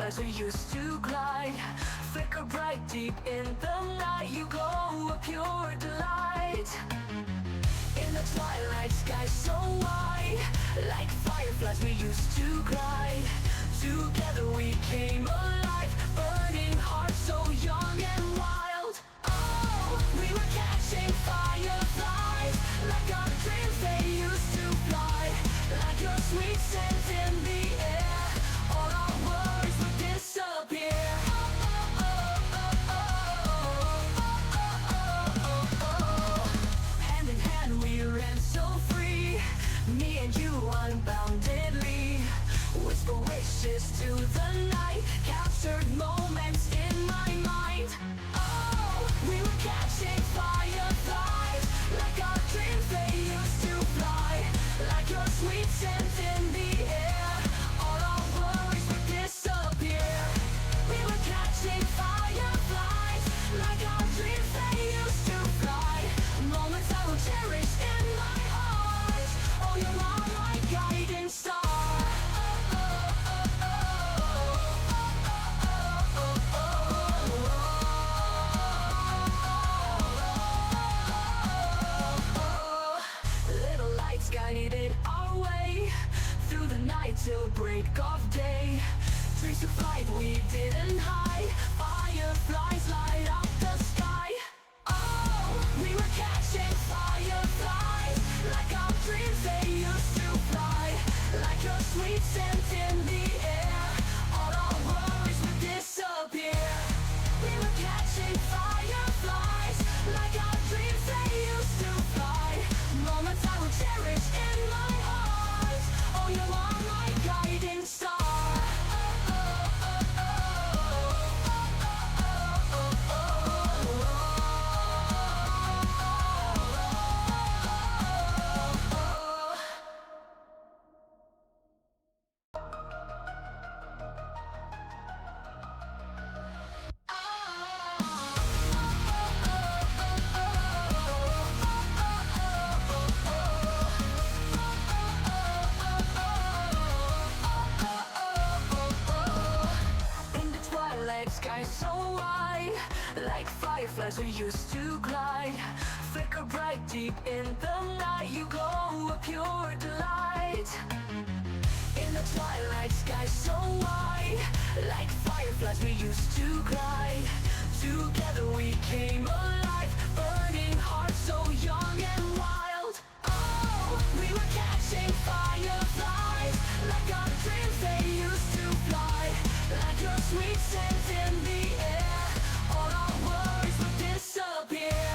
fireflies we used to glide, flicker bright deep in the night. You glow a pure delight. In the twilight sky so wide, like fireflies we used to glide. Together we came alive, burning hearts so young and wild. Oh, we were catching fireflies, like our dreams they used to fly. Like your sweet scent in the air, all our worries would disappear. Hand in hand we ran so free, me and you unboundedly. Whisper wishes to the night, captured moments in my mind. Oh, we were catching fireflies, like our dreams they used to fly. Like your sweet scent in the air, all our worries would disappear. We were catching fireflies, like our dreams they used to fly. Moments I will cherish in my heart. Oh, you are my guiding star. Little lights guided our way through the night till break of day. Dreams to flight we didn't hide, fireflies light up the sky. Oh, we were catching fireflies, like our dreams they used to fly. Like your sweet scent in the air, all our worries would disappear. We were catching fireflies, like our dreams they used to fly. Moments I will cherish in my heart. Oh, you are my guiding star. In the twilight sky so wide, like fireflies we used to glide, flicker bright deep in the night. You glow a pure delight. In the twilight sky so wide, like fireflies we used to glide. Together we came alive, burning hearts so young and wild. Oh, we were catching fireflies, like our dreams they used to fly. Like your sweet scent in the air, all our worries would disappear.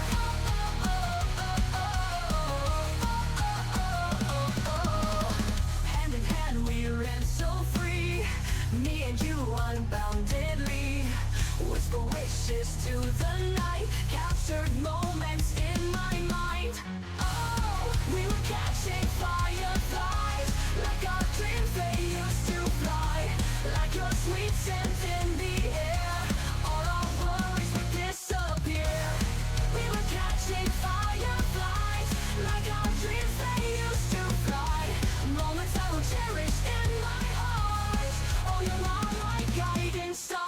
Hand in hand we ran so free, me and you unboundedly. Whisper wishes to the night, captured moments in my mind. Oh, we were catching fireflies, like our dreams they used to fly. Like your sweet scent in the air, all our worries would disappear. We were catching fireflies, like our dreams they used to fly. Moments I will cherish in my heart. Oh, you are my guiding star.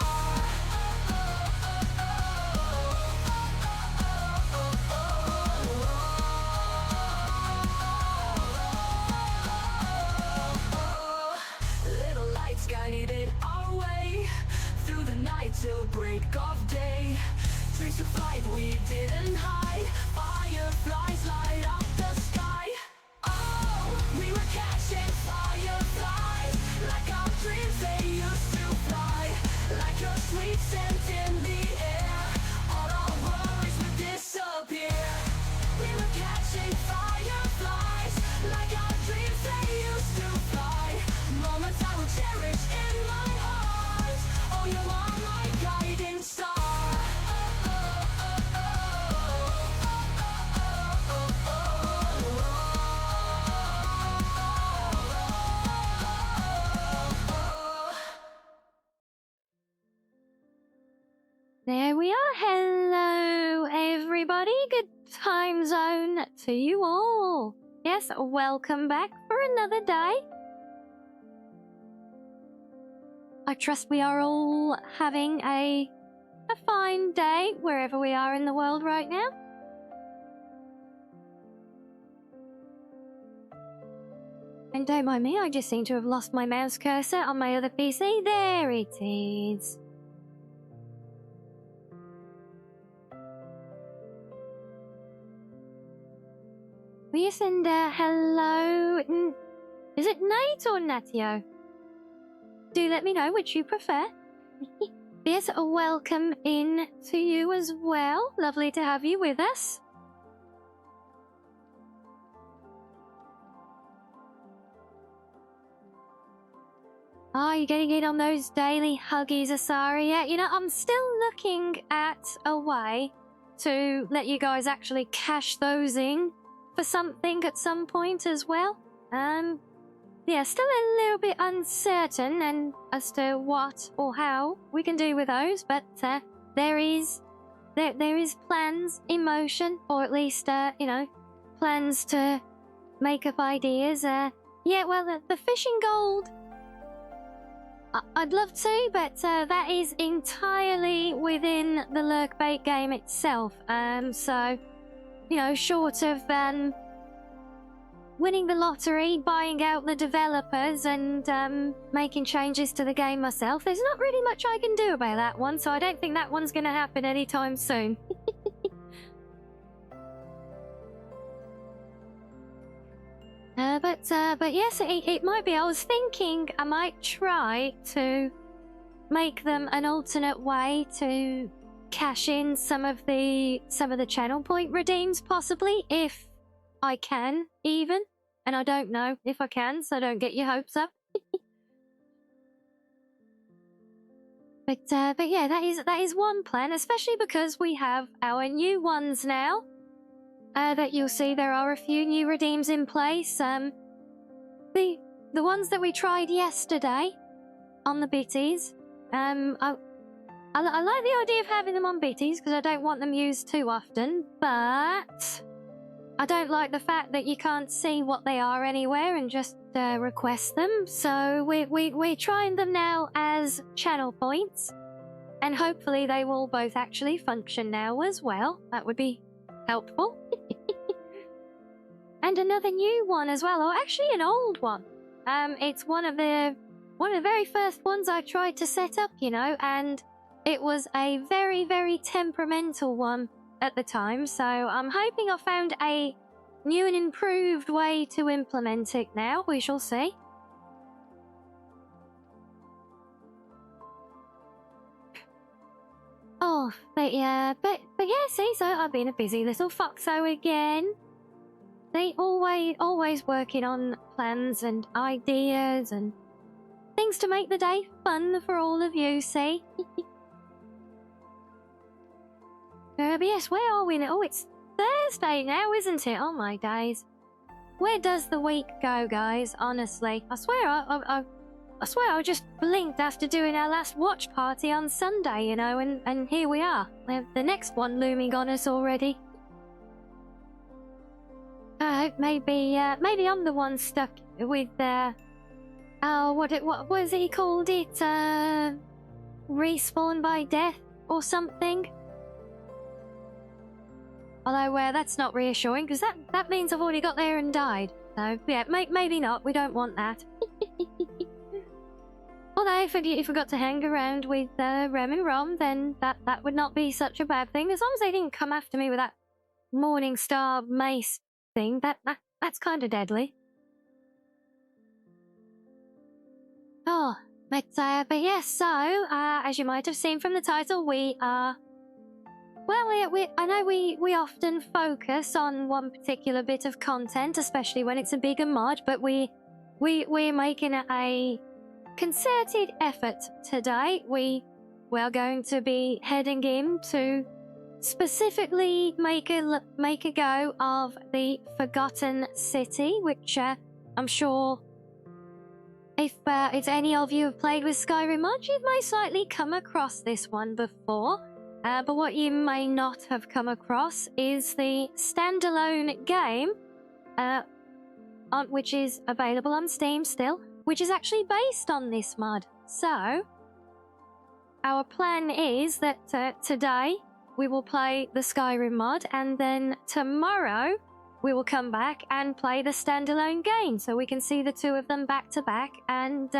Little lights guided our way through the night till break of day. Dreams to flight we didn't hide, fireflies light up the sky. Oh, we were catching fireflies, like our dreams they used to fly. Like your sweet scent in the air, all our worries would disappear. We were catching fireflies, like our dreams they used to fly. Moments I will cherish in my heart. Oh, you are my guiding star. There we are. Hello, everybody. Good time zone to you all. Yes, welcome back for another day. I trust we are all having a fine day wherever we are in the world right now. And don't mind me, I just seem to have lost my mouse cursor on my other PC. There it is. Yes, and hello. Is it Nate or Natio? Do let me know which you prefer. Yes, a welcome in to you as well. Lovely to have you with us. Oh, you're getting in on those daily huggies, Asari. Yeah, you know, I'm still looking at a way to let you guys actually cash those in for something at some point as well. Yeah, still a little bit uncertain and as to what or how we can do with those, but there is plans in motion, or at least you know, plans to make up ideas. Yeah, well, the fishing gold, I'd love to, but that is entirely within the lurkbait game itself. So, you know, short of winning the lottery, buying out the developers, and making changes to the game myself, there's not really much I can do about that one, so I don't think that one's going to happen anytime soon. But yes, it might be. I was thinking I might try to make them an alternate way to cash in some of the channel point redeems, possibly, if I can, even. And I don't know if I can, so don't get your hopes up. But yeah, that is one plan, especially because we have our new ones now. That you'll see there are a few new redeems in place. The ones that we tried yesterday on the bitties. I like the idea of having them on bitties because I don't want them used too often, but I don't like the fact that you can't see what they are anywhere and just request them. So we're trying them now as channel points, and hopefully they will both actually function now as well. That would be helpful. And another new one as well, or actually an old one. It's one of the very first ones I tried to set up, you know, and it was a very, very temperamental one at the time, so I'm hoping I found a new and improved way to implement it now. We shall see. Oh, but yeah, see, so I've been a busy little foxo again. They always working on plans and ideas and things to make the day fun for all of you, see? But yes, where are we now? Oh, it's Thursday now, isn't it? Oh my days. Where does the week go, guys? Honestly, I swear I just blinked after doing our last watch party on Sunday, you know, and here we are. We have the next one looming on us already. Maybe I'm the one stuck with what was it he called it? Respawn by death or something. Although that's not reassuring because that means I've already got there and died. So yeah, maybe not. We don't want that. Although if I got to hang around with Rem and Rom, then that would not be such a bad thing, as long as they didn't come after me with that Morning Star mace thing. That's kind of deadly. Oh, but yes. So as you might have seen from the title, we are. Well, I know we often focus on one particular bit of content, especially when it's a bigger mod, but we're making a concerted effort today. We are going to be heading in to specifically make a go of the Forgotten City, which I'm sure if any of you have played with Skyrim mods, you've most likely come across this one before. But what you may not have come across is the standalone game, which is available on Steam still, which is actually based on this mod. So, our plan is that today we will play the Skyrim mod, and then tomorrow we will come back and play the standalone game, so we can see the two of them back to back and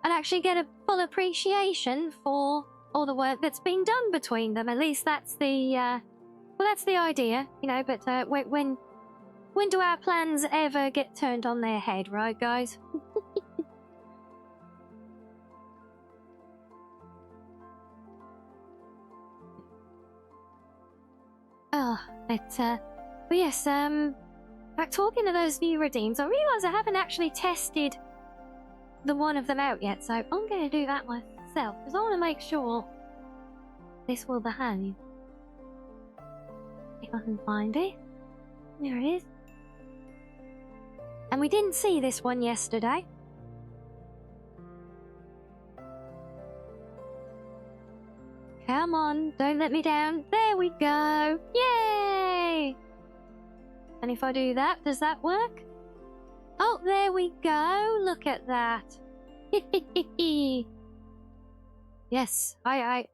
actually get a full appreciation for all the work that's been done between them. At least that's the that's the idea, you know. But when do our plans ever get turned on their head, right, guys? Oh, but yes, back talking to those new redeems, I realise I haven't actually tested the one of them out yet, so I'm going to do that myself, because I want to make sure this will behave. If I can find it. There it is. And we didn't see this one yesterday. Come on, don't let me down. There we go. Yay! And if I do that, does that work? Oh, there we go. Look at that. Yes, I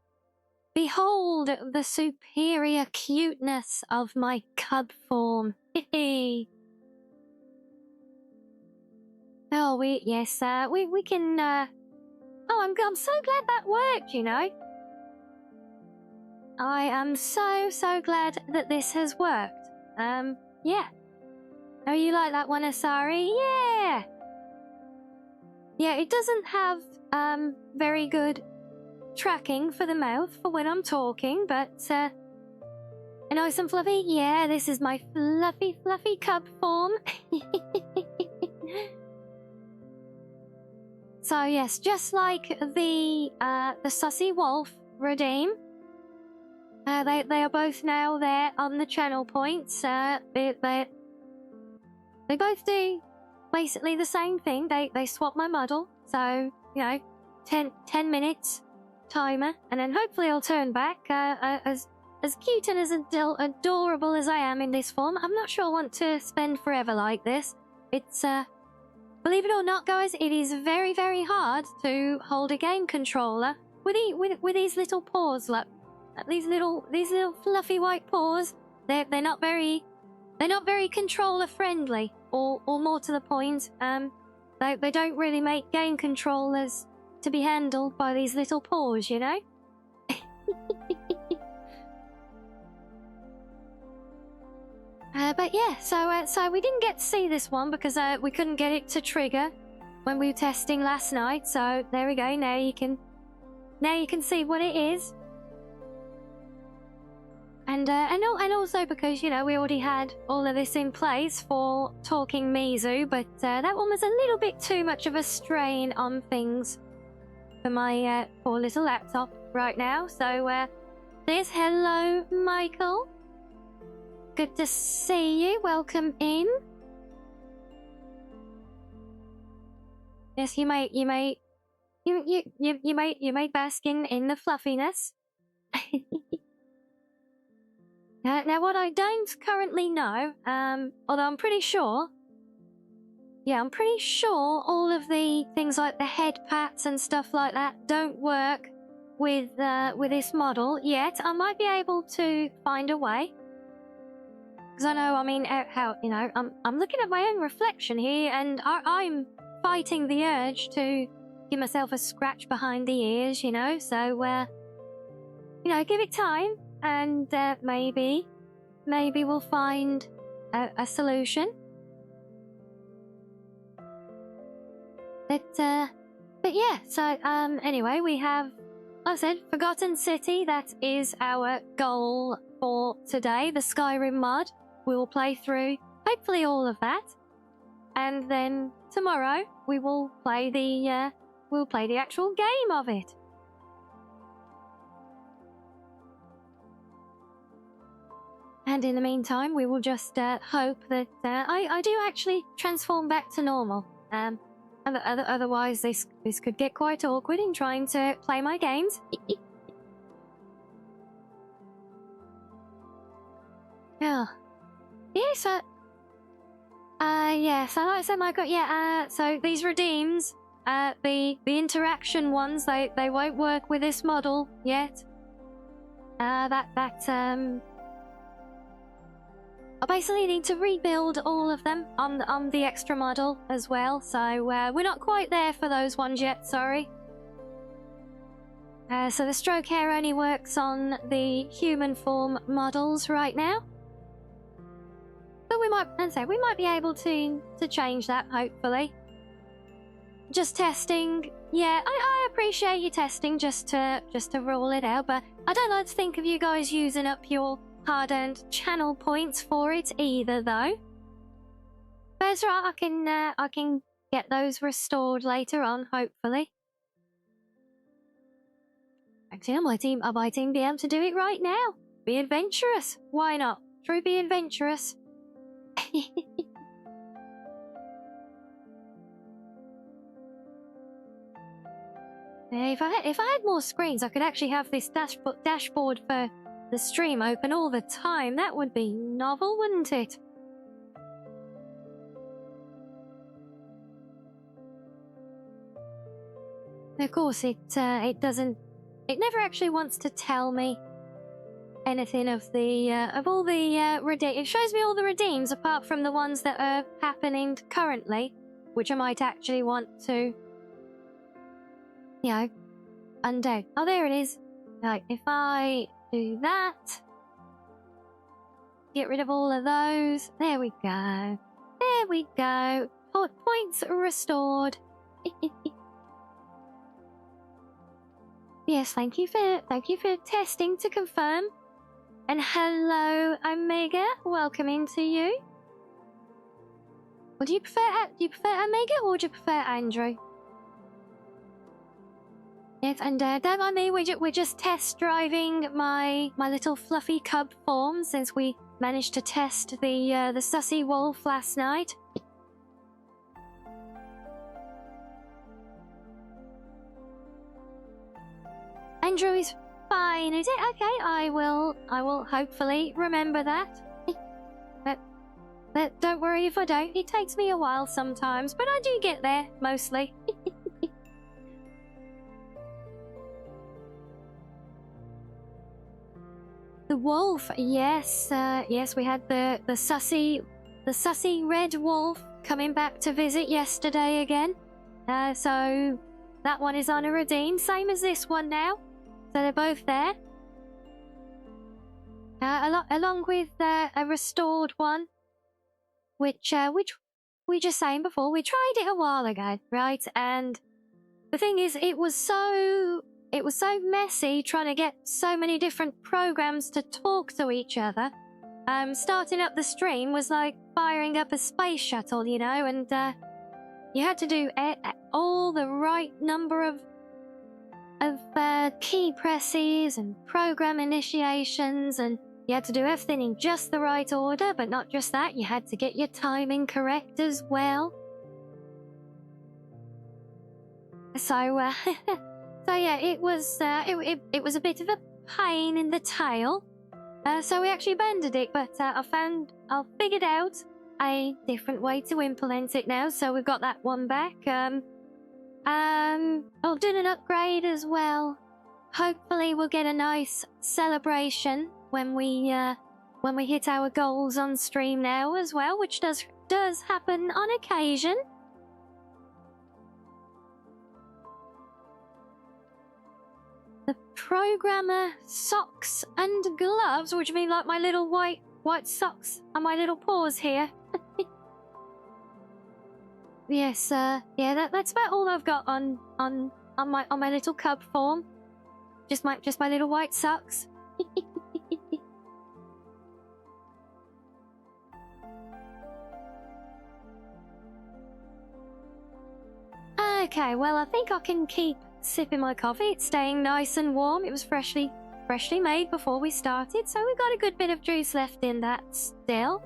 behold the superior cuteness of my cub form. Oh, we can. Oh, I'm so glad that worked. You know, I am so glad that this has worked. Yeah. Oh, you like that one, Asari? Yeah. Yeah, it doesn't have very good tracking for the mouth for when I'm talking, but nice and fluffy. Yeah, this is my fluffy cub form. So yes, just like the sussy wolf redeem, they are both now there on the channel points. They both do basically the same thing. They swap my model, so you know, 10 minutes timer, and then hopefully I'll turn back as cute and as adorable as I am in this form. I'm not sure I want to spend forever like this. It's believe it or not, guys, it is very hard to hold a game controller with these little paws. Look, these little fluffy white paws. They're not very controller friendly, or more to the point, they don't really make game controllers to be handled by these little paws, you know. But yeah, so we didn't get to see this one because we couldn't get it to trigger when we were testing last night. So there we go. Now you can see what it is. And also because, you know, we already had all of this in place for talking Mizu, but that one was a little bit too much of a strain on things for my poor little laptop right now. So there's hello, Michael. Good to see you. Welcome in. Yes, you may bask in the fluffiness. Now, what I don't currently know, although I'm pretty sure all of the things like the head pats and stuff like that don't work with this model yet. I might be able to find a way. Because I know, I mean, how, you know, I'm looking at my own reflection here, and I'm fighting the urge to give myself a scratch behind the ears, you know. So, you know, give it time, and maybe we'll find a solution. But yeah. So anyway, we have, like I said, Forgotten City. That is our goal for today. The Skyrim mod. We will play through, hopefully, all of that, and then tomorrow we will play the actual game of it. And in the meantime, we will just hope that I do actually transform back to normal. Otherwise, this could get quite awkward in trying to play my games. Oh. Yeah, so like I said, Michael, yeah, so these redeems, the interaction ones, they won't work with this model yet. I basically need to rebuild all of them on the extra model as well, so we're not quite there for those ones yet, sorry. So the stroke hair only works on the human form models right now. But we might be able to change that, hopefully. Just testing. Yeah, I appreciate you testing just to rule it out, but I don't like to think of you guys using up your hard-earned channel points for it either, though. But it's right, I can get those restored later on, hopefully. Actually, I might even be able to do it right now. Be adventurous. Why not? True, be adventurous. If I had more screens, I could actually have this dashboard for the stream open all the time. That would be novel, wouldn't it? Of course, it doesn't. It never actually wants to tell me anything of the of all the redeem. It shows me all the redeems apart from the ones that are happening currently, which I might actually want to, you know, undo. Oh, there it is. Like, if I do that, get rid of all of those. There we go. There we go. Points restored. Yes, thank you for testing to confirm. And hello, Omega. Welcome into you. Well, do you prefer Omega or do you prefer Andrew? Yes, and don't mind me. We're just test driving my little fluffy cub form since we managed to test the sussy wolf last night. Andrew is fine, is it? Okay, I will hopefully remember that. But don't worry if I don't. It takes me a while sometimes, but I do get there, mostly. The wolf, yes, yes, we had the sussy red wolf coming back to visit yesterday again. So that one is on a redeem, same as this one now. So they're both there. Along with a restored one, which we just saying before, we tried it a while ago, right? And the thing is, it was so messy trying to get so many different programs to talk to each other. Starting up the stream was like firing up a space shuttle, you know, and you had to do all the right number of key presses and program initiations, and you had to do everything in just the right order. But not just that, you had to get your timing correct as well. So so yeah, it was a bit of a pain in the tail. So we actually abandoned it, but I figured out a different way to implement it now. So we've got that one back. I'll do an upgrade as well. Hopefully we'll get a nice celebration when we hit our goals on stream now as well, which does happen on occasion. The programmer socks and gloves, which mean like my little white socks on my little paws here. Yes, yeah, that's about all I've got on my little cub form. Just my little white socks. Okay, well, I think I can keep sipping my coffee. It's staying nice and warm. It was freshly made before we started, so we've got a good bit of juice left in that still.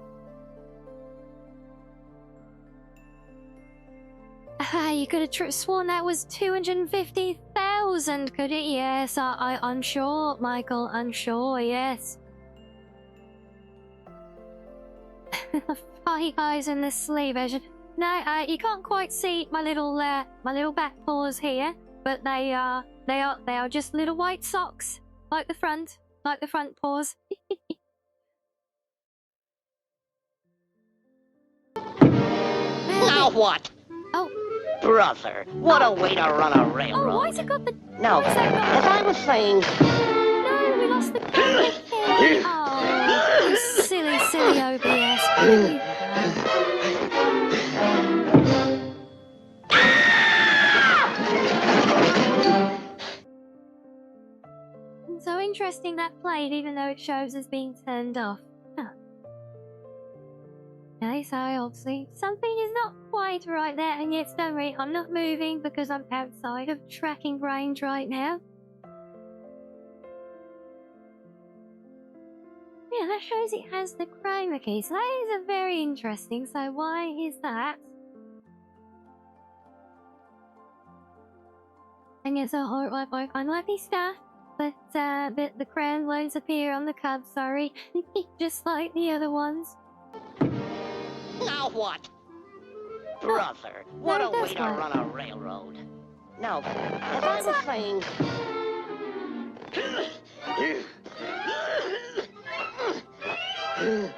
You could have sworn that was 250,000, could it? Yes, I'm sure, Michael. I'm sure, yes. 5 eyes in the sleeve version. No, you can't quite see my little back paws here, but they are just little white socks, like the front paws. Now what? Oh, Brother, what a way to run a railroad. oh, why's it got the? No, why's that got as I was saying... No, we lost the camera key. Oh, you silly OBS. Really So interesting that played, even though it shows as being turned off. Huh. Okay, so obviously something is not quite right there, and yet don't worry, I'm not moving because I'm outside of tracking range right now. Yeah, that shows it has the chroma key, so that is a very interesting. So why is that? And yes, unlikely stuff, but the crown won't appear on the cub, sorry. Just like the other ones. Now what? Brother, what no, a way that's to what. run a railroad. No, as I was saying... So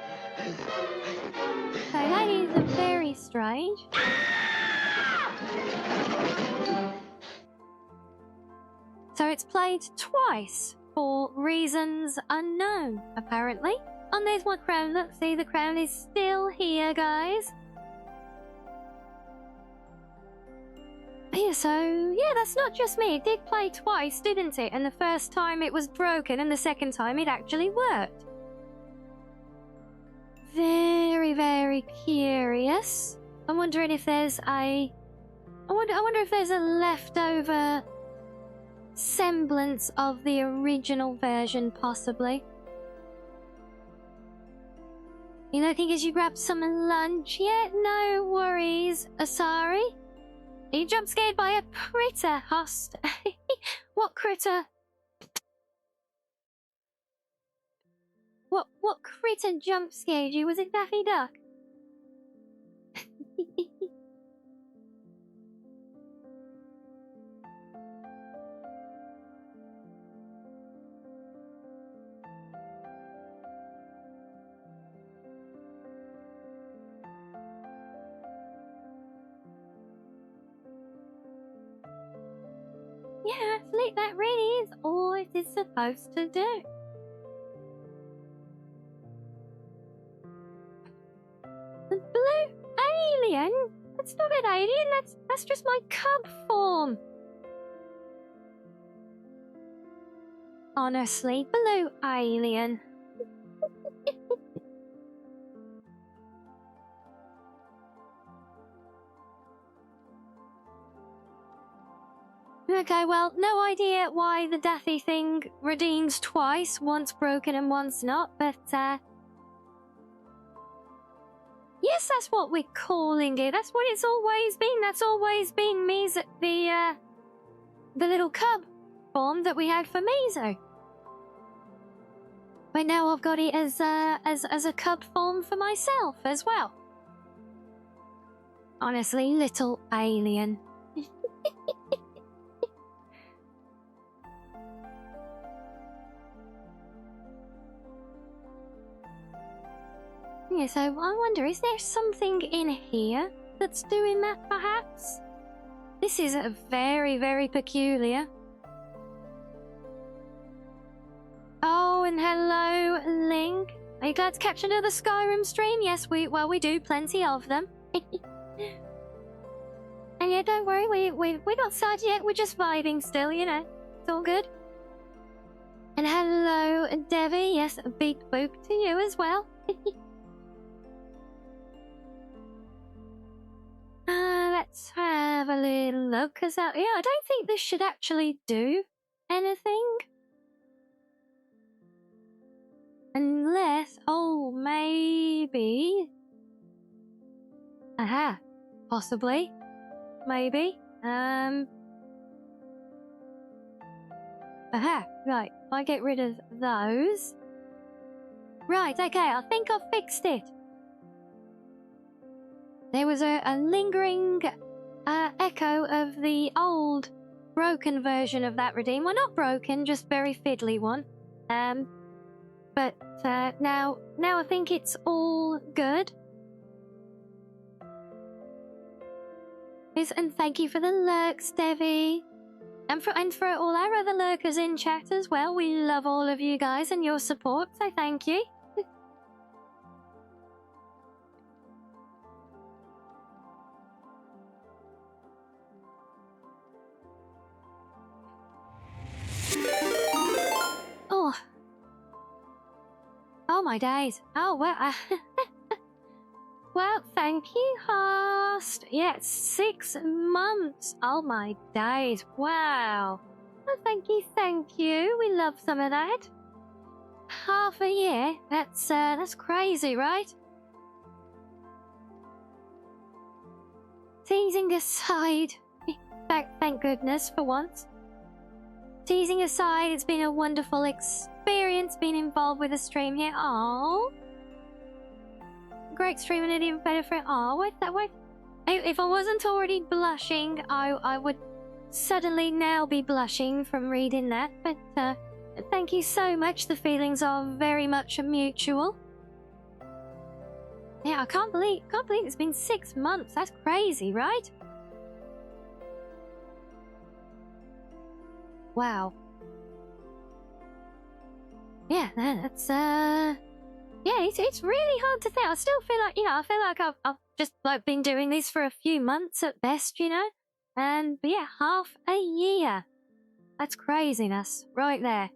that is very strange. So it's played twice for reasons unknown, apparently. And there's my crown. Look, see, the crown is still here, guys. Yeah, so, yeah, that's not just me. It did play twice, didn't it? And the first time it was broken, and the second time it actually worked. Very, very curious. I'm wondering if there's a... I wonder if there's a leftover semblance of the original version, possibly. You don't think as you grab some lunch yet? No worries, Asari. Are you jump scared by a critter, host? What critter? What critter jump scared you? Was it Daffy Duck? Yeah, actually, that really is all it is supposed to do. The blue alien? That's not an alien, that's just my cub form. Honestly, blue alien. Okay, well, no idea why the Daffy thing redeems twice, once broken and once not, but, yes, that's what we're calling it. That's what it's always been. That's always been the little cub form that we had for Mizo. But now I've got it as a cub form for myself as well. Honestly, little alien. Yeah, so I wonder, is there something in here that's doing that, perhaps? This is a very, very peculiar. Oh, and hello, Link. Are you glad to catch another Skyrim stream? Yes, we do, plenty of them. And yeah, don't worry, we not started yet, we're just vibing still, you know. It's all good. And hello, Devi. Yes, a big boop to you as well. Let's have a little look, cause yeah, I don't think this should actually do anything. Unless, oh, maybe. Aha, possibly, maybe. Aha, right. If I get rid of those. Right, okay, I think I've fixed it. There was a lingering echo of the old broken version of that redeem. Well, not broken, just very fiddly one. But now I think it's all good. Yes, and thank you for the lurks, Devi. And for all our other lurkers in chat as well. We love all of you guys and your support, so thank you. Oh. Oh my days. Oh, well, well, thank you, host. Yeah, 6 months. Oh my days. Wow. Oh, thank you. We love some of that. Half a year. That's crazy, right? Teasing aside, thank goodness for once. Teasing aside, it's been a wonderful experience being involved with the stream here. Oh, great stream and even better for it. Oh, wait. If I wasn't already blushing, I would suddenly now be blushing from reading that. But thank you so much. The feelings are very much mutual. Yeah, I can't believe it's been 6 months. That's crazy, right? Wow. Yeah, that's yeah, it's really hard to think. I still feel like, I've just like been doing this for a few months at best, but yeah, half a year. That's craziness right there.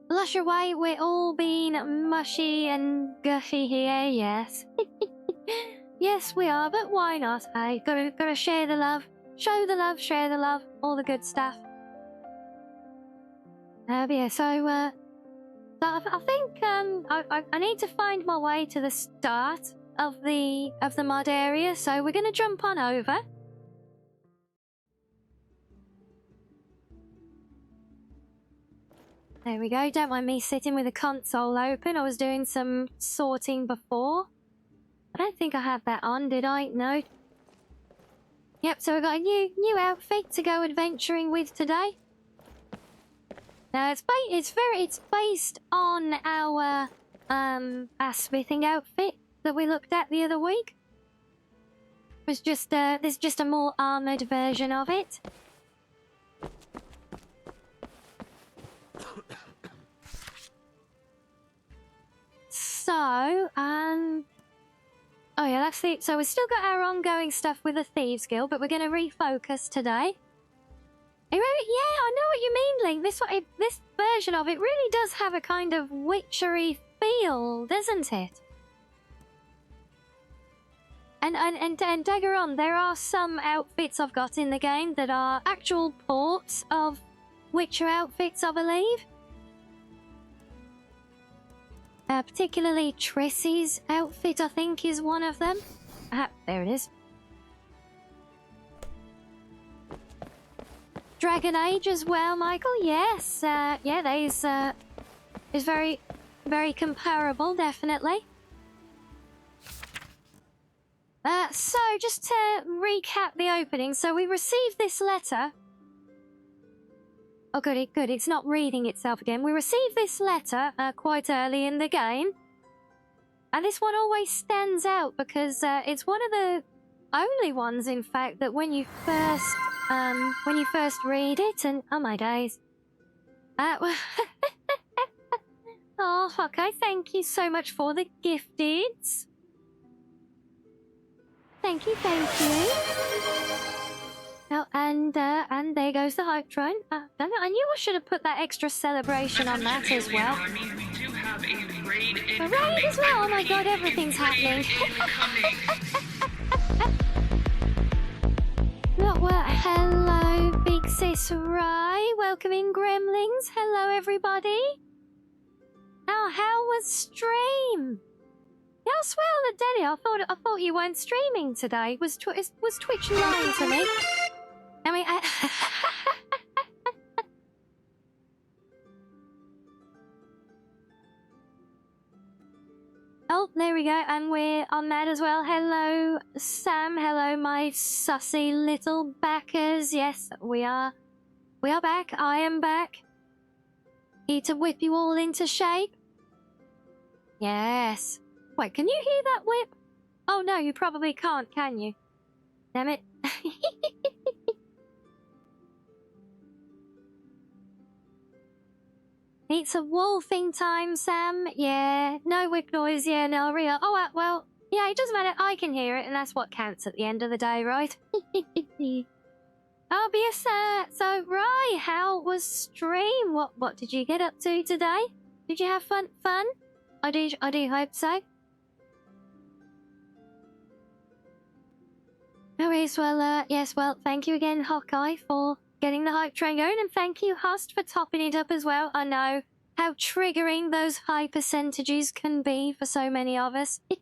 Blush away, we're all being mushy and gushy here, yes. Yes, we are, but why not? Hey, gotta share the love. Show the love, share the love, all the good stuff. But yeah, so I think I need to find my way to the start of the mud area, so we're gonna jump on over. There we go. Don't mind me sitting with the console open. I was doing some sorting before. I don't think I had that on, did I? No. Yep, so we got a new outfit to go adventuring with today. Now it's based on our smithing outfit that we looked at the other week. There's just a more armored version of it. So, oh yeah, that's the. So we've still got our ongoing stuff with the Thieves Guild, but we're going to refocus today. Yeah, I know what you mean, Link. This version of it really does have a kind of witchery feel, doesn't it? And dagger on, there are some outfits I've got in the game that are actual ports of Witcher outfits, I believe. Particularly Trissy's outfit, I think, is one of them. There it is. Dragon Age as well, Michael. Yes, yeah, these is very, very comparable, definitely. So just to recap the opening, so we received this letter. Oh, good, it's not reading itself again. We received this letter quite early in the game. And this one always stands out because it's one of the only ones, in fact, that when you first read it, and oh my days. Oh, okay, thank you so much for the gifteds. Thank you. Oh, and there goes the hype drone. I knew I should have put that extra celebration on that as well. A raid as well. Oh my god, everything's happening. Hello, big sis Rye. Welcoming Gremlings. Hello, everybody. Oh, how was stream? Yeah, I swear on the Daddy, I thought you weren't streaming today. Was Twitch lying to me? I mean, Oh, there we go, and we're on that as well. Hello, Sam. Hello, my sussy little backers. Yes, we are back. I am back. Here to whip you all into shape. Yes. Wait, can you hear that whip? Oh no, you probably can't, can you? Damn it. It's a wolfing time, Sam. Yeah, no whip noise. Yeah, no, real. Oh, well, yeah, it doesn't matter. I can hear it, and that's what counts at the end of the day, right? Obvious. So, right, how was stream? What did you get up to today? Did you have fun? I do hope so. No worries. Well, yes. Well, thank you again, Hawkeye, for getting the hype train going, and thank you, Hust, for topping it up as well. I know how triggering those high percentages can be for so many of us. You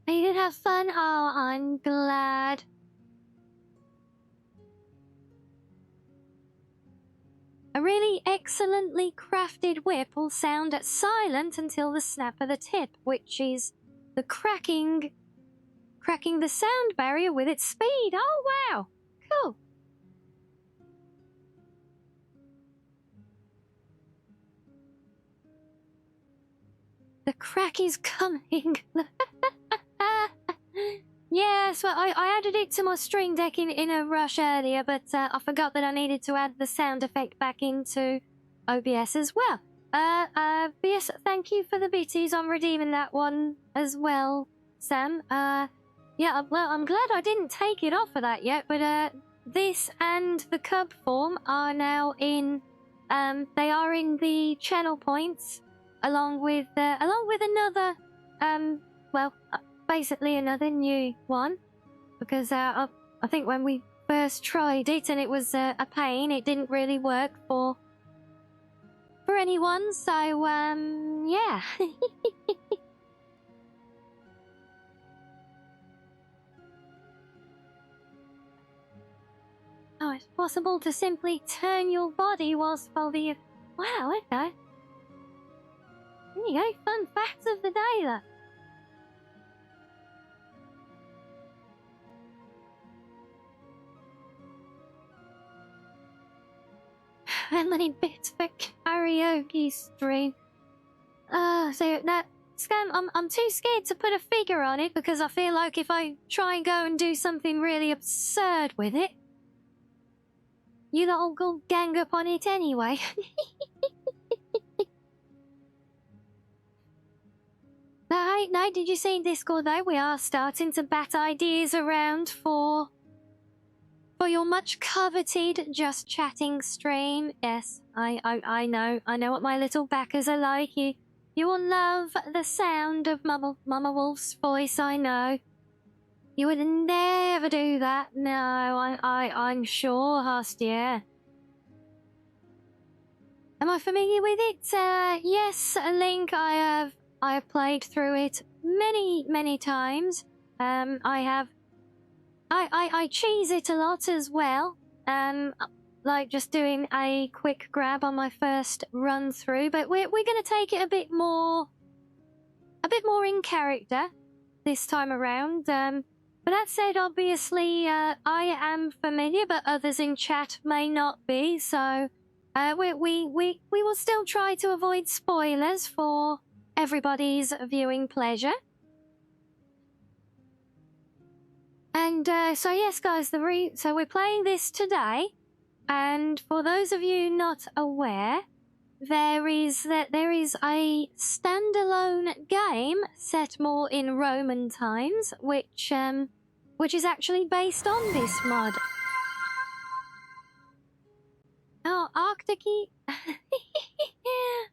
did have fun? Oh, I'm glad. A really excellently crafted whip will sound silent until the snap of the tip, which is the cracking the sound barrier with its speed. Oh, wow. Cool. The crack is coming. Yes, well, I added it to my string deck in a rush earlier, but I forgot that I needed to add the sound effect back into OBS as well. Yes, thank you for the bitties. I'm redeeming that one as well, Sam. Yeah, well, I'm glad I didn't take it off of that yet, but this and the cub form are now in, they are in the channel points, along with another, well, basically another new one, because I think when we first tried it and it was a pain, it didn't really work for anyone, so, yeah. Oh, it's possible to simply turn your body whilst holding it. Wow, okay. There you go, fun facts of the day, though. How many bits for karaoke stream? So that Scam, I'm too scared to put a figure on it because I feel like if I try and go and do something really absurd with it, you lot will go gang up on it anyway. No, did you see in Discord though? We are starting to bat ideas around for your much coveted Just Chatting stream. Yes, I know what my little backers are like. You will love the sound of Mama Wolf's voice, I know. You would never do that. No, I'm sure, Hust, yeah. Am I familiar with it? Yes, Link, I have played through it many times. I cheese it a lot as well. Like just doing a quick grab on my first run through, but we're gonna take it a bit more in character this time around. But that said, obviously, I am familiar, but others in chat may not be, so we will still try to avoid spoilers for everybody's viewing pleasure. And so yes, guys, so we're playing this today, and for those of you not aware, there is a standalone game set more in Roman times, which is actually based on this mod. Oh, Arctic.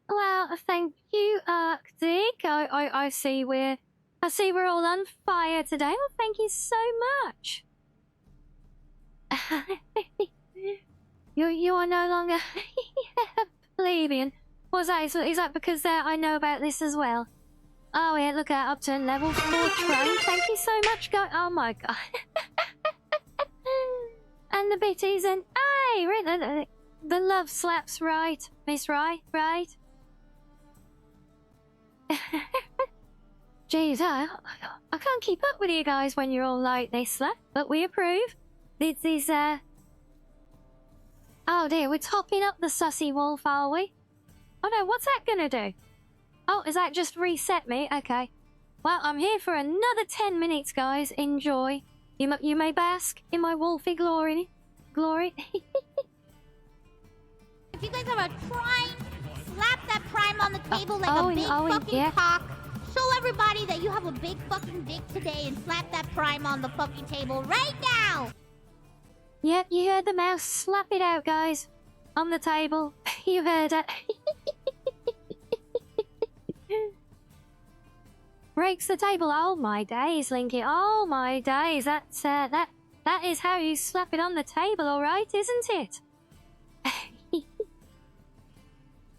Well, thank you, Arctic. I see we're all on fire today. Oh, thank you so much. You are no longer plebeian. What's that? Is that because I know about this as well? Oh yeah, look at up to level 4 train. Thank you so much, guys. Oh my god. And the bitties and hey, the love slaps, right, Miss Rye, right? Jeez, I can't keep up with you guys when you're all like this, but we approve. This is, oh dear, we're topping up the sussy wolf, are we? Oh no, what's that gonna do? Oh, is that just reset me? Okay. Well, I'm here for another 10 minutes, guys. Enjoy. You may bask in my wolfy glory. If you guys have a prime, slap that prime on the table like a big fucking yeah. cock. Show everybody that you have a big fucking dick today and slap that prime on the fucking table right now! Yep, you heard the mouse. Slap it out, guys. On the table. You heard it. Breaks the table. Oh my days, Linky. Oh my days. That's that is how you slap it on the table, all right, isn't it?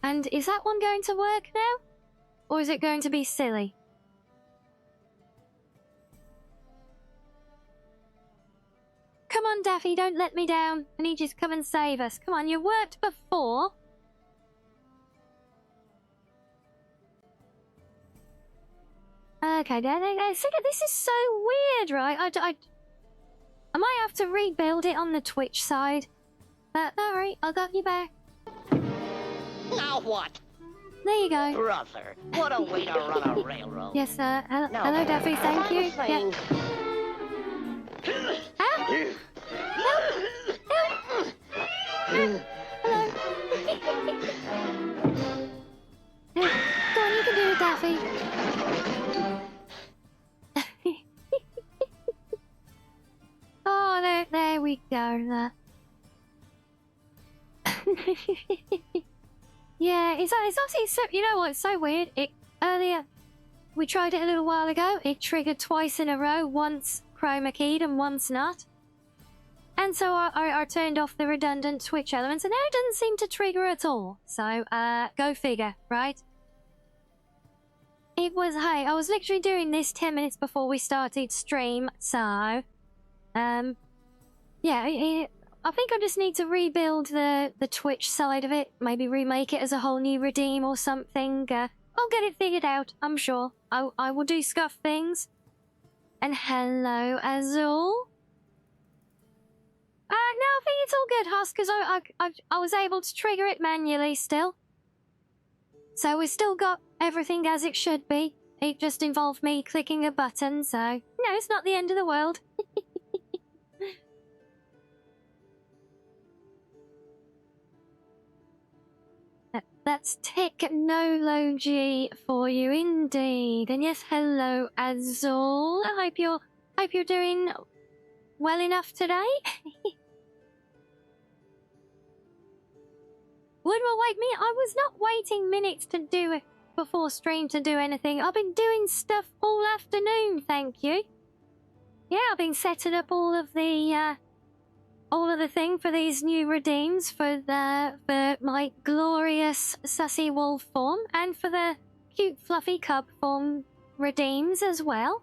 And is that one going to work now? Or is it going to be silly? Come on, Daffy, don't let me down. I need you to come and save us. Come on, you worked before. Okay, this is so weird, right? I might have to rebuild it on the Twitch side. But alright, I'll got you back. Now what? There you go. Brother, what a way to run a railroad. Yes, sir. Hello, Now, hello, Daffy, thank you. saying- Yeah. Help! Hello. Go on, you can do it, Daffy. Oh, there we go. Yeah, it's obviously so, you know what? It's so weird. Earlier, we tried it a little while ago. It triggered twice in a row. Once chroma keyed and once not. And so I turned off the redundant Twitch elements, and now it doesn't seem to trigger at all. So, go figure, right? Hey, I was literally doing this 10 minutes before we started stream, so... yeah, I think I just need to rebuild the Twitch side of it. Maybe remake it as a whole new redeem or something. I'll get it figured out, I'm sure. I will do scuff things. And hello, Azul. No, I think it's all good, Husk, because I was able to trigger it manually still. So we still got everything as it should be. It just involved me clicking a button, so... No, it's not the end of the world. That's technology for you indeed. And yes, hello, Azul. I hope you're doing well enough today. Would wake me? I was not waiting minutes to do it before stream to do anything. I've been doing stuff all afternoon, thank you. Yeah, I've been setting up all of the thing for these new redeems for my glorious sussy wolf form and for the cute fluffy cub form redeems as well.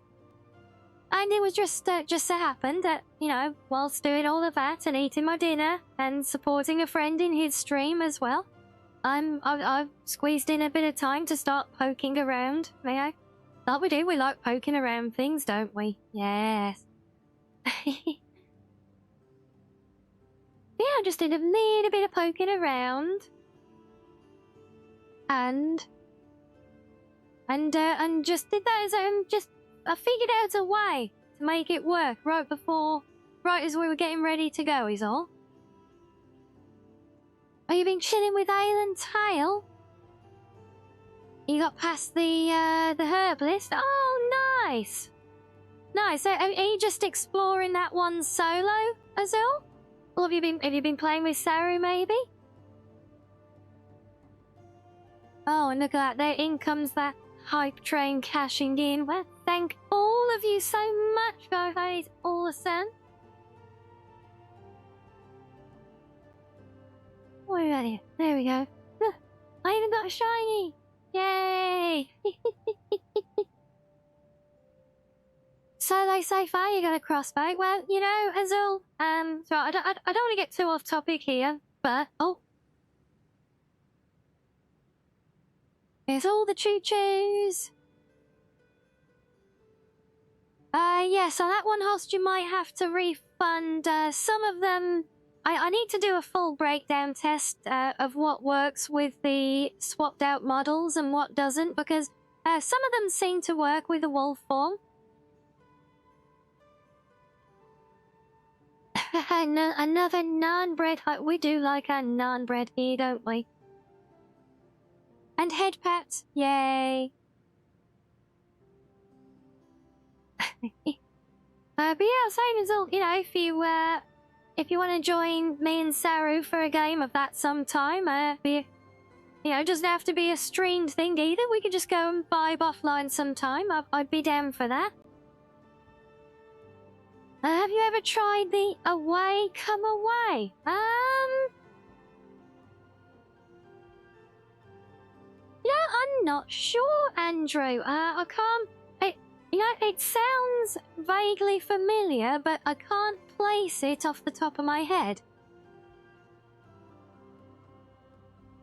And it was just so happened that, you know, whilst doing all of that and eating my dinner and supporting a friend in his stream as well, I've squeezed in a bit of time to start poking around, you know. Like we do, we like poking around things, don't we? Yes. Yeah, I just did a little bit of poking around. And just did that as I figured out a way to make it work right as we were getting ready to go is all. Oh, you been chilling with Ale and Tail? You got past the herbalist? Oh, nice. Nice. Are you just exploring that one solo, Azul? Or have you been playing with Saru, maybe? Oh, and look at that. There in comes that hype train cashing in. Well, thank all of you so much, guys. That is awesome. Where are you? There we go. Look, I even got a shiny. Yay! So they say far you got a crossbow. Well, you know, Azul, so I don't want to get too off topic here, but oh. Here's all the choo-choos. Yes, on that one host you might have to refund some of them. I need to do a full breakdown test of what works with the swapped out models and what doesn't, because some of them seem to work with the wolf form. Another non-bred. We do like our non-bred here, don't we? And head pats, yay! But yeah, same as all. You know, if you want to join me and Saru for a game of that sometime, you know, doesn't have to be a streamed thing either. We could just go and vibe offline sometime. I'd be down for that. Have you ever tried the Away Come Away? Yeah, I'm not sure, Andrew. I can't. You know, it sounds vaguely familiar, but I can't place it off the top of my head.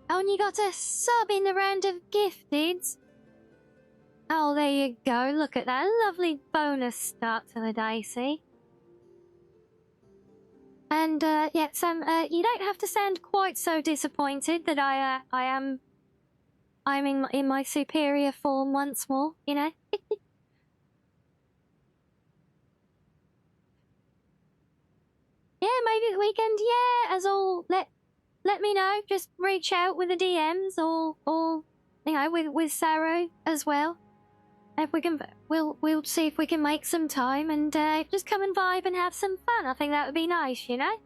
Oh, and you got a sub in the round of gifteds. Oh, there you go. Look at that lovely bonus start to the day, see? And yeah, Sam, you don't have to sound quite so disappointed that I'm in my superior form once more, you know? Yeah, maybe the weekend, yeah, as all, let me know, just reach out with the DMs or you know, with Saru as well. If we can, we'll see if we can make some time and just come and vibe and have some fun. I think that would be nice, you know?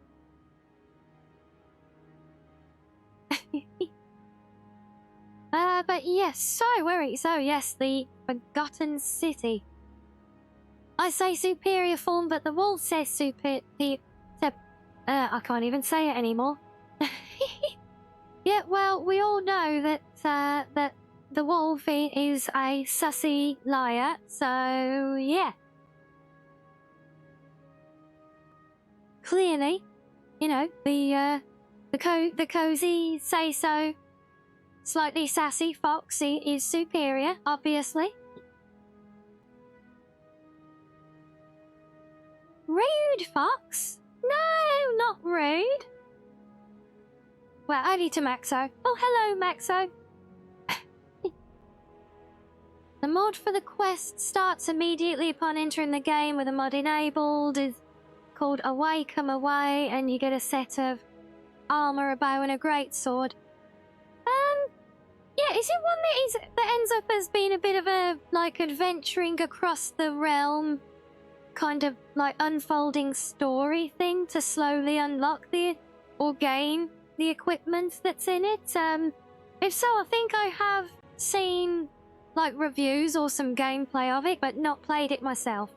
But yes, so yes, the Forgotten City. I say superior form, but the wall says I can't even say it anymore. Yeah, well, we all know that that the wolf is a sussy liar, so yeah. Clearly, you know, the cozy say so, slightly sassy fox is superior, obviously. Rude fox? No, not rude. Well, only to Maxo. Oh, hello, Maxo. The mod for the quest starts immediately upon entering the game with a mod enabled. Is called Away Come Away, and you get a set of armor, a bow, and a greatsword. Yeah, is it one that ends up as being a bit of a like adventuring across the realm, kind of like unfolding story thing to slowly unlock or gain the equipment that's in it? If so, I think I have seen like reviews or some gameplay of it, but not played it myself.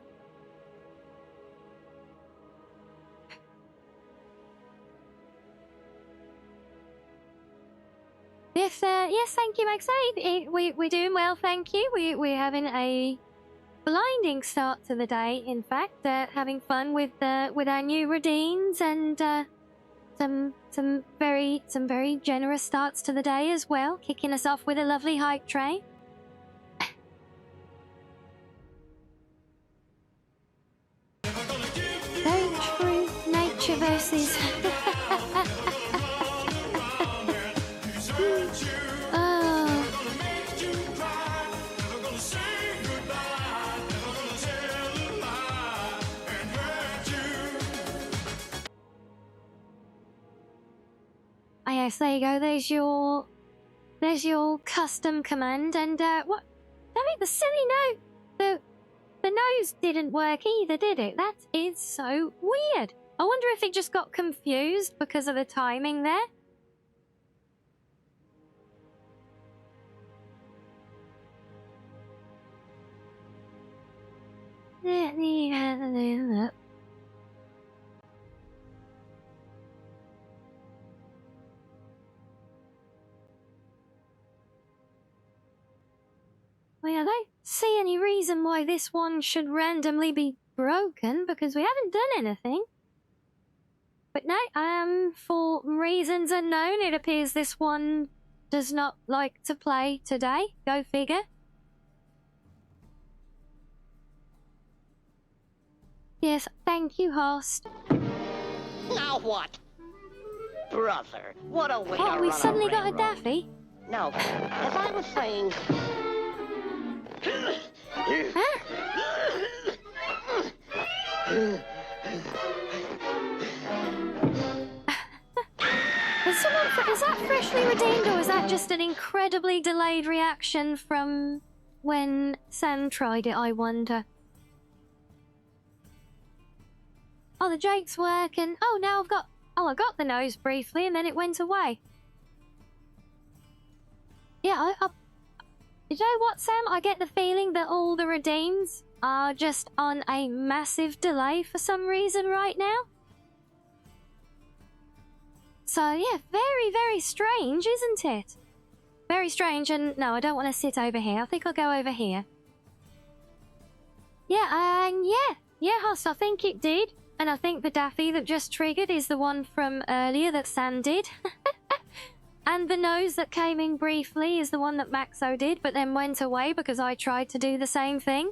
Yes, thank you, Max. We're doing well, thank you. We're having a blinding start to the day. In fact, having fun with our new redeems and some very generous starts to the day as well. Kicking us off with a lovely hype train. Very true. Nature versus. Yes, there you go. There's your custom command, and what? Damn it, the silly note. The nose didn't work either, did it? That is so weird. I wonder if it just got confused because of the timing there. Well, I don't see any reason why this one should randomly be broken, because we haven't done anything. But no, for reasons unknown, it appears this one does not like to play today. Go figure. Yes, thank you, host. Now what? Brother, what a way to Oh, run we a suddenly got a railroad. daffy. Now, as I was saying... Huh? Is that freshly redeemed, or is that just an incredibly delayed reaction from when Sam tried it, I wonder? Oh, the Jake's working. Oh, now I've got... Oh, I got the nose briefly, and then it went away. Yeah, you know what, Sam? I get the feeling that all the redeems are just on a massive delay for some reason right now. So, yeah, very, very strange, isn't it? Very strange, and no, I don't want to sit over here. I think I'll go over here. Yeah, host, I think it did. And I think the daffy that just triggered is the one from earlier that Sam did. And the nose that came in briefly is the one that Maxo did, but then went away because I tried to do the same thing.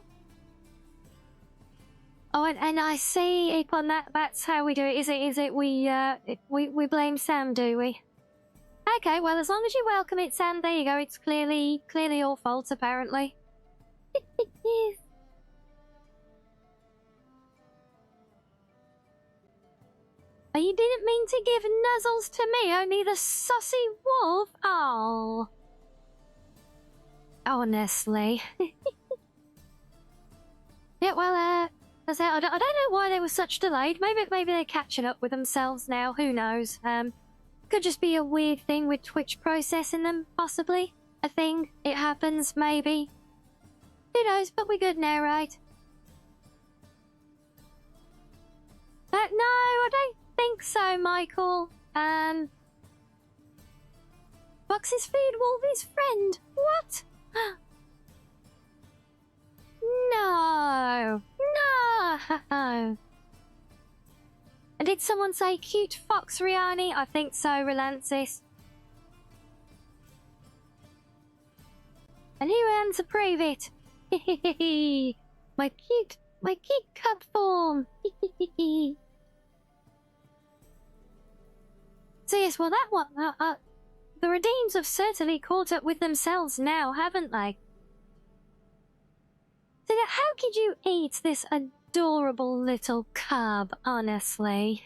Oh, and I see, Ipon, that's how we do it. Is it we blame Sam, do we? Okay, well, as long as you welcome it, Sam, there you go. It's clearly your fault, apparently. Yes. Oh, you didn't mean to give nuzzles to me, only the sussy wolf? Oh. Honestly. Yeah, well, I don't know why they were such delayed. Maybe they're catching up with themselves now. Who knows? Could just be a weird thing with Twitch processing them, possibly. A thing. It happens, maybe. Who knows? But we're good now, right? No, I don't think so, Michael. Fox's feed Wolfie's friend. What? No. And did someone say cute fox, Rianni? I think so, Relancis. And here I am to prove it. My cute cub form. So yes, well that one, the Redeems have certainly caught up with themselves now, haven't they? So how could you eat this adorable little cub, honestly?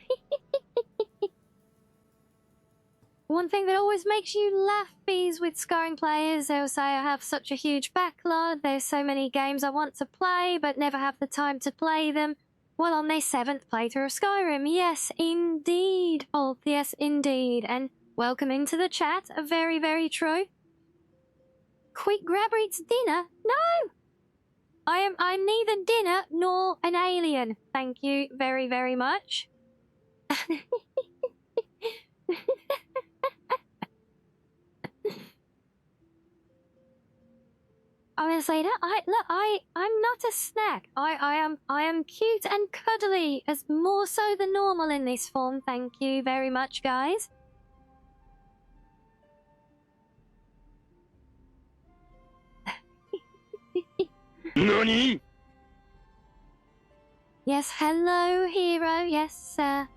One thing that always makes you laugh is with scoring players, they'll say, I have such a huge backlog, there's so many games I want to play, but never have the time to play them. Well, on their 7th playthrough of Skyrim. Yes, indeed. Oh, yes, indeed. And welcome into the chat. Very, very true. Quick grabber eats dinner? No! I'm neither dinner nor an alien. Thank you very, very much. Honestly, I'm not a snack. I am cute and cuddly, as more so than normal in this form. Thank you very much, guys. NANI? Yes, hello, hero. Yes, sir.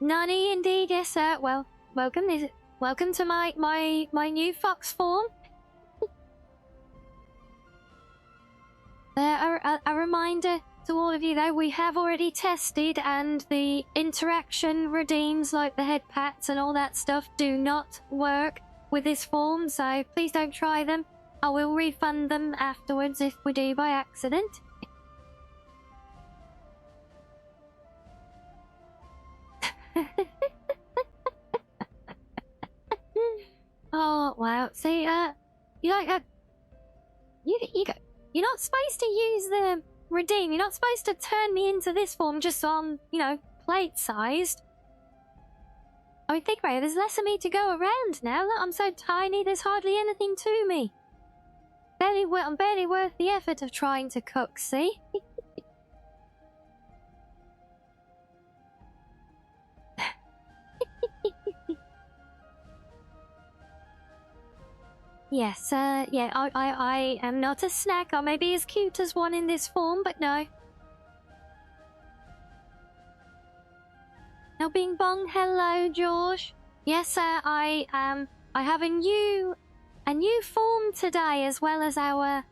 Nani, indeed. Yes, sir. Well, welcome to my new fox form. A reminder to all of you, though, we have already tested, and the interaction redeems, like the head pats and all that stuff, do not work with this form, so please don't try them. I will refund them afterwards if we do by accident. Oh, wow. See, you go. You're not supposed to use the redeem. You're not supposed to turn me into this form just so I'm, plate-sized. I mean, think about it. There's less of me to go around now. Look, I'm so tiny, there's hardly anything to me. I'm barely worth the effort of trying to cook, see? Yes, yeah, I am not a snack. I may be as cute as one in this form, but no. Now, Bing Bong, hello, George. Yes, I have a new form today, as well as our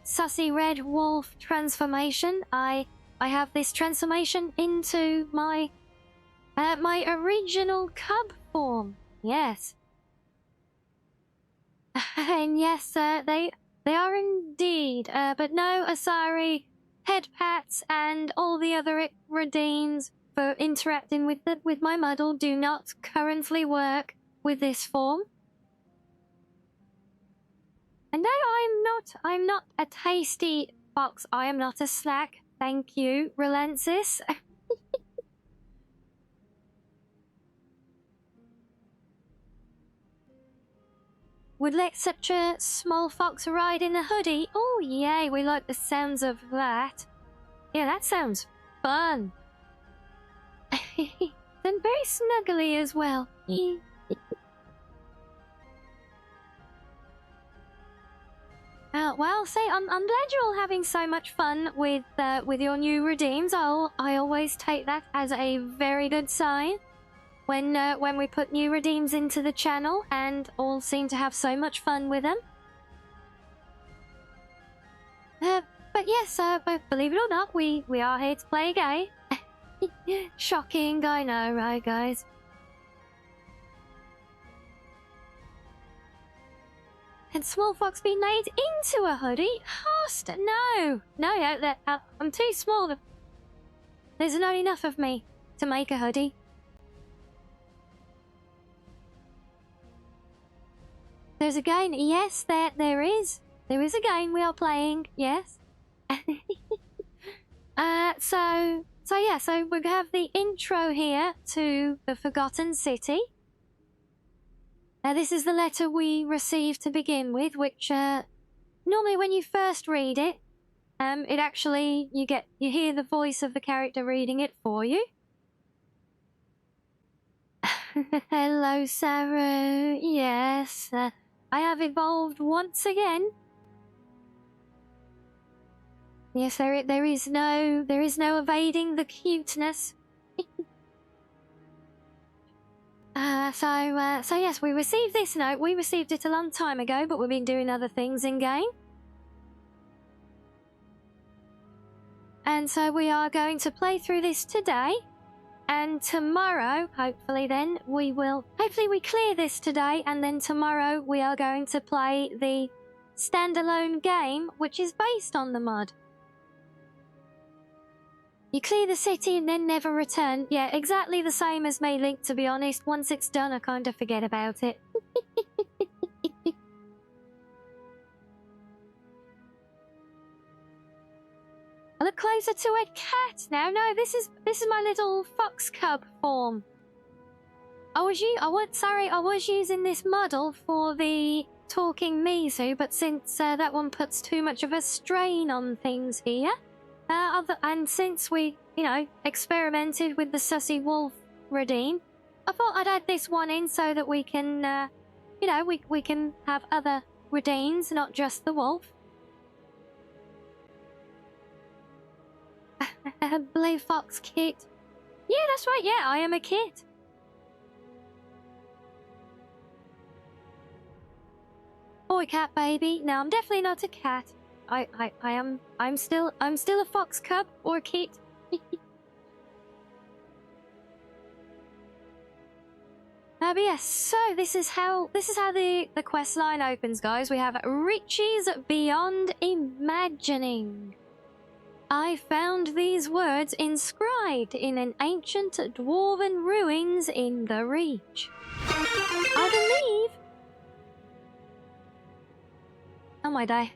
sussy red wolf transformation. I have this transformation into my my original cub form. Yes. And yes, they are indeed. But no, Asari, head pats, and all the other redeems for interacting with my muddle do not currently work with this form. And no, I'm not a tasty fox. I am not a slack. Thank you, Relensis. Would let such a small fox ride in a hoodie? Oh, yay, we like the sounds of that. Yeah, that sounds fun. And very snuggly as well. Well, say, I'm glad you're all having so much fun with your new redeems. I always take that as a very good sign. When we put new redeems into the channel and all seem to have so much fun with them. But yes, believe it or not, we are here to play a game. Shocking, I know, right, guys? Can Small Fox be made into a hoodie? Host, no, I'm too small. There's not enough of me to make a hoodie. There's a game. Yes, there is. There is a game we are playing. Yes. So yeah. So we have the intro here to the Forgotten City. Now this is the letter we received to begin with, which normally when you first read it, it actually you hear the voice of the character reading it for you. Hello, Saru. Yes. I have evolved once again. Yes, there is no evading the cuteness. So yes, we received this note. We received it a long time ago, but we've been doing other things in game. And so we are going to play through this today. And tomorrow, hopefully we clear this today, and then tomorrow we are going to play the standalone game, which is based on the mod. You clear the city and then never return. Yeah, exactly the same as me, Link, to be honest. Once it's done, I kind of forget about it. I look closer to a cat now. No, this is my little fox cub form. I was using this model for the talking Mizu, but since that one puts too much of a strain on things here, and since we, experimented with the sussy wolf redeem, I thought I'd add this one in so that we can, we can have other redeems, not just the wolf. Blue fox kit. Yeah, that's right. Yeah, I am a kit. Boy cat baby. No, I'm definitely not a cat. I'm still a fox cub or kit. But yes, so this is how the quest line opens, guys. We have riches beyond imagining. I found these words inscribed in an ancient dwarven ruins in the Reach. I believe... Oh my day.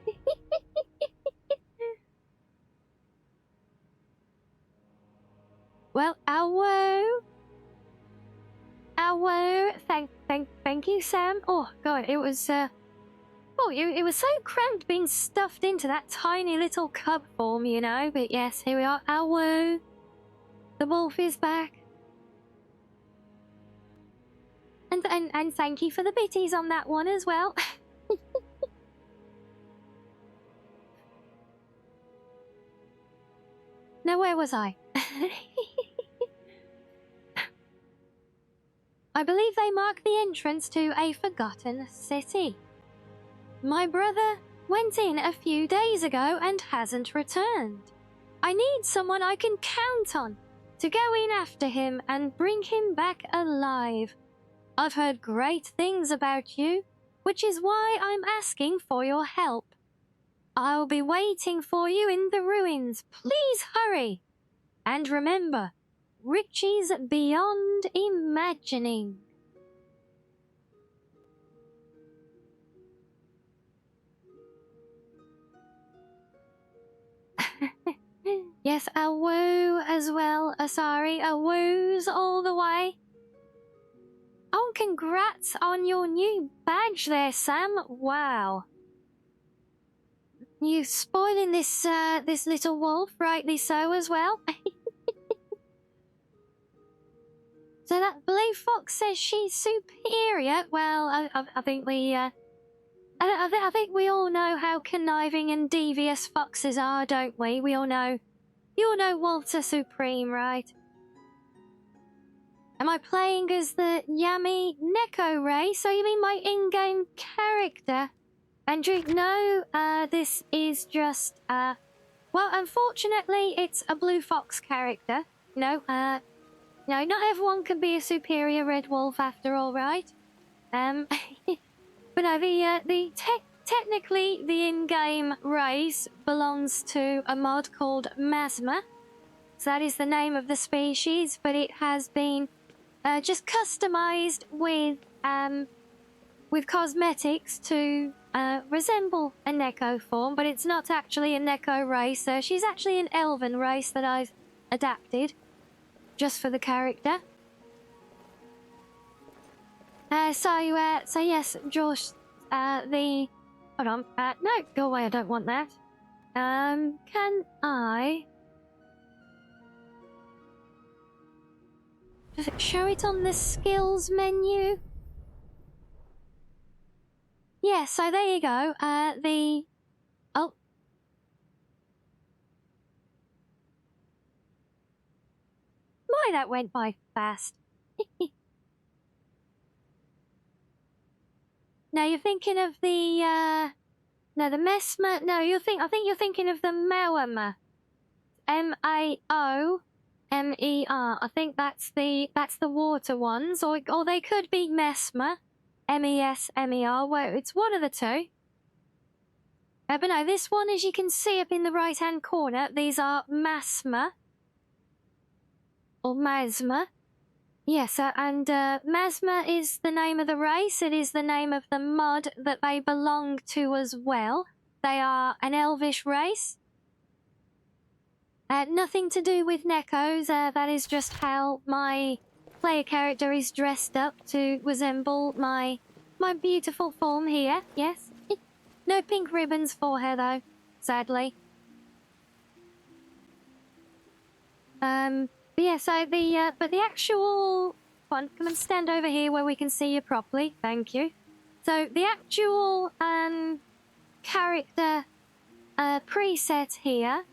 Well, thank you, Sam. Oh god, it was it was so cramped being stuffed into that tiny little cub form, But yes, here we are. Owo. The wolf is back. And thank you for the bitties on that one as well. Now, where was I? I believe they mark the entrance to a forgotten city. My brother went in a few days ago and hasn't returned. I need someone I can count on to go in after him and bring him back alive. I've heard great things about you, which is why I'm asking for your help. I'll be waiting for you in the ruins. Please hurry. And remember, riches beyond imagining. Yes, a woo as well, Asari. A woos all the way. Oh, congrats on your new badge there, Sam. Wow. You spoiling this this little wolf, rightly so as well. So that blue fox says she's superior. Well, I think we I think we all know how conniving and devious foxes are, don't we? We all know. You all know Walter Supreme, right? Am I playing as the Yummy Neko race? So you mean my in-game character? Andrew, no, this is just, well, unfortunately, it's a blue fox character. No, no, not everyone can be a superior red wolf after all, right? But no, technically, the in-game race belongs to a mod called Masmer. So that is the name of the species, but it has been just customized with cosmetics to resemble a Neko form, but it's not actually a Neko race. She's actually an elven race that I've adapted just for the character. So yes, Josh, hold on, no, go away, I don't want that. Can I... Does it show it on the skills menu? Yeah, so there you go. Oh. My, that went by fast. Now you're thinking of the, no, the Masmer, no, I think you're thinking of the Maomer. Maomer. I think that's the water ones, or they could be Masmer. Mesmer, well, it's one of the two. But no, this one, as you can see up in the right-hand corner, these are Masmer. Or Masmer. Yes, and Masmer is the name of the race. It is the name of the mod that they belong to as well. They are an elvish race. Nothing to do with Nekos. That is just how my player character is dressed up to resemble my beautiful form here. Yes. No pink ribbons for her though, sadly. But yeah, so but the actual one, come and stand over here where we can see you properly. Thank you. So the actual character preset here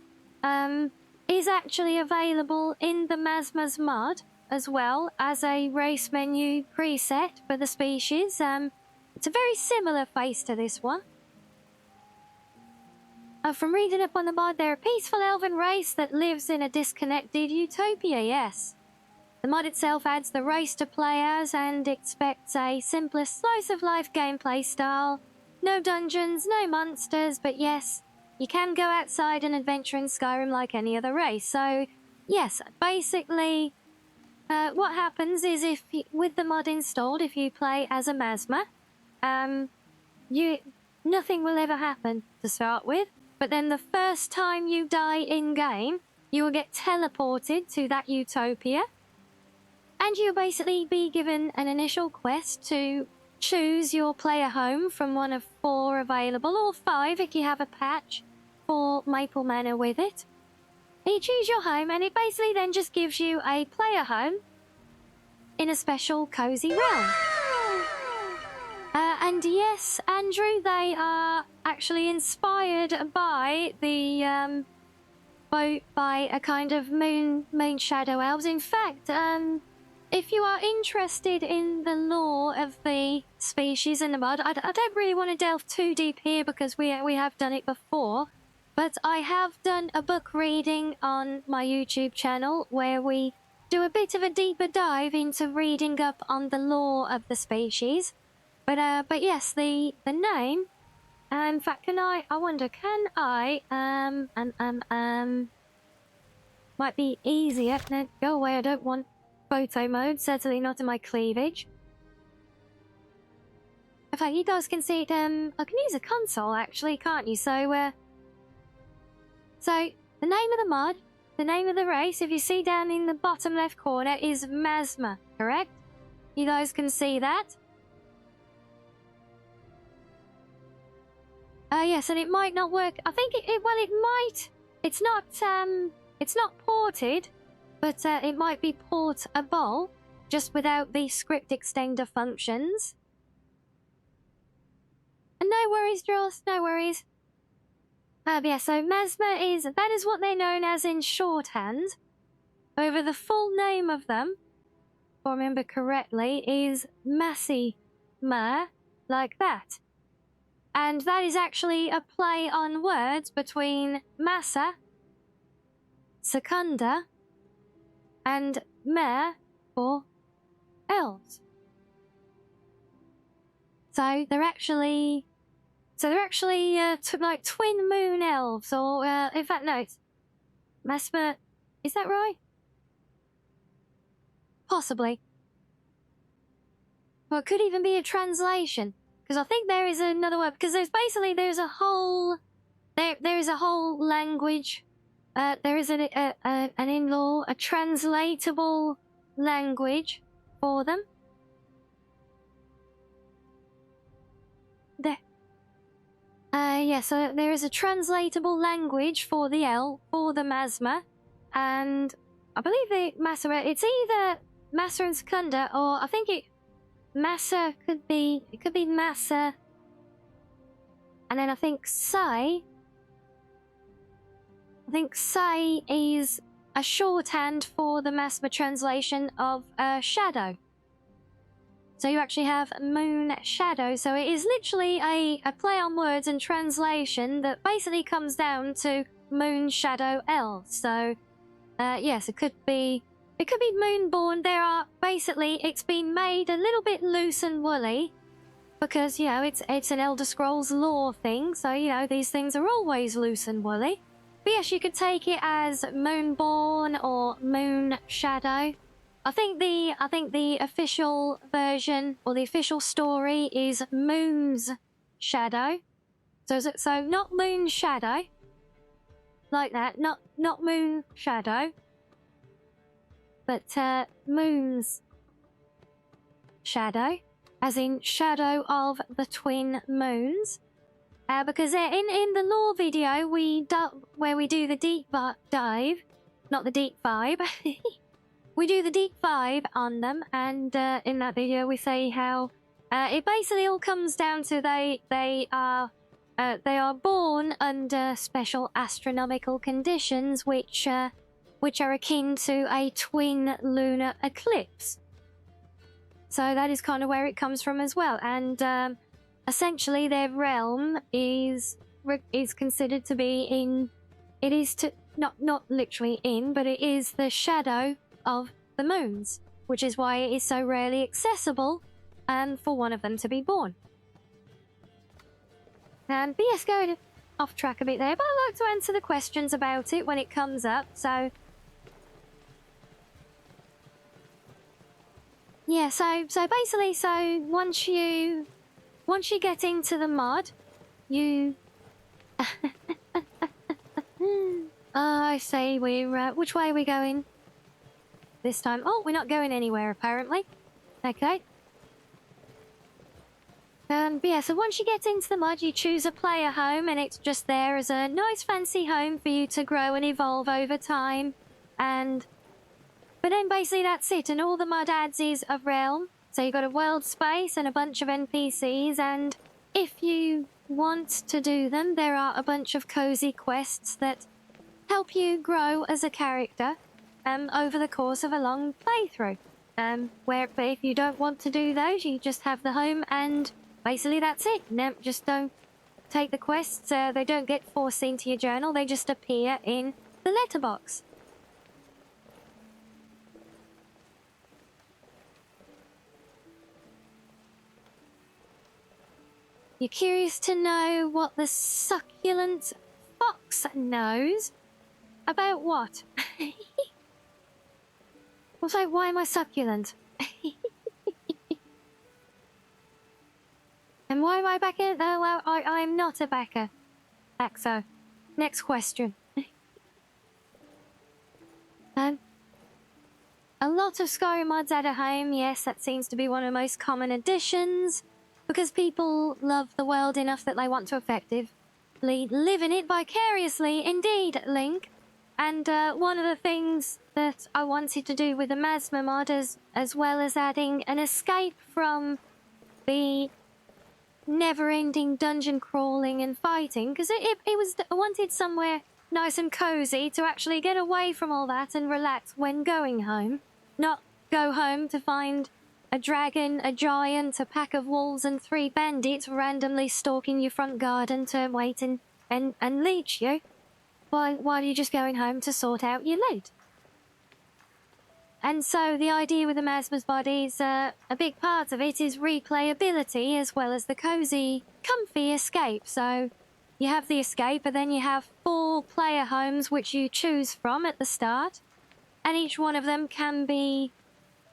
is actually available in the Masmer's mod as well as a race menu preset for the species. It's a very similar face to this one. From reading up on the mod, they're a peaceful elven race that lives in a disconnected utopia, yes. The mod itself adds the race to players and expects a simpler slice-of-life gameplay style. No dungeons, no monsters, but yes, you can go outside and adventure in Skyrim like any other race. So, yes, basically, what happens is with the mod installed, if you play as a Masmer, nothing will ever happen to start with. But then the first time you die in-game, you will get teleported to that utopia. And you'll basically be given an initial quest to choose your player home from one of 4 available, or 5 if you have a patch for Maple Manor with it. You choose your home, and it basically then just gives you a player home in a special cozy realm. And yes, Andrew, they are actually inspired by the by a kind of moon shadow elves. In fact, if you are interested in the lore of the species in the mud, I don't really want to delve too deep here because we have done it before, but I have done a book reading on my YouTube channel where we do a bit of a deeper dive into reading up on the lore of the species. But yes, the name. In fact, I wonder, can I might be easier. No, go away. I don't want photo mode. Certainly not in my cleavage. In fact, you guys can see it. I can use a console actually, can't you? So the name of the mod, the name of the race, if you see down in the bottom left corner, is Masmer, correct? You guys can see that. Yes, and it might not work. I think it might. It's not ported, but it might be portable, just without the script extender functions. And no worries, Dross, no worries. Yeah, so Masmer that is what they're known as in shorthand. However, the full name of them, if I remember correctly, is Masmer, like that. And that is actually a play on words between Massa, Secunda, and Mer for elves. So they're actually like twin moon elves, or in fact, no, it's Masmer. Is that right? Possibly. Well, it could even be a translation, because I think there is another word. Because there's a whole language. There is an in-law, a translatable language for them. So there is a translatable language for the Masmer, and I believe the Masser, it's either Masser and Secunda, or I think Masser could be Masser, and then I think Sai is a shorthand for the Masmer translation of shadow. So you actually have moon shadow. So it is literally a play on words and translation that basically comes down to moon shadow elves. So yes, it could be moonborn. It's been made a little bit loose and woolly because, you know, it's an Elder Scrolls lore thing. So, you know, these things are always loose and woolly. But yes, you could take it as moonborn or moon shadow. I think the official version or the official story is Moon's Shadow. So not Moon Shadow. Like that. Not Moon Shadow. But Moon's Shadow. As in Shadow of the Twin Moons. Because in the lore video where we do the deep dive, not the deep vibe. We do the deep dive on them, and in that video we say how it basically all comes down to they are born under special astronomical conditions which are akin to a twin lunar eclipse. So that is kind of where it comes from as well, and essentially their realm is considered to be not literally in, but it is the shadow of the moons, which is why it is so rarely accessible for one of them to be born. But yes, going off track a bit there, but I like to answer the questions about it when it comes up, so yeah, so basically, once you get into the mod, you I say we're which way are we going this time? Oh, we're not going anywhere apparently. Okay. But yeah, so once you get into the mod, you choose a player home, and it's just there as a nice fancy home for you to grow and evolve over time. But then basically that's it, and all the mod adds is a realm. So you've got a world space and a bunch of NPCs, and if you want to do them, there are a bunch of cozy quests that help you grow as a character over the course of a long playthrough. Where if you don't want to do those, you just have the home and basically that's it. No, just don't take the quests. They don't get forced into your journal. They just appear in the letterbox. You're curious to know what the succulent fox knows? About what? Well, like, why am I succulent? And why am I back in? Oh, well, I'm not a backer. So, next question. A lot of Skyrim mods at a home, yes, that seems to be one of the most common additions. Because people love the world enough that they want to effectively live in it vicariously. Indeed, Link. And one of the things that I wanted to do with the Masmer mod, as well as adding an escape from the never-ending dungeon crawling and fighting, because I wanted somewhere nice and cozy to actually get away from all that and relax when going home. Not go home to find a dragon, a giant, a pack of wolves, and 3 bandits randomly stalking your front garden to wait and leech you, while you're just going home to sort out your loot. And so the idea with the Masmer's bodies, a big part of it is replayability as well as the cozy, comfy escape. So you have the escape, but then you have 4 player homes which you choose from at the start, and each one of them can be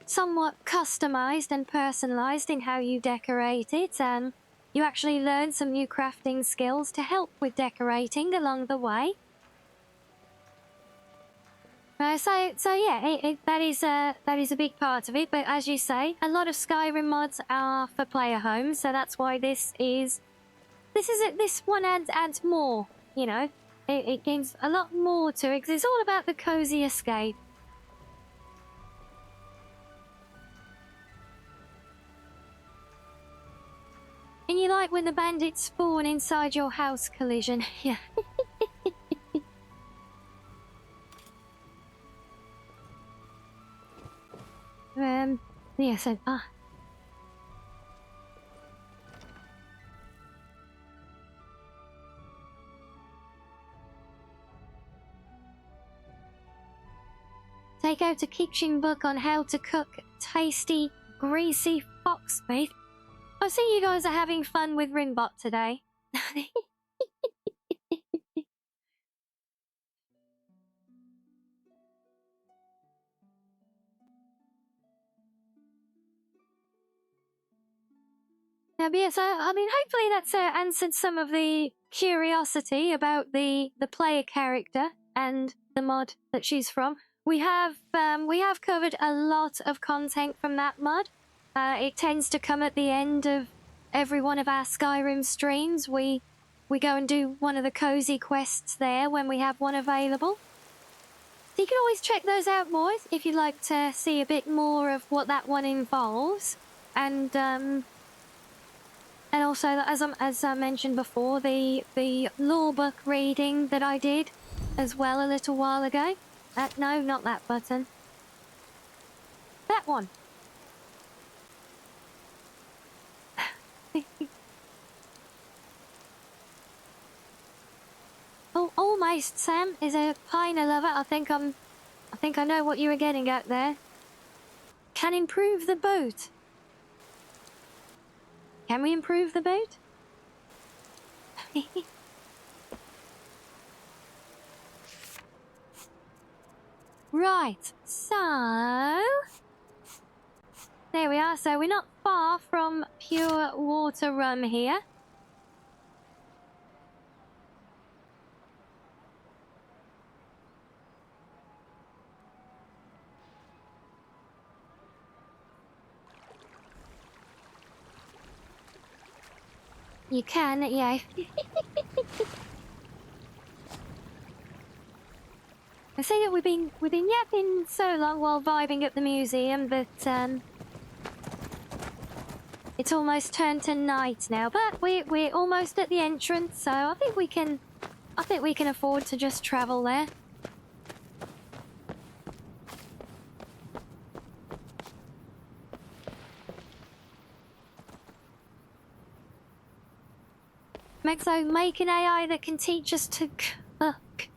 somewhat customized and personalized in how you decorate it, and you actually learn some new crafting skills to help with decorating along the way. So yeah, that is a big part of it. But as you say, a lot of Skyrim mods are for player homes, so that's why this one adds more. You know, it gains a lot more to it, 'cause it's all about the cozy escape. And you like when the bandits spawn inside your house, Collision. Yeah. Yes, Take out a kitchen book on how to cook tasty, greasy fox meat. I see you guys are having fun with Rinbot today. But yes, I mean, hopefully that's answered some of the curiosity about the player character and the mod that she's from. We have covered a lot of content from that mod. It tends to come at the end of every one of our Skyrim streams. We go and do one of the cozy quests there when we have one available. So you can always check those out, boys, if you'd like to see a bit more of what that one involves. And also, as I mentioned before, the lore book reading that I did as well a little while ago. No, not that button. That one. Oh, almost, Sam is a piner lover. I think I know what you were getting at there. Can improve the boat. Can we improve the boat? Right, so there we are. So we're not far from Pure Water Rum here. You can, yeah. I say that we've been yapping so long while vibing at the museum that it's almost turned to night now. But we're almost at the entrance, so I think we can afford to just travel there. Mexo, make an AI that can teach us to cook.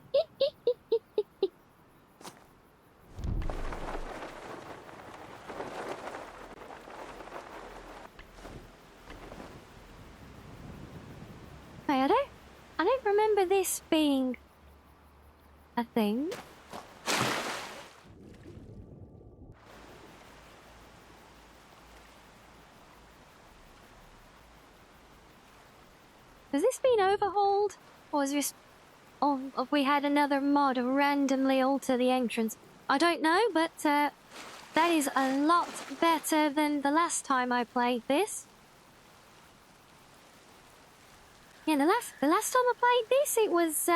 Hey, I don't remember this being a thing. Has this been overhauled? Or is this... Or have we had another mod randomly alter the entrance? I don't know, but that is a lot better than the last time I played this. Yeah, the last time I played this, it was,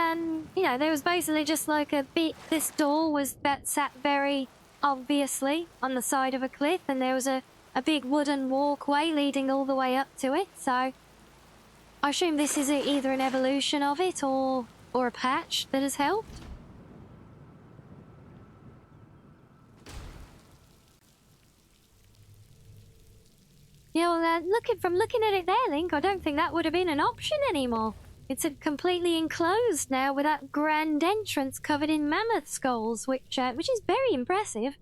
you know, there was basically just like a bit... This door was that sat very obviously on the side of a cliff, and there was a big wooden walkway leading all the way up to it, so... I assume this is either an evolution of it or a patch that has helped. Yeah, well, from looking at it there, Link, I don't think that would have been an option anymore. It's completely enclosed now with that grand entrance covered in mammoth skulls, which is very impressive.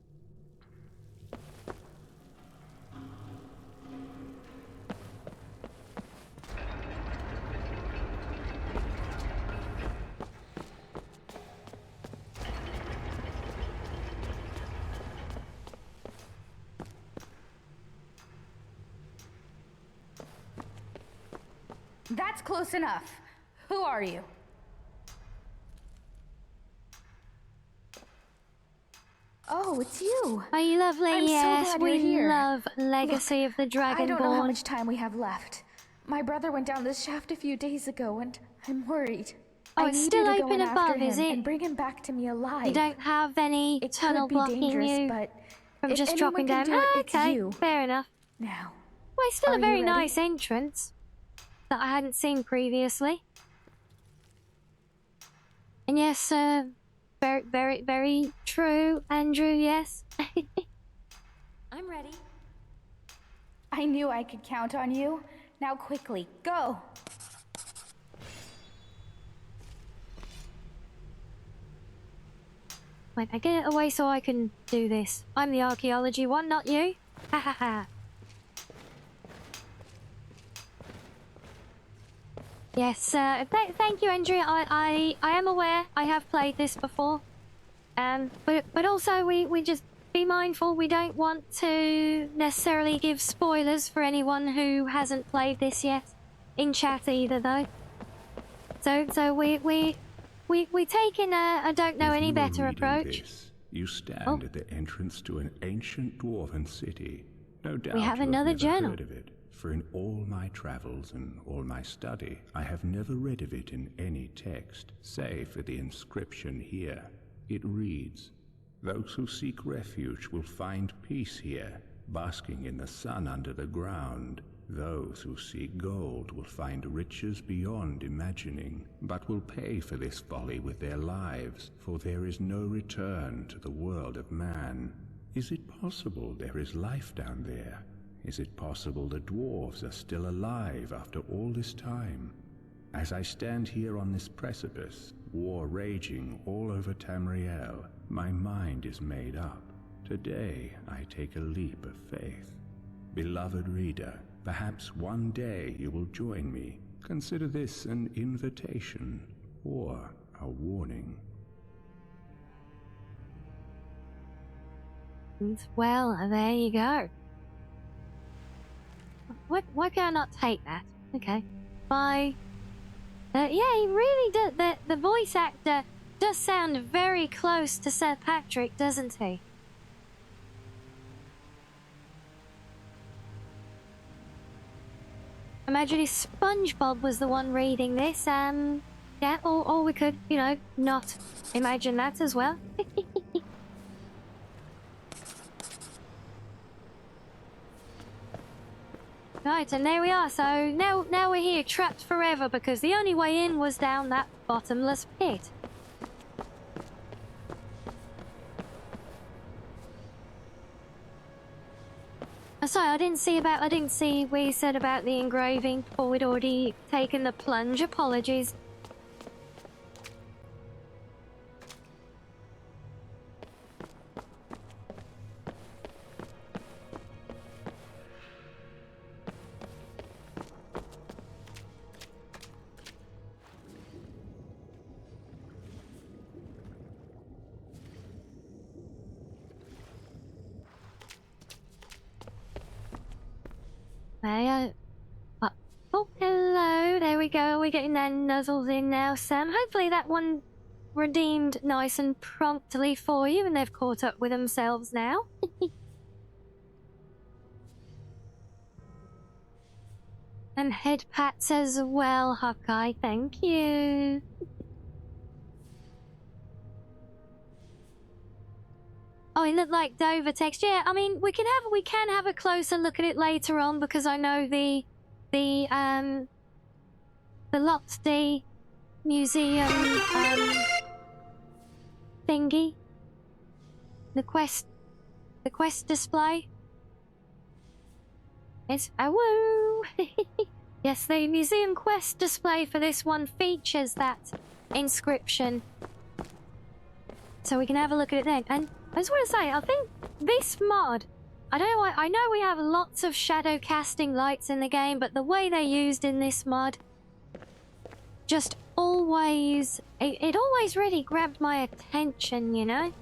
That's close enough. Who are you? Oh, it's you. Are you lovely? I'm Yes, so glad you're we here. love Legacy of the Dragonborn. I don't know how much time we have left. My brother went down this shaft a few days ago, and I'm worried. Oh, I it's need still you to go open in above, after is him it? and bring him back to me alive. You don't have any It tunnel could be blocking dangerous, you but from if just anyone dropping can down. do it, Ah, it's okay, you. fair enough. Now, Well, it's still Are a you very ready? nice entrance that I hadn't seen previously. And yes, very, very, very true, Andrew, yes. I'm ready. I knew I could count on you. Now quickly, go! Wait, I get it away so I can do this. I'm the archaeology one, not you. Ha ha ha. Yes, thank you, Andrea. I am aware I have played this before. But also we just be mindful. We don't want to necessarily give spoilers for anyone who hasn't played this yet in chat either, though. So we take in a don't know any better approach. This, you stand at the entrance to an ancient dwarven city. No doubt We have you another never journal. heard of it. For in all my travels and all my study, I have never read of it in any text, save for the inscription here. It reads, "Those who seek refuge will find peace here, basking in the sun under the ground. Those who seek gold will find riches beyond imagining, but will pay for this folly with their lives, for there is no return to the world of man." Is it possible there is life down there? Is it possible the dwarves are still alive after all this time? As I stand here on this precipice, war raging all over Tamriel, my mind is made up. Today I take a leap of faith. Beloved reader, perhaps one day you will join me. Consider this an invitation or a warning. Well, there you go. Why can I not take that? Okay. Bye. Yeah, he really does. The voice actor does sound very close to Sir Patrick, doesn't he? Imagine if SpongeBob was the one reading this. Yeah, or we could, you know, not imagine that as well. Right, and there we are. So now we're here, trapped forever, because the only way in was down that bottomless pit. Sorry, I didn't see what you said about the engraving before we'd already taken the plunge. Apologies. Oh, hello. There we go. We're getting their nuzzles in now, Sam. Hopefully that one redeemed nice and promptly for you and they've caught up with themselves now. And head pats as well, Hawkeye. Thank you. Oh, it looked like Dover text. Yeah, I mean, we can have a closer look at it later on because I know the Lotsday Museum thingy. The quest display. It's woo. Yes, the museum quest display for this one features that inscription. So we can have a look at it then. And I just want to say, I think this mod, I don't know why, I know we have lots of shadow casting lights in the game, but the way they're used in this mod just always, it always really grabbed my attention, you know?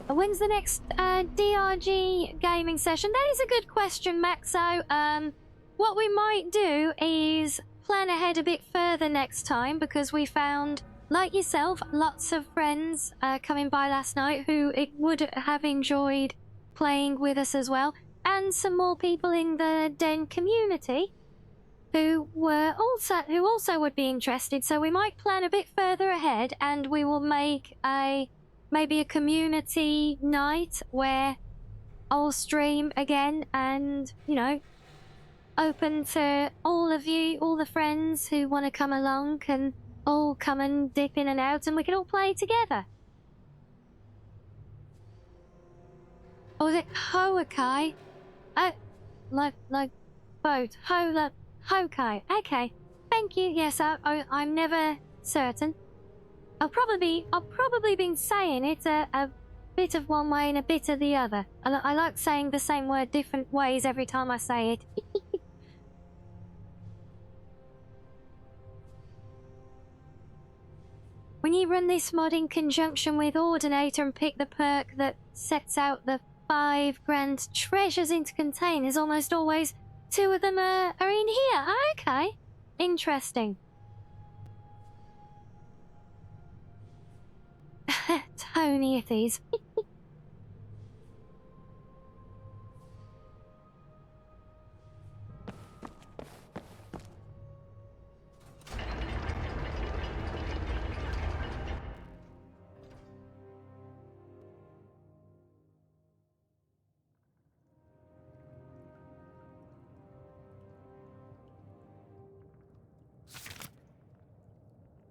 When's the next DRG gaming session? That is a good question, Maxo. What we might do is plan ahead a bit further next time because we found, like yourself, lots of friends coming by last night who would have enjoyed playing with us as well, and some more people in the Den community who also would be interested. So we might plan a bit further ahead, and we will make maybe a community night where I'll stream again and, you know, open to all of you, all the friends who want to come along can all come and dip in and out and we can all play together. Or is it Hoakai? Like boat. Hokai. Okay. Thank you. Yes, I'm never certain. I've probably been saying it a bit of one way and a bit of the other. I like saying the same word different ways every time I say it. When you run this mod in conjunction with Ordinator and pick the perk that sets out the 5 grand treasures into containers, almost always 2 of them are in here. Okay. Interesting. Tony it is.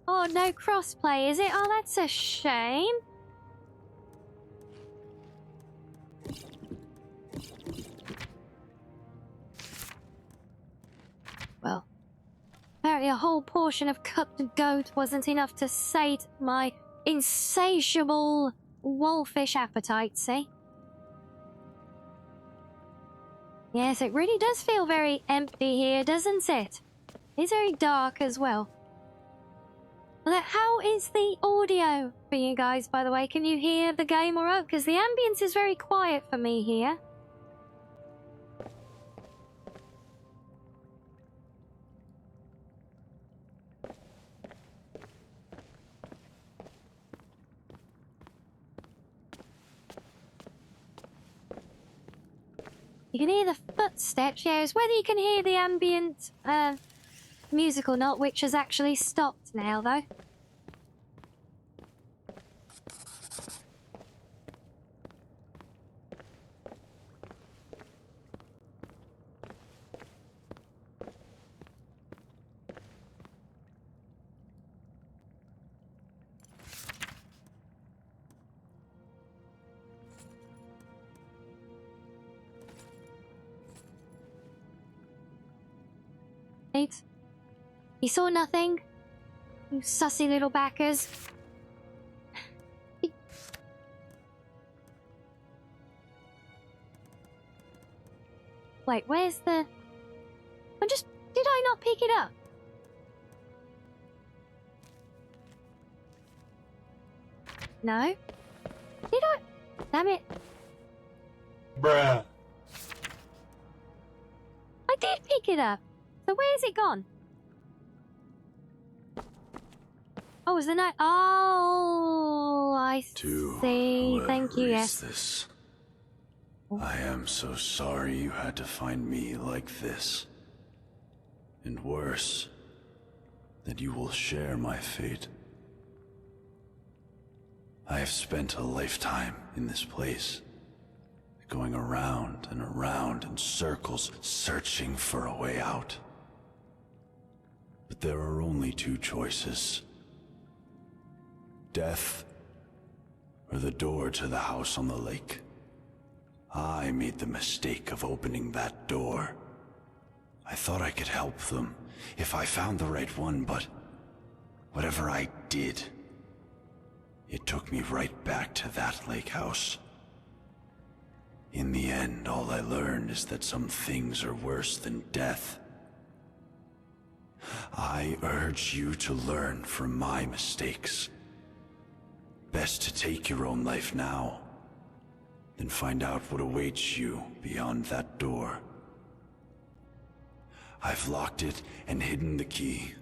Oh, no crossplay, is it? Oh, that's a shame. Well, apparently a whole portion of cooked goat wasn't enough to sate my insatiable wolfish appetite, see? Yes, it really does feel very empty here, doesn't it? It's very dark as well. How is the audio for you guys, by the way? Can you hear the game alright? Because the ambience is very quiet for me here. You can hear the footsteps, yeah. It's whether you can hear the ambient music or not, which has actually stopped now, though. right? You saw nothing? You sussy little backers. Wait, where's the... Did I not pick it up? No? Did I? Damn it. Bruh. I did pick it up. So where's it gone? Oh, is the night? Oh, I see. Thank you, yes. This. I am so sorry you had to find me like this. And worse, that you will share my fate. I have spent a lifetime in this place, going around and around in circles, searching for a way out. But there are only two choices. Death, or the door to the house on the lake. I made the mistake of opening that door. I thought I could help them if I found the right one, but whatever I did, it took me right back to that Lakehouse. In the end, all I learned is that some things are worse than death. I urge you to learn from my mistakes. Best to take your own life now, than find out what awaits you beyond that door. I've locked it and hidden the key.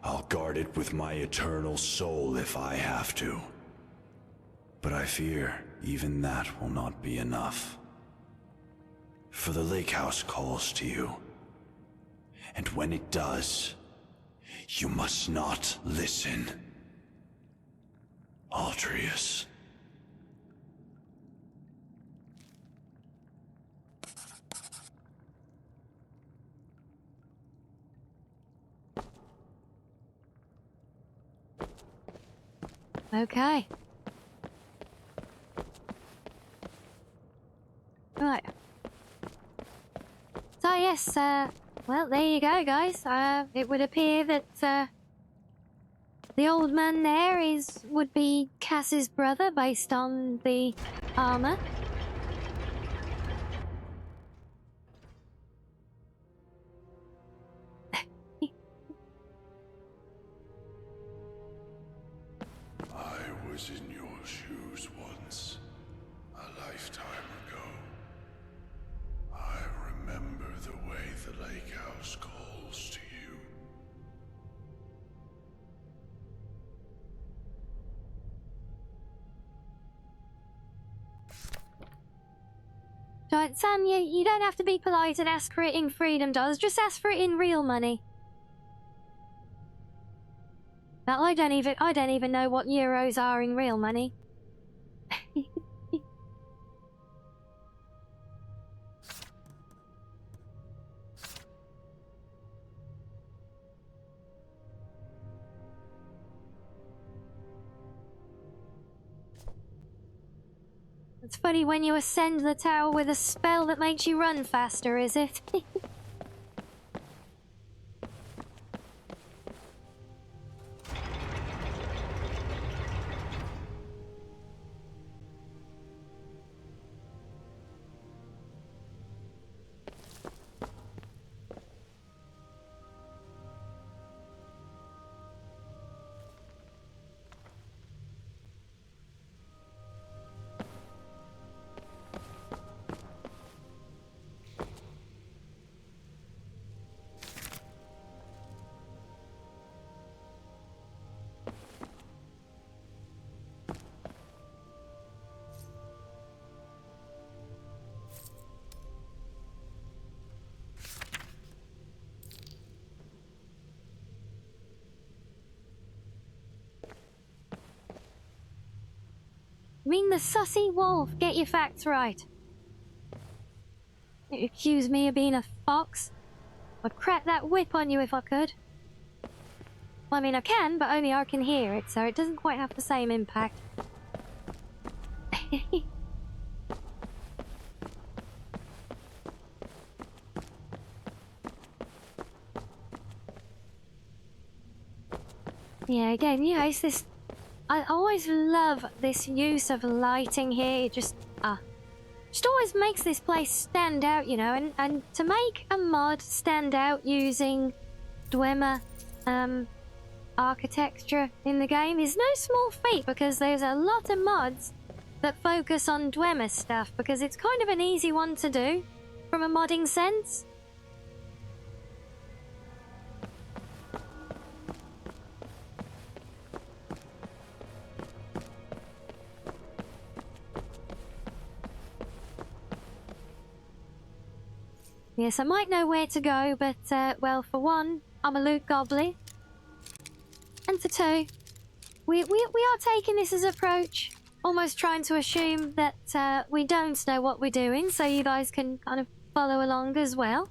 I'll guard it with my eternal soul if I have to. But I fear even that will not be enough. For the Lakehouse calls to you. And when it does, you must not listen. Aldrius. Okay. Right. So yes, well, there you go, guys. It would appear that, the old man there would be Cass's brother based on the armor. I was in your shoes once, a lifetime ago. I remember the way the Lakehouse calls to you. Right, Sam, you don't have to be polite and ask for it in Freedom does. Just ask for it in real money. Now, I don't even know what euros are in real money. It's funny when you ascend the tower with a spell that makes you run faster, is it? You mean the sussy wolf? Get your facts right. You accuse me of being a fox? I'd crack that whip on you if I could. Well, I mean, I can, but only I can hear it, so it doesn't quite have the same impact. Yeah, again, you know, it's this... I always love this use of lighting here. It just always makes this place stand out, you know, and to make a mod stand out using Dwemer architecture in the game is no small feat, because there's a lot of mods that focus on Dwemer stuff, because it's kind of an easy one to do from a modding sense. Yes, I might know where to go, but, well, for one, I'm a loot goblin. And for two, we are taking this as an approach, almost trying to assume that we don't know what we're doing, so you guys can kind of follow along as well.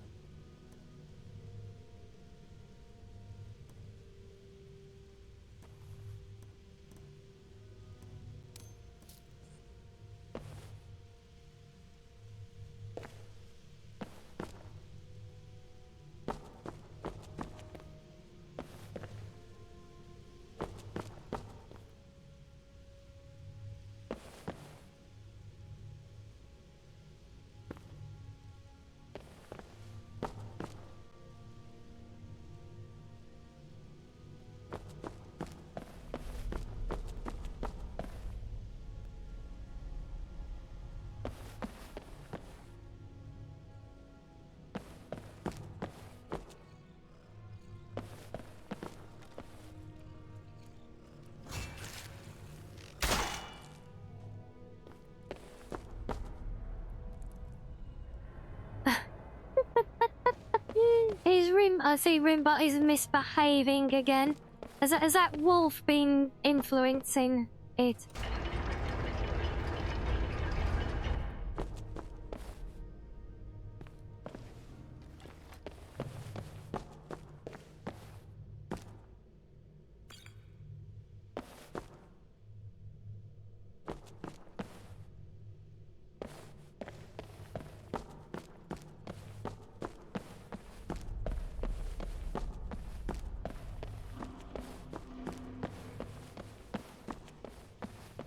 I see Rimbot is misbehaving again. Has that wolf been influencing it?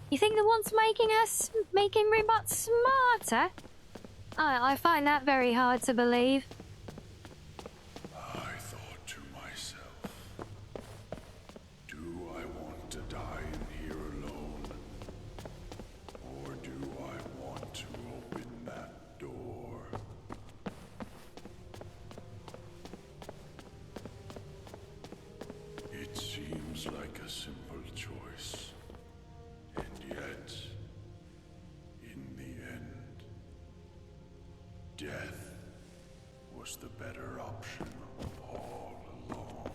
You think the one's making Rimbot smarter? I find that very hard to believe. I thought to myself, do I want to die in here alone? Or do I want to open that door? It seems like a simple choice. And yet, in the end, death was the better option all along.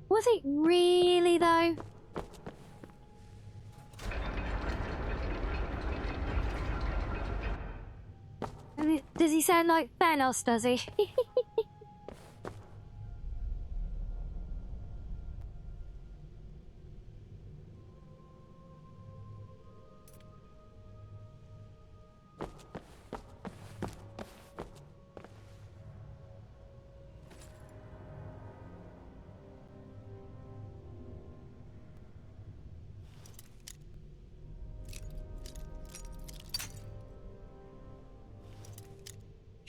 Was it really, though? I mean, does he sound like Thanos, does he?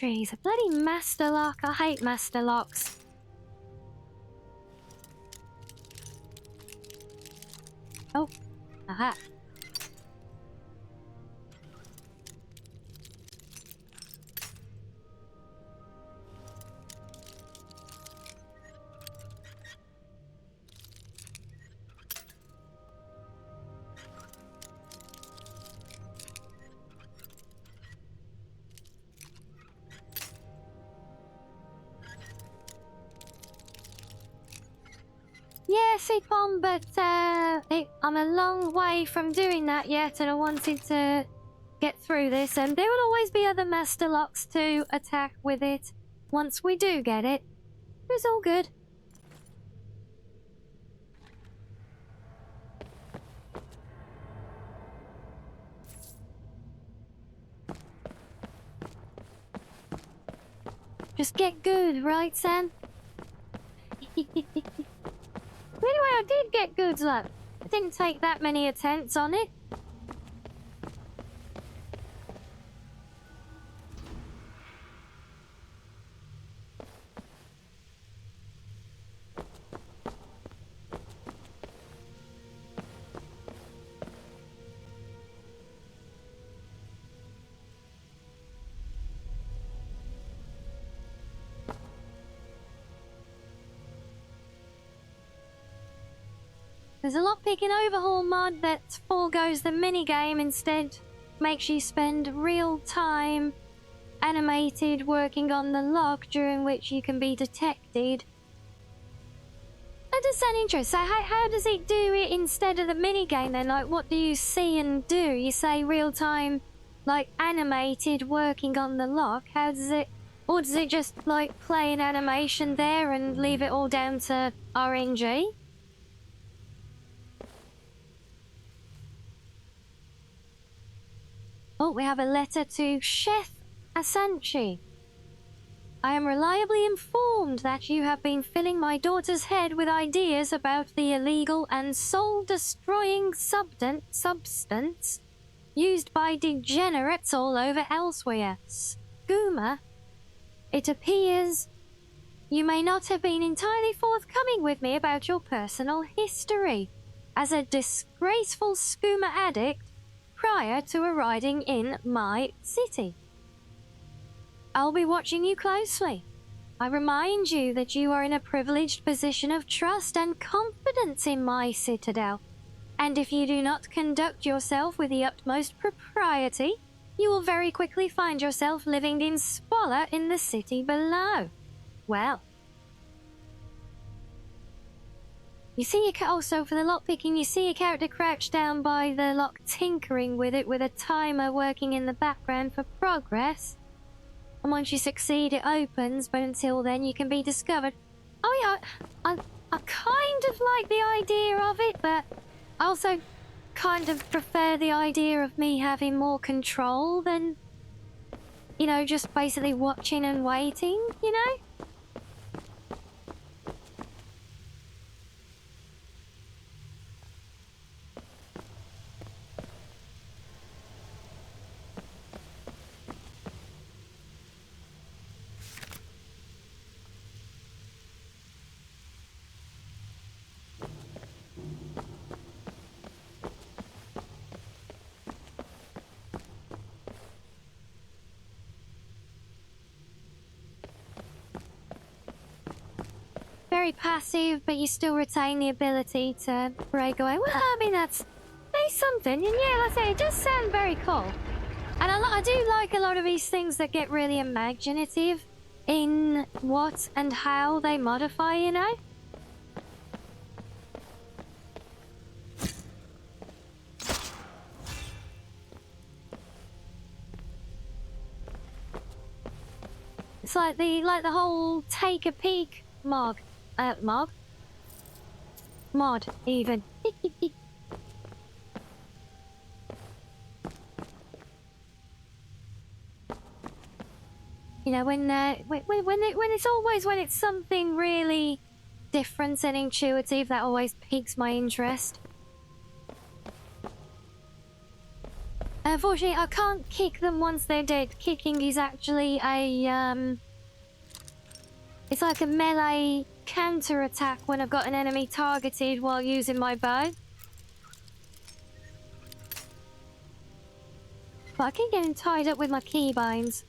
Jeez, a bloody master lock. I hate master locks. Oh, aha. Yes, Pom, but I'm a long way from doing that yet, and I wanted to get through this, and there will always be other master locks to attack with it once we do get it. It's all good. Just get good, right, Sam? get good luck. I didn't take that many attempts on it. There's a lockpicking overhaul mod that forgoes the minigame, instead makes you spend real time animated working on the lock, during which you can be detected. That does sound interesting. So how does it do it instead of the minigame then? Like, what do you see and do? You say real time, like, animated working on the lock. How does it... Or does it just, like, play an animation there and leave it all down to RNG? Oh, we have a letter to Chef Asanchi. I am reliably informed that you have been filling my daughter's head with ideas about the illegal and soul-destroying substance used by degenerates all over elsewhere. Skooma, it appears you may not have been entirely forthcoming with me about your personal history as a disgraceful skooma addict prior to arriving in my city. I'll be watching you closely. I remind you that you are in a privileged position of trust and confidence in my citadel, and if you do not conduct yourself with the utmost propriety, you will very quickly find yourself living in squalor in the city below. Well, you see your also for the lockpicking, you see your character crouched down by the lock, tinkering with it with a timer working in the background for progress. And once you succeed, it opens, but until then, you can be discovered. Oh yeah, I kind of like the idea of it, but I also kind of prefer the idea of me having more control than, you know, just basically watching and waiting, you know? Very passive, but you still retain the ability to break away. Well, I mean, that's something. And yeah, like I say, it does sound very cool. And I do like a lot of these things that get really imaginative in what and how they modify, you know? It's like the whole take a peek mod, even. You know, when it's something really different and intuitive, that always piques my interest. Unfortunately, I can't kick them once they're dead. Kicking is actually a it's like a melee counter attack when I've got an enemy targeted while using my bow. But I keep getting tied up with my keybinds.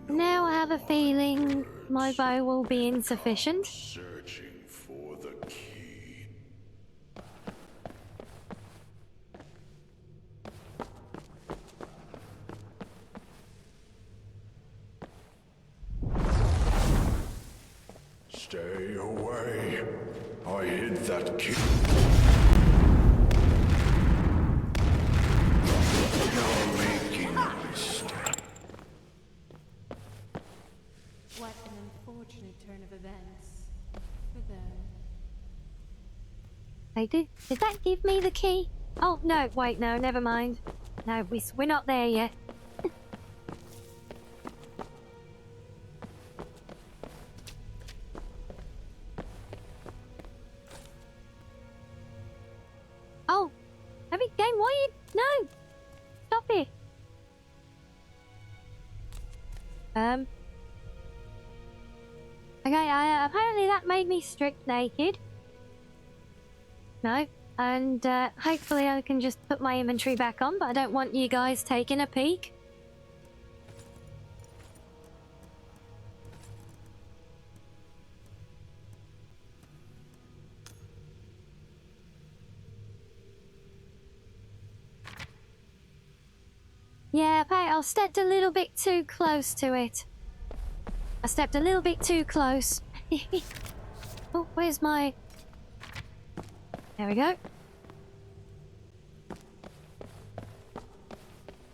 Now I have a feeling my bow will be insufficient. Searching for the key. that key. You're making a mistake. What an unfortunate turn of events for them. Did that give me the key? Oh, no, wait, no, never mind. No, we're not there yet. Oh, have you game? Why you? No! Stop it! Okay, apparently that made me stripped naked. No, and hopefully I can just put my inventory back on, but I don't want you guys taking a peek. Yeah, I stepped a little bit too close to it. I stepped a little bit too close. Oh, where's my... There we go.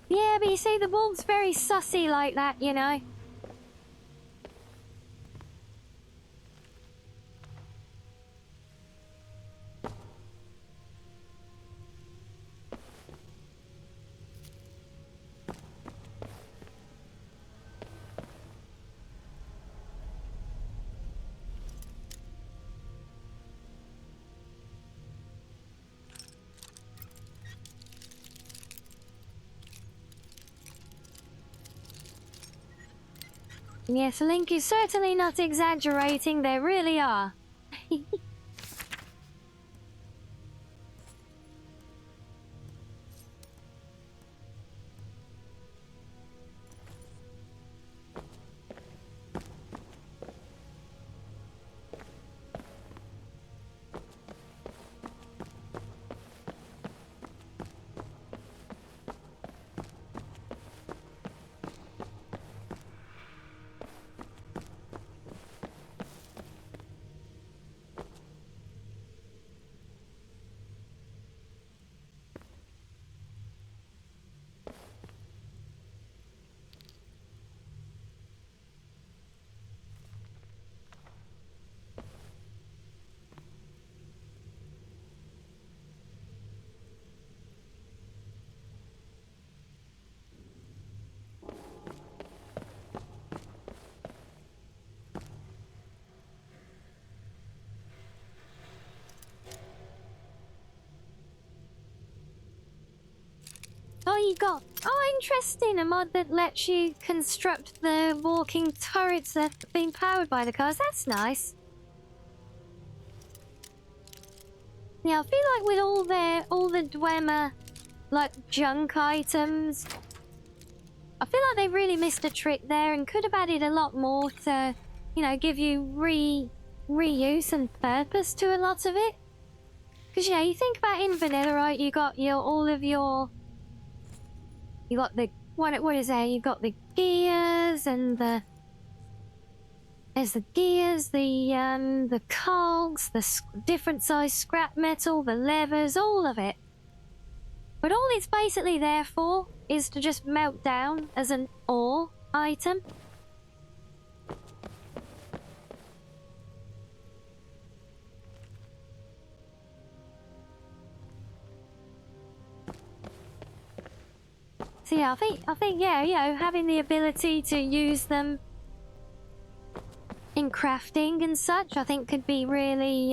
Yeah, but you see, the wolf's very sussy like that, you know. Yes, Link is certainly not exaggerating, they really are. Oh, you got... Oh, interesting. A mod that lets you construct the walking turrets that have been powered by the cars. That's nice. Yeah, I feel like with all the Dwemer, like, junk items, I feel like they really missed a trick there and could have added a lot more to, you know, give you reuse and purpose to a lot of it. Because, yeah, you think about in vanilla, right? You got you got the... What is there? You got the gears and the... There's the gears, the cogs, the different size scrap metal, the levers, all of it. But all it's basically there for is to just melt down as an ore item. So yeah, I think yeah, you know, having the ability to use them in crafting and such, I think could be really,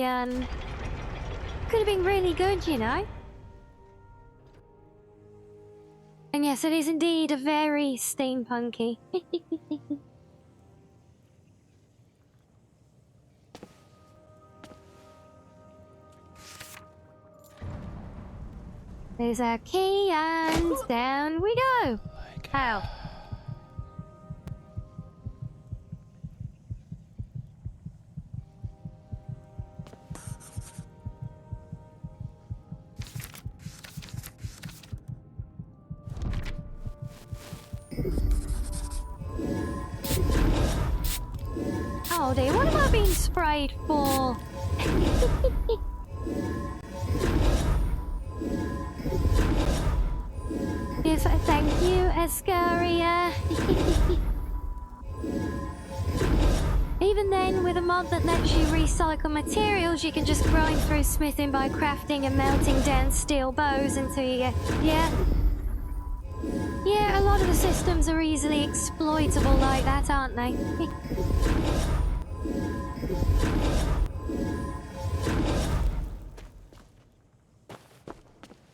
could have been really good, you know? And yes, it is indeed a very steampunky. There's our key and down we go. How? Oh dear, what am I being sprayed for? Yes, thank you, Escaria. Even then, with a mod that lets you recycle materials, you can just grind through smithing by crafting and melting down steel bows until you get... Yeah. Yeah, a lot of the systems are easily exploitable like that, aren't they?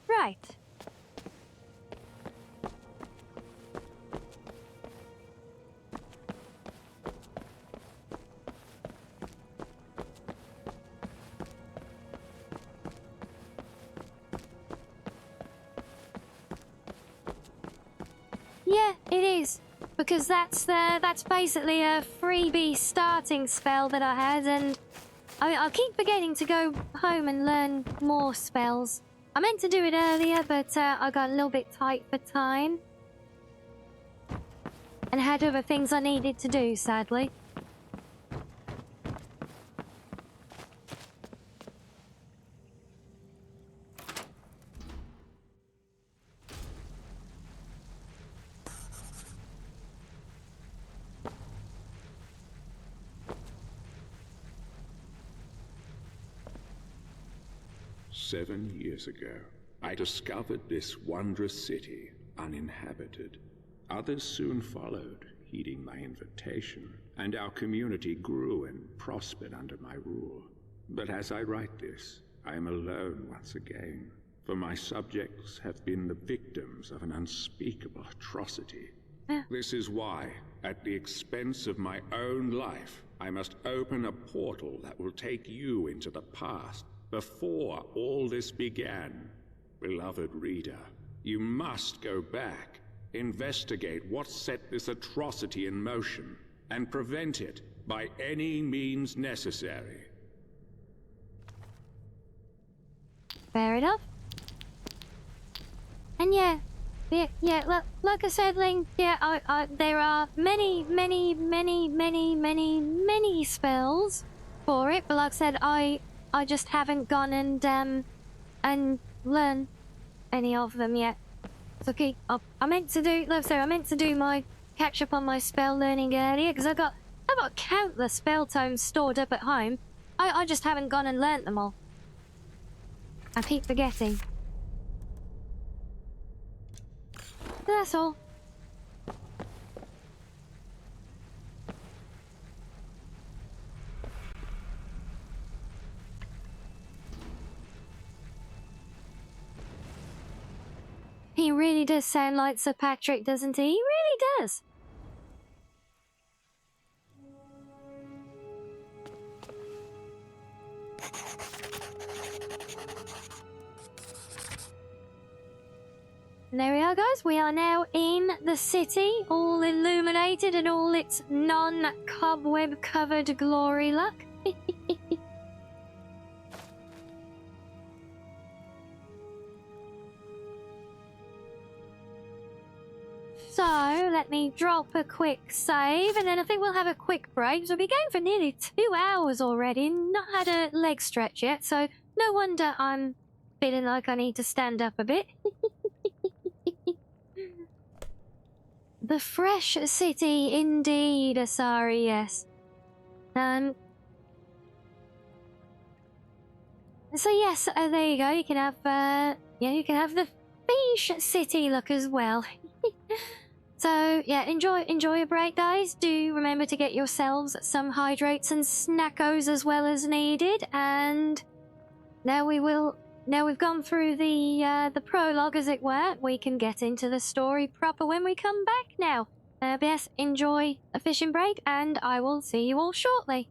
Right. Yeah, it is. Because that's basically a freebie starting spell that I had, and I keep forgetting to go home and learn more spells. I meant to do it earlier, but I got a little bit tight for time. And had other things I needed to do, sadly. "7 years ago, I discovered this wondrous city, uninhabited. Others soon followed, heeding my invitation, and our community grew and prospered under my rule. But as I write this, I am alone once again, for my subjects have been the victims of an unspeakable atrocity. This is why, at the expense of my own life, I must open a portal that will take you into the past, before all this began. Beloved reader, you must go back, investigate what set this atrocity in motion, and prevent it by any means necessary." Fair enough. And yeah, like I said, Link, yeah, there are many spells for it, but like I said, I just haven't gone and learned any of them yet. So okay, I meant to do my catch up on my spell learning earlier, because I've got countless spell tomes stored up at home. I just haven't gone and learnt them all. I keep forgetting. That's all. He really does sound like Sir Patrick, doesn't he? He really does. And there we are, guys. We are now in the city, all illuminated in all its non-cobweb covered glory luck. So, let me drop a quick save, and then I think we'll have a quick break. So we'll be going for nearly 2 hours already, not had a leg stretch yet, so no wonder I'm feeling like I need to stand up a bit. The fresh city, indeed, Asari, yes. So yes, there you go. You can have, you can have the fish city look as well. So yeah, enjoy a break, guys. Do remember to get yourselves some hydrates and snackos as well as needed. And now we've gone through the prologue, as it were, we can get into the story proper when we come back now. But yes, enjoy a fishing break, and I will see you all shortly.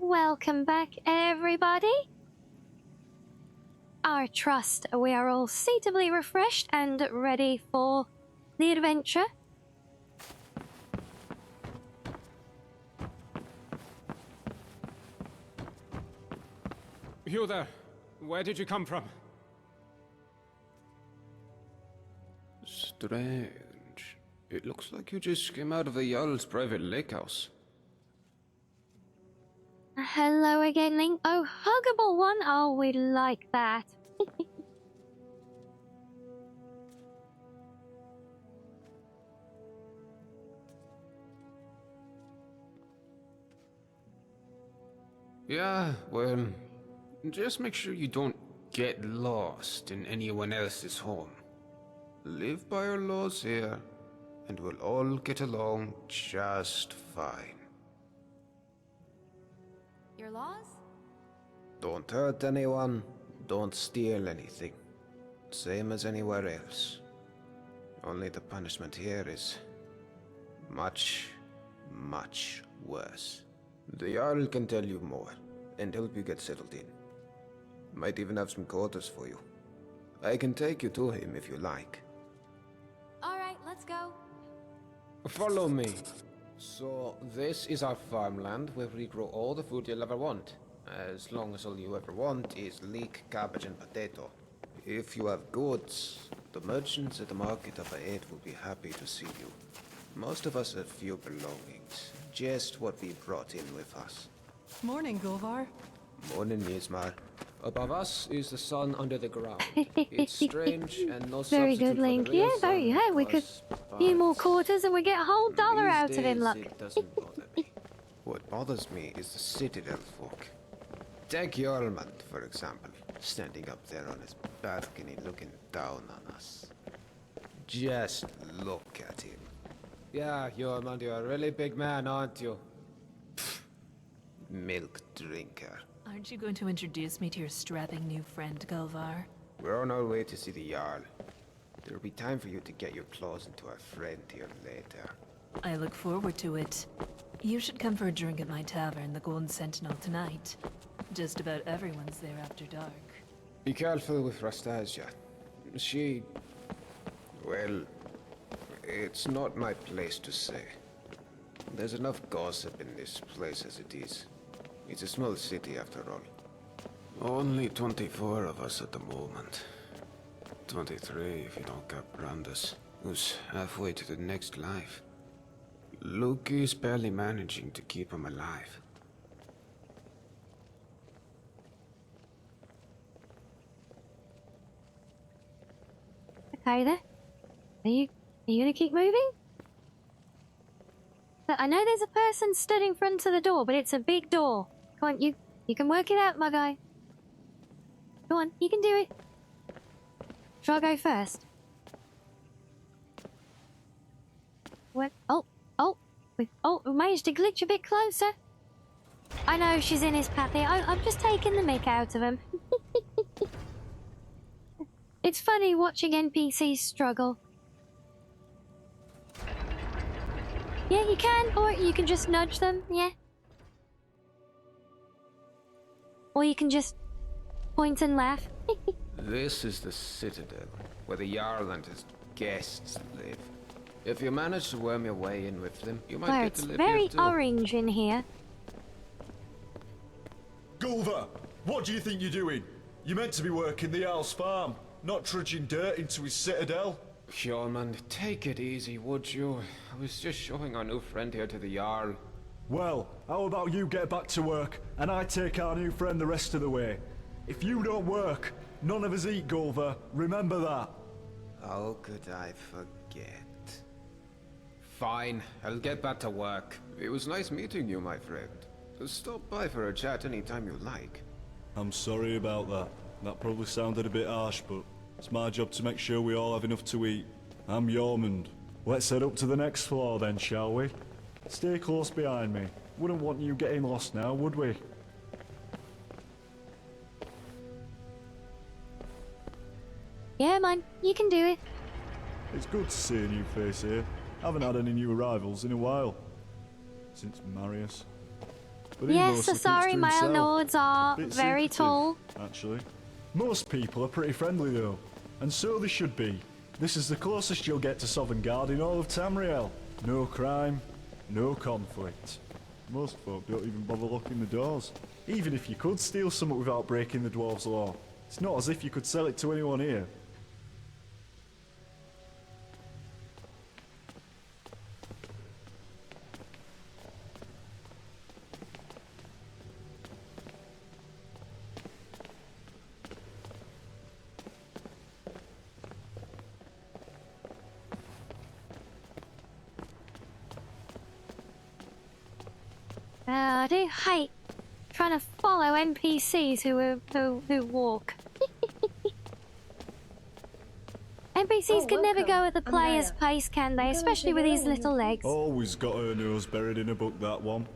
welcome back, everybody. I trust we are all suitably refreshed and ready for the adventure. You there. Where did you come from? Strange. It looks like you just came out of the Jarl's private lakehouse. Hello again, Link. Oh, huggable one. Oh, we like that. Yeah, well, just make sure you don't get lost in anyone else's home. Live by our laws here, and we'll all get along just fine. Your laws? Don't hurt anyone, don't steal anything. Same as anywhere else. Only the punishment here is much, much worse. The Jarl can tell you more, and help you get settled in. Might even have some quarters for you. I can take you to him if you like. Alright, let's go. Follow me. So, this is our farmland where we grow all the food you'll ever want. As long as all you ever want is leek, cabbage, and potato. If you have goods, the merchants at the market up ahead will be happy to see you. Most of us have few belongings, just what we brought in with us. Morning, Gulvar. Morning, Masmer. Above us is the sun under the ground. It's strange and no Very substitute good, for Link. the real Yeah, very, sun yeah, we could was, few more but quarters and we get a whole dollar these out of him, days look. It doesn't bother me. What bothers me is the citadel folk. Take Jormund, for example, standing up there on his balcony looking down on us. Just look at him. Yeah, Jormund, you're a really big man, aren't you? Pfft. Milk drinker. Aren't you going to introduce me to your strapping new friend, Gulvar? We're on our way to see the Jarl. There'll be time for you to get your claws into our friend here later. I look forward to it. You should come for a drink at my tavern, the Golden Sentinel, tonight. Just about everyone's there after dark. Be careful with Rastasia. She... well... it's not my place to say. There's enough gossip in this place as it is. It's a small city after all. Only 24 of us at the moment. 23 if you don't count Brandis, who's halfway to the next life. Luke is barely managing to keep him alive. Okay then. Are you gonna keep moving? Look, I know there's a person stood in front of the door, but it's a big door. Come on, you can work it out, my guy. Go on, you can do it. Shall I go first? What? Oh, we managed to glitch a bit closer. I know she's in his path here. I'm just taking the mick out of him. It's funny watching NPCs struggle. Yeah, you can, or you can just nudge them, yeah. Or you can just point and laugh. This is the Citadel, where the Jarl and his guests live. If you manage to worm your way in with them, you might Where get it's to live very here too. orange in here. Gulvar, what do you think you're doing? You're meant to be working the Owl's farm, not trudging dirt into his citadel. Hjormund, take it easy, would you? I was just showing our new friend here to the Jarl. Well, how about you get back to work, and I take our new friend the rest of the way? If you don't work, none of us eat, Gulvar. Remember that. How could I forget? Fine, I'll get back to work. It was nice meeting you, my friend. Stop by for a chat anytime you like. I'm sorry about that. That probably sounded a bit harsh, but it's my job to make sure we all have enough to eat. I'm Jormund. Let's head up to the next floor then, shall we? Stay close behind me. Wouldn't want you getting lost now, would we? Yeah, man, you can do it. It's good to see a new face here. Haven't had any new arrivals in a while. Since Marius. But he Yes, mostly so sorry, keeps to my himself. lords are Bit very secretive, tall. actually. Most people are pretty friendly though, and so they should be. This is the closest you'll get to Sovngarde in all of Tamriel. No crime, no conflict. Most folk don't even bother locking the doors. Even if you could steal something without breaking the dwarves' law, it's not as if you could sell it to anyone here. I do hate trying to follow NPCs who walk. NPCs can never go at the player's pace, can they? Especially with these little legs. Always got her nose buried in a book, that one.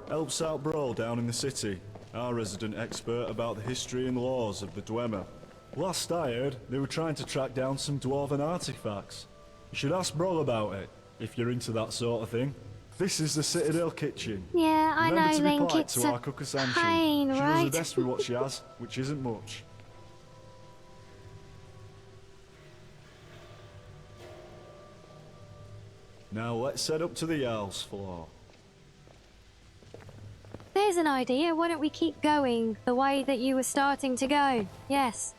Helps out Preroll down in the city, our resident expert about the history and laws of the Dwemer. Last I heard, they were trying to track down some dwarven artifacts. You should ask Preroll about it, if you're into that sort of thing. This is the Citadel kitchen. Yeah, I Remember know, to be Link, polite it's to a our cook Assumption. pain, She right? does her best with what she has, which isn't much. Now let's head up to the Jarl's floor. There's an idea. Why don't we keep going the way that you were starting to go? Yes.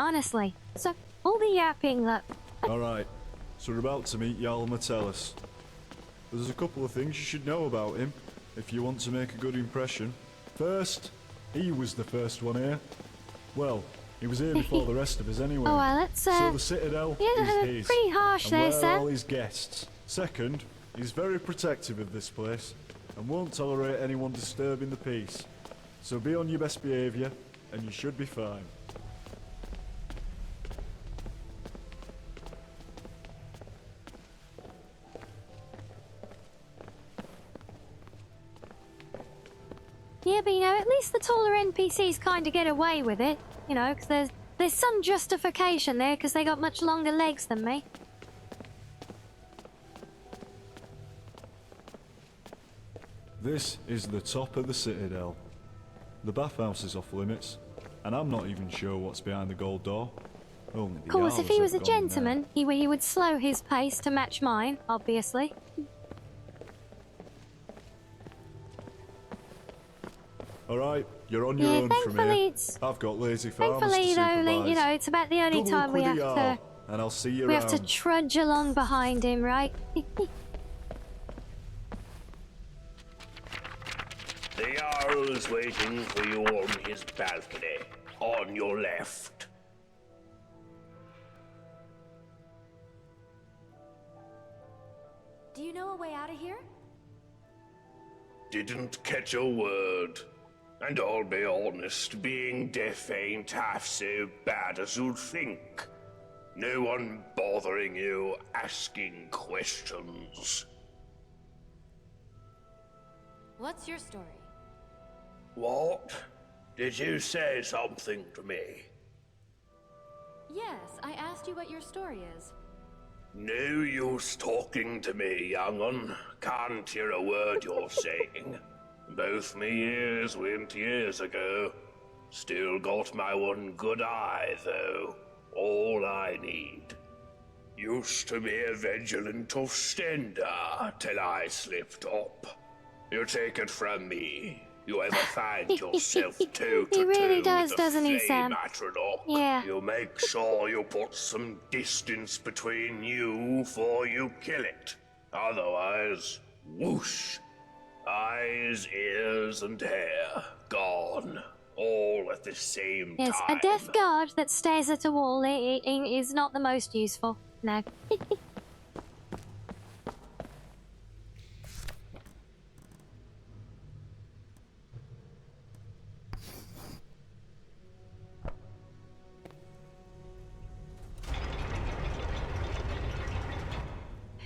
Honestly. So, all the yapping that... Alright, so we're about to meet Jarl Metellus. There's a couple of things you should know about him, if you want to make a good impression. First, he was the first one here. Well, he was here before the rest of us anyway. Oh, well, that's, So the Citadel yeah, is his. pretty harsh and there, we're sir. all his guests. Second, he's very protective of this place, and won't tolerate anyone disturbing the peace. So be on your best behaviour, and you should be fine. Yeah, but you know, at least the taller NPCs kind of get away with it. You know, because there's some justification there, because they got much longer legs than me. This is the top of the Citadel. The bathhouse is off limits, and I'm not even sure what's behind the gold door. Only the Of course, if Jarls he was a have gone in there. gentleman, he would slow his pace to match mine, obviously. Alright, you're on your Yeah, own from thankfully here. it's... I've got lazy farmers Thankfully, to supervise. though, you know, it's about the only Good time luck we with have the to... Jarl, and I'll see you We around. have to trudge along behind him, right? The Jarl is waiting for you on his balcony, on your left. Do you know a way out of here? Didn't catch a word. And I'll be honest, being deaf ain't half so bad as you'd think. No one bothering you, asking questions. What's your story? What? Did you say something to me? Yes, I asked you what your story is. No use talking to me, young'un. Can't hear a word you're saying. Both me ears went years ago. Still got my one good eye, though. All I need. Used to be a vigilant of Stender, till I slipped up. You take it from me. You ever find yourself toe to He really toe does, with a doesn't he, flame Sam? atronach, Yeah. you make sure you put some distance between you before you kill it. Otherwise, whoosh. Eyes, ears, and hair gone. All at the same Yes, time. a deaf guard that stares at a wall is not the most useful. No.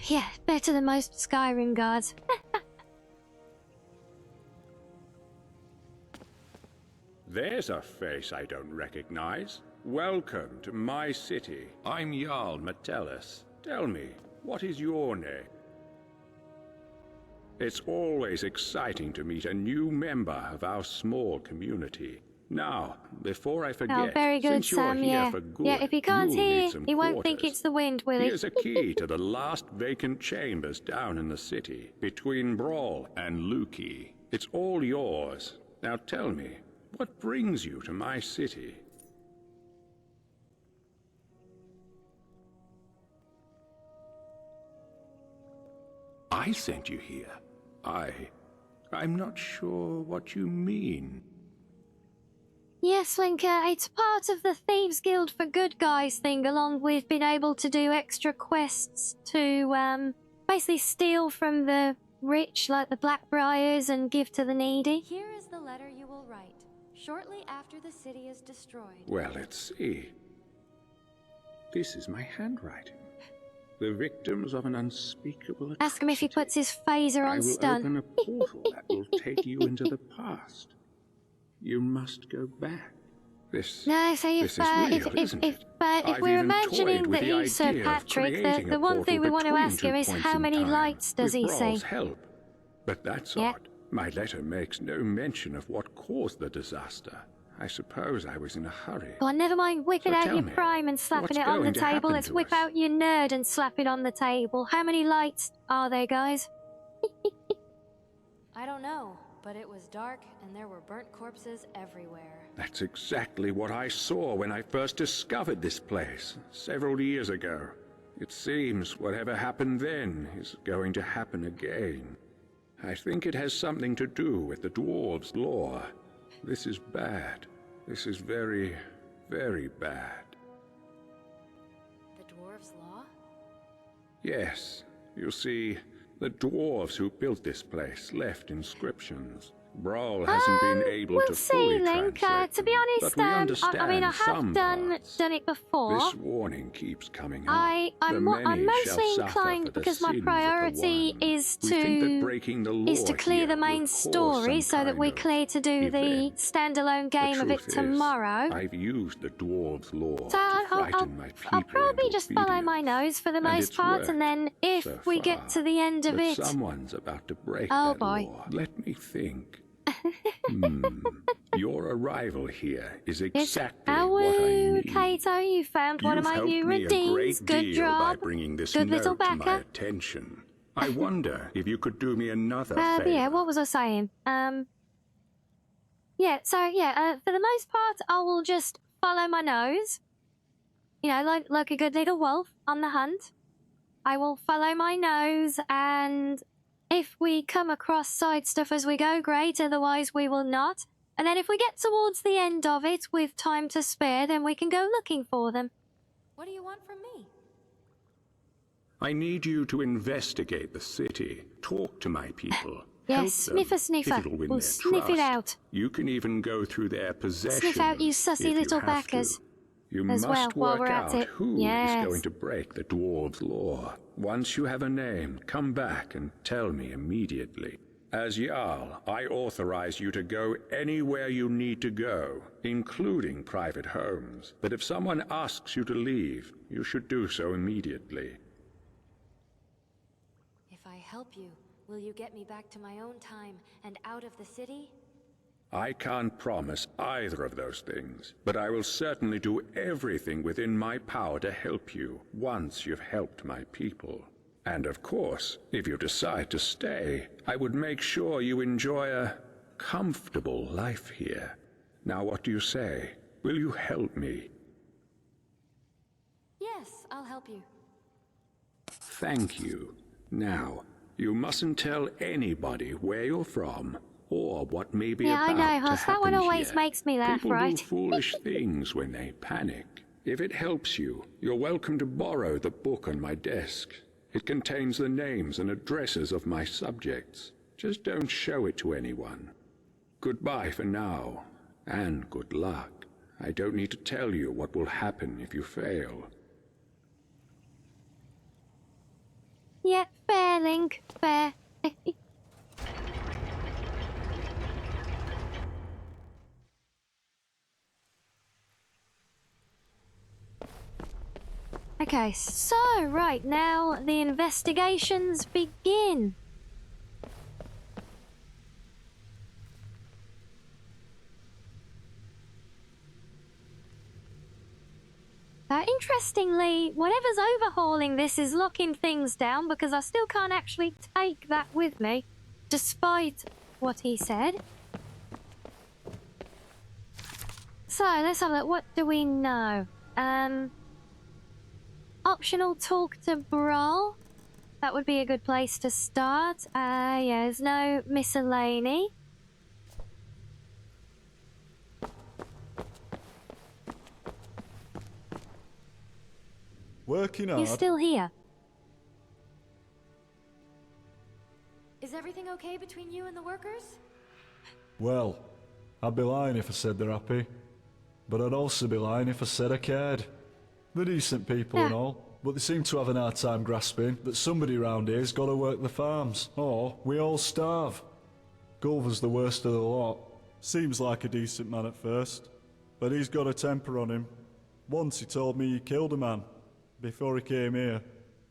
Yeah, better than most Skyrim guards. There's a face I don't recognize. Welcome to my city. I'm Jarl Metellus. Tell me, what is your name? It's always exciting to meet a new member of our small community. Now, before I forget, Oh, very good, since you're Sam, here yeah. for good, Yeah, if he can't you'll hear, need some he won't think quarters. it's the wind, will he? Here's a key to the last vacant chambers down in the city, between Preroll and Lukey. It's all yours. Now tell me, what brings you to my city? I sent you here. I'm not sure what you mean. Yes, Linker, it's part of the Thieves Guild for Good Guys thing, along with being able to do extra quests to, basically steal from the rich, like the Blackbriars, and give to the needy. Here is the letter you will write, shortly after the city is destroyed. Well, let's see. This is my handwriting. The victims of an unspeakable atrocity. Ask him if he puts his phaser on stun. I will open a portal that will take you into the past. You must go back. No, so if we're imagining that he's Sir Patrick, the one thing we want to ask him is how many lights does he see? Help. But that's odd. My letter makes no mention of what caused the disaster. I suppose I was in a hurry. Go on, never mind whipping So out tell your me, prime and slapping what's it on the going to table. happen Let's to whip us? out your nerd and slap it on the table. How many lights are there, guys? I don't know, but it was dark and there were burnt corpses everywhere. That's exactly what I saw when I first discovered this place, several years ago. It seems whatever happened then is going to happen again. I think it has something to do with the dwarves' law. This is bad. This is very, very bad. The dwarves' law? Yes, you see, the dwarves who built this place left inscriptions. Preroll hasn't been able We'll to see, fully Link. translate To be them, honest, but we understand I mean, I have some done parts. it before. This warning keeps coming up. I'm many mostly shall suffer inclined for the because my sins of the priority one. is We think that to breaking the law clear here the main will cause story some so that kind we're of clear to do the event. standalone game of it Truth is, tomorrow. I've used the dwarves' law So to frighten my people I'll probably into just follow obedience. my nose for the And most it's part, and then if so we far. get to the end of But it, someone's about to break Oh, that boy. law. Let me think. Your arrival here is exactly what I need. Kato, you found one of You've my helped new me a great redeems. Good deal by job. bringing this Good little note to my backer. attention. I wonder if you could do me another But favor. yeah, what was I saying? For the most part, I will just follow my nose. You know, like a good little wolf on the hunt. I will follow my nose, and if we come across side stuff as we go, great. Otherwise, we will not. And then if we get towards the end of it with time to spare, then we can go looking for them. What do you want from me? I need you to investigate the city. Talk to my people. Yes, Help them, sniffer. if it'll win We'll their sniff it trust. out. You can even go through their possessions. Sniff out you sussy if little you have backers. to. You As must well, while work we're at out it. who is Yes. going to break the dwarves' law. Once you have a name, come back and tell me immediately. As Jarl, I authorize you to go anywhere you need to go, including private homes. But if someone asks you to leave, you should do so immediately. If I help you, will you get me back to my own time and out of the city? I can't promise either of those things, but I will certainly do everything within my power to help you once you've helped my people. And of course, if you decide to stay, I would make sure you enjoy a comfortable life here. Now what do you say? Will you help me? Yes, I'll help you. Thank you. Now, you mustn't tell anybody where you're from or what may be Yeah, I about know, to Hoss. That one happen always here. makes me laugh, People right? do foolish things when they panic. If it helps you, you're welcome to borrow the book on my desk. It contains the names and addresses of my subjects. Just don't show it to anyone. Goodbye for now, and good luck. I don't need to tell you what will happen if you fail. Yeah, fair, Link. Fair. Okay, so right now the investigations begin. Interestingly, whatever's overhauling this is locking things down because I still can't actually take that with me, despite what he said. So, let's have a look. What do we know? Optional talk to Preroll. That would be a good place to start. Yeah, there's no miscellany. Working hard. He's still here. Is everything okay between you and the workers? Well, I'd be lying if I said they're happy. But I'd also be lying if I said I cared. They're decent people and all, but they seem to have an hard time grasping that somebody around here's got to work the farms, or we all starve. Gulver's the worst of the lot. Seems like a decent man at first, but he's got a temper on him. Once he told me he killed a man before he came here.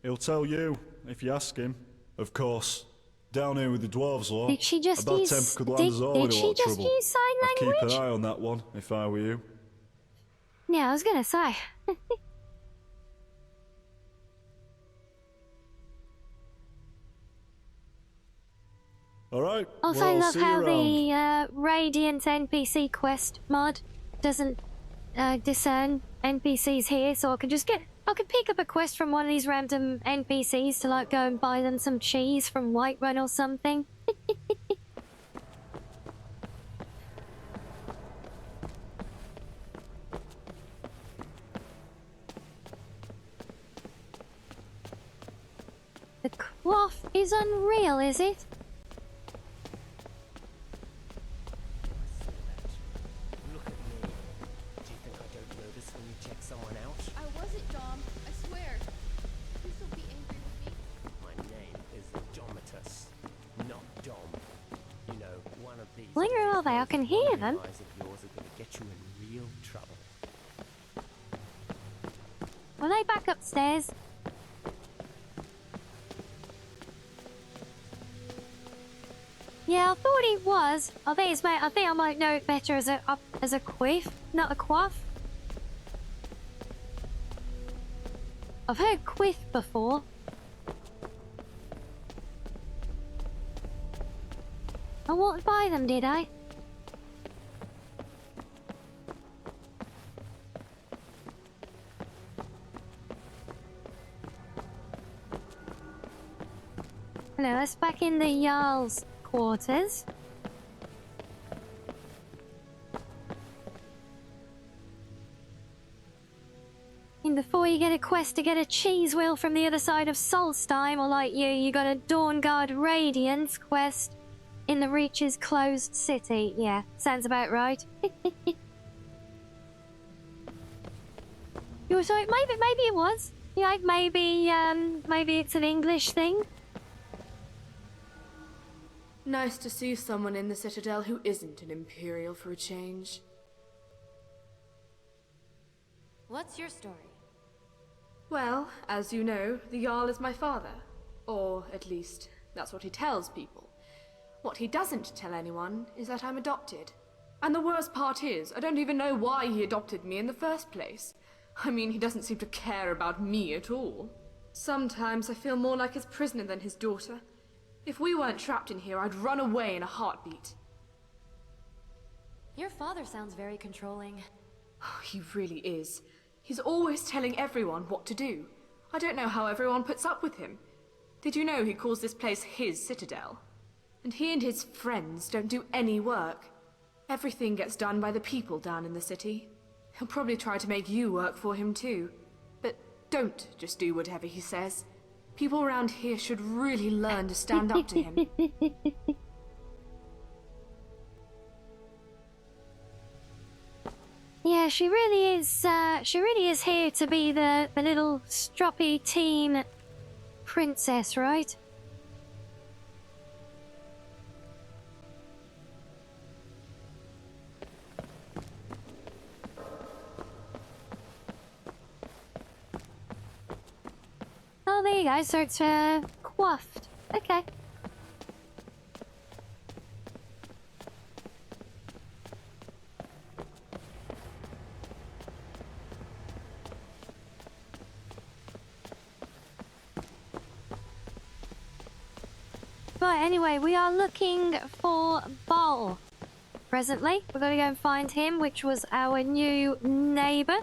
He'll tell you, if you ask him. Of course, down here with the dwarves lot, Did she just a bad use... temper could land us all in a lot of trouble. Did she just use sign I'd language? keep an eye on that one, if I were you. Yeah, I was gonna say. Alright, Also, well, love see you how around. the Radiant NPC quest mod doesn't discern NPCs here, so I could pick up a quest from one of these random NPCs to like go and buy them some cheese from Whiterun or something. The cloth is unreal, is it? Look at me. Do you think I don't notice when you check someone out? I wasn't, Dom. I swear. Please don't be angry with me. My name is Domitus, not Dom. You know, one of these. Where are they? I can hear them. Eyes of yours are going to get you in real trouble. Were they back upstairs? Yeah, I thought it was. I think I might know it better as a quiff, not a quaff. I've heard quiff before. I walked by them, did I? Hello, let's back in the Jarl's quarters. And before you get a quest to get a cheese wheel from the other side of Solstheim, or like you got a Dawnguard Radiance quest in the Reach's closed city. Yeah, sounds about right. You were sorry, maybe it was. Yeah, maybe it's an English thing. Nice to see someone in the Citadel who isn't an Imperial for a change. What's your story? Well, as you know, the Jarl is my father. Or, at least, that's what he tells people. What he doesn't tell anyone is that I'm adopted. And the worst part is, I don't even know why he adopted me in the first place. I mean, he doesn't seem to care about me at all. Sometimes I feel more like his prisoner than his daughter. If we weren't trapped in here, I'd run away in a heartbeat. Your father sounds very controlling. He really is. He's always telling everyone what to do. I don't know how everyone puts up with him. Did you know he calls this place his citadel? And he and his friends don't do any work. Everything gets done by the people down in the city. He'll probably try to make you work for him too. But don't just do whatever he says. People around here should really learn to stand up to him. Yeah, she really is here to be the little stroppy teen princess, right? Oh, there you go. So it's coiffed. Okay. Right, anyway, we are looking for Bol. Presently, we're going to go and find him, which was our new neighbour.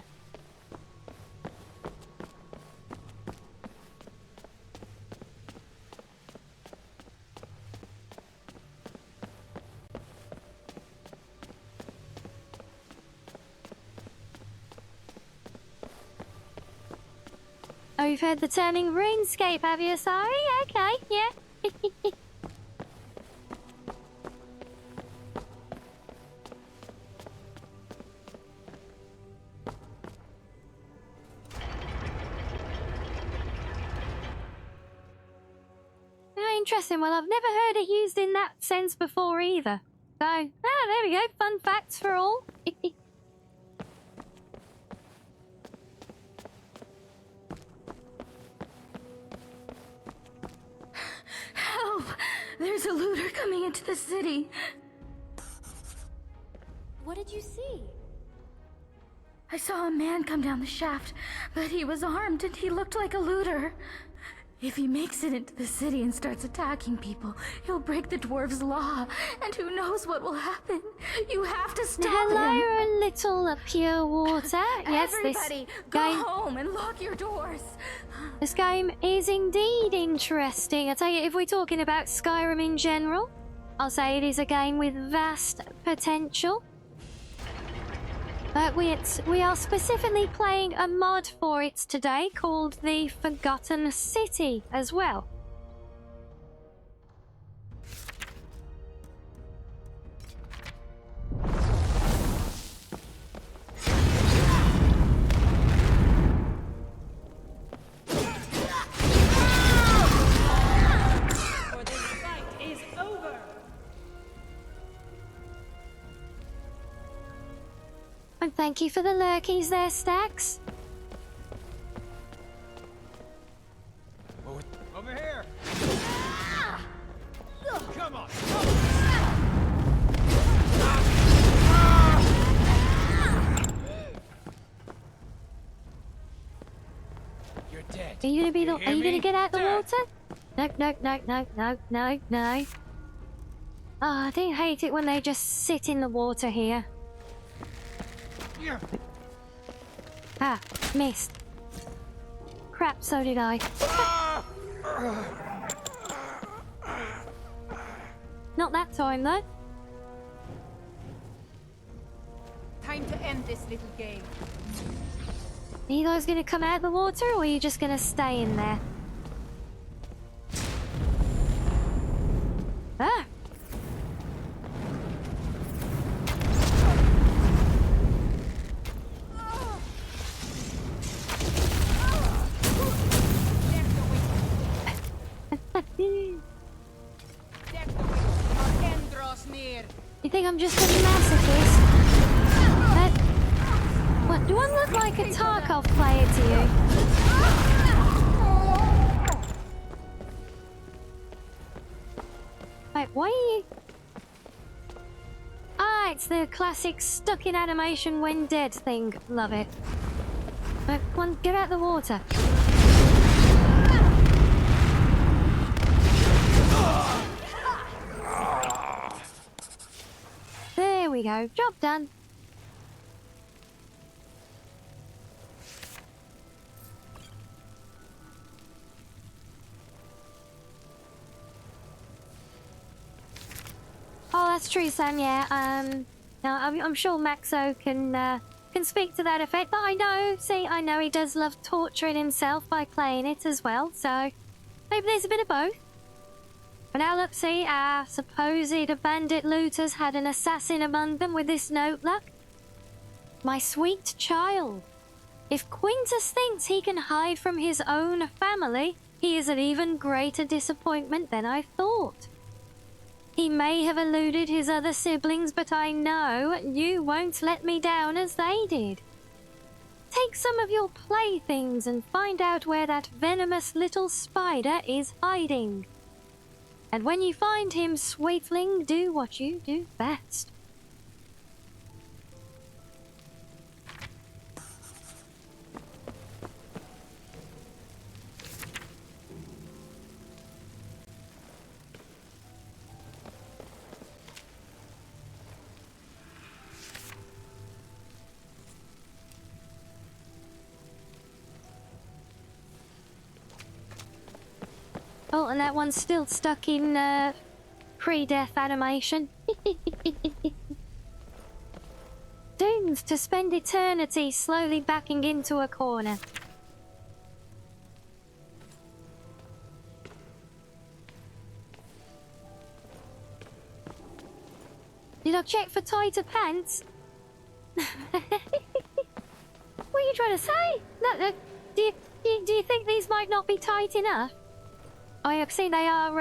Oh, you've heard the turning RuneScape, have you? Sorry? Okay, yeah. Interesting. Well, I've never heard it used in that sense before either. So, there we go. Fun facts for all. Help! There's a looter coming into the city. What did you see? I saw a man come down the shaft, but he was armed and he looked like a looter. If he makes it into the city and starts attacking people, he'll break the dwarves' law, and who knows what will happen. You have to stop him. Hello, little pure water. Yes, Everybody, go home and lock your doors. This game is indeed interesting. I tell you, if we're talking about Skyrim in general, I'll say it is a game with vast potential. But we are specifically playing a mod for it today called the Forgotten City as well. For this fight is over. And thank you for the lurkies there, Stacks. Over here! Come on! You're dead. Are you gonna be the? Are you gonna me? get out the Dead. water? No, no, no, no, no, no, no. Oh, I do hate it when they just sit in the water here. Yeah. Ah, missed. Crap, so did I. Not that time, though. Time to end this little game. Are you guys gonna come out the water, or are you just gonna stay in there? Ah! You think I'm just a masochist? What, do I look like a Tarkov player to you? Wait, why are you... Ah, it's the classic stuck in animation when dead thing. Love it. Come on, get out the water. There we go. Job done. Oh, that's true, Sam. Yeah. Now I'm sure Maxo can speak to that effect. But I know he does love torturing himself by playing it as well. So maybe there's a bit of both. But now look, see, our supposed bandit looters had an assassin among them with this note, look. My sweet child. If Quintus thinks he can hide from his own family, he is an even greater disappointment than I thought. He may have eluded his other siblings, but I know you won't let me down as they did. Take some of your playthings and find out where that venomous little spider is hiding. And when you find him, sweetling, do what you do best. Oh, and that one's still stuck in pre-death animation. Doomed to spend eternity slowly backing into a corner. Did I check for tighter pants? What are you trying to say? No, do you think these might not be tight enough? I have seen they are.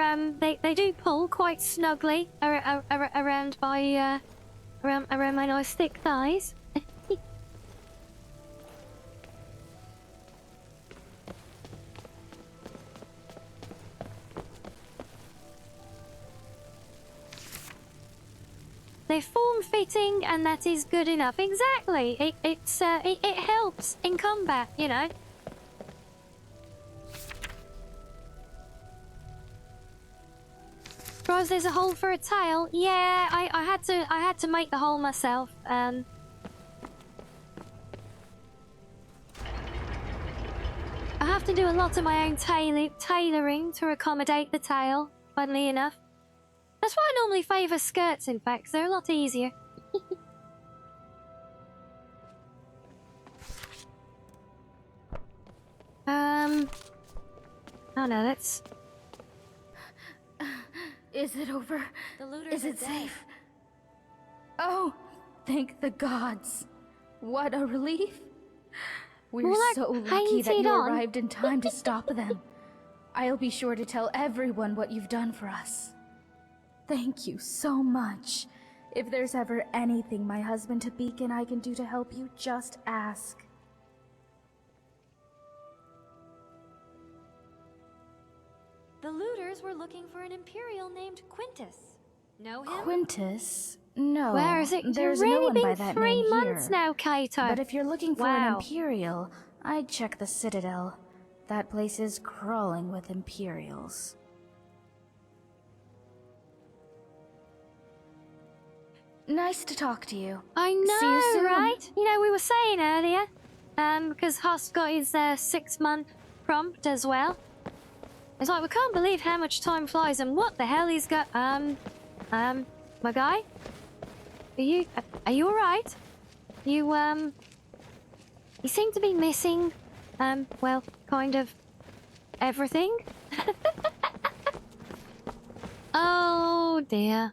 They do pull quite snugly around my around my nice thick thighs. They're form-fitting, and that is good enough. Exactly. It helps in combat, you know. Surprised there's a hole for a tail. Yeah, I had to make the hole myself. I have to do a lot of my own tailoring to accommodate the tail, funnily enough. That's why I normally favour skirts, in fact, 'cause they're a lot easier. Oh no, that's... Is it over? The looters Is are it dead. safe? Oh, thank the gods. What a relief. We're More like so lucky that painted you on. arrived in time to stop them. I'll be sure to tell everyone what you've done for us. Thank you so much. If there's ever anything my husband Tabik and I can do to help you, just ask. The looters were looking for an Imperial named Quintus. Know him? Quintus? No. Where is it? There's It's no already one been by that 3 name months here. now, Kaito. But if you're looking for an Wow. Imperial, I'd check the Citadel. That place is crawling with Imperials. Nice to talk to you. I See you know, soon. right? You know, we were saying earlier, because Hoss got his 6-month prompt as well. It's like, we can't believe how much time flies and what the hell he's got. My guy? Are you alright? You seem to be missing, well, kind of everything. Oh dear.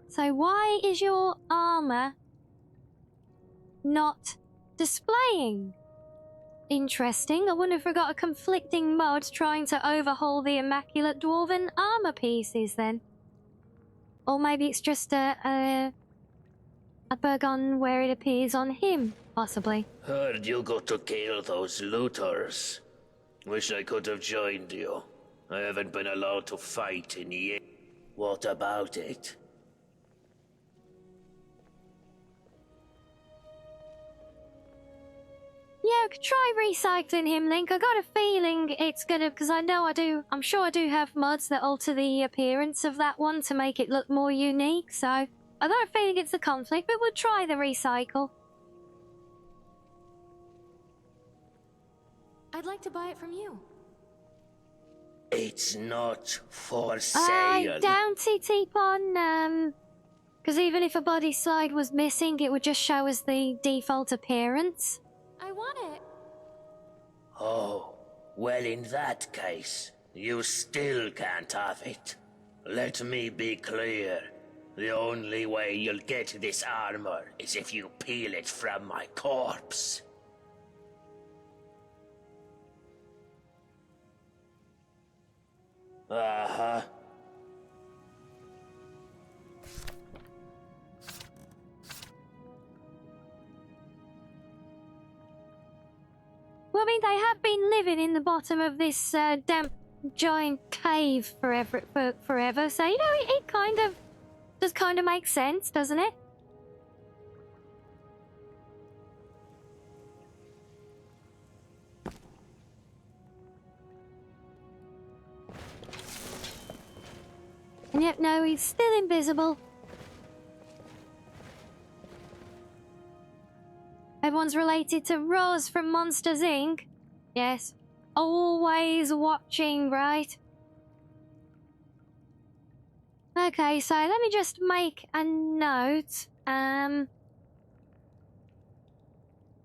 So why is your armor not displaying? Interesting. I wonder if we got a conflicting mod trying to overhaul the immaculate dwarven armor pieces then. Or maybe it's just a bug on where it appears on him, possibly. Heard you got to kill those looters. Wish I could have joined you. I haven't been allowed to fight in years. What about it? Yeah, I could try recycling him, Link. I got a feeling it's gonna, because I'm sure I do have mods that alter the appearance of that one to make it look more unique, so I got a feeling it's a conflict, but we'll try the recycle. I'd like to buy it from you. It's not for I sale. doubt it, Teapon, because even if a body slide was missing, it would just show us the default appearance. I want it. Oh, well in that case, you still can't have it. Let me be clear. The only way you'll get this armor is if you peel it from my corpse. Uh-huh. Well, I mean, they have been living in the bottom of this damp giant cave forever, so, you know, it kind of does kind of make sense, doesn't it? And yet, no, he's still invisible. Everyone's related to Roz from Monsters Inc. Yes. Always watching, right? Okay, so let me just make a note. If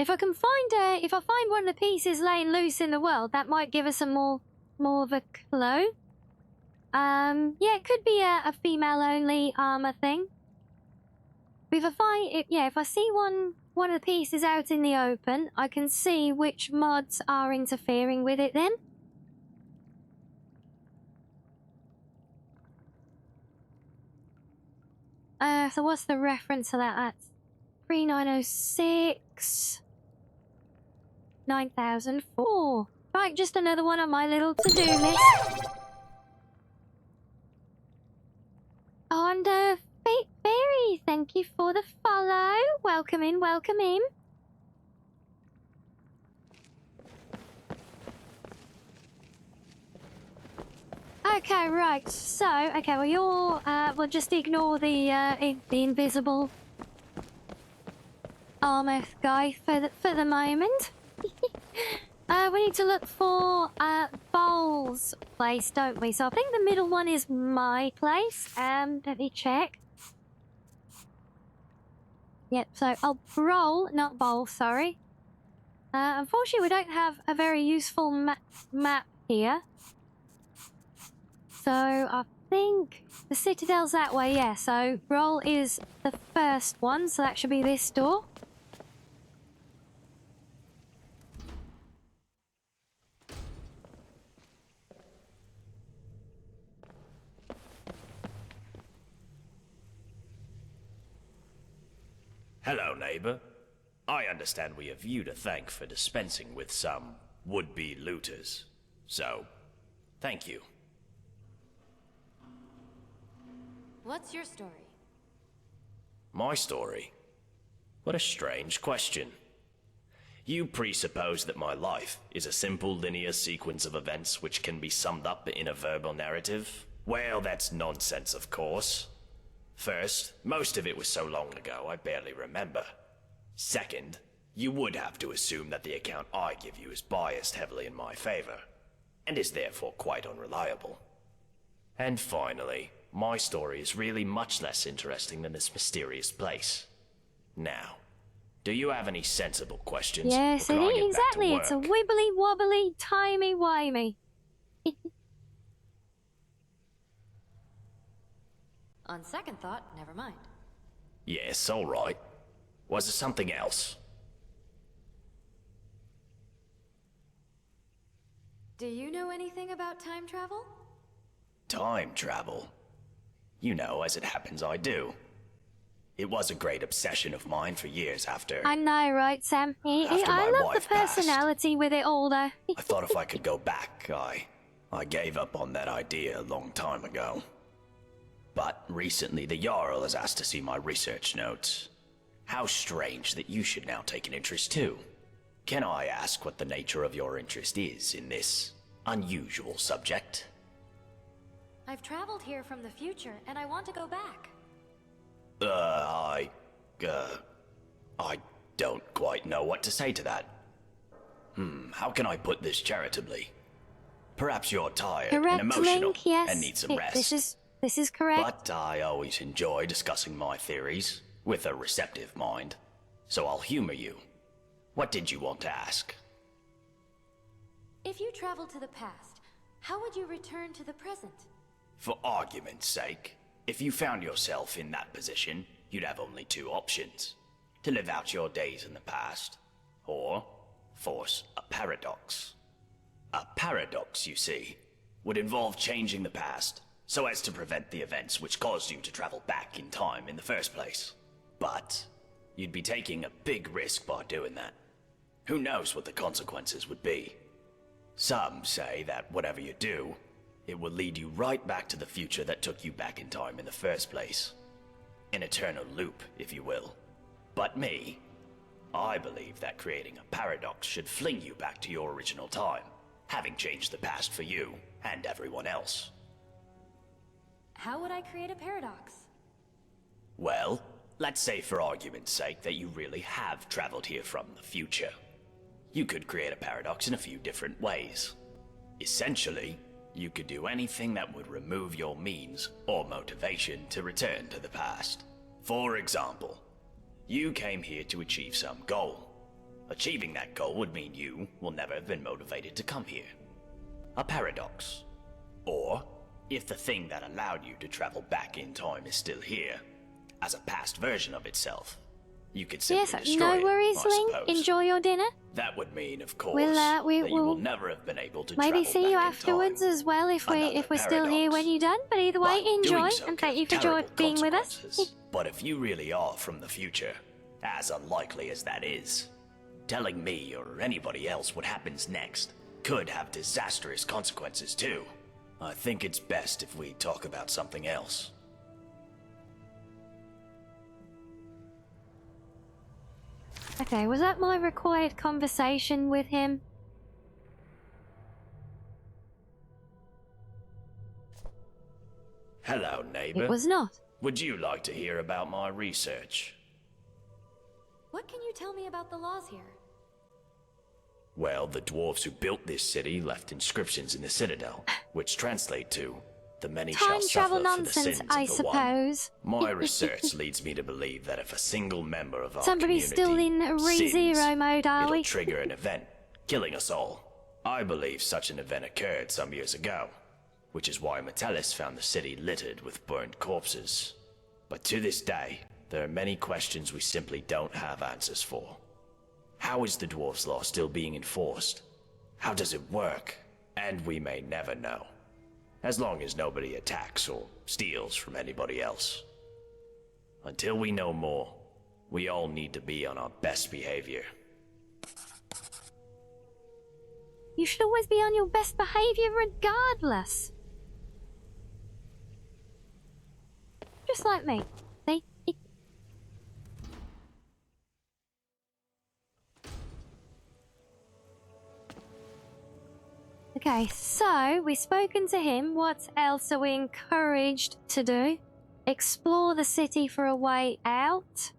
I can find if I find one of the pieces laying loose in the world, that might give us a more of a clue. Yeah, it could be a female-only armor thing. But if I see one of the pieces out in the open, I can see which mods are interfering with it then. So what's the reference to that? That's 3906 9004. Right, just another one on my little to-do list. Oh, and Fairy, thank you for the follow. Welcome in, welcome in. Okay, right. So, okay, well, you're we'll just ignore the invisible armor guy for the moment. We need to look for Bowl's place, don't we? So I think the middle one is my place. Let me check. Yep. So Preroll, not Bowl. Sorry. Unfortunately, we don't have a very useful map here. So I think the Citadel's that way. Yeah. So Preroll is the first one. So that should be this door. Hello, neighbor. I understand we have you to thank for dispensing with some would-be looters. So, thank you. What's your story? My story? What a strange question. You presuppose that my life is a simple linear sequence of events which can be summed up in a verbal narrative? Well, that's nonsense, of course. First, most of it was so long ago I barely remember. Second, you would have to assume that the account I give you is biased heavily in my favor, and is therefore quite unreliable. And finally, my story is really much less interesting than this mysterious place. Now, do you have any sensible questions? Yes, it is. Exactly. It's a wibbly wobbly, timey-wimey. On second thought, never mind. Yes, all right. Was there something else? Do you know anything about time travel? Time travel? You know, as it happens, I do. It was a great obsession of mine for years after... I know, right, Sam? I love the personality with it all, though. I thought if I could go back, I gave up on that idea a long time ago. But recently the Jarl has asked to see my research notes. How strange that you should now take an interest too. Can I ask what the nature of your interest is in this unusual subject? I've traveled here from the future, and I want to go back. I don't quite know what to say to that. How can I put this charitably? Perhaps you're tired and emotional yes. and need some rest. This is correct. But I always enjoy discussing my theories with a receptive mind. So I'll humor you. What did you want to ask? If you traveled to the past, how would you return to the present? For argument's sake, if you found yourself in that position, you'd have only two options. To live out your days in the past, or force a paradox. A paradox, you see, would involve changing the past so as to prevent the events which caused you to travel back in time in the first place. But you'd be taking a big risk by doing that. Who knows what the consequences would be? Some say that whatever you do, it will lead you right back to the future that took you back in time in the first place. An eternal loop, if you will. But me, I believe that creating a paradox should fling you back to your original time, having changed the past for you and everyone else. How would I create a paradox? Well, let's say for argument's sake that you really have traveled here from the future. You could create a paradox in a few different ways. Essentially, you could do anything that would remove your means or motivation to return to the past. For example, you came here to achieve some goal. Achieving that goal would mean you will never have been motivated to come here. A paradox. Or, if the thing that allowed you to travel back in time is still here, as a past version of itself, you could simply destroy no it, worries, I Link. suppose. Enjoy your dinner. That would mean, of course, We'll, that you will we'll never have been able to maybe travel see you back in afterwards time. as well if we're Another still here when you're done. But either way, Doing enjoy so and could thank you have for terrible being with us. consequences. But if you really are from the future, as unlikely as that is, telling me or anybody else what happens next could have disastrous consequences too. I think it's best if we talk about something else. Okay, was that my required conversation with him? Hello, neighbor. It was not. Would you like to hear about my research? What can you tell me about the laws here? Well, the dwarves who built this city left inscriptions in the citadel, which translate to, "The many shall Time suffer travel for the nonsense, sins of I the one." suppose. My research leads me to believe that if a single member of our Somebody's community still in sins, re-zero mode, are it'll we? trigger an event, killing us all. I believe such an event occurred some years ago, which is why Metellus found the city littered with burnt corpses. But to this day, there are many questions we simply don't have answers for. How is the dwarves' law still being enforced? How does it work? And we may never know. As long as nobody attacks or steals from anybody else. Until we know more, we all need to be on our best behavior. You should always be on your best behavior regardless. Just like me. See? Okay, so we've spoken to him. What else are we encouraged to do? Explore the city for a way out.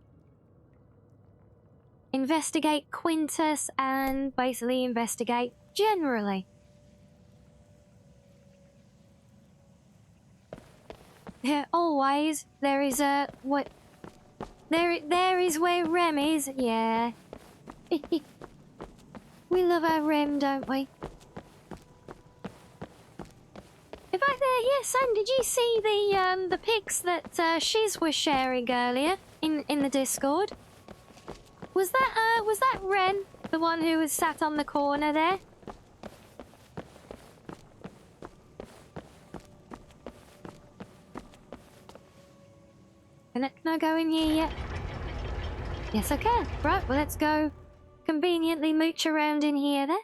Investigate Quintus and basically investigate generally. Yeah, always there is a what? There is where Rem is. Yeah, we love our Rem, don't we? In fact, yeah, Sam, did you see the pics that Shiz was sharing earlier in the Discord? Was that Ren, the one who was sat on the corner there? Can I go in here yet? Yes, I can. Right, well, let's go conveniently mooch around in here then.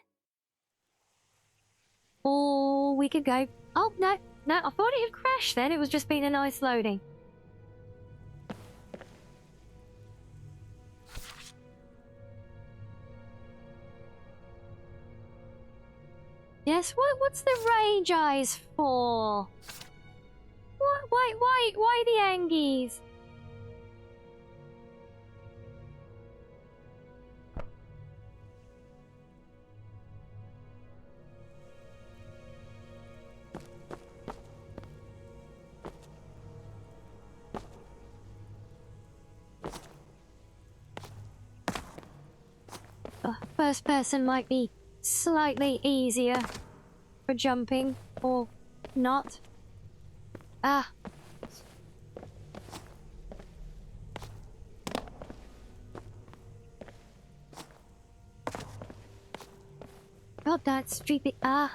Or we could go... Oh, no, I thought it had crashed then. It was just being a nice loading. Yes, what's the rage eyes for? Why the Angies? First person might be slightly easier for jumping, or not. Ah. God, that's stupid. Ah,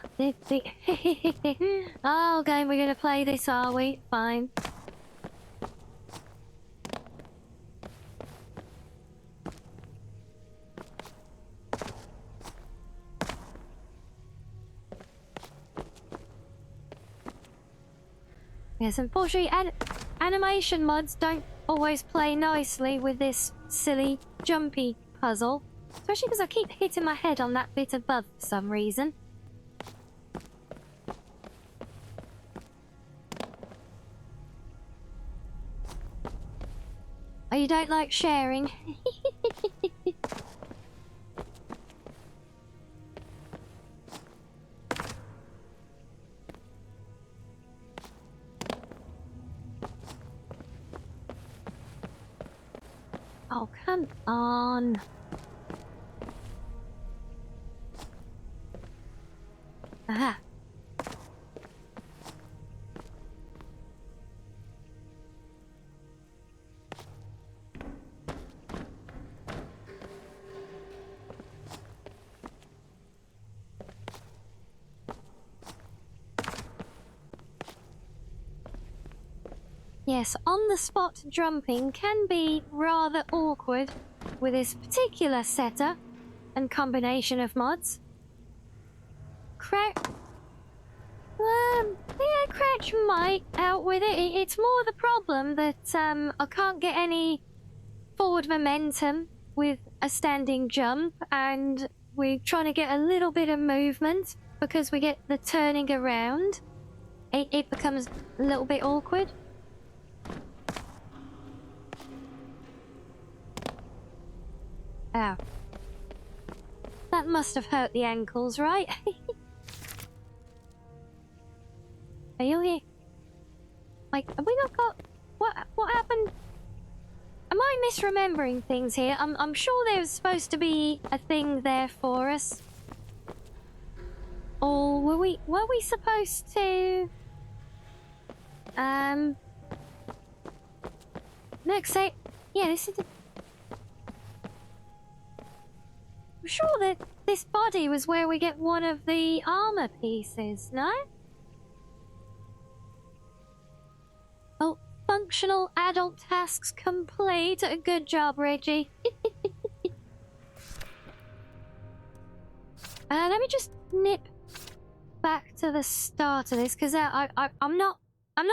oh, okay, we're gonna play this, are we? Fine. Yes, unfortunately, animation mods don't always play nicely with this silly, jumpy puzzle. Especially because I keep hitting my head on that bit above for some reason. I Oh, you don't like sharing? Oh, come on. Aha. Yes, on-the-spot jumping can be rather awkward with this particular setup and combination of mods. Yeah, Crouch might out with it. It's more the problem that I can't get any forward momentum with a standing jump, and we're trying to get a little bit of movement because we get the turning around. It becomes a little bit awkward. Ow. That must have hurt the ankles, right? Are you here? Like, have we not got... What happened? Am I misremembering things here? I'm sure there was supposed to be a thing there for us. Or were we supposed to... Next say... Yeah, this is... I'm sure that this body was where we get one of the armor pieces, no? Oh, functional adult tasks complete. Good job, Reggie. Let me just nip back to the start of this, because I'm not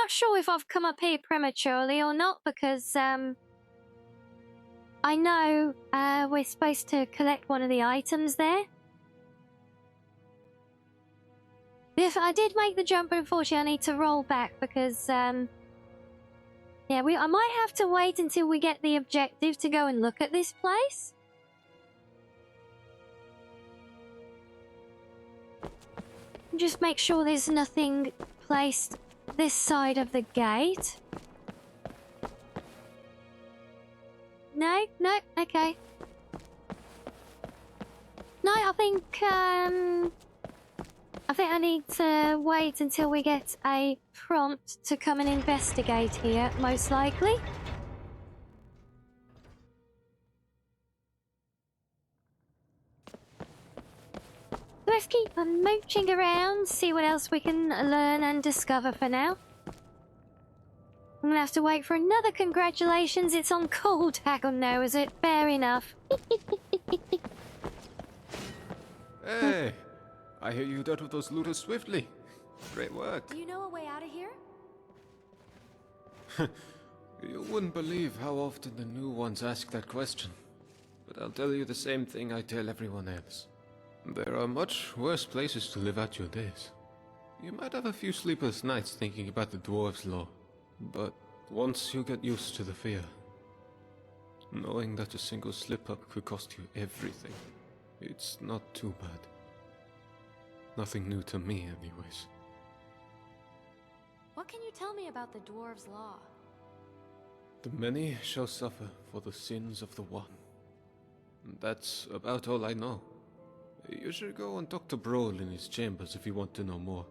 sure if I've come up here prematurely or not, because I know we're supposed to collect one of the items there. If I did make the jump, but unfortunately I need to roll back because yeah, I might have to wait until we get the objective to go and look at this place. Just make sure there's nothing placed this side of the gate. No, okay. No, I think I need to wait until we get a prompt to come and investigate here, most likely. Let's keep mooching around, see what else we can learn and discover for now. I'm gonna have to wait for another congratulations. It's on call tag on now, is it? Fair enough. Hey, I hear you dealt with those looters swiftly. Great work. Do you know a way out of here? You wouldn't believe how often the new ones ask that question. But I'll tell you the same thing I tell everyone else. There are much worse places to live out your days. You might have a few sleepless nights thinking about the dwarves' law. But once you get used to the fear, knowing that a single slip-up could cost you everything, it's not too bad. Nothing new to me, anyways. What can you tell me about the dwarves' law? The many shall suffer for the sins of the one. That's about all I know. You should go and talk to Preroll in his chambers if you want to know more.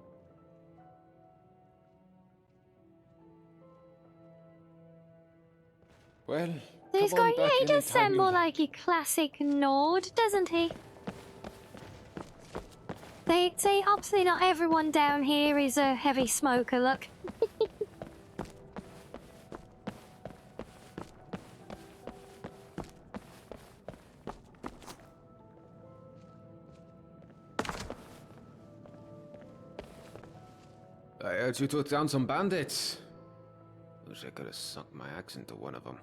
Well, This come on guy, yeah, back he does anytime sound you more like. like your classic Nord, doesn't he? See, obviously not everyone down here is a heavy smoker, look. I heard you took down some bandits. Wish I could have sunk my axe into one of them.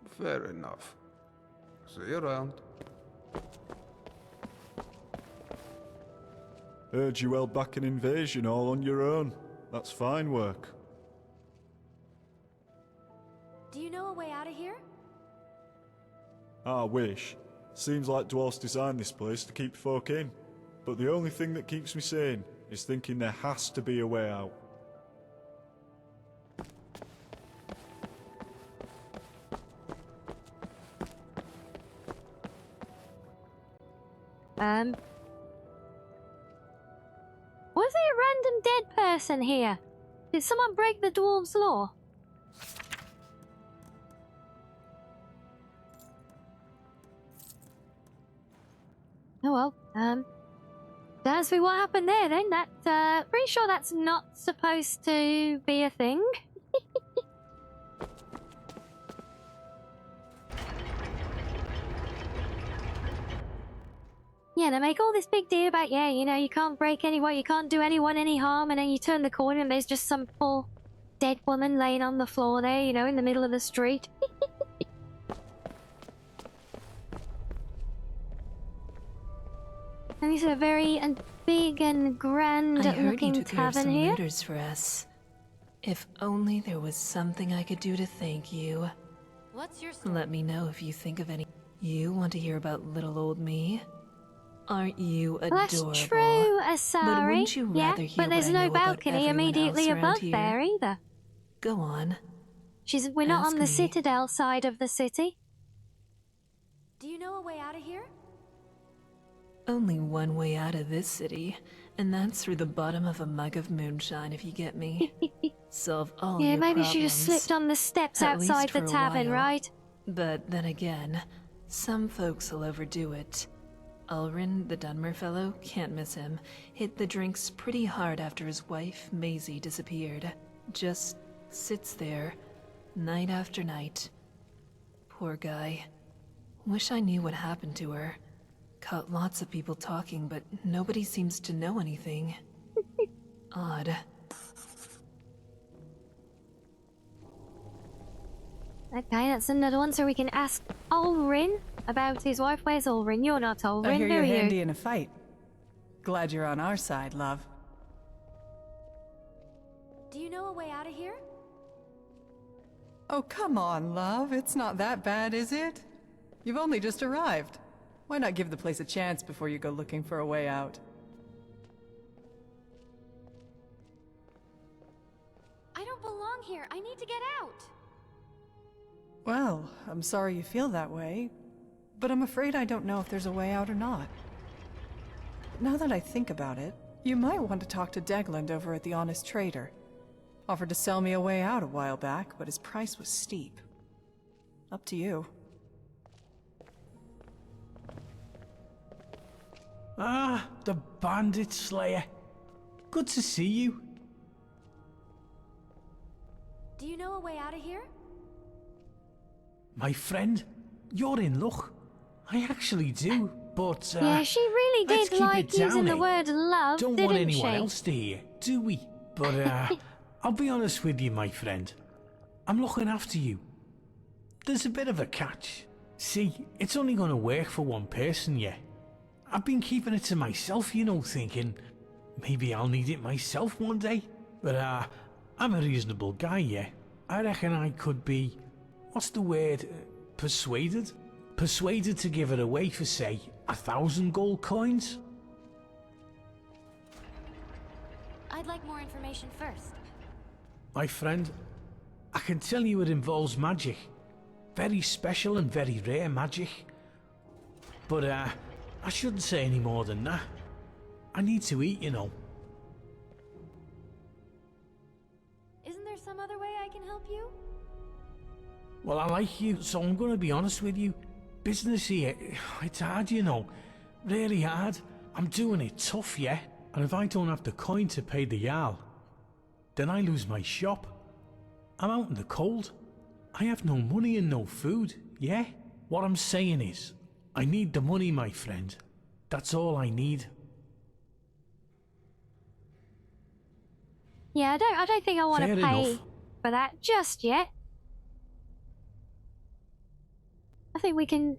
Fair enough. See you around. Heard you held back an invasion all on your own. That's fine work. Do you know a way out of here? I wish. Seems like dwarves designed this place to keep folk in. But the only thing that keeps me sane is thinking there has to be a way out. Was there a random dead person here? Did someone break the dwarves' law? Oh well, that's what happened there then. That, pretty sure that's not supposed to be a thing. Yeah, they make all this big deal about, yeah, you know, you can't break anyone, you can't do anyone any harm, and then you turn the corner and there's just some poor dead woman laying on the floor there, you know, in the middle of the street. And this is a very big and grand I heard you looking took care of tavern some here. looters for us. If only there was something I could do to thank you. What's your story? Let me know if you think of any. You want to hear about little old me? Aren't you adorable? Well, that's true, Asari. But wouldn't you rather yeah, hear but there's what I no know about balcony everyone immediately else around above here? there either. Go on. We're not Ask on the me. Citadel side of the city. Do you know a way out of here? Only one way out of this city, and that's through the bottom of a mug of moonshine, if you get me. Solve all Yeah, your maybe problems. she just slipped on the steps At outside least the for a tavern, while. right? But then again, some folks will overdo it. Ulrin, the Dunmer fellow, can't miss him. Hit the drinks pretty hard after his wife, Maisie, disappeared. Just sits there, night after night. Poor guy. Wish I knew what happened to her. Caught lots of people talking, but nobody seems to know anything. Odd. Okay, that's another one, so we can ask Ulrin about his wife. Where's Ulrin? You're not Ulrin, I hear who you're are handy you? in a fight. Glad you're on our side, love. Do you know a way out of here? Oh, come on, love. It's not that bad, is it? You've only just arrived. Why not give the place a chance before you go looking for a way out? I don't belong here. I need to get out. Well, I'm sorry you feel that way, but I'm afraid I don't know if there's a way out or not. Now that I think about it, you might want to talk to Degland over at the Honest Trader. Offered to sell me a way out a while back, but his price was steep. Up to you. Ah, the Bandit Slayer. Good to see you. Do you know a way out of here? My friend, you're in luck. I actually do, but Yeah, she really let's did keep like it down, using the eh? word love, Don't didn't want anyone she? else to hear, do we? But I'll be honest with you, my friend. I'm looking after you. There's a bit of a catch. See, it's only going to work for one person, yeah. I've been keeping it to myself, you know, thinking maybe I'll need it myself one day. But I'm a reasonable guy, yeah. I reckon I could be, what's the word, persuaded? Persuaded to give it away for, say, 1,000 gold coins? I'd like more information first. My friend, I can tell you it involves magic. Very special and very rare magic. But I shouldn't say any more than that. I need to eat, you know. Isn't there some other way I can help you? Well, I like you, so I'm going to be honest with you. Business here, it's hard, you know. Really hard. I'm doing it tough, yeah? And if I don't have the coin to pay the Jarl, then I lose my shop. I'm out in the cold. I have no money and no food, yeah? What I'm saying is, I need the money, my friend. That's all I need. Yeah, I don't think I want to Fair pay enough. for that just yet. I think we can...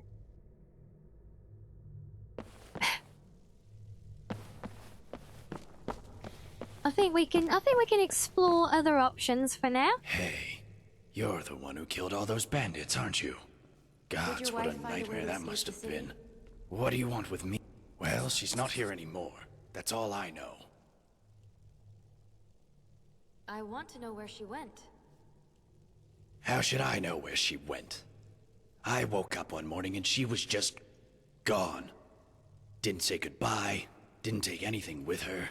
I think we can explore other options for now. Hey, you're the one who killed all those bandits, aren't you? Gods, what a nightmare that must have been. What do you want with me? Well, she's not here anymore. That's all I know. I want to know where she went. How should I know where she went? I woke up one morning and she was just gone. Didn't say goodbye, didn't take anything with her.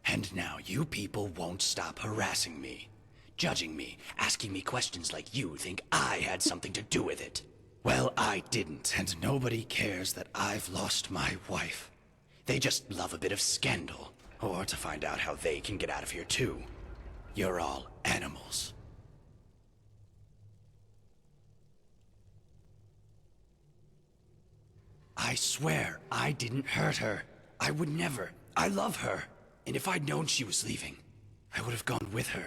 And now you people won't stop harassing me, judging me, asking me questions like you think I had something to do with it. Well, I didn't, and nobody cares that I've lost my wife. They just love a bit of scandal, or to find out how they can get out of here too. You're all animals. I swear, I didn't hurt her. I would never. I love her. And if I'd known she was leaving, I would have gone with her.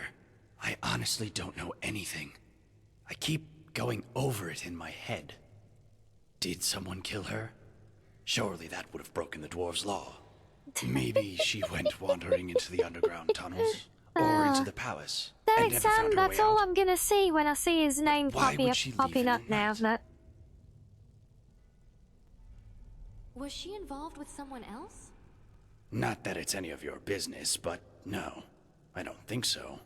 I honestly don't know anything. I keep going over it in my head. Did someone kill her? Surely that would have broken the dwarves' law. Maybe she went wandering into the underground tunnels, or into the palace, and never found her That's way all out. I'm gonna see when I see his name Why would she leave popping it up in now. That Was she involved with someone else? Not that it's any of your business, but no, I don't think so.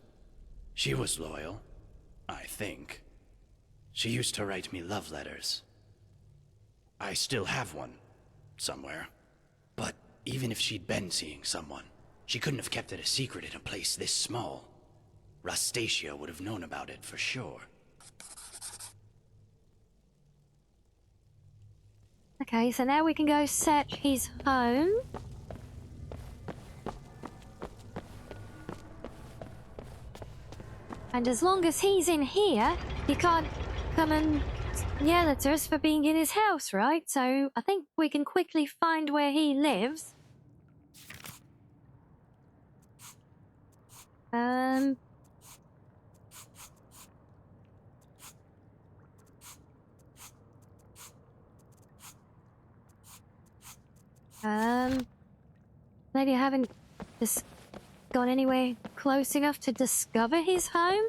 She was loyal, I think. She used to write me love letters. I still have one, somewhere. But even if she'd been seeing someone, she couldn't have kept it a secret in a place this small. Rastasia would have known about it for sure. okay, so now we can go search his home. And as long as he's in here, he can't come and yell at us for being in his house, right? So I think we can quickly find where he lives. Maybe I haven't just gone anywhere close enough to discover his home.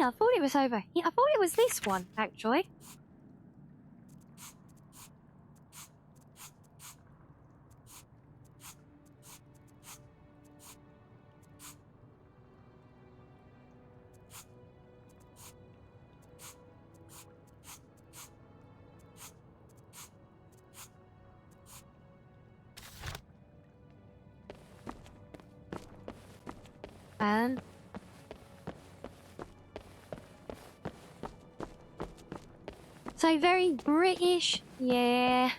I thought it was over here. I thought it was this one, actually. And so very British, yeah.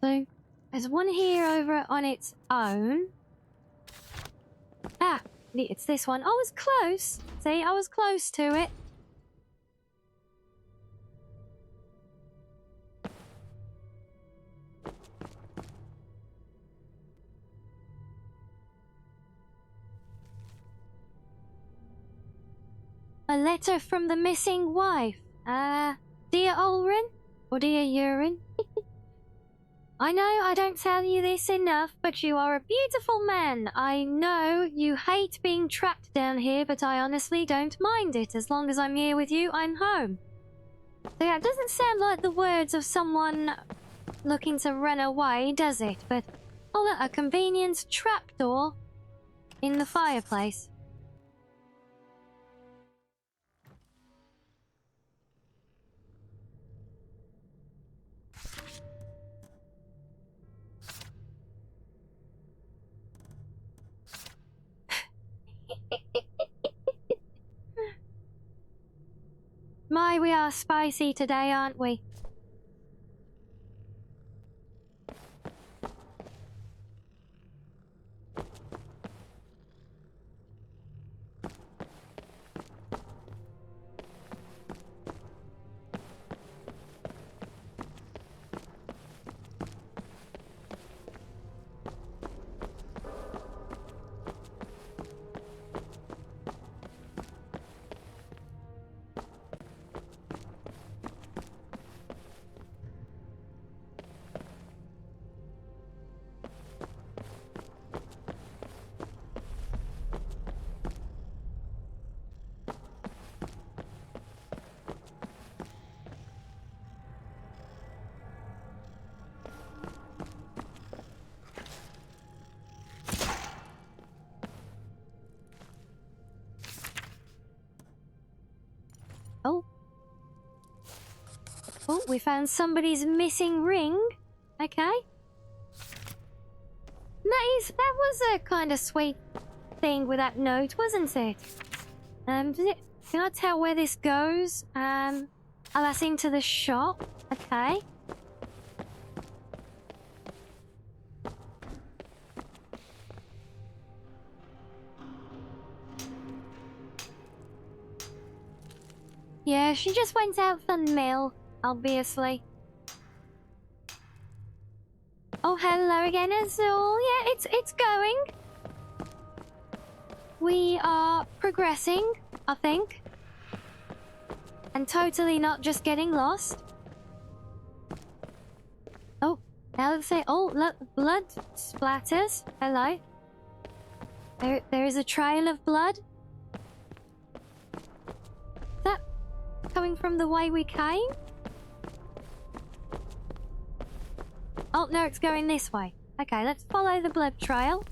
So there's one here over on its own. Ah, it's this one. I was close. See, I was close to it. A letter from the missing wife. Dear Ulrin? Or dear Urin? I know I don't tell you this enough, but you are a beautiful man. I know you hate being trapped down here, but I honestly don't mind it. As long as I'm here with you, I'm home. So yeah, it doesn't sound like the words of someone looking to run away, does it? But, oh look, a convenient trapdoor in the fireplace. My, we are spicy today, aren't we? Oh. Oh, we found somebody's missing ring. Okay. That was a kind of sweet thing with that note, wasn't it? Can I tell where this goes? Oh, that's into the shop. Okay. Yeah, she just went out the mill, obviously. Oh, hello again, Azul. Yeah, it's going. We are progressing, I think. And totally not just getting lost. Oh, now let's say, oh, look, blood splatters. Hello. There is a trail of blood. Is that coming from the way we came? Oh, no, it's going this way. Okay, let's follow the blood trail.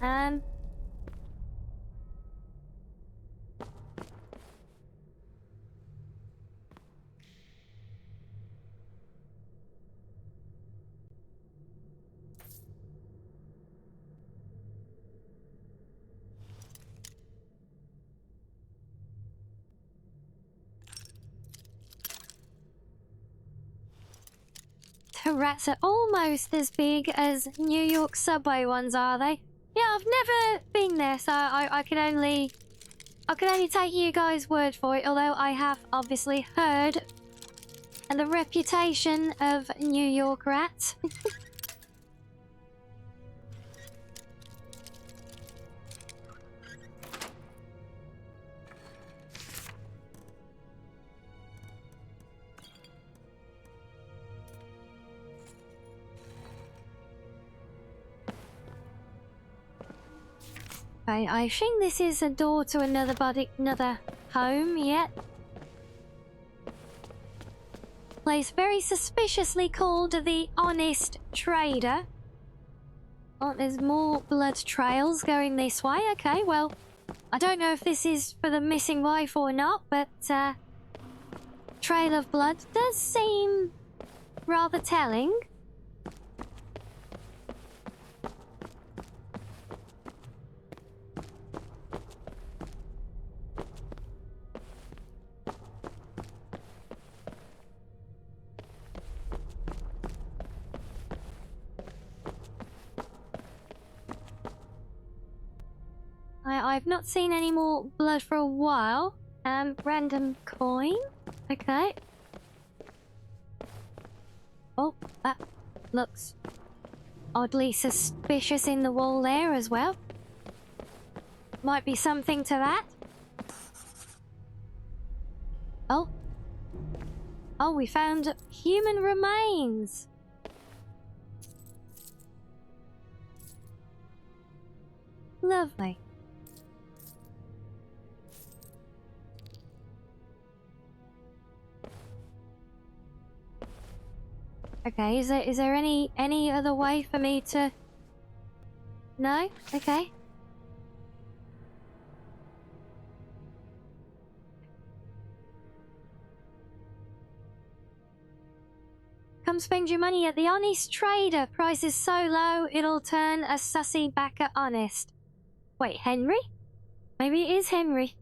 The rats are almost as big as New York subway ones, are they? Yeah, I've never been there, so I can only take you guys' word for it, although I have obviously heard the reputation of New York rats. I think this is a door to another home, yet. Place very suspiciously called the Honest Trader. Oh, there's more blood trails going this way. Okay, well, I don't know if this is for the missing wife or not, but trail of blood does seem rather telling. I've not seen any more blood for a while. Random coin. Okay. Oh, that looks oddly suspicious in the wall there as well. Might be something to that. Oh. Oh, we found human remains. Lovely. Okay, is there any other way for me to... No? Okay. Come spend your money at the Honest Trader. Price is so low, it'll turn a sussy backer honest. Wait, Henry? Maybe it is Henry.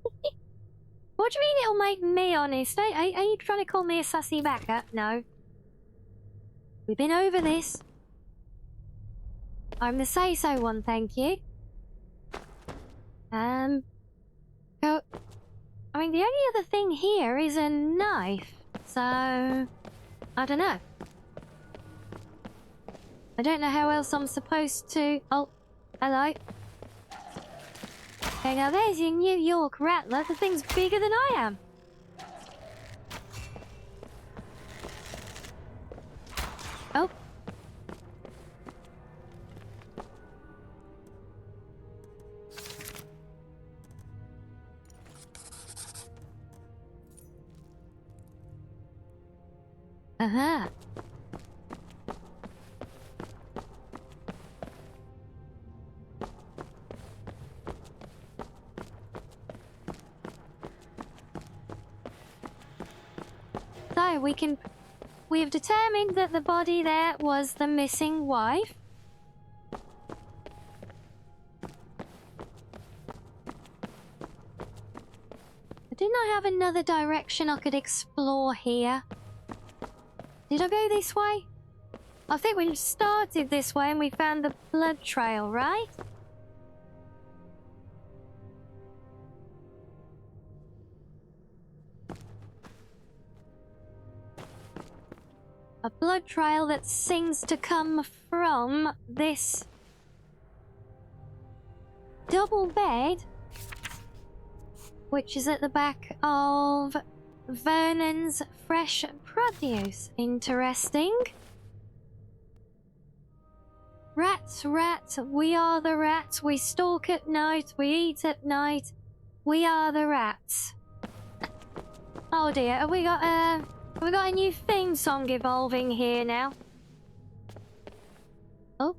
What do you mean it'll make me honest? Are you trying to call me a sussy backer? No. We've been over this. I'm the say-so one, thank you. I mean, the only other thing here is a knife, so... I don't know. I don't know how else I'm supposed to... Oh, hello. Okay, now there's your New York rattler. The thing's bigger than I am. Oh. Uh-huh. So we have determined that the body there was the missing wife. Didn't I have another direction I could explore here? Did I go this way? I think we started this way and we found the blood trail, right? A blood trail that seems to come from this double bed, which is at the back of Vernon's fresh produce. Interesting. Rats, rats, we are the rats. We stalk at night, we eat at night. We are the rats. Oh dear, have we got a new theme song evolving here now? Oh.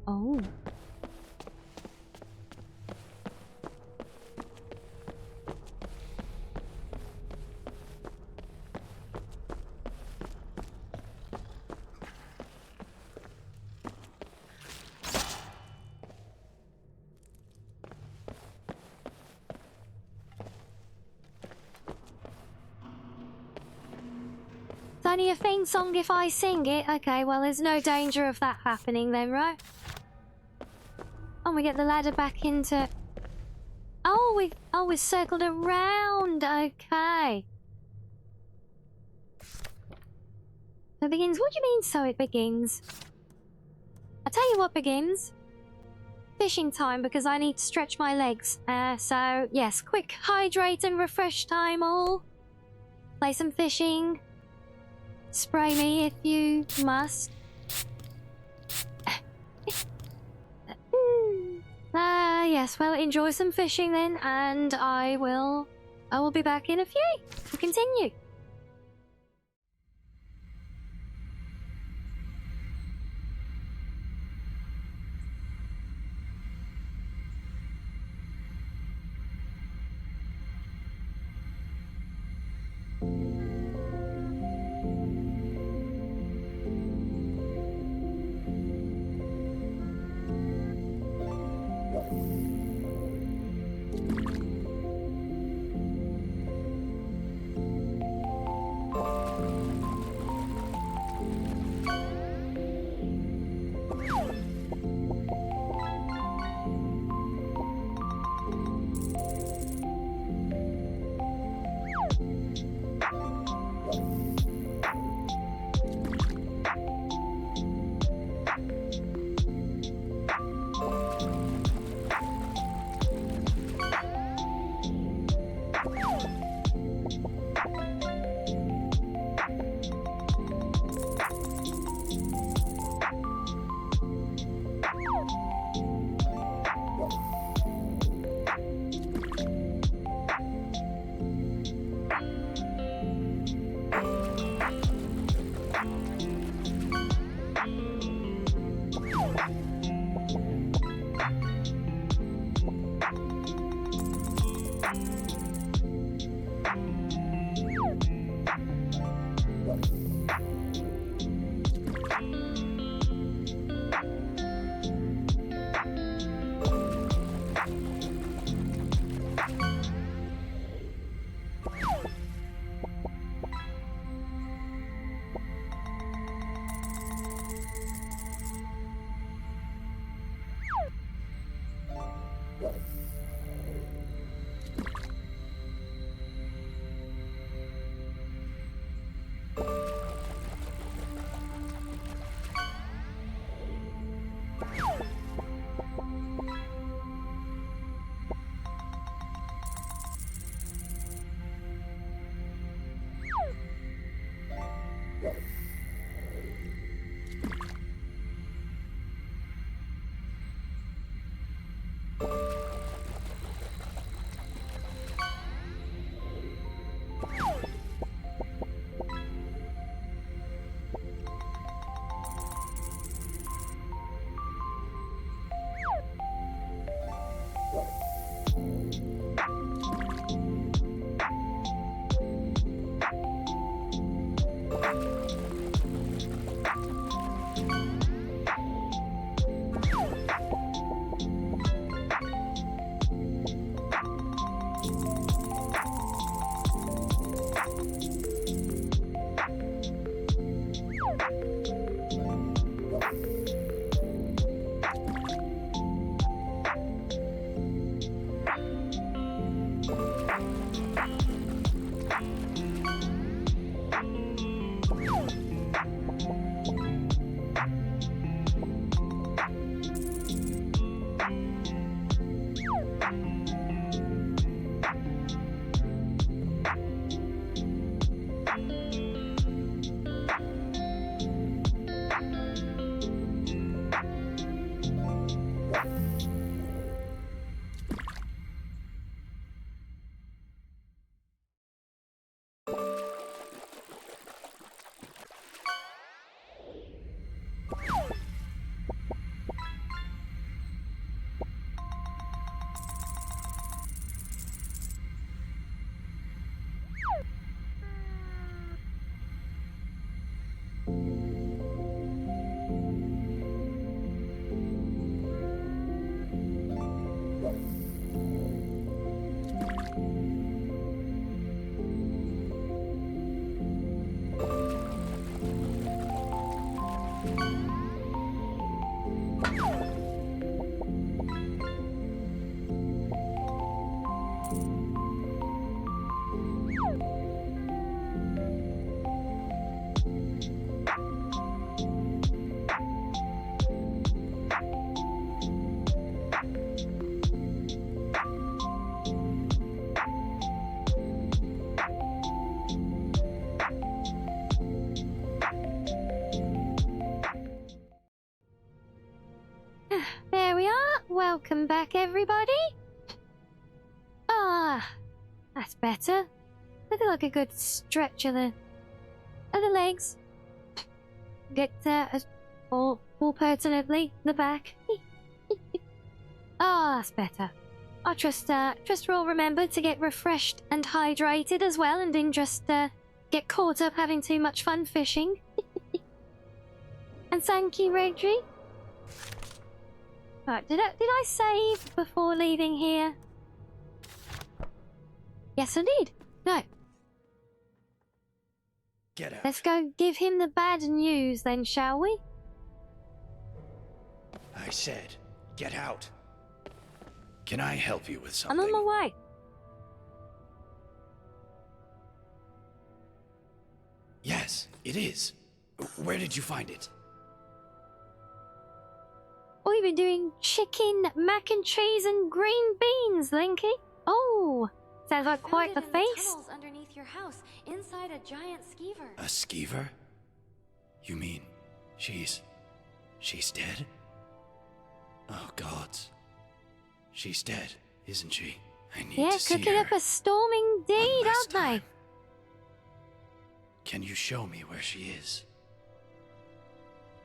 Oh. It's only a theme song if I sing it. Okay, well, there's no danger of that happening then, right? Oh, we get the ladder back into... Oh, we've circled around. Okay. So it begins. What do you mean, so it begins? I'll tell you what begins. Fishing time, because I need to stretch my legs. So, yes, quick hydrate and refresh time all. Play some fishing. Spray me if you must. Yes, well, enjoy some fishing then, and I will be back in a few. We'll continue. There we are. Welcome back, everybody. Ah, that's better. I feel like a good stretch of the legs. Get all pertinently the back. Ah, that's better. I trust we're all remembered to get refreshed and hydrated as well, and didn't just get caught up having too much fun fishing. And thank you, Reggie. Right, did I save before leaving here? Yes, I did. No. Get out. Let's go give him the bad news then, shall we? I said, get out. Can I help you with something? I'm on my way. Yes, it is. Where did you find it? Oh, you've been doing chicken, mac and cheese, and green beans, Linky. Oh, sounds like quite the Found it in feast. The tunnels underneath your house, inside a giant skeever. A skeever? You mean she's dead? Oh, gods. She's dead, isn't she? I need Yeah, to see cooking her. up a storm indeed, aren't they? Can you show me where she is?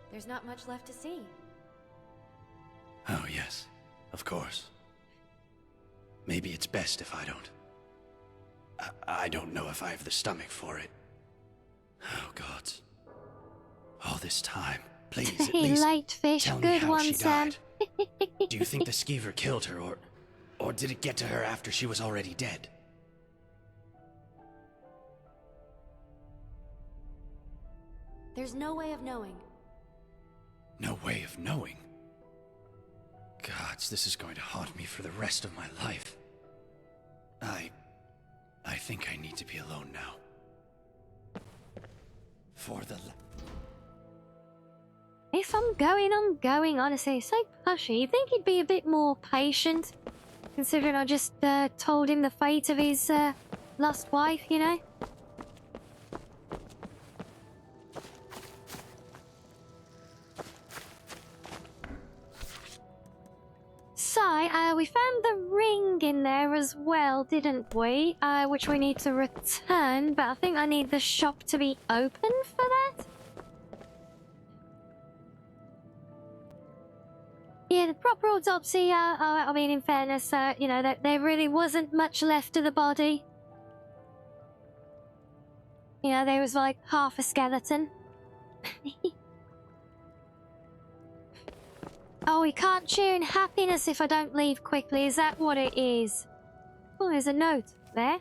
There's not much left to see. Oh, yes, of course. Maybe it's best if I don't. I don't know if I have the stomach for it. Oh, gods. All this time. Please, at least Late fish, tell me good how one, she Sam. died. Do you think the skeever killed her, or did it get to her after she was already dead? There's no way of knowing. No way of knowing. Gods, this is going to haunt me for the rest of my life. I think I need to be alone now. For the... If I'm going, honestly. It's so pushy. You'd think he'd be a bit more patient, considering I just told him the fate of his lost wife, you know? So, we found the ring in there as well, didn't we? Which we need to return, but I think I need the shop to be open for that? Yeah, the proper autopsy, I mean, in fairness, you know, there really wasn't much left of the body. You know, there was like half a skeleton. Oh, we can't share in happiness if I don't leave quickly. Is that what it is? Oh, there's a note there.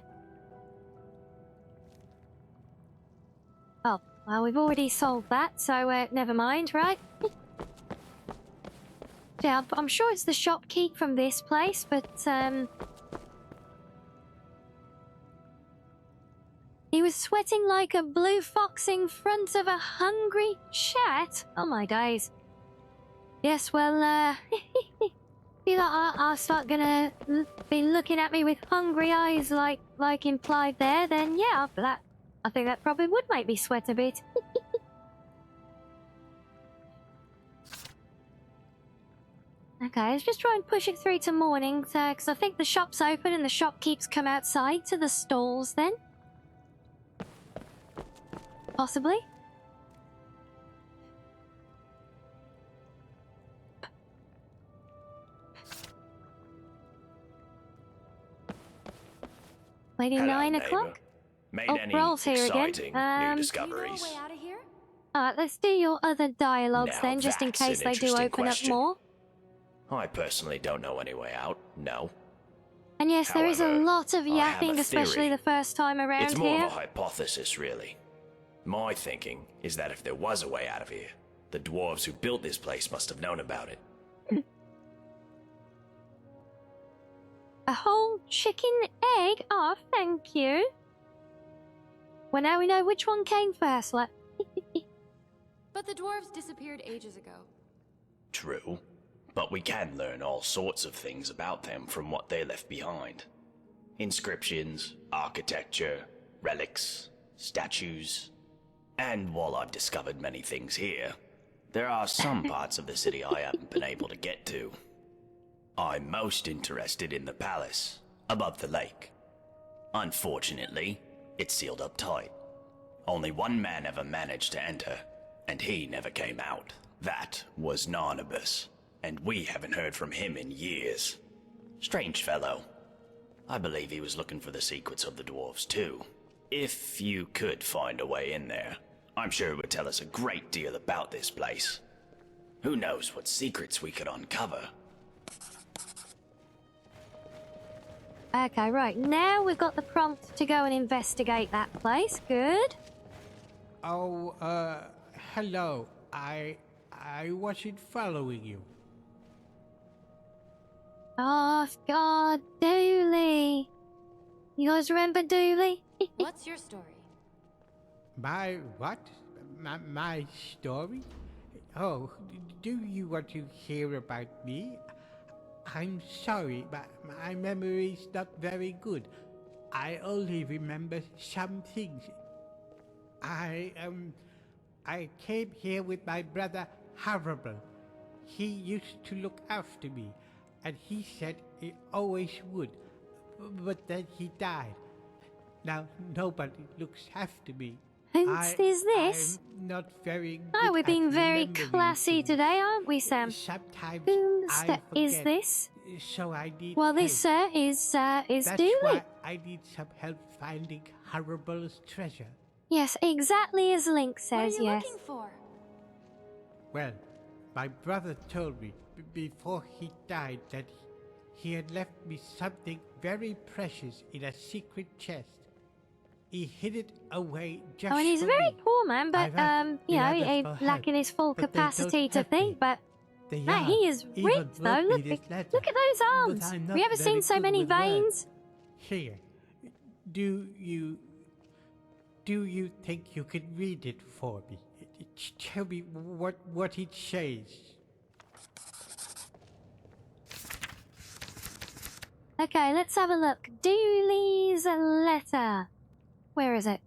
Oh, well, we've already solved that, so never mind, right? Yeah, I'm sure it's the shopkeep from this place, but he was sweating like a blue fox in front of a hungry chat. Oh my days. Yes, well, feel like I'll start gonna be looking at me with hungry eyes like implied there, then yeah, I think that probably would make me sweat a bit. Okay, let's just try and push it through to morning, because I think the shop's open and the shopkeep's come outside to the stalls then. Possibly. Maybe Hello, 9 neighbor. o'clock? Made Oh, any Preroll's here again. exciting new discoveries? Alright, let's do your other dialogues Now then, just in that's case an they do interesting open question. up more. I personally don't know any way out, no. And yes, there is a However, lot of I have yapping, a especially theory. the first time around It's more here. of a hypothesis, really. My thinking is that if there was a way out of here, The dwarves who built this place must have known about it. A whole chicken egg? Oh, thank you. Well, now we know which one came first. What? But the dwarves disappeared ages ago. True, but we can learn all sorts of things about them from what they left behind. Inscriptions, architecture, relics, statues. And while I've discovered many things here, there are some parts of the city I haven't been able to get to. I'm most interested in the palace, above the lake. Unfortunately, it's sealed up tight. Only one man ever managed to enter, and he never came out. That was Nolvus, and we haven't heard from him in years. Strange fellow. I believe he was looking for the secrets of the dwarves too. If you could find a way in there, I'm sure it would tell us a great deal about this place. Who knows what secrets we could uncover. Okay, right. Now we've got the prompt to go and investigate that place. Good. Oh, hello. I wasn't following you. Oh, God, Dooley. You guys remember Dooley? What's your story? My what? My story? Oh, do you want to hear about me? I'm sorry, but my memory's not very good. I only remember some things. I came here with my brother Horrible. He used to look after me, and he said he always would. But then he died. Now nobody looks after me. Who is this? I'm not very good Oh, we're being at very remembering classy things. today, aren't we, Sam? Sometimes Whom I is forget, this? So I need Well, this, help. sir, is That's Dooley. why I need some help finding Horrible's treasure. Yes, exactly as Link What says, are you yes. looking for? Well, my brother told me before he died that he had left me something very precious in a secret chest. He hid it away just Oh, and he's a for very me. poor man, but, I've asked you the know, others he's for lacking help, his full but they don't capacity to help me. think, but They man, are. he is Even ripped, though. wrote me Look, this letter, look at those arms. but I'm Have you not ever very seen so good many with words. veins? Here, do you think you can read it for me? Tell me what it says. Okay, let's have a look. Dooley's letter. Where is it?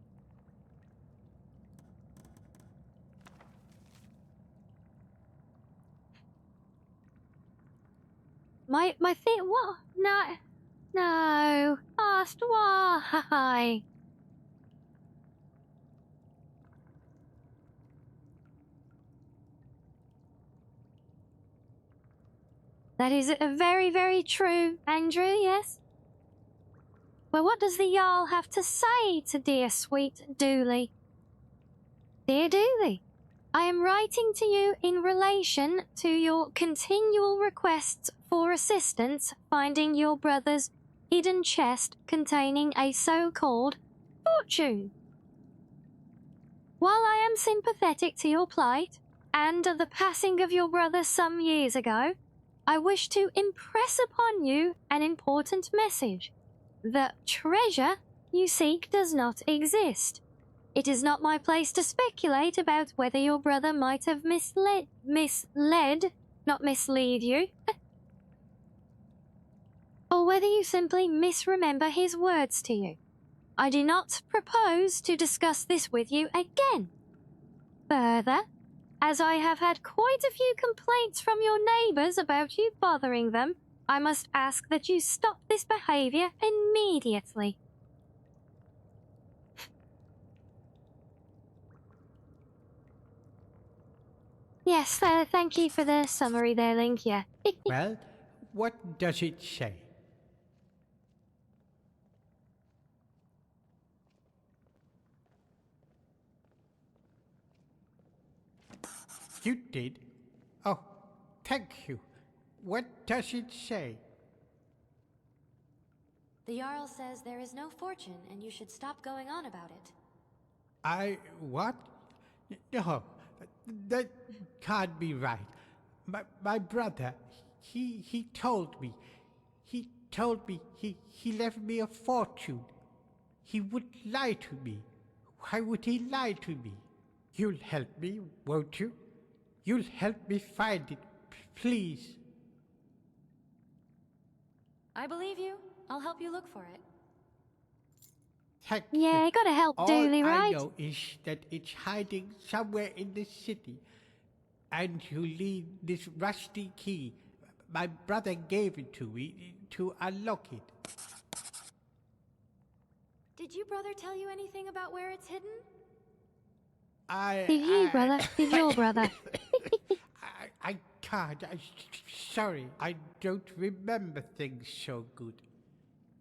My thing. What? No. Asked why? That is very, very true, Andrew, yes? Well, what does the Jarl have to say to dear sweet Dooley? Dear Dooley, I am writing to you in relation to your continual requests for assistance finding your brother's hidden chest containing a so-called fortune. While I am sympathetic to your plight and the passing of your brother some years ago, I wish to impress upon you an important message. The treasure you seek does not exist. It is not my place to speculate about whether your brother might have misled, not mislead you, or whether you simply misremember his words to you. I do not propose to discuss this with you again. Further, as I have had quite a few complaints from your neighbours about you bothering them, I must ask that you stop this behaviour immediately. Yes, thank you for the summary there, Link, yeah. Well, what does it say? You did? Oh, thank you. What does it say? The Jarl says there is no fortune and you should stop going on about it. What? No, That can't be right. My brother, he told me. He told me he left me a fortune. He would lie to me. Why would he lie to me? You'll help me, won't you? You'll help me find it, please. I believe you. I'll help you look for it. Thank Yeah, you. you gotta help Dooley, All I right? know is that it's hiding somewhere in the city. And you need this rusty key. My brother gave it to me to unlock it. Did your brother tell you anything about where it's hidden? Did he, brother? Did your brother? I can't. Sorry, I don't remember things so good.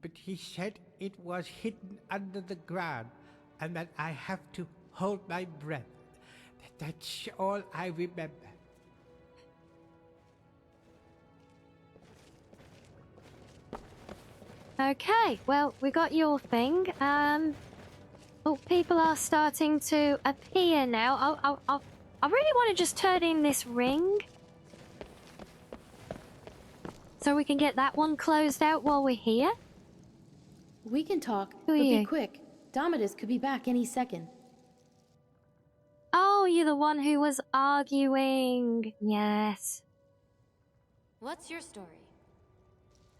But he said it was hidden under the ground, and that I have to hold my breath. That's all I remember. Okay, well, we got your thing. Oh, people are starting to appear now. I really want to just turn in this ring. So we can get that one closed out while we're here. We can talk, Who are but you? be quick. Domitus could be back any second. Oh, you're the one who was arguing. Yes. What's your story?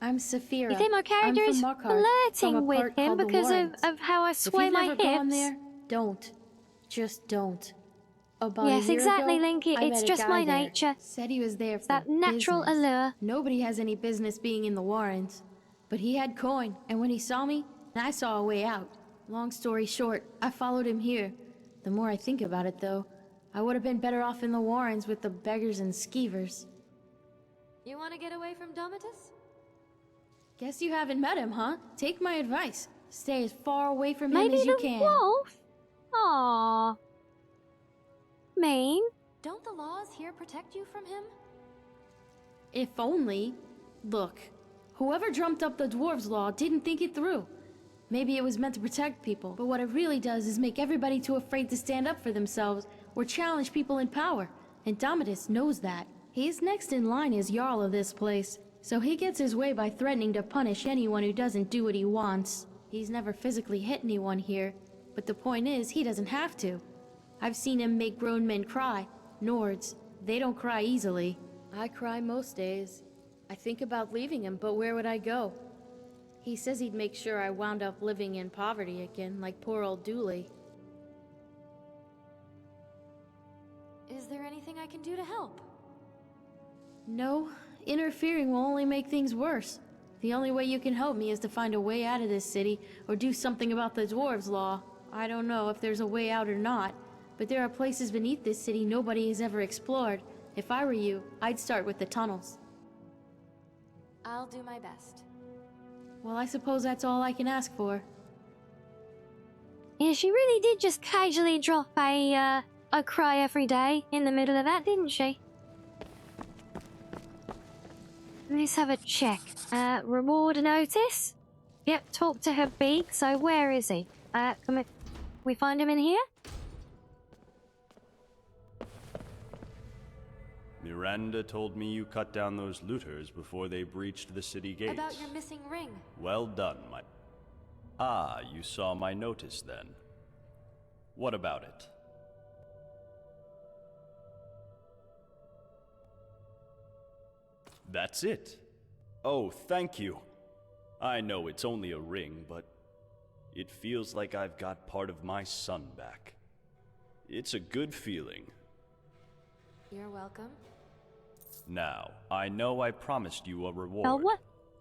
I'm Saphira. You think my character I'm is from Markarth, from flirting a with part him called the because Warrens. of how I If sway you've my never hips? gone there, don't. Just don't. About Yes, a year exactly, ago, Linky. I It's met a just guy my there. nature. Said he was there for That natural business. allure. Nobody has any business being in the Warrens. But he had coin, and when he saw me, I saw a way out. Long story short, I followed him here. The more I think about it, though, I would have been better off in the Warrens with the beggars and skeevers. You want to get away from Domitus? Guess you haven't met him, huh? Take my advice. Stay as far away from him Maybe as you the can. wolf? Aww. Mean? Don't the laws here protect you from him? If only. Look, whoever dreamt up the dwarves' law didn't think it through. Maybe it was meant to protect people, but what it really does is make everybody too afraid to stand up for themselves or challenge people in power, and Domitus knows that. He's next in line as Jarl of this place, so he gets his way by threatening to punish anyone who doesn't do what he wants. He's never physically hit anyone here, but the point is, he doesn't have to. I've seen him make grown men cry. Nords, they don't cry easily. I cry most days. I think about leaving him, but where would I go? He says he'd make sure I wound up living in poverty again, like poor old Dooley. Is there anything I can do to help? No, interfering will only make things worse. The only way you can help me is to find a way out of this city, or do something about the dwarves' law. I don't know if there's a way out or not, but there are places beneath this city nobody has ever explored. If I were you, I'd start with the tunnels. I'll do my best. Well, I suppose that's all I can ask for. Yeah, she really did just casually drop a cry every day in the middle of that, didn't she? Let's have a check. Reward notice? Yep, talk to her beak. So where is he? Can we find him in here? Miranda told me you cut down those looters before they breached the city gates. About your missing ring. Well done, my... Ah, you saw my notice then. What about it? That's it. Oh, thank you. I know it's only a ring, but it feels like I've got part of my son back. It's a good feeling. You're welcome. Now, I know I promised you a reward. Oh, what?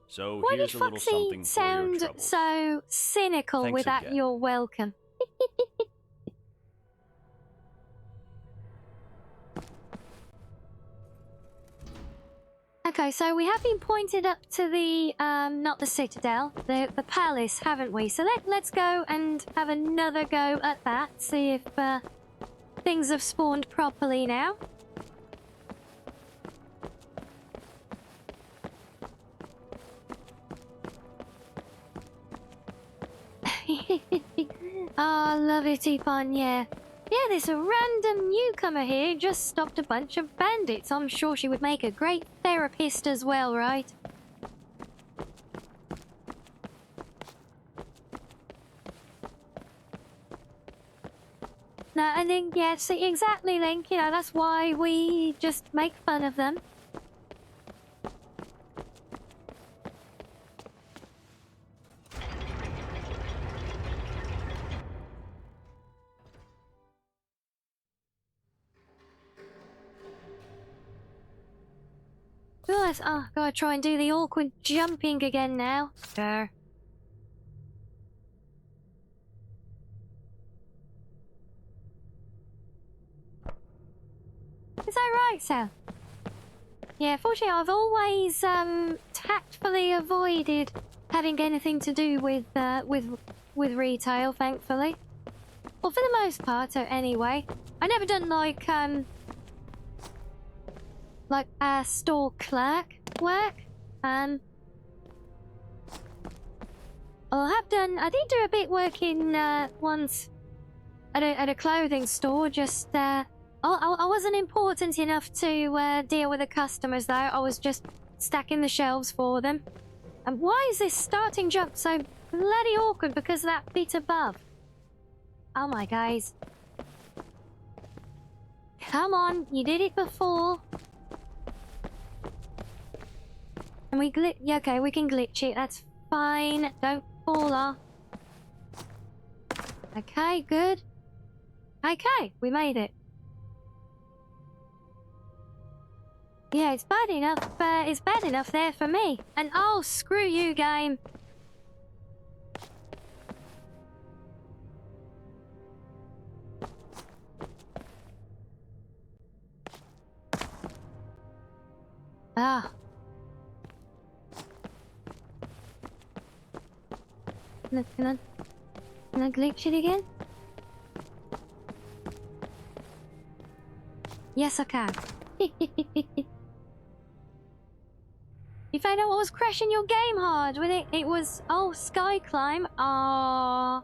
So Why here's did a little something Foxy for your sound trouble. so cynical Thanks with that again. you're welcome? Okay, so we have been pointed up to the, not the citadel, the palace, haven't we? So let's go and have another go at that, see if things have spawned properly now. Oh, love it, Ipan, yeah. Yeah, there's a random newcomer here who just stopped a bunch of bandits. I'm sure she would make a great therapist as well, right? No, I think, yeah, see, exactly, Link. You know, that's why we just make fun of them. Oh, gotta try and do the awkward jumping again now. There. Is that right, Sal? Yeah, fortunately, I've always tactfully avoided having anything to do with retail. Thankfully, well, for the most part, anyway. I never done like store clerk work. I did do a bit work in once at a clothing store. Just I wasn't important enough to deal with the customers though. I was just stacking the shelves for them. And why is this starting jump so bloody awkward because of that bit above? Oh my guys. Come on, you did it before. And we okay, we can glitch it, that's fine. Don't fall off. Okay, good. Okay, we made it. Yeah, it's bad enough there for me. And oh, screw you, game. Ah. Can I glitch it again? Yes, I can. You found out what was crashing your game hard with it? It was, oh, Sky Climb. Ah.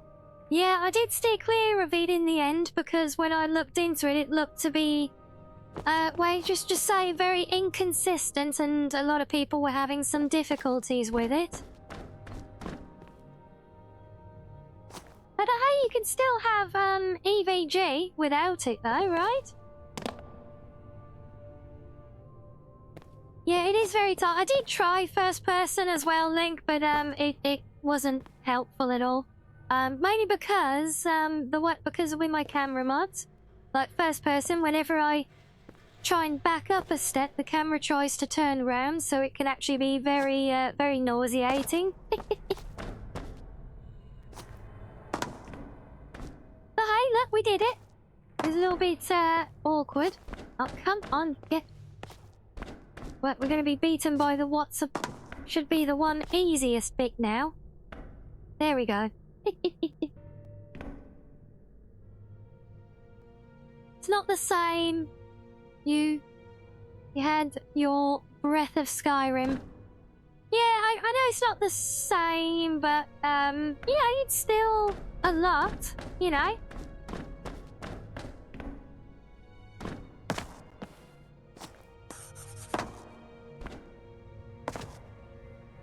Yeah, I did stay clear of it in the end because when I looked into it, it looked to be, well, just say very inconsistent and a lot of people were having some difficulties with it. But hey, you can still have EVG without it though, right? Yeah, it is very tough. I did try first person as well, Link, but it wasn't helpful at all. Mainly because because with my camera mods, like first person, whenever I try and back up a step, the camera tries to turn around, so it can actually be very very nauseating. But hey, look, we did it. It's a little bit awkward. Oh, come on, get. Well, we're going to be beaten by the should be the one easiest bit now. There we go. It's not the same. You had your Breath of Skyrim. Yeah, I know it's not the same, but yeah, it's still a lot, you know.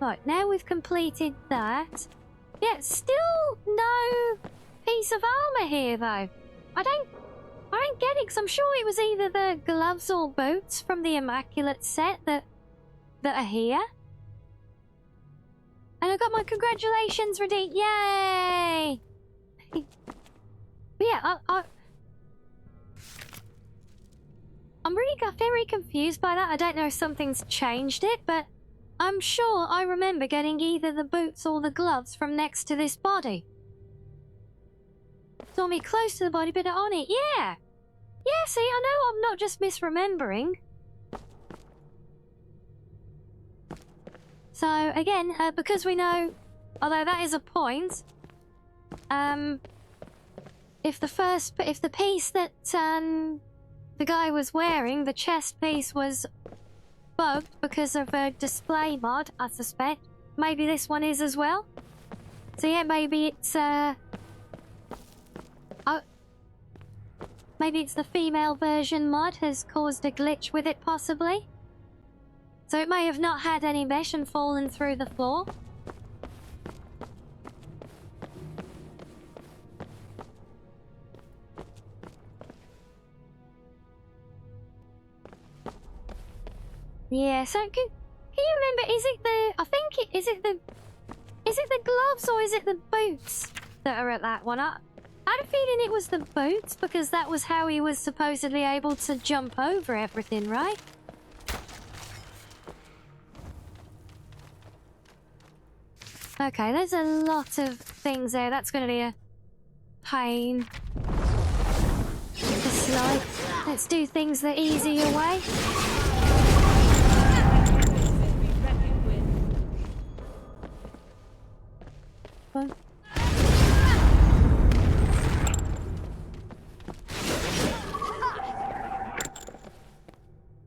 Right, now we've completed that. Yeah, still no piece of armor here, though. I don't get it, because I'm sure it was either the gloves or boots from the Immaculate set that are here. And I got my congratulations redeemed. Yay! But yeah, I'm really very confused by that. I don't know if something's changed it, but I'm sure I remember getting either the boots or the gloves from next to this body. Saw me close to the body, but not on it. Yeah! Yeah, see, I know I'm not just misremembering. So, again, because we know, although that is a point, if the piece that the guy was wearing, the chest piece, was bugged because of a display mod, I suspect. Maybe this one is as well. So yeah, maybe it's Maybe it's the female version mod has caused a glitch with it, possibly. So it may have not had any mesh and fallen through the floor. Yeah, so can you remember, is it the, is it the gloves or is it the boots that are at that one? I had a feeling it was the boots because that was how he was supposedly able to jump over everything, right? Okay, there's a lot of things there. That's going to be a pain. The slide. Let's do things the easier way.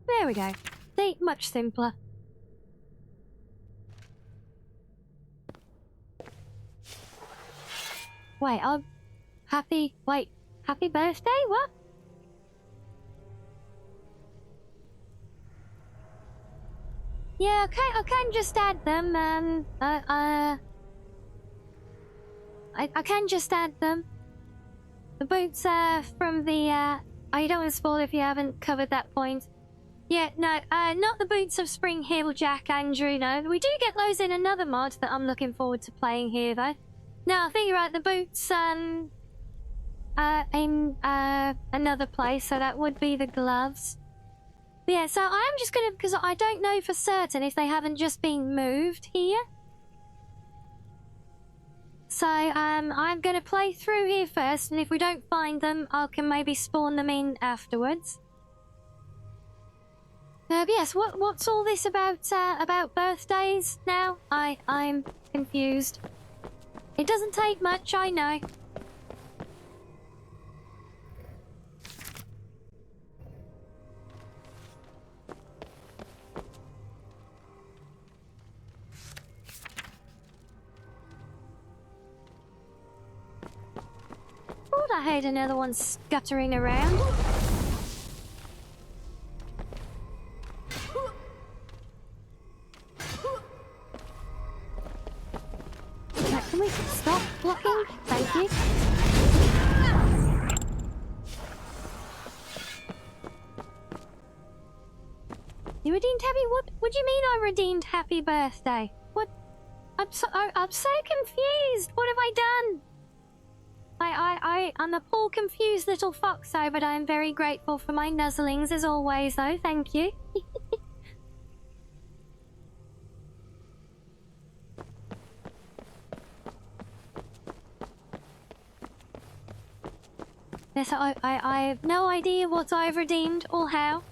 There we go. See, much simpler. Wait, happy birthday? What? Yeah, okay, I can just add them, I can just add them. The boots are from the, oh, you don't want to spoil if you haven't covered that point. Yeah, no, not the boots of Spring Hill, Jack, Andrew, no. We do get those in another mod that I'm looking forward to playing here, though. No, I think you're right, the boots, in, another place, so that would be the gloves. But yeah, so I'm just gonna, because I don't know for certain if they haven't just been moved here. So, I'm gonna play through here first, and if we don't find them, I can maybe spawn them in afterwards. But yes, what's all this about birthdays now? I'm confused. It doesn't take much, I know. Thought I heard another one scuttering around. Can we stop blocking? Thank you. You redeemed happy? What do you mean I redeemed happy birthday? What? I'm so confused. What have I done? I'm a poor confused little foxo, but I am very grateful for my nuzzlings as always, though. Thank you. Yes, I have no idea what I've redeemed or how.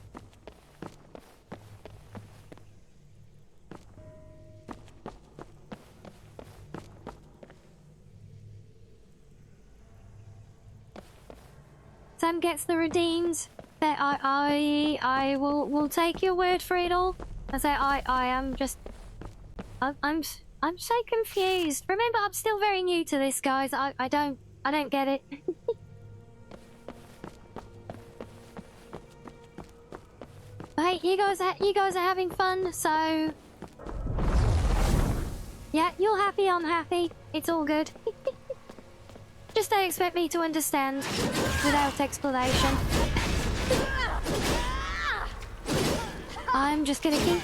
Sam gets the redeemed, but I will take your word for it all. I say I am just I'm so confused. Remember, I'm still very new to this, guys. I don't get it. Hey, you guys are having fun, so yeah, you're happy, I'm happy. It's all good. Just don't expect me to understand without explanation. I'm just gonna keep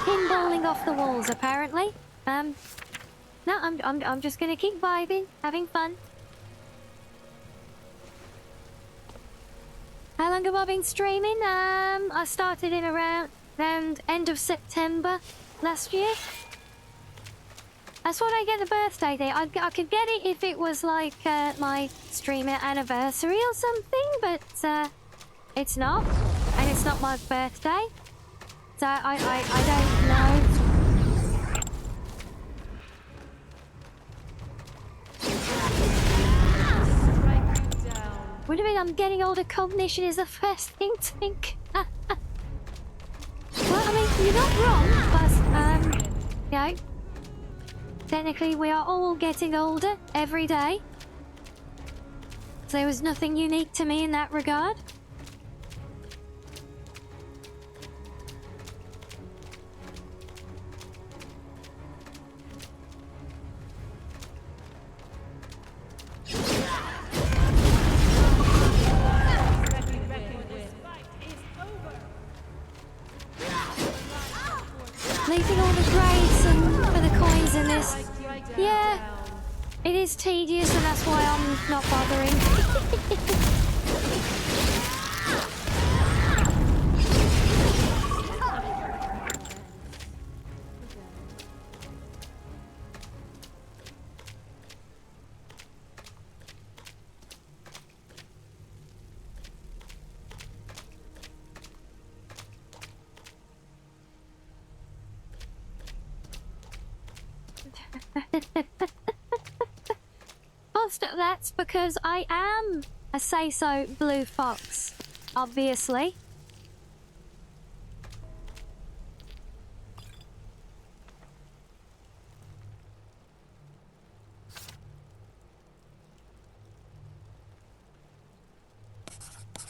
pinballing off the walls, apparently. No, I'm just gonna keep vibing, having fun. How long have I been streaming? I started in around end of September last year. That's what I get the birthday day. I could get it if it was like my streamer anniversary or something, but it's not, and it's not my birthday, so I don't know. What do you mean I'm getting older? Cognition is the first thing to think. Well, I mean, you're not wrong, but you know, technically we are all getting older every day. There was nothing unique to me in that regard. Leaving all the grades and for the coins in this. Yeah, it is tedious and that's why I'm not bothering. That's because I am a say-so blue fox, obviously.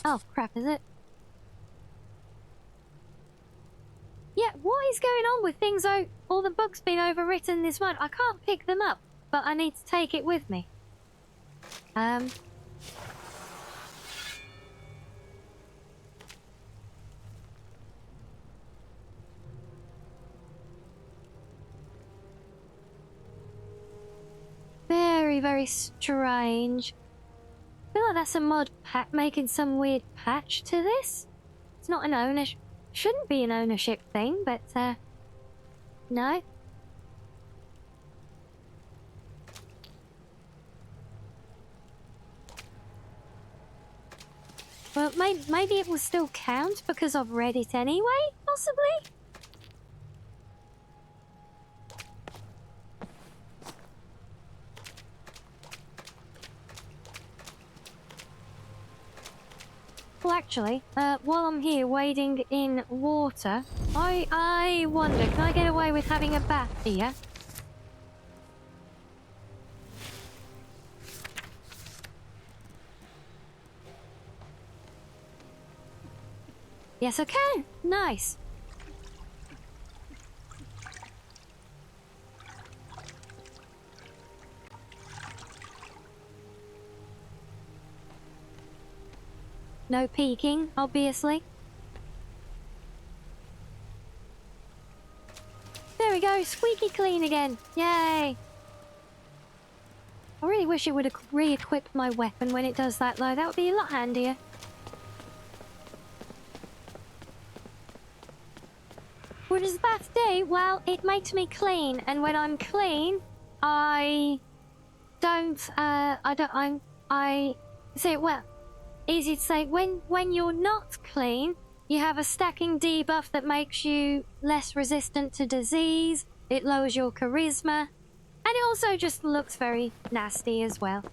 Oh, crap, is it? Yeah, what is going on with things? All the books been overwritten this month. I can't pick them up, but I need to take it with me. Very, very strange. I feel like that's a mod pack making some weird patch to this. It's not an ownership. Shouldn't be an ownership thing, but, no. Well, maybe it will still count because I've read it anyway, possibly? Well, actually, while I'm here wading in water, I wonder, can I get away with having a bath here? Yes, I can. Nice. No peeking, obviously. There we go, squeaky clean again. Yay! I really wish it would re-equip my weapon when it does that, though. That would be a lot handier. What does the bath do? Well, it makes me clean, and when I'm clean, I say, well, easy to say, when you're not clean, you have a stacking debuff that makes you less resistant to disease, it lowers your charisma, and it also just looks very nasty as well.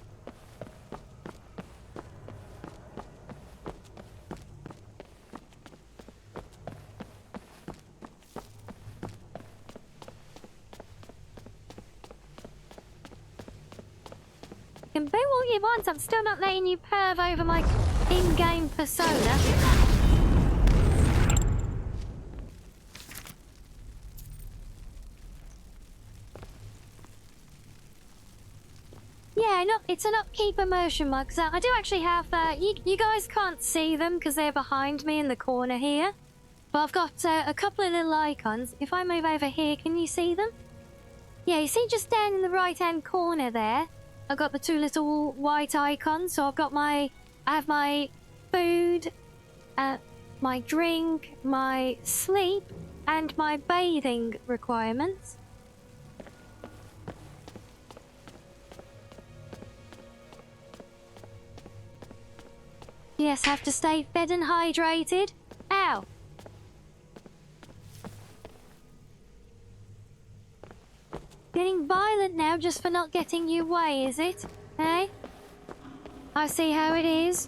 You can boo all you want, I'm still not letting you perv over my in-game persona. Yeah, it's an upkeep immersion mug. So I do actually have, you guys can't see them because they're behind me in the corner here. But I've got a couple of little icons. If I move over here, can you see them? Yeah, you see just down in the right-hand corner there, I've got the two little white icons. So I have my food, my drink, my sleep, and my bathing requirements. Yes, have to stay fed and hydrated. Ow! Getting violent now just for not getting your way, is it? Eh? I see how it is.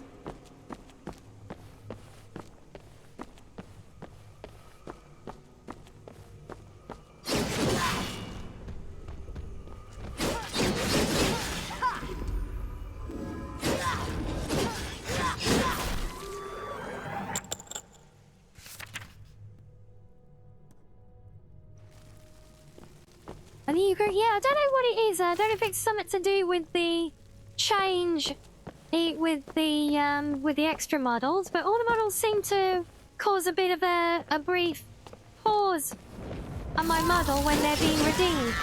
And you agree? Yeah, I don't know what it is. I don't know if it's something to do with the change with the extra models, but all the models seem to cause a bit of a brief pause on my model when they're being redeemed.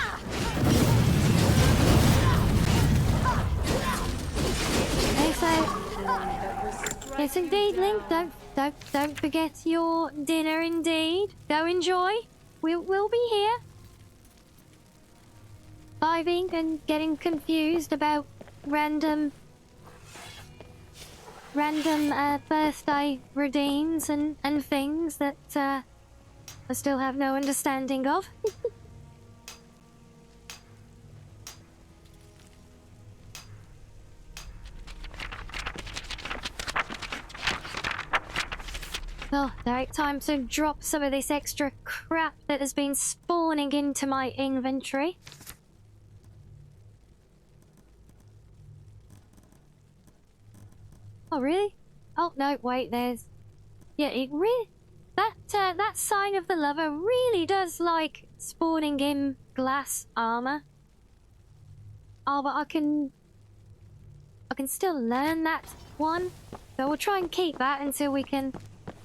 Okay, so yes, indeed, Link. Don't forget your dinner. Indeed, go enjoy. We'll be here. Vibing and getting confused about random birthday redeems and things that I still have no understanding of. Oh, right, time to drop some of this extra crap that has been spawning into my inventory. Oh, really? Oh, no, wait, there's... Yeah, it really... That sign of the lover really does like spawning in glass armor. Oh, but I can still learn that one. So we'll try and keep that until we can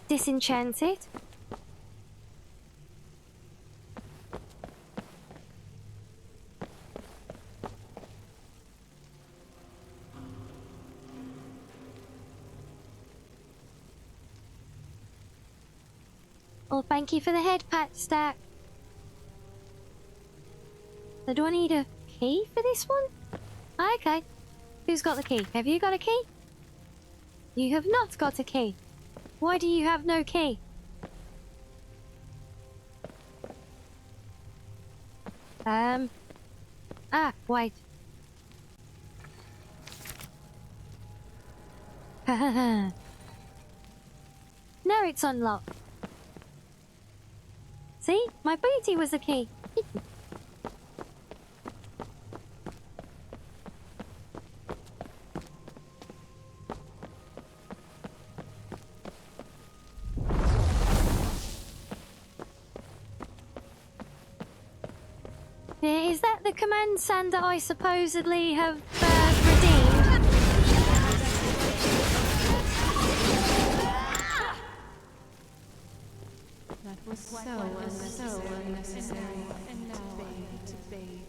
disenchant it. Well, thank you for the head pat, Stack. So do I need a key for this one? Okay. Who's got the key? Have you got a key? You have not got a key. Why do you have no key? Wait. No, it's unlocked. See? My booty was the key. Is that the command sand that I supposedly have redeemed? That was so unnecessary. And now I need to bathe.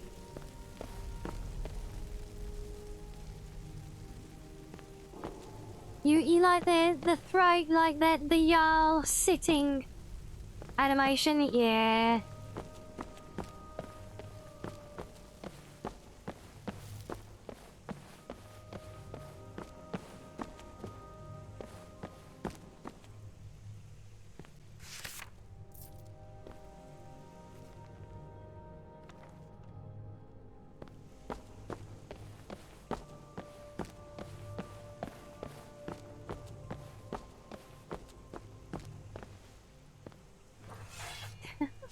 You like the throat, like that, the Jarl sitting animation? Yeah.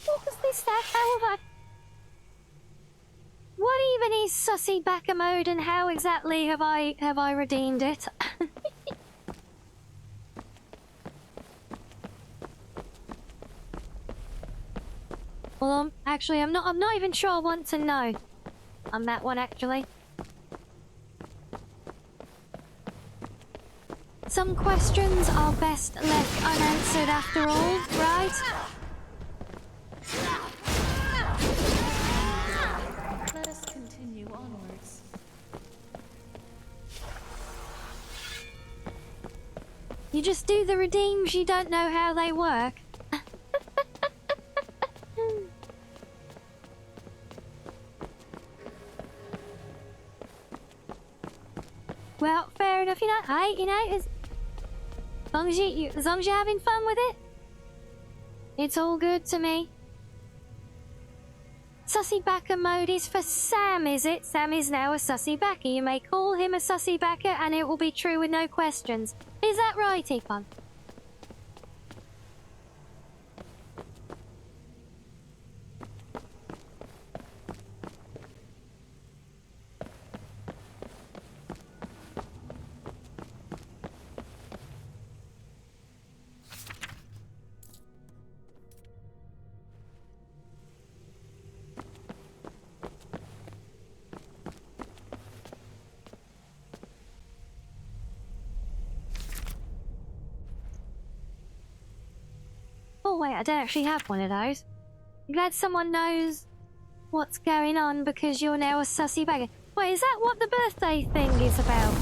What was this? How have I... What even is sussy backer mode, and how exactly have I redeemed it? Well, actually, I'm not even sure I want to know on that one, actually. Some questions are best left unanswered after all, right? Let us continue onwards. You just do the redeems, you don't know how they work. Well, fair enough, you know. Hey, you know, as long as you're having fun with it, it's all good to me. Sussy backer mode is for Sam, is it? Sam is now a sussy backer. You may call him a sussy backer, and it will be true with no questions. Is that right, Econ? Oh wait, I don't actually have one of those. I'm glad someone knows what's going on because you're now a sussy bagger. Wait, is that what the birthday thing is about?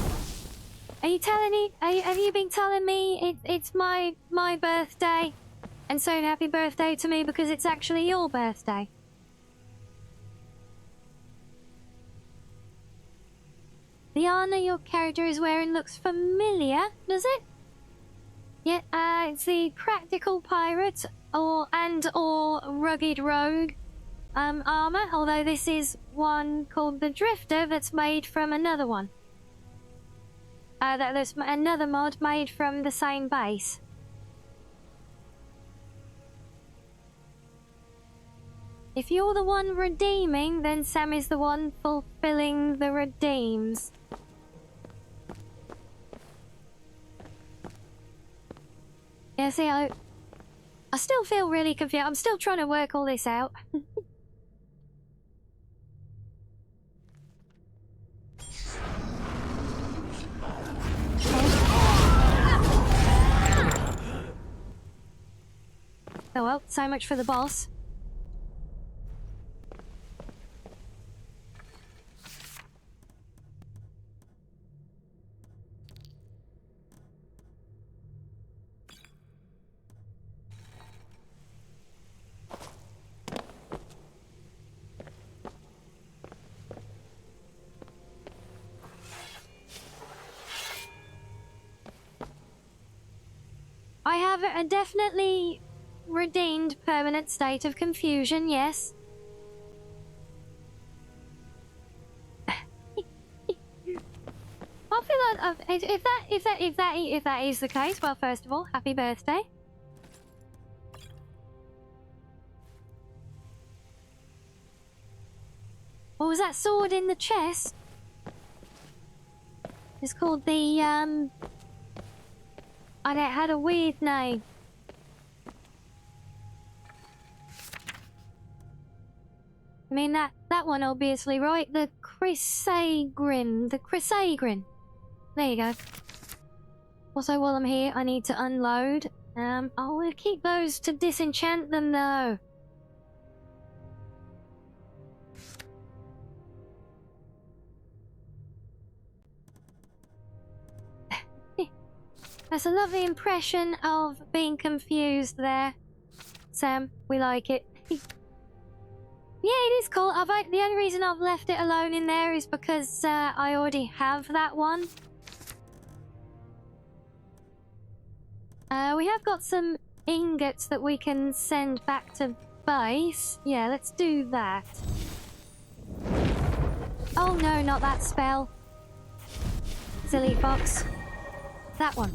Are you telling me? Have you been telling me it's my birthday, and so happy birthday to me because it's actually your birthday? The armor your character is wearing looks familiar, does it? Yeah, it's the practical pirate or rugged rogue armor, although this is one called the Drifter that's made from another one. That's another mod made from the same base. If you're the one redeeming, then Sam is the one fulfilling the redeems. Yeah, see, I still feel really confused. I'm still trying to work all this out. Oh well, so much for the boss. I have a definitely redeemed permanent state of confusion, yes. I feel like if that is the case, well, first of all, happy birthday. What was that sword in the chest? It's called the and it had a weird name. I mean that one obviously, right? The Chrysagrin. The Chrysagrin. There you go. Also, while I'm here, I need to unload. I will keep those to disenchant them though. That's a lovely impression of being confused there, Sam. We like it. Yeah, it is cool. The only reason I've left it alone in there is because I already have that one. We have got some ingots that we can send back to base. Yeah, let's do that. Oh no, not that spell. Silly fox. That one.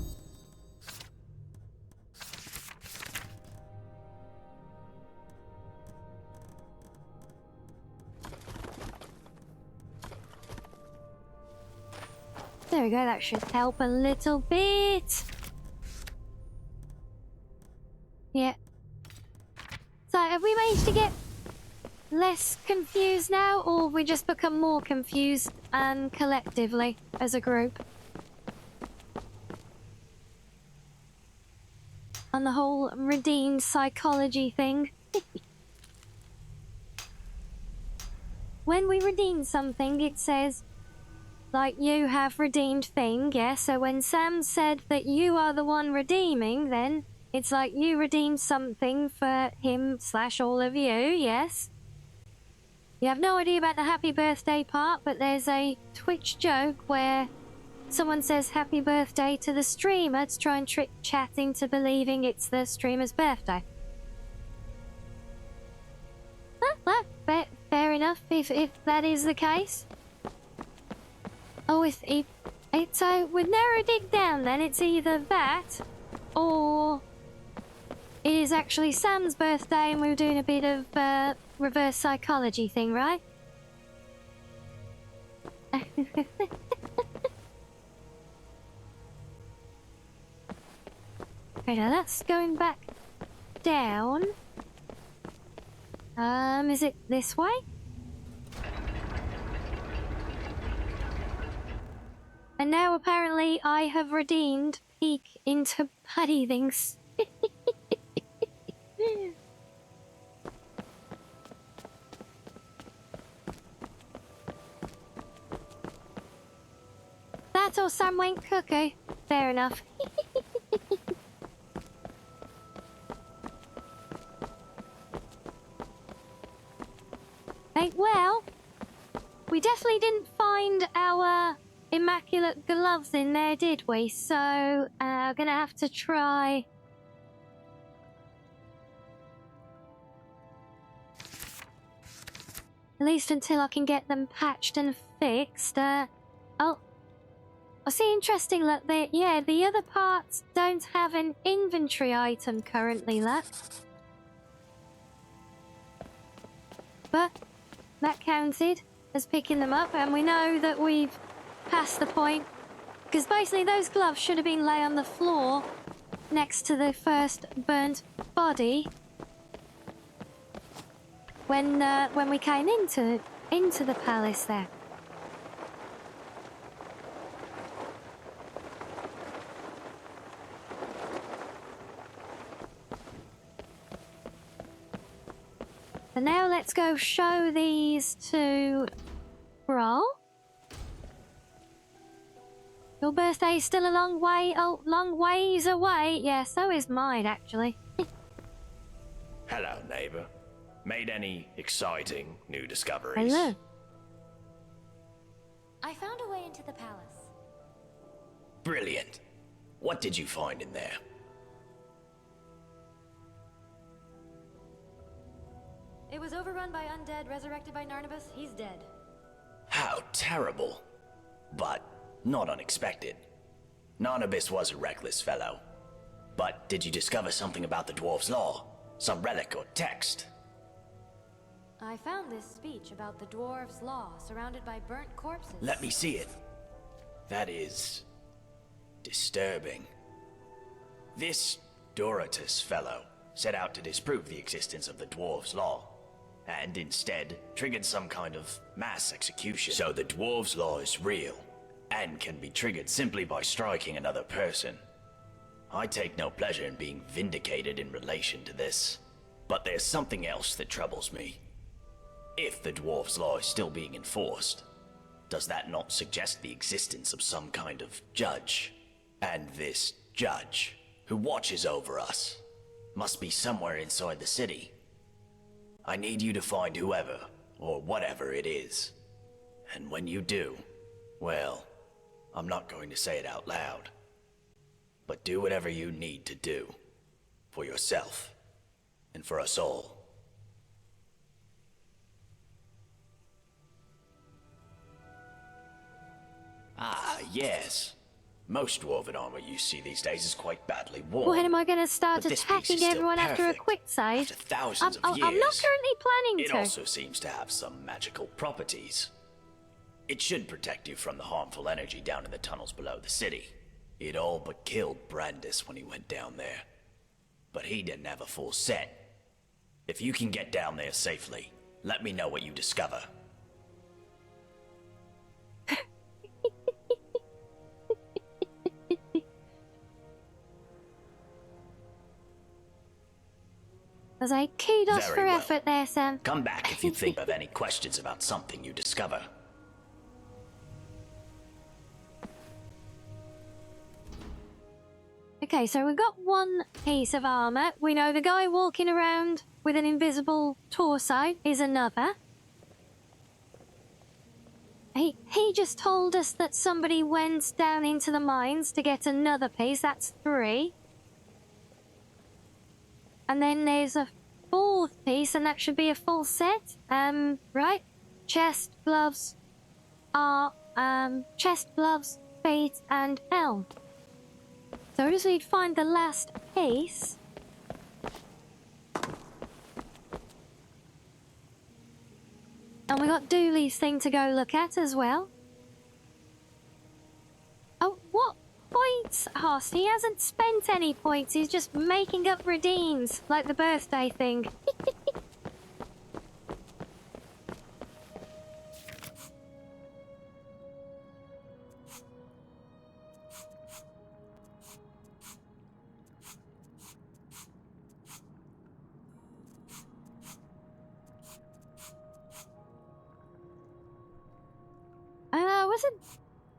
There we go, that should help a little bit. Yeah. So, have we managed to get less confused now, or have we just become more confused and collectively as a group? On the whole redeemed psychology thing. When we redeem something, it says, like, you have redeemed thing, yeah? So when Sam said that you are the one redeeming, then it's like you redeemed something for him / all of you, yes? You have no idea about the happy birthday part, but there's a Twitch joke where someone says happy birthday to the streamer to try and trick chat into believing it's the streamer's birthday. Well, fair enough, if that is the case. Oh, so we've narrowed it down then. It's either that, or it is actually Sam's birthday and we're doing a bit of reverse psychology thing, right? Okay, now that's going back down. Is it this way? And now apparently I have redeemed peek into bathing. that or Sam went cuckoo. Fair enough. Right, well, we definitely didn't find our immaculate gloves in there, did we? So, I'm gonna have to try... At least until I can get them patched and fixed. I see interesting that the other parts don't have an inventory item currently left. But that counted as picking them up, and we know that we've passed the point. Because basically those gloves should have been lay on the floor next to the first burnt body when we came into the palace there. So now let's go show these to Preroll. Your birthday's still a long ways away. Yeah, so is mine, actually. Hello, neighbor. Made any exciting new discoveries? Hello. I found a way into the palace. Brilliant. What did you find in there? It was overrun by undead, resurrected by Narnabas. He's dead. How terrible. But not unexpected. Narnabas was a reckless fellow. But did you discover something about the dwarf's law? Some relic or text? I found this speech about the dwarves' law, surrounded by burnt corpses. Let me see it. That is... disturbing. This Dorotus fellow set out to disprove the existence of the dwarves' law, and instead triggered some kind of mass execution. So the dwarves' law is real, and can be triggered simply by striking another person. I take no pleasure in being vindicated in relation to this, but there's something else that troubles me. If the dwarves' law is still being enforced, does that not suggest the existence of some kind of judge? And this judge, who watches over us, must be somewhere inside the city. I need you to find whoever, or whatever it is. And when you do, well, I'm not going to say it out loud, but do whatever you need to do, for yourself, and for us all. Ah, yes. Most dwarven armor you see these days is quite badly worn. When am I going to start But this piece attacking is still everyone after a perfect. quick save? After thousands of I'm not years. currently planning It to. also seems to have some magical properties. It should protect you from the harmful energy down in the tunnels below the city. It all but killed Brandis when he went down there. But he didn't have a full set. If you can get down there safely, let me know what you discover. I was like, kudos Very for well. effort there, Sam. Come back if you think of any questions about something you discover. Okay, so we've got one piece of armor. We know the guy walking around with an invisible torso is another. He just told us that somebody went down into the mines to get another piece. That's 3. And then there's a 4th piece, and that should be a full set. Right? Chest, gloves, chest, gloves, feet, and helm. So we just need to find the last piece. And we got Dooley's thing to go look at as well. Oh, what points? Hoss, he hasn't spent any points. He's just making up redeems, like the birthday thing.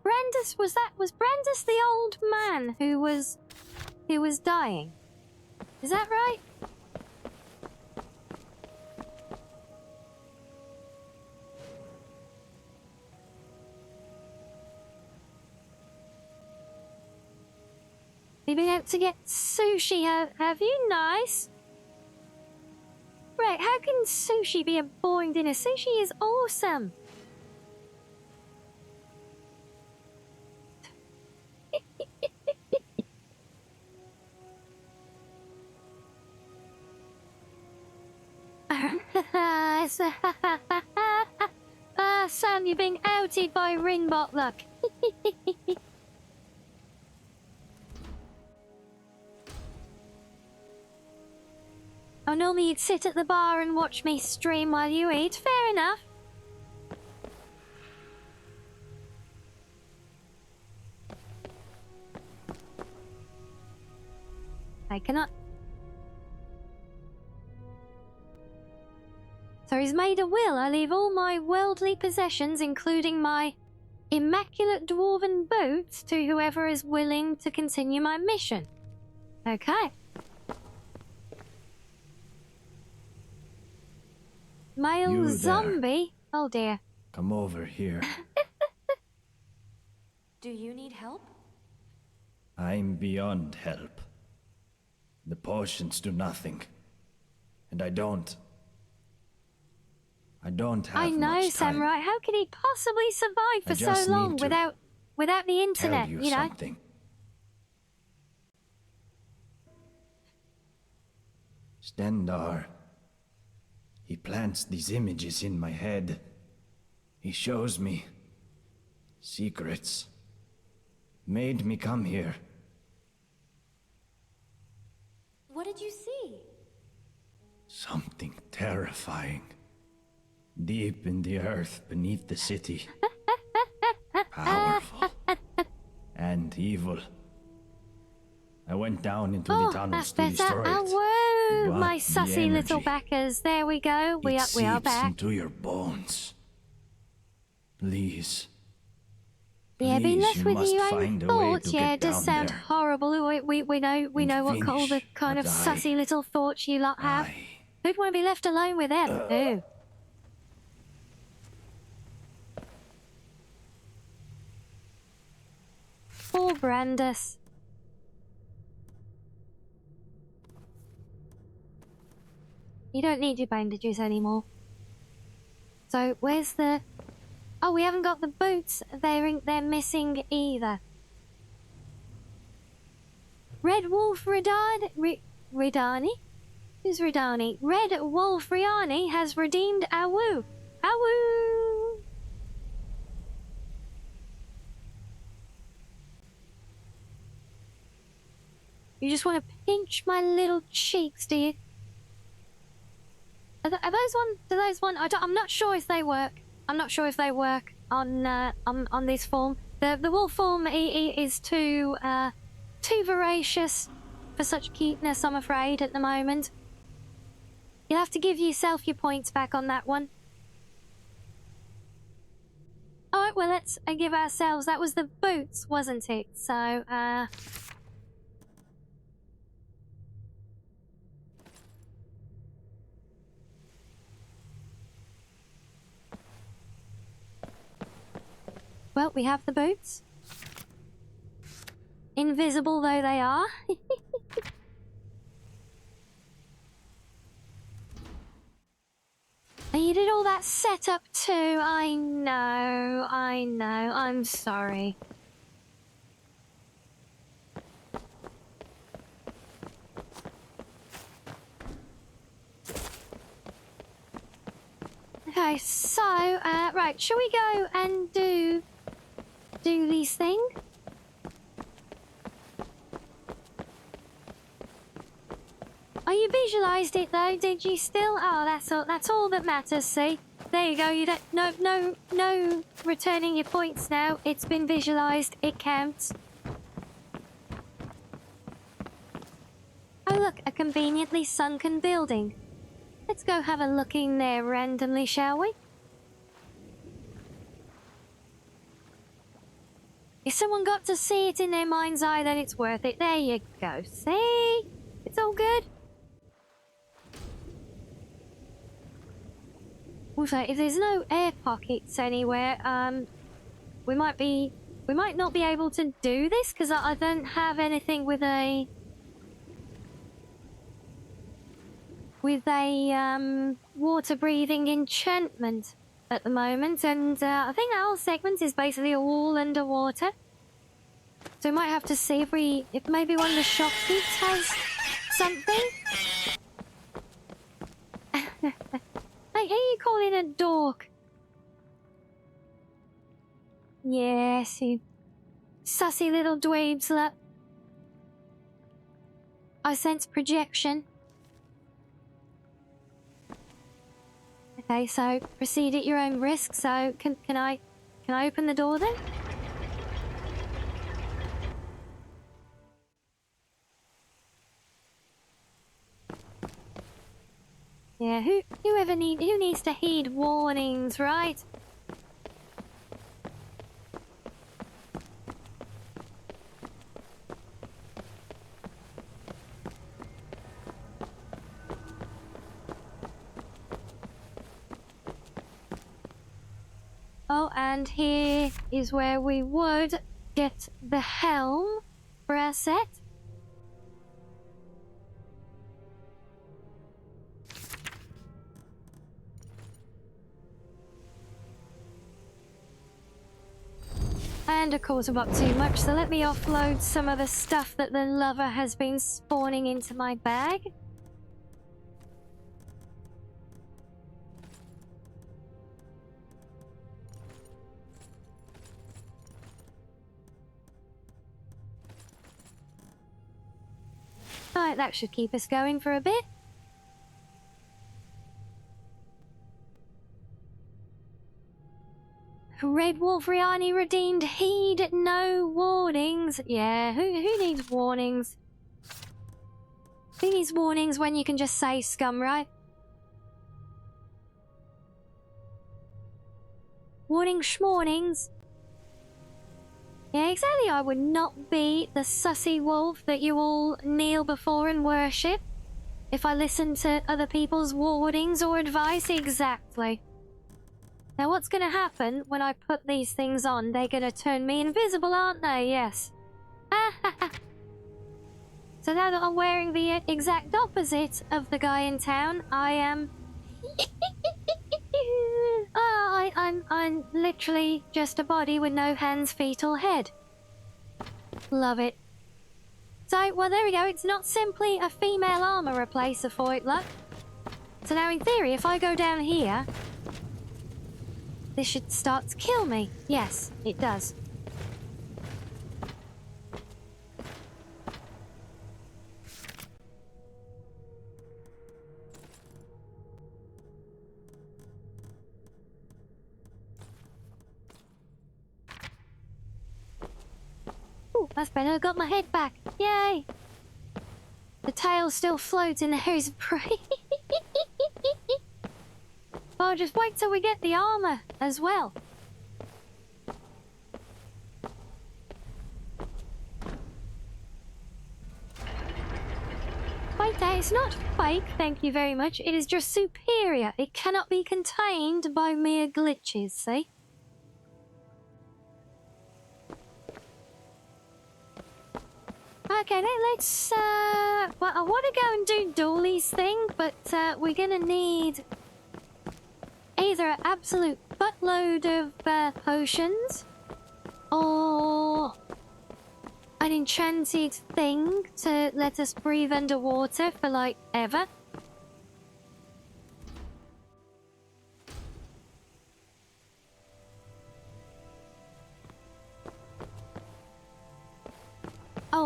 Brandis, was Brandis the old man who was dying? Is that right? You've been out to get sushi, have you? Nice. Right, how can sushi be a boring dinner? Sushi is awesome. Sam, you're being outed by Ringbot Luck. Oh, normally you'd sit at the bar and watch me stream while you eat. Fair enough. I cannot. So he's made a will. I leave all my worldly possessions, including my immaculate dwarven boots, to whoever is willing to continue my mission. Okay. Male You there. zombie? Oh dear. Come over here. Do you need help? I'm beyond help. The potions do nothing. And I don't have I know, much time. Samurai. How could he possibly survive for just so long need to without the internet, Tell you know? something. Stendar. He plants these images in my head. He shows me secrets. Made me come here. What did you see? Something terrifying. Deep in the earth beneath the city. Powerful. And evil. I went down into the tunnels to destroy it. Oh, whoa, But my the sussy little energy, backers. There we go. We are seeps back. into your bones. Please. Yeah, being Please, left you with must your own find a way thoughts. to Yeah, get it does down sound there. horrible. We know what all the finish kind of what sussy little thoughts you lot have. Who'd want to be left alone with them? Who? Poor Brandis. You don't need your bandages anymore. So where's the? Oh, we haven't got the boots. They're missing either. Red Wolf Rianni? Who's Rianni? Red Wolf Rianni has redeemed Awu. Awu! You just want to pinch my little cheeks, do you? Are those one? Do those one? I'm not sure if they work. I'm not sure if they work on this form. The wolf form is too voracious for such cuteness, I'm afraid, at the moment. You'll have to give yourself your points back on that one. Alright, well, let's give ourselves... That was the boots, wasn't it? So, well, we have the boots. Invisible though they are. And you did all that setup too. I know. I'm sorry. Okay, so, right, shall we go and do these things? Oh, you visualized it though, did you still? Oh, that's all that matters, see? There you go, you don't, no returning your points now. It's been visualized, it counts. Oh look, a conveniently sunken building. Let's go have a look in there randomly, shall we? If someone got to see it in their mind's eye, then it's worth it. There you go. See? It's all good. Also, if there's no air pockets anywhere, we might not be able to do this because I don't have anything with a water breathing enchantment at the moment, and I think that whole segment is basically all underwater. So we might have to see if maybe one of the shopkeepers has something. Hey, who are you calling a dork? Yes, you sussy little dweeb slut. I sense projection. Okay, so proceed at your own risk. So can I open the door then? Yeah, who needs to heed warnings, right? Oh, and here is where we would get the helm for our set. And of course I've got too much, so let me offload some of the stuff that the lover has been spawning into my bag. Alright, that should keep us going for a bit. Red Wolf Rianni redeemed. Heed no warnings. Yeah, who needs warnings? Who needs warnings when you can just say scum, right? Warning schmornings. Yeah, exactly. I would not be the sussy wolf that you all kneel before and worship if I listened to other people's warnings or advice. Exactly. Now, what's going to happen when I put these things on? They're going to turn me invisible, aren't they? Yes. So now that I'm wearing the exact opposite of the guy in town, I am... I'm literally just a body with no hands, feet, or head. Love it. So, well, there we go. It's not simply a female armor replacer for it, look. So now, in theory, if I go down here... this should start to kill me. Yes, it does. Ooh, that's better. I got my head back. Yay! The tail still floats in the hair's prey. Oh, just wait till we get the armor as well. Wait, it's not fake, thank you very much. It is just superior. It cannot be contained by mere glitches, see? Okay, let's, well, I want to go and do Dooley's thing, but, we're gonna need either an absolute buttload of, potions, or an enchanted thing to let us breathe underwater for, like, ever.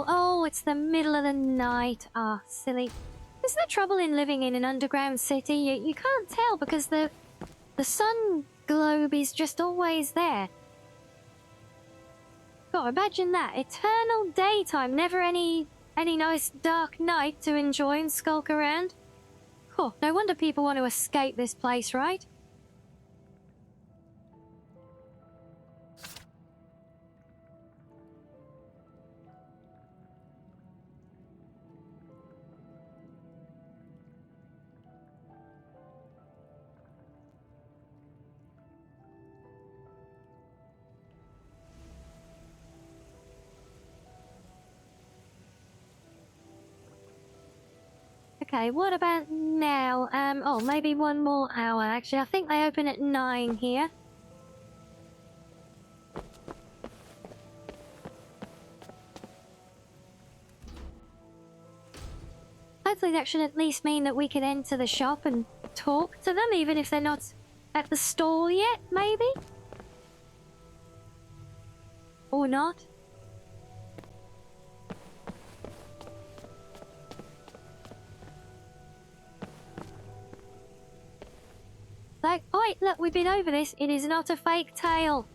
Oh, it's the middle of the night. Ah, silly. This is the trouble in living in an underground city. You can't tell because the sun globe is just always there. God, imagine that. Eternal daytime, never any nice dark night to enjoy and skulk around. Oh, no wonder people want to escape this place, right? Okay, what about now? Oh, maybe 1 more hour. Actually, I think they open at 9 here. Hopefully that should at least mean that we can enter the shop and talk to them, even if they're not at the store yet, maybe? Or not? Like, oi, look, we've been over this. It is not a fake tale.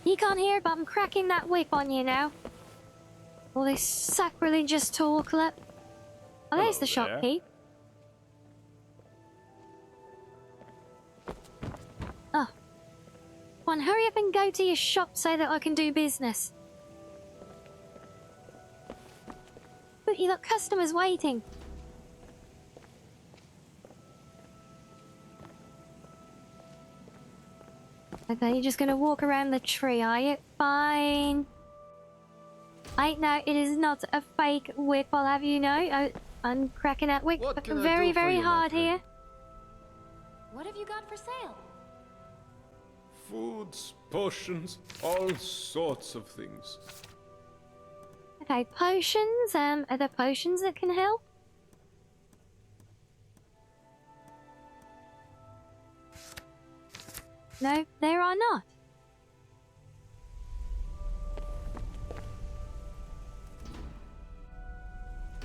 You can't hear, but I'm cracking that whip on you now. All this sacrilegious talk, look. Oh, there's the shopkeep. Oh. Come on, hurry up and go to your shop so that I can do business. Look, you got customers waiting. Okay, you're just gonna walk around the tree, are you? Fine. No, it is not a fake whip, I'll have you know. I'm cracking that whip very, very hard here. What have you got for sale? Foods, potions, all sorts of things. Okay, potions. Are there potions that can help? No, there are not.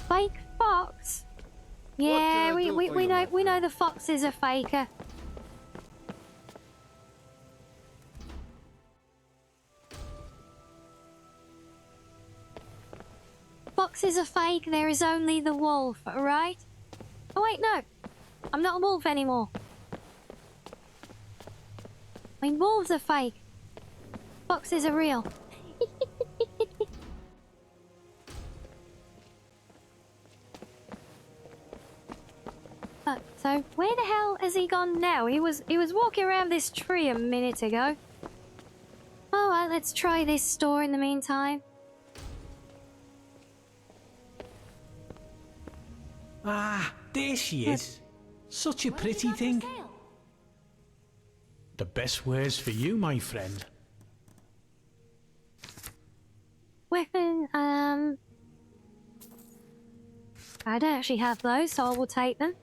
Fake fox? Yeah, we know the fox is a faker. Fox is a fake, there is only the wolf, right? Oh wait, no. I'm not a wolf anymore. I mean, wolves are fake. Foxes are real. So where the hell has he gone now? He was walking around this tree a minute ago. Alright, let's try this store in the meantime. Ah, there she is. Such a pretty thing. The best wares for you, my friend. Weapon, I don't actually have those, so I will take them.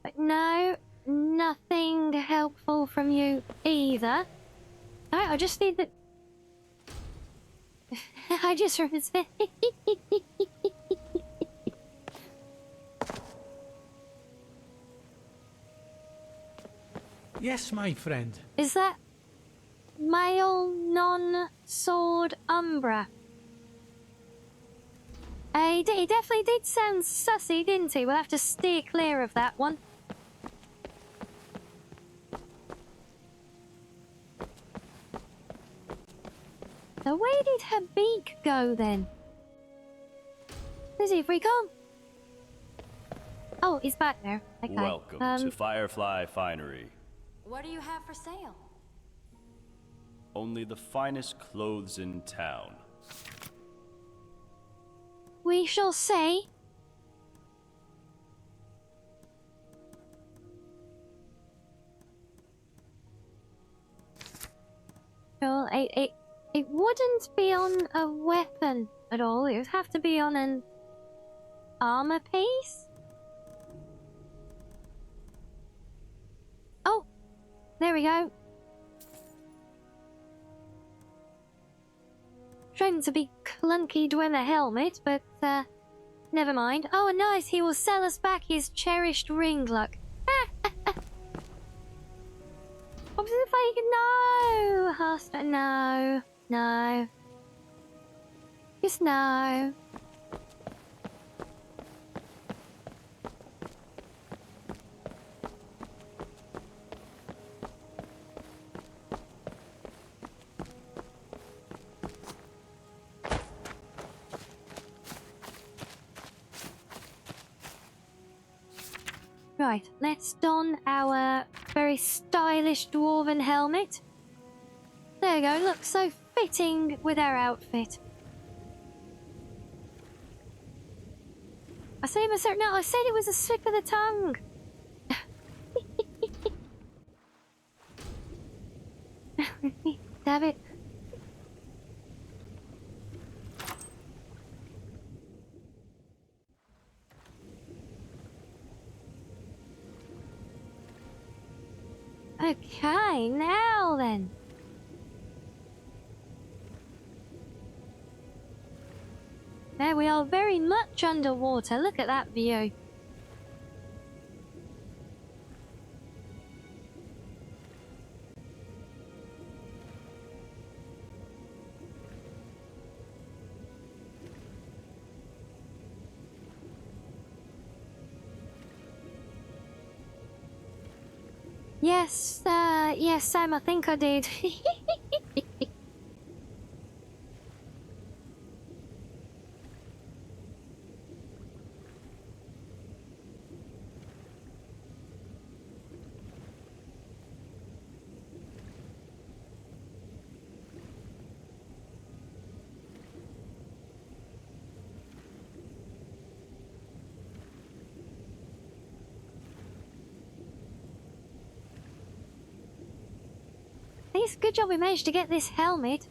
But no, nothing helpful from you either. Alright, I just need the... I just remembered... Yes, my friend. Is that male non-sword Umbra? He definitely did sound sussy, didn't he? We'll have to steer clear of that one. So where did her beak go then? Is he free come? Oh, he's back there. Okay. Welcome to Firefly Finery. What do you have for sale? Only the finest clothes in town. We shall see. Well, it wouldn't be on a weapon at all. It would have to be on an armor piece. Oh, there we go. Trying to be clunky doing a helmet, but never mind. Oh, nice. He will sell us back his cherished ring luck. What's the fake? No, Hasta, no, no. Just no. Right, let's don our very stylish dwarven helmet. There we go, looks so fitting with our outfit. I say Masmer. No, I said it was a slip of the tongue. Damn it. Okay, now then. There we are, very much underwater. Look at that view. Yes, yes, Sam, I think I did. It's a good job we managed to get this helmet.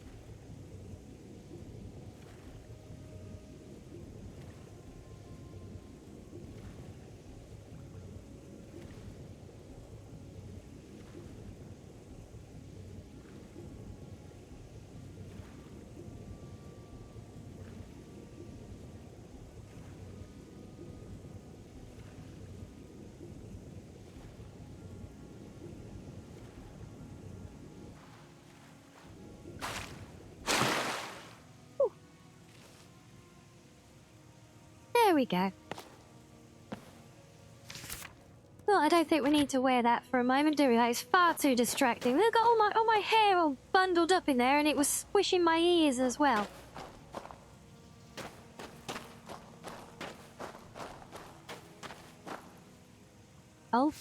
There we go. Well, I don't think we need to wear that for a moment, do we? That is far too distracting. Look at all my hair all bundled up in there, and it was squishing my ears as well. Oh.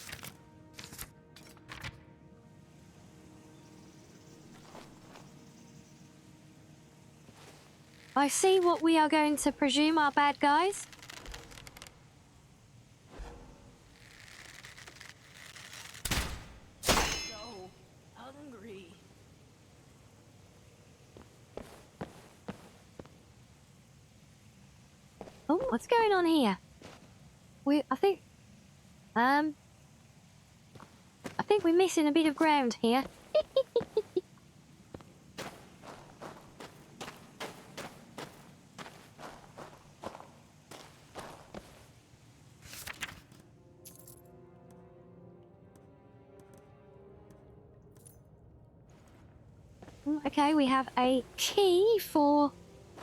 I see what we are going to presume are bad guys. So hungry. Oh, what's going on here? I think we're missing a bit of ground here. Okay, we have a key for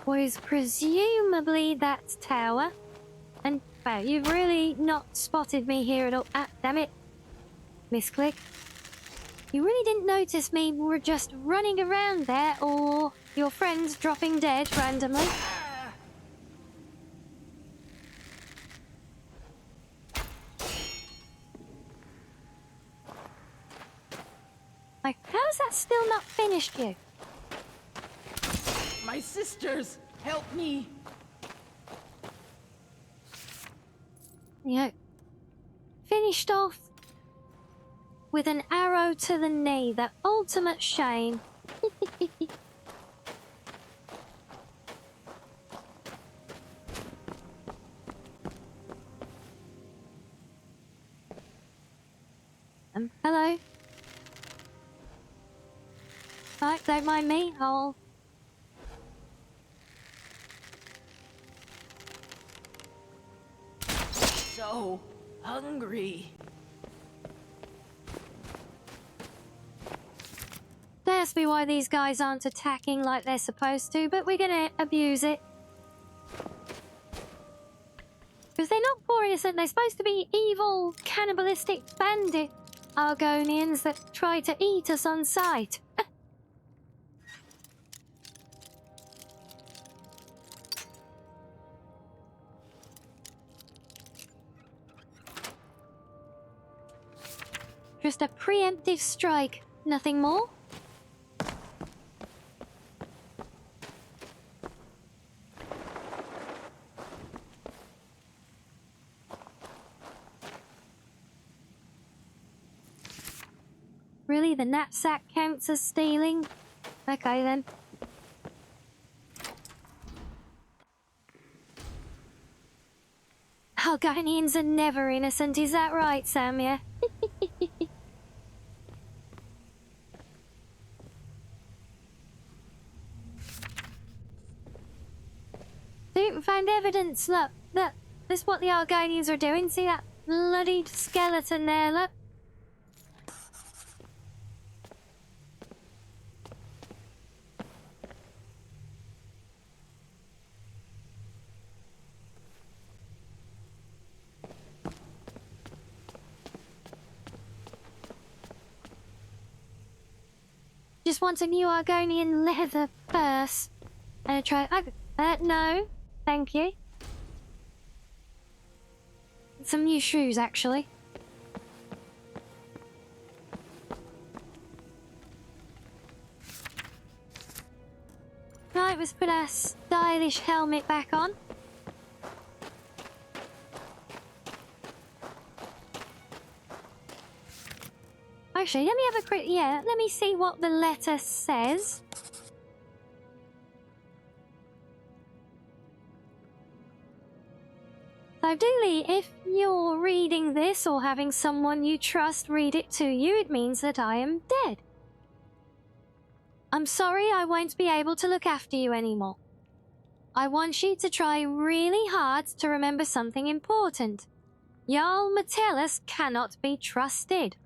what is presumably that tower. And, wow, you've really not spotted me here at all. Ah, damn it. Misclick. You really didn't notice me. We were just running around there, or your friends dropping dead randomly. Like, how's that still not finished you? My sisters, help me. You know, finished off with an arrow to the knee, the ultimate shame. Hello. Right, don't mind me, I'll... So hungry. That's me why these guys aren't attacking like they're supposed to, but we're gonna abuse it. Because they're not poor innocent, they're supposed to be evil, cannibalistic bandit Argonians that try to eat us on sight. Just a preemptive strike, nothing more. Really, the knapsack counts as stealing? Okay then. Algonians are never innocent, is that right, Samia? Didn't find evidence, look. Look, this is what the Argonians are doing. See that bloody skeleton there, look. Just want a new Argonian leather purse. And a try. No. Thank you. Some new shoes, actually. Right, let's put our stylish helmet back on. Actually, let me have a quick... Yeah, let me see what the letter says. So, Dooley, if you're reading this or having someone you trust read it to you, it means that I am dead. I'm sorry I won't be able to look after you anymore. I want you to try really hard to remember something important. Jarl Metellus cannot be trusted.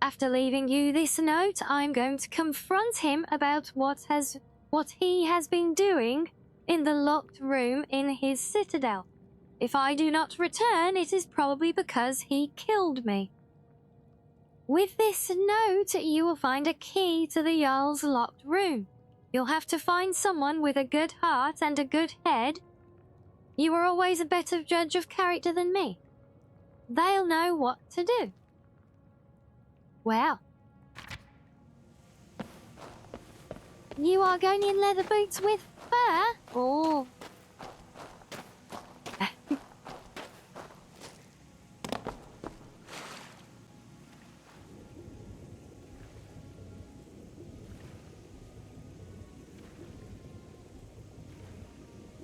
After leaving you this note, I'm going to confront him about what he has been doing in the locked room in his citadel. If I do not return, it is probably because he killed me. With this note, you will find a key to the Jarl's locked room. You'll have to find someone with a good heart and a good head. You are always a better judge of character than me. They'll know what to do. Well. New Argonian leather boots with fur? Oh.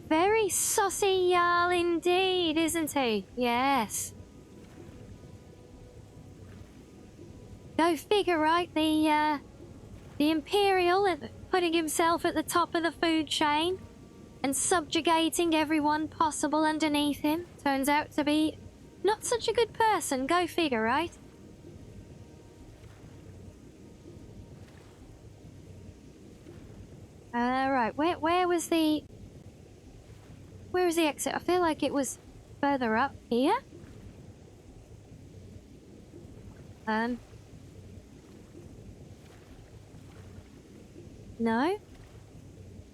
Very saucy Jarl indeed, isn't he? Yes. Go figure, right? The Imperial putting himself at the top of the food chain and subjugating everyone possible underneath him turns out to be not such a good person. Go figure, right? Right. Where was the exit? I feel like it was further up here. No?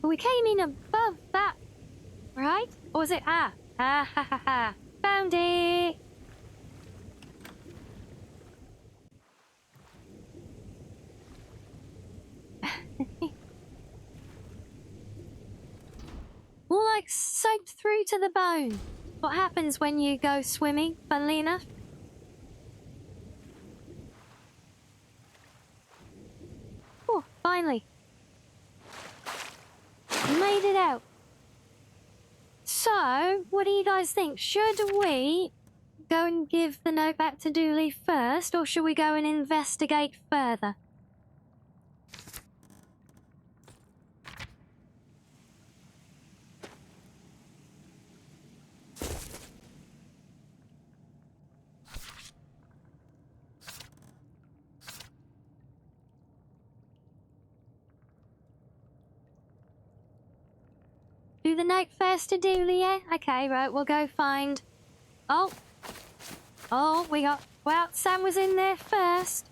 But we came in above that, right? Or was it... Ha ha ha. Found it! More like soaked through to the bone. What happens when you go swimming, funnily enough? Oh, finally. Made it out. So, what do you guys think? Should we go and give the note back to Dooley first, or should we go and investigate further? Do the note first to Dooley, yeah? Okay, right, we'll go find... Oh, we got... Well, Sam was in there first.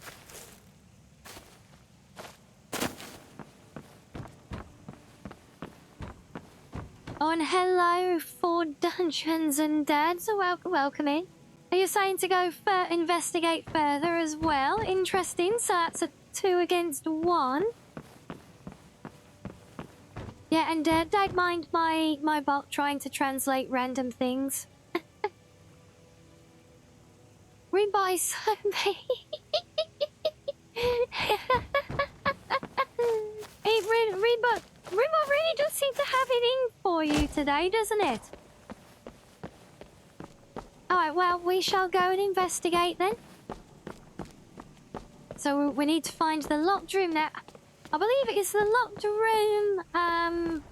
Oh, and hello for Dungeons and Dads. Welcome in. Are you saying to go investigate further as well? Interesting, so that's a 2 against 1. Yeah, and don't mind my bot trying to translate random things. We buy so many. seem to have it in for you today, doesn't it? Alright, well, we shall go and investigate then. So we need to find the locked room now. I believe it's the locked room,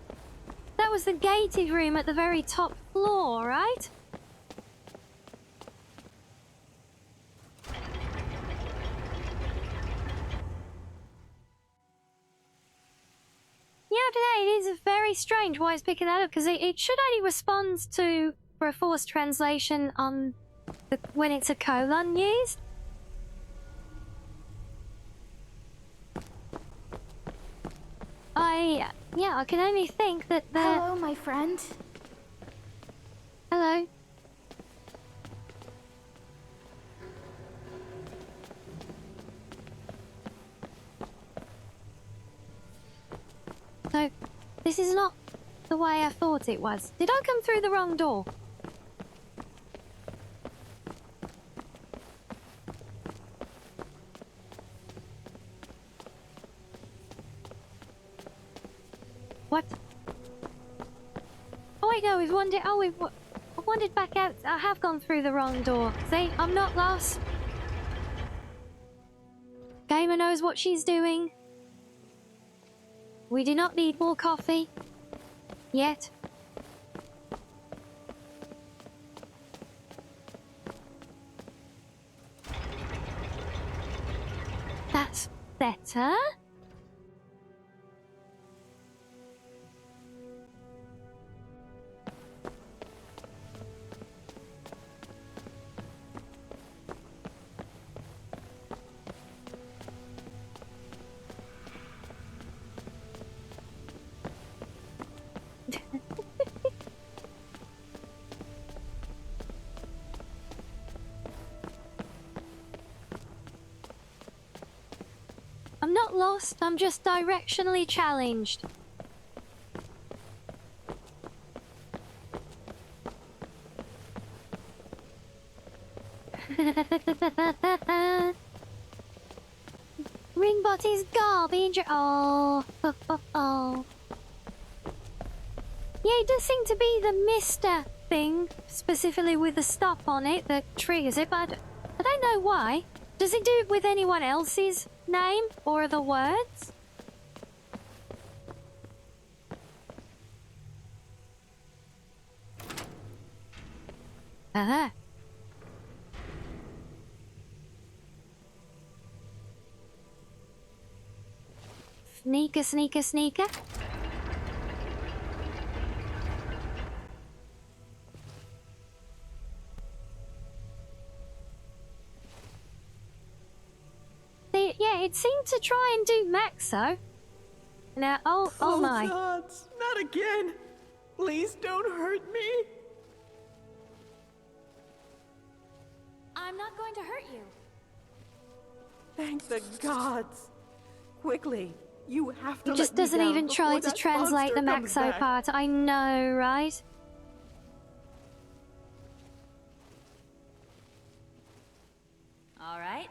that was the gated room at the very top floor, right? Yeah, today it is very strange why it's picking that up, because it should only respond to, for a forced translation on the, when it's a colon used. I can only think that the... Hello, my friend. Hello. So, this is not the way I thought it was. Did I come through the wrong door? What? Oh wait, no, we've wandered. Oh, I wandered back out. I have gone through the wrong door. See, I'm not lost. Gamer knows what she's doing. We do not need more coffee. Yet. That's better. I'm not lost, I'm just directionally challenged. Ringbot is garbage. Oh. Oh. Yeah, it does seem to be the Mr. thing, specifically with the stop on it, that triggers it, but I don't know why. Does it do it with anyone else's name or the words? Uh-huh. Sneaker, sneaker, sneaker. Yeah, it seemed to try and do Maxo. Now, oh my. Gods, not again! Please don't hurt me! I'm not going to hurt you. Thank the gods! Quickly, you have to It just let me doesn't down even before try to that translate the monster comes Maxo back. part. I know, right? All right.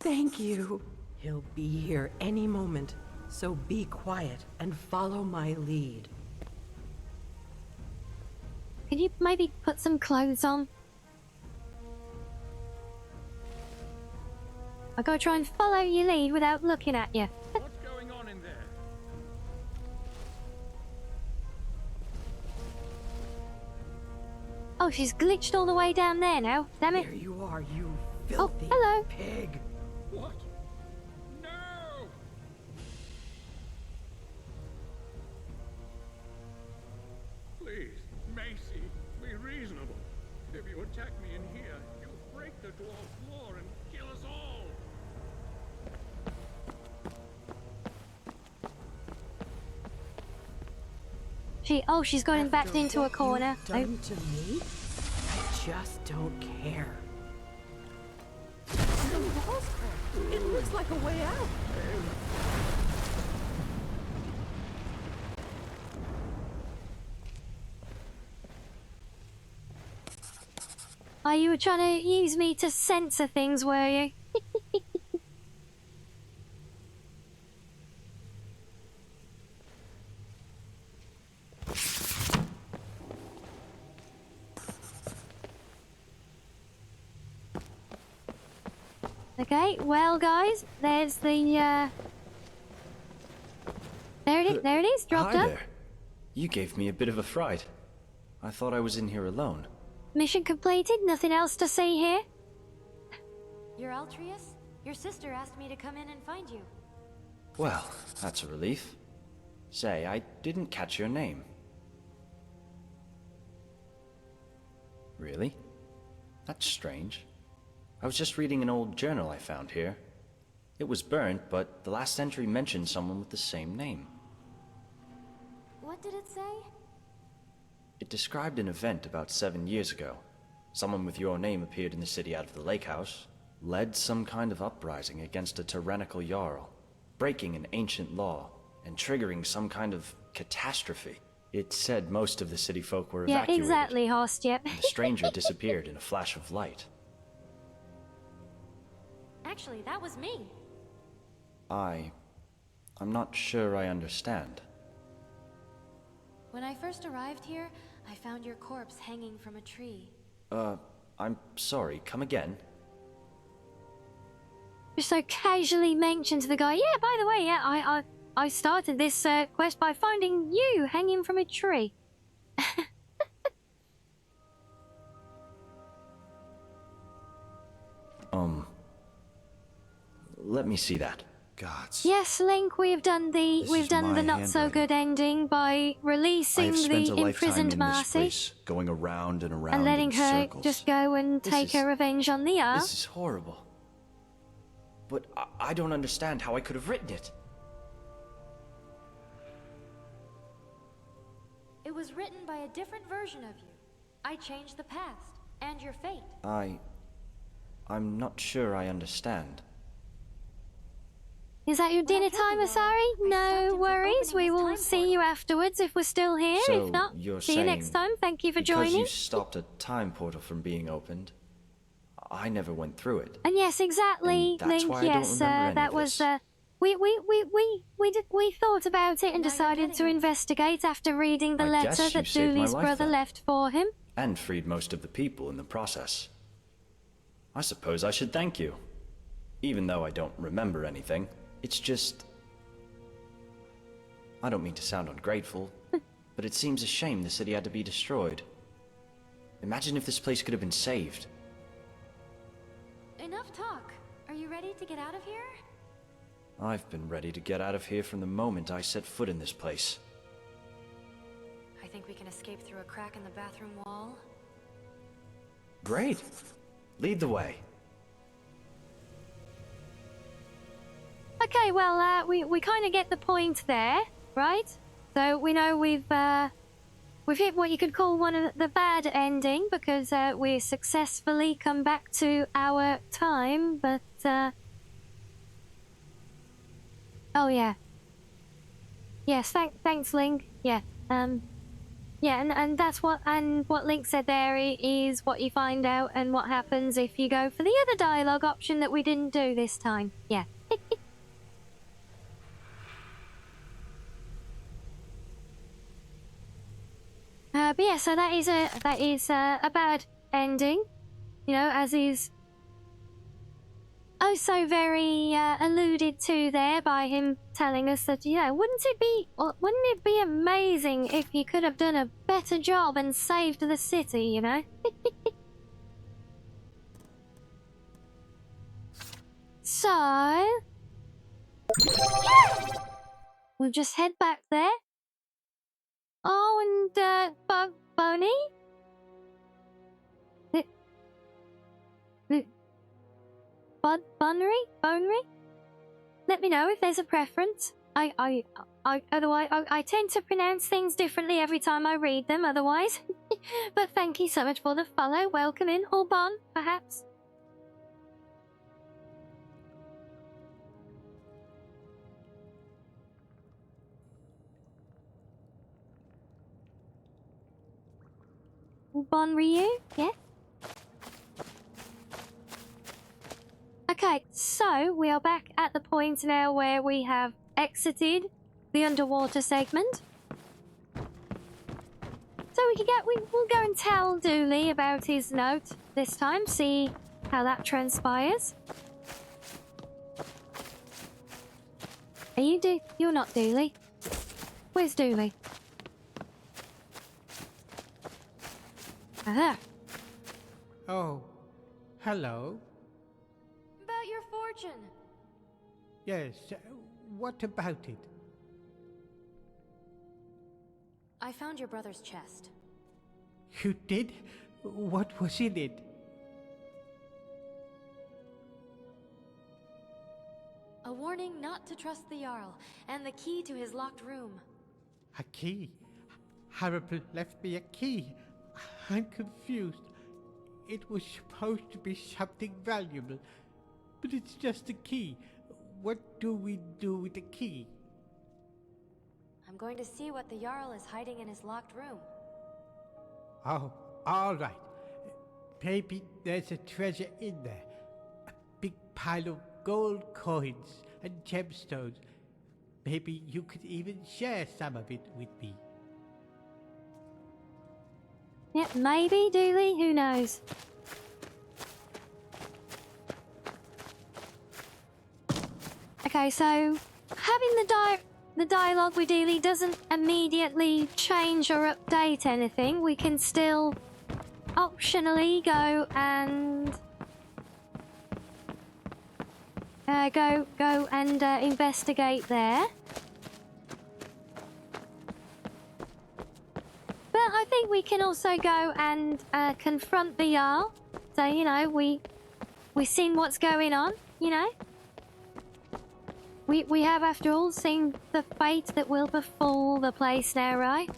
Thank you. He'll be here any moment, so be quiet and follow my lead. Could you maybe put some clothes on? I gotta try and follow your lead without looking at you. What's going on in there? Oh, she's glitched all the way down there now. Damn it. There you are, you filthy hello. pig. What? No! Please, Macy, be reasonable. If you attack me in here, you'll break the dwarf floor and kill us all. She's going back into a corner. Done to me? I just don't care. The wall's cracked. It looks like a way out. Oh, you were trying to use me to censor things, were you? Okay, well, guys, there's the, There it is, dropped Hi up. there. You gave me a bit of a fright. I thought I was in here alone. Mission completed, nothing else to see here. You're Altrius? Your sister asked me to come in and find you. Well, that's a relief. Say, I didn't catch your name. Really? That's strange. I was just reading an old journal I found here. It was burnt, but the last entry mentioned someone with the same name. What did it say? It described an event about 7 years ago. Someone with your name appeared in the city out of the Lakehouse, led some kind of uprising against a tyrannical Jarl, breaking an ancient law, and triggering some kind of catastrophe. It said most of the city folk were Yeah, evacuated. exactly, Horst, yep. And the stranger disappeared in a flash of light. Actually, that was me. I'm not sure I understand. When I first arrived here, I found your corpse hanging from a tree. I'm sorry, come again? Just so casually mentioned to the guy, yeah, by the way, yeah, I started this quest by finding you hanging from a tree. Let me see that. Gods. Yes, Link, we've done the not so good ending by releasing the imprisoned Marcy going around and around and letting in her circles. just go and take her revenge on the This is horrible. But I don't understand how I could have written it. It was written by a different version of you. I changed the past and your fate. I'm not sure I understand. Is that your dinner time, Asari? No worries. We will see you afterwards if we're still here. So if not, you're see you next time. Thank you for because joining. you stopped a time portal from being opened, I never went through it. And yes, exactly, And that's Link. why I don't Yes, remember any that of was. this. We thought about it and decided to investigate after reading the I letter guess you that saved my Dooley's life brother then. left for him. And freed most of the people in the process. I suppose I should thank you. Even though I don't remember anything, it's just... I don't mean to sound ungrateful, but it seems a shame the city had to be destroyed. Imagine if this place could have been saved. Enough talk. Are you ready to get out of here? I've been ready to get out of here from the moment I set foot in this place. I think we can escape through a crack in the bathroom wall. Great! Lead the way. Okay, well, we kind of get the point there, right? So we know we've hit what you could call one of the bad ending because we successfully come back to our time, but oh yeah. Yes, thanks, Link. Yeah, yeah, and that's what Link said there is what you find out and what happens if you go for the other dialogue option that we didn't do this time. Yeah. But yeah, so that is a bad ending, you know, as is oh so very alluded to there by him telling us that, you know, wouldn't it be amazing if you could have done a better job and saved the city, you know? So we'll just head back there. Oh, and Boney? Bonry? Let me know if there's a preference. Otherwise, I tend to pronounce things differently every time I read them, otherwise. But thank you so much for the follow. Welcome in, or Bon, perhaps. Bon Ryu, yeah? Okay, so we are back at the point now where we have exited the underwater segment. So we'll go and tell Dooley about his note this time, see how that transpires. Are you You're not Dooley. Where's Dooley? Aha. Oh, hello. About your fortune. Yes, what about it? I found your brother's chest. You did? What was in it? A warning not to trust the Jarl, and the key to his locked room. A key? Harrible left me a key. I'm confused. It was supposed to be something valuable, but it's just a key. What do we do with the key? I'm going to see what the Jarl is hiding in his locked room. Oh, all right. Maybe there's a treasure in there. A big pile of gold coins and gemstones. Maybe you could even share some of it with me. Yep, maybe, Dooley, who knows? Okay, so having the dialogue with Dooley doesn't immediately change or update anything. We can still optionally go and investigate there. But I think we can also go and confront the Jarl. So, you know, we've seen what's going on, you know? We have, after all, seen the fate that will befall the place now, right?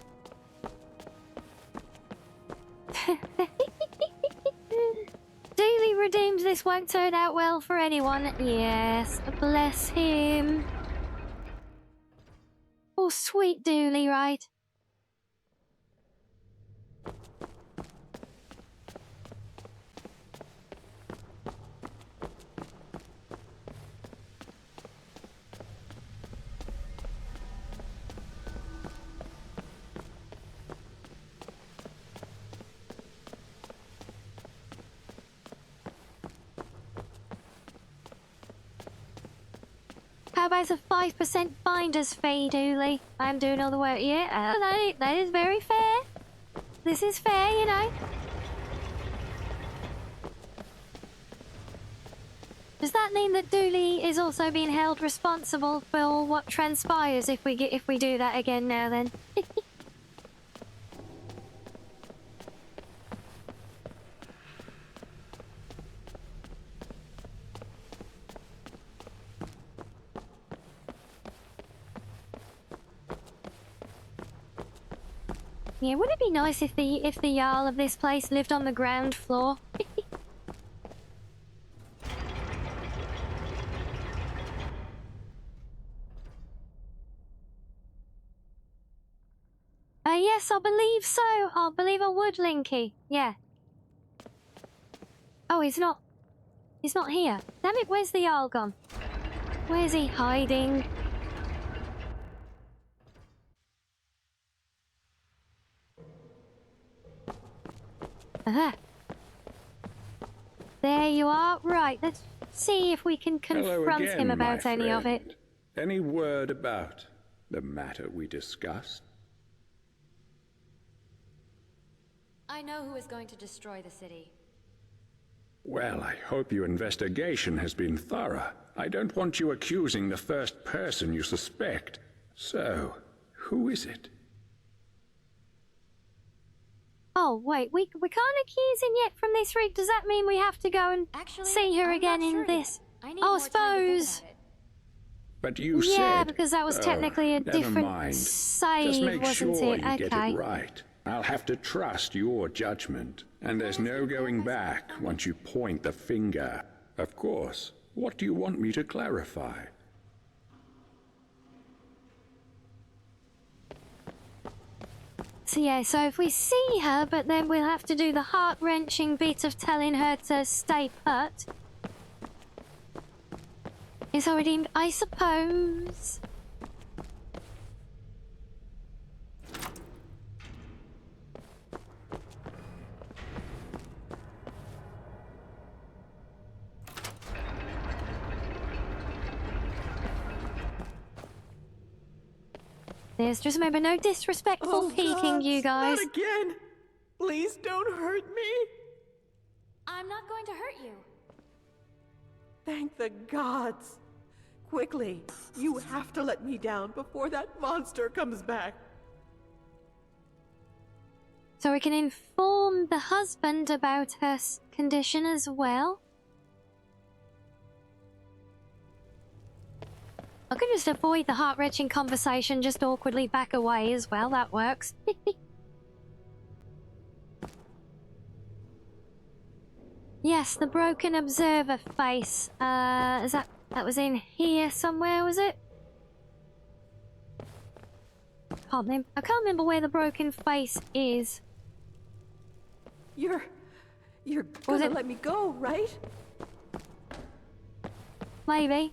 Dooley redeems this won't turn out well for anyone. Yes, bless him. Oh, sweet Dooley, right? How about a 5% finder's fee, Dooley? I'm doing all the work. Yeah, that is very fair. This is fair, you know. Does that mean that Dooley is also being held responsible for what transpires if we do that again now then? Yeah, wouldn't it be nice if the Jarl of this place lived on the ground floor? Yes, I believe so. I believe I would, Linky. Yeah. Oh, he's not here. Damn it, where's the Jarl gone? Where's he hiding? Aha. There you are. Right, let's see if we can confront him about any of it. Any word about the matter we discussed? I know who is going to destroy the city. Well, I hope your investigation has been thorough. I don't want you accusing the first person you suspect. So, who is it? Oh, wait, we can't accuse him yet from this rig. Does that mean we have to go and see her again in this? I suppose. But you said... Yeah, because that was technically a never different mind. save, Just make wasn't sure it? you get Okay. it right. I'll have to trust your judgment. And there's no going back once you point the finger. Of course. What do you want me to clarify? So yeah, so if we see her, but then we'll have to do the heart-wrenching bit of telling her to stay put. Is her redeemed, I suppose. There's just maybe no disrespectful peeking, you guys. Not again! Please don't hurt me! I'm not going to hurt you. Thank the gods! Quickly, you have to let me down before that monster comes back. So we can inform the husband about her condition as well. I could just avoid the heart-wrenching conversation, just awkwardly back away as well. That works. Yes, the broken observer face. Is that was in here somewhere, was it? I can't remember where the broken face is. You're gonna let me go, right? Maybe.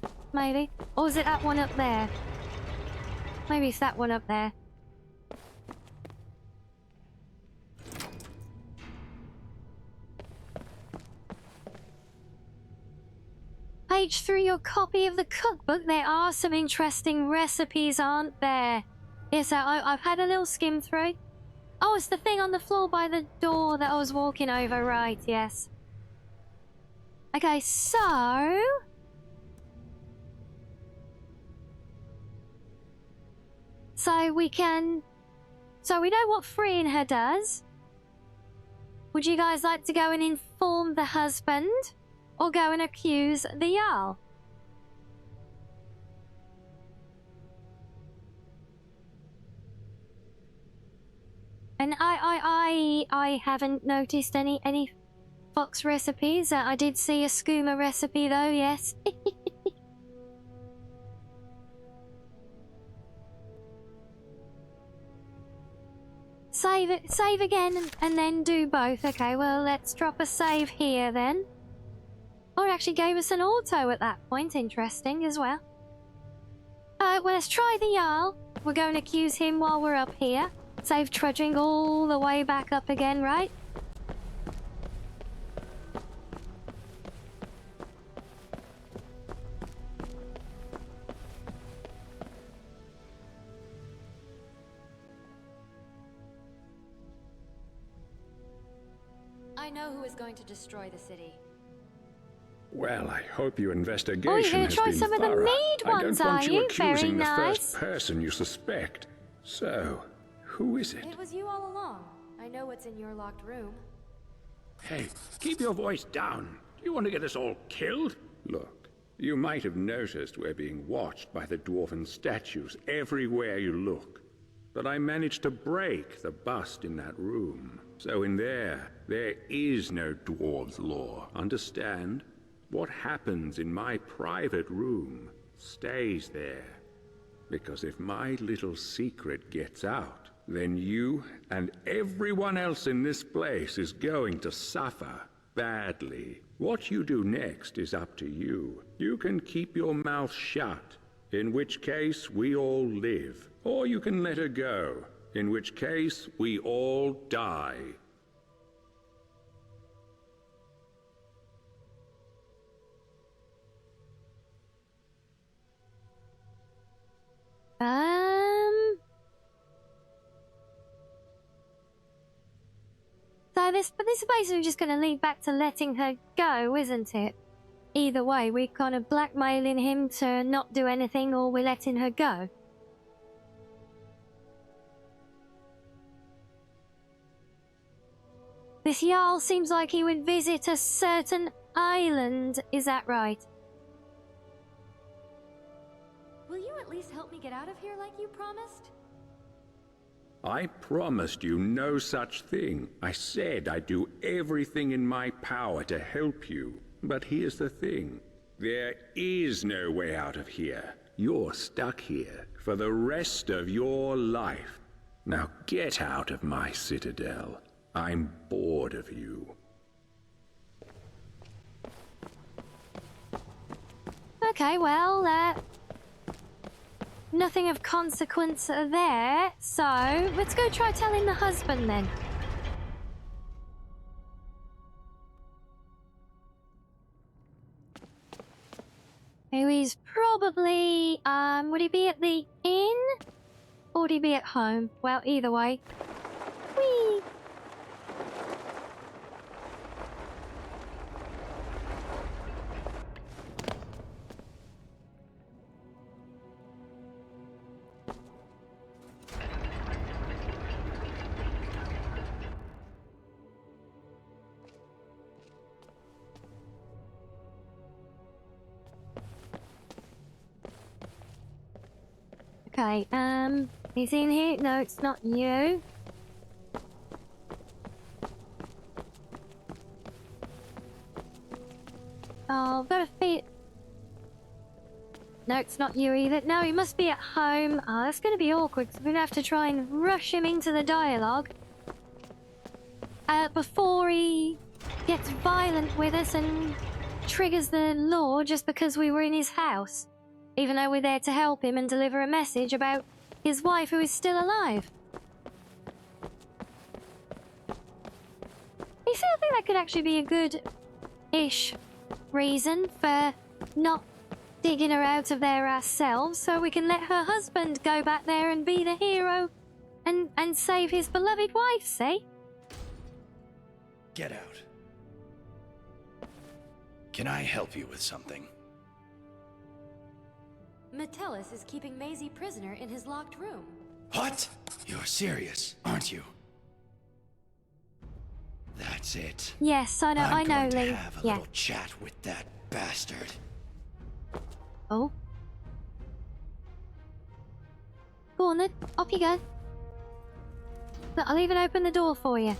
Or is it that one up there? Maybe it's that one up there. Page through your copy of the cookbook, there are some interesting recipes, aren't there? Yes, I've had a little skim through. Oh, it's the thing on the floor by the door that I was walking over, right, yes. Okay, so... So we know what freeing her does. Would you guys like to go and inform the husband? Or go and accuse the Jarl? And I haven't noticed any fox recipes. I did see a skooma recipe though, yes. Save again and then do both. Okay, well, let's drop a save here then. Or it actually gave us an auto at that point. Interesting as well. Well, let's try the Jarl. We're going to accuse him while we're up here. Save trudging all the way back up again, right? I know who is going to destroy the city. Well, I hope your investigation Oh, you're going has to try been some of the thorough. mead I don't ones, want are you you? accusing Very the nice. first person you suspect. So, who is it? It was you all along. I know what's in your locked room. Hey, keep your voice down. Do you want to get us all killed? Look, you might have noticed we're being watched by the dwarven statues everywhere you look. But I managed to break the bust in that room. So in there is no dwarves' law, understand? What happens in my private room stays there. Because if my little secret gets out, then you and everyone else in this place is going to suffer badly. What you do next is up to you. You can keep your mouth shut, in which case we all live. Or you can let her go, in which case we all die. So this is basically just going to lead back to letting her go, isn't it? Either way, we're kind of blackmailing him to not do anything, or we're letting her go. This Jarl seems like he would visit a certain island, is that right? Will you at least help me get out of here like you promised? I promised you no such thing. I said I'd do everything in my power to help you. But here's the thing. There is no way out of here. You're stuck here for the rest of your life. Now get out of my citadel. I'm bored of you. Okay, well, nothing of consequence there, so let's go try telling the husband then. He's probably, would he be at the inn? would he be at home? Well, either way. Whee! Okay, he's in here. No, it's not you. Oh, I've got a feet. No, it's not you either. No, he must be at home. Oh, that's going to be awkward because we're going to have to try and rush him into the dialogue before he gets violent with us and triggers the law just because we were in his house. Even though we're there to help him and deliver a message about his wife who is still alive. You see, I think that could actually be a good-ish reason for not digging her out of there ourselves, so we can let her husband go back there and be the hero and save his beloved wife, see? Get out. Can I help you with something? Metellus is keeping Maisie prisoner in his locked room. What? You're serious, aren't you? That's it. Yes, I know, I'm going to Lee. have a little chat with that bastard. Oh. Go on then, off you go. Look, I'll even open the door for you.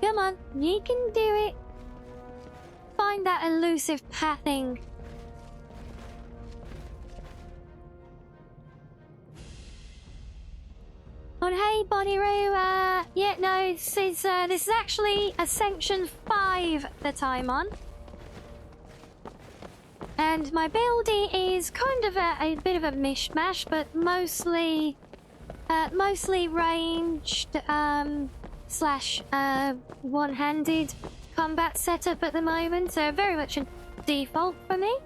Come on, you can do it. Find that elusive pathing. Oh, hey, Bonnie-Roo. Yeah, no, this is actually Ascension 5 that I'm on. And my building is kind of a bit of a mishmash, but mostly ranged, slash one-handed combat setup at the moment, so very much a default for me.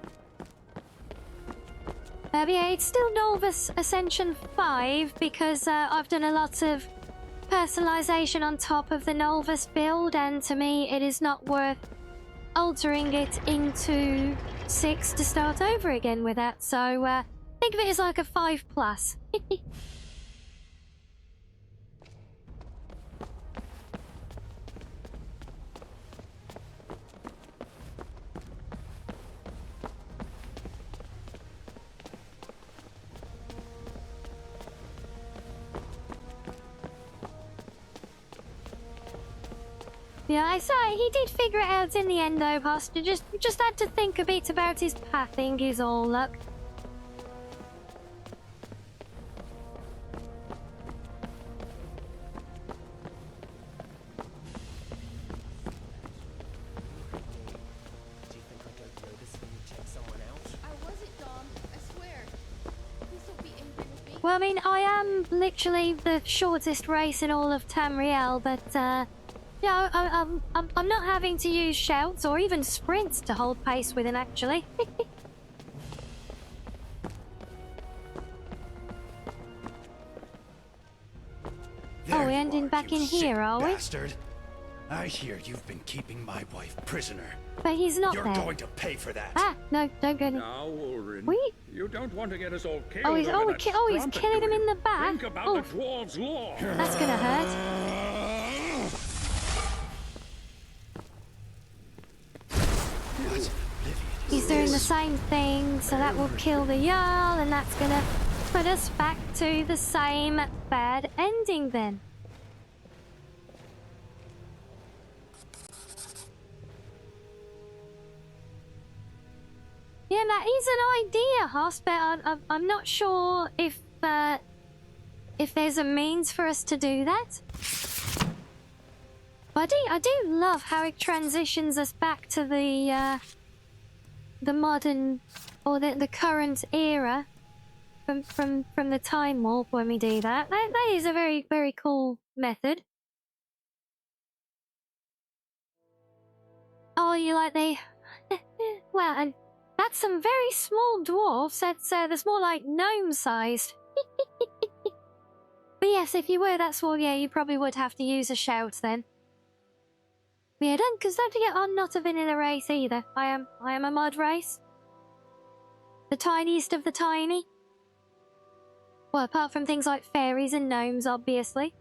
But yeah, it's still Nolvus Ascension 5 because I've done a lot of personalization on top of the Nolvus build, and to me it is not worth altering it into 6 to start over again with that, so think of it as like a 5+. Yeah, I saw it. He did figure it out in the end, though, Pastor. Just had to think a bit about his pathing is all, look. Well, I mean, I am literally the shortest race in all of Tamriel, but, yeah, I'm not having to use shouts or even sprints to hold pace with him, actually. Oh, we're ending back in here, are we? Bastard. I hear you've been keeping my wife prisoner. But he's not You're there. going to pay for that. Ah, no, don't go. Now, Ulrin, Wait. you don't want to get us all killed. Oh, he's over that he's strumpet, killing do him you? in the back. Think about Oh, the dwarves' law. that's gonna hurt. He's doing the same thing, so that will kill the Jarl, and that's gonna put us back to the same bad ending then. Yeah, that is an idea, Hoss, but I'm not sure if there's a means for us to do that. But I do love how it transitions us back to the modern or the current era from the time warp when we do that. That is a very, very cool method. Oh, you like the Well, and that's some very small dwarfs. That's more like gnome-sized. But yes, if you were that small, yeah, you probably would have to use a shout then. Yeah, don't forget, I'm not a vanilla race either. I am a mud race. The tiniest of the tiny. Well, apart from things like fairies and gnomes, obviously.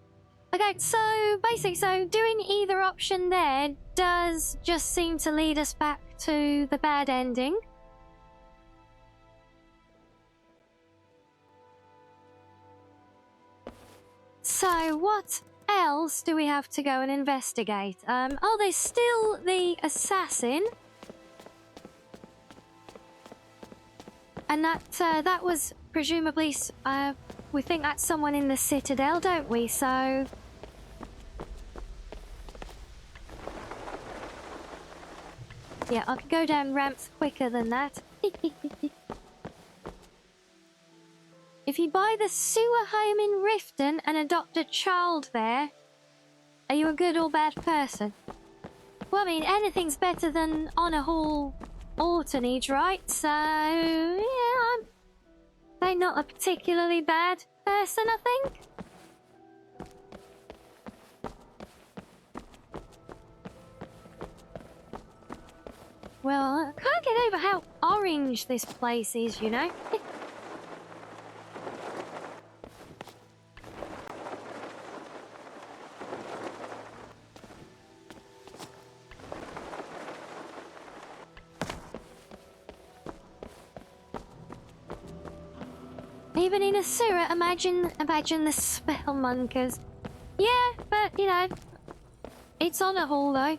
Okay, so doing either option there does just seem to lead us back to the bad ending. So what else do we have to go and investigate? Oh, there's still the assassin. And that was presumably, we think that's someone in the Citadel, don't we? So... yeah, I can go down ramps quicker than that. If you buy the sewer home in Riften and adopt a child there, are you a good or bad person? Well, I mean, anything's better than on a hall orphanage, right? So, yeah, they're not a particularly bad person, I think. Well, I can't get over how orange this place is, you know? Even in a sewer, imagine the spellmonkers. Yeah, but, you know, it's on a hall, though.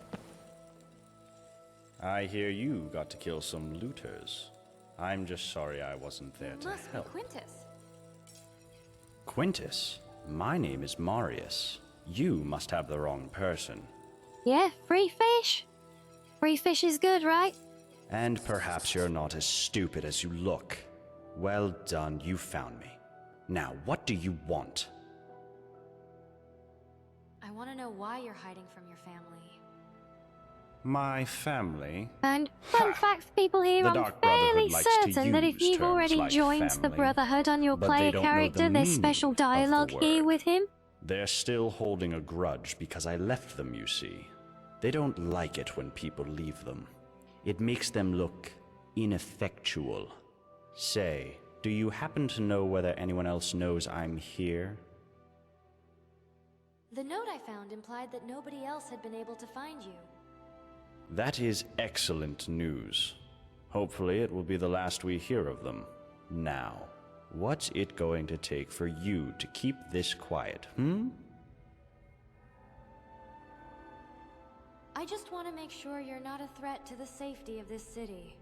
I hear you got to kill some looters. I'm just sorry I wasn't there to Must be help. Quintus. Quintus? My name is Marius. You must have the wrong person. Yeah, free fish? Free fish is good, right? And perhaps you're not as stupid as you look. Well done, you found me. Now, what do you want? I want to know why you're hiding from your family. My family? And fun fact for people here, The I'm Dark fairly Brotherhood likes to certain that if use you've terms already like joined the family, Brotherhood on your but player they don't know the character, there's special meaning of the dialogue here word. with him. They're still holding a grudge because I left them, you see. They don't like it when people leave them. It makes them look ineffectual. Say, do you happen to know whether anyone else knows I'm here? The note I found implied that nobody else had been able to find you. That is excellent news. Hopefully it will be the last we hear of them. Now, what's it going to take for you to keep this quiet, I just want to make sure you're not a threat to the safety of this city.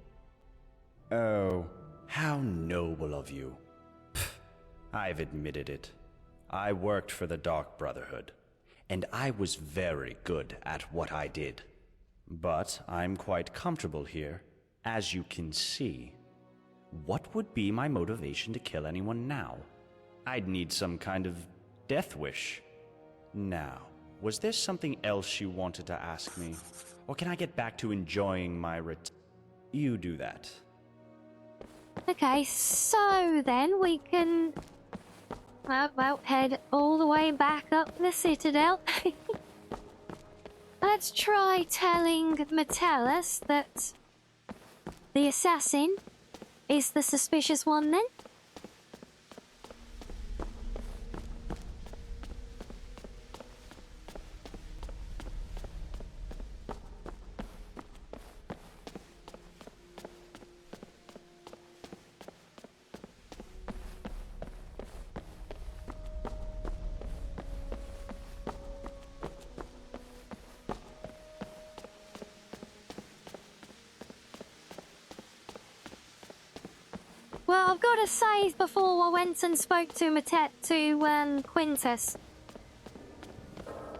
Oh, how noble of you. Pfft, I've admitted it. I worked for the Dark Brotherhood, and I was very good at what I did. But I'm quite comfortable here, as you can see. What would be my motivation to kill anyone now? I'd need some kind of death wish. Now, was there something else you wanted to ask me? Or can I get back to enjoying my You do that. Okay, so then we can... well, head all the way back up the Citadel. Let's try telling Metellus that the assassin is the suspicious one then. Well, I've got to say before I went and spoke to Quintus.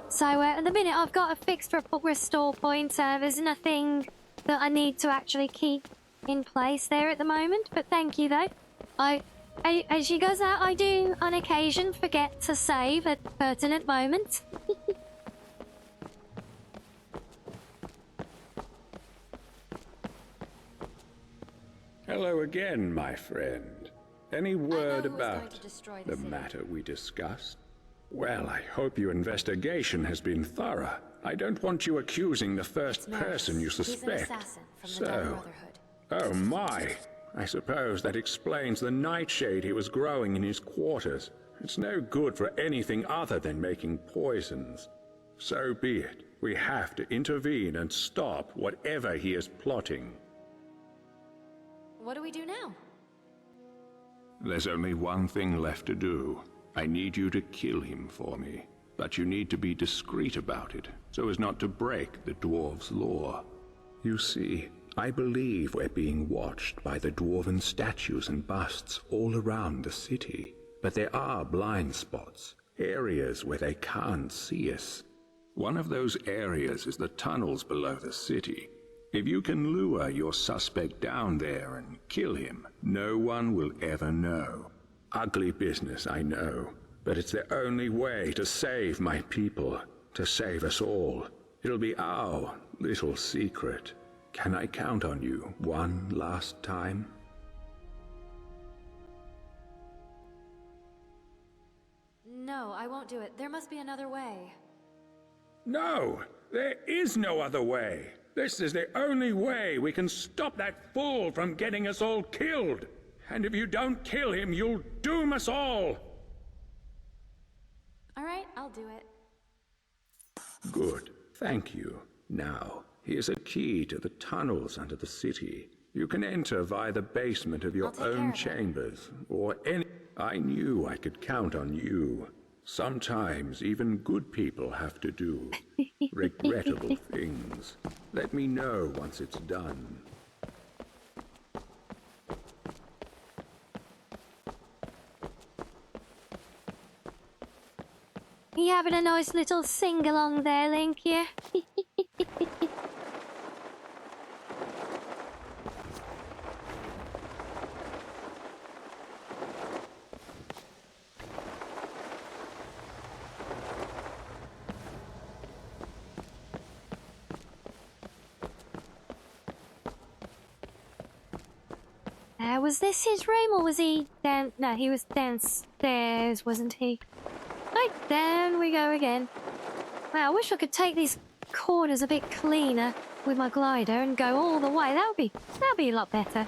So at the minute I've got a fixed restore point. There's nothing that I need to actually keep in place there at the moment. But thank you though. As she goes out, I do on occasion forget to save at pertinent moments. Hello again, my friend. Any word who was going about to destroy the the city. matter we discussed? Well, I hope your investigation has been thorough. I don't want you accusing the first person you He's an suspect. assassin from the Dark Brotherhood. Oh my! I suppose that explains the nightshade he was growing in his quarters. It's no good for anything other than making poisons. So be it. We have to intervene and stop whatever he is plotting. What do we do now? There's only one thing left to do. I need you to kill him for me. But you need to be discreet about it, so as not to break the dwarves' law. You see, I believe we're being watched by the dwarven statues and busts all around the city. But there are blind spots, areas where they can't see us. One of those areas is the tunnels below the city. If you can lure your suspect down there and kill him, no one will ever know. Ugly business, I know, but it's the only way to save my people, to save us all. It'll be our little secret. Can I count on you one last time? No, I won't do it. There must be another way. No, there is no other way. This is the only way we can stop that fool from getting us all killed. And if you don't kill him, you'll doom us all. All right, I'll do it. Good, thank you. Now, here's a key to the tunnels under the city. You can enter via the basement of your own chambers, or any... I knew I could count on you. Sometimes even good people have to do regrettable things. Let me know once it's done. You having a nice little sing-along there, Link, yeah? Was this his room, or was he down? No, he was downstairs, wasn't he? Right, down we go again. Wow, I wish I could take these corners a bit cleaner with my glider and go all the way. That'd be a lot better.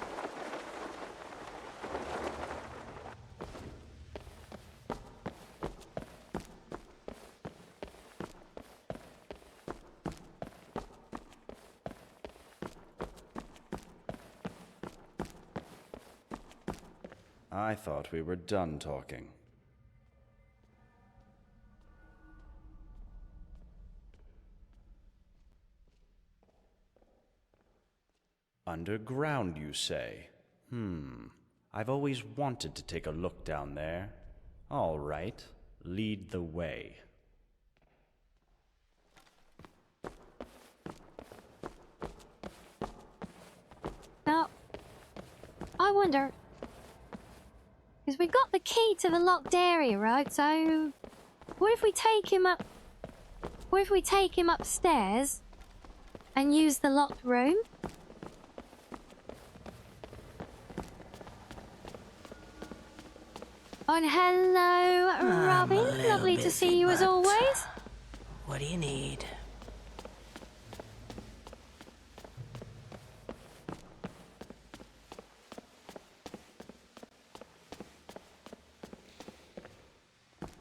I thought we were done talking. Underground, you say? I've always wanted to take a look down there. All right, lead the way. Now, I wonder... because we've got the key to the locked area, right? So, what if we take him up... what if we take him upstairs and use the locked room? And hello, Robin. Lovely to see you as always. What do you need?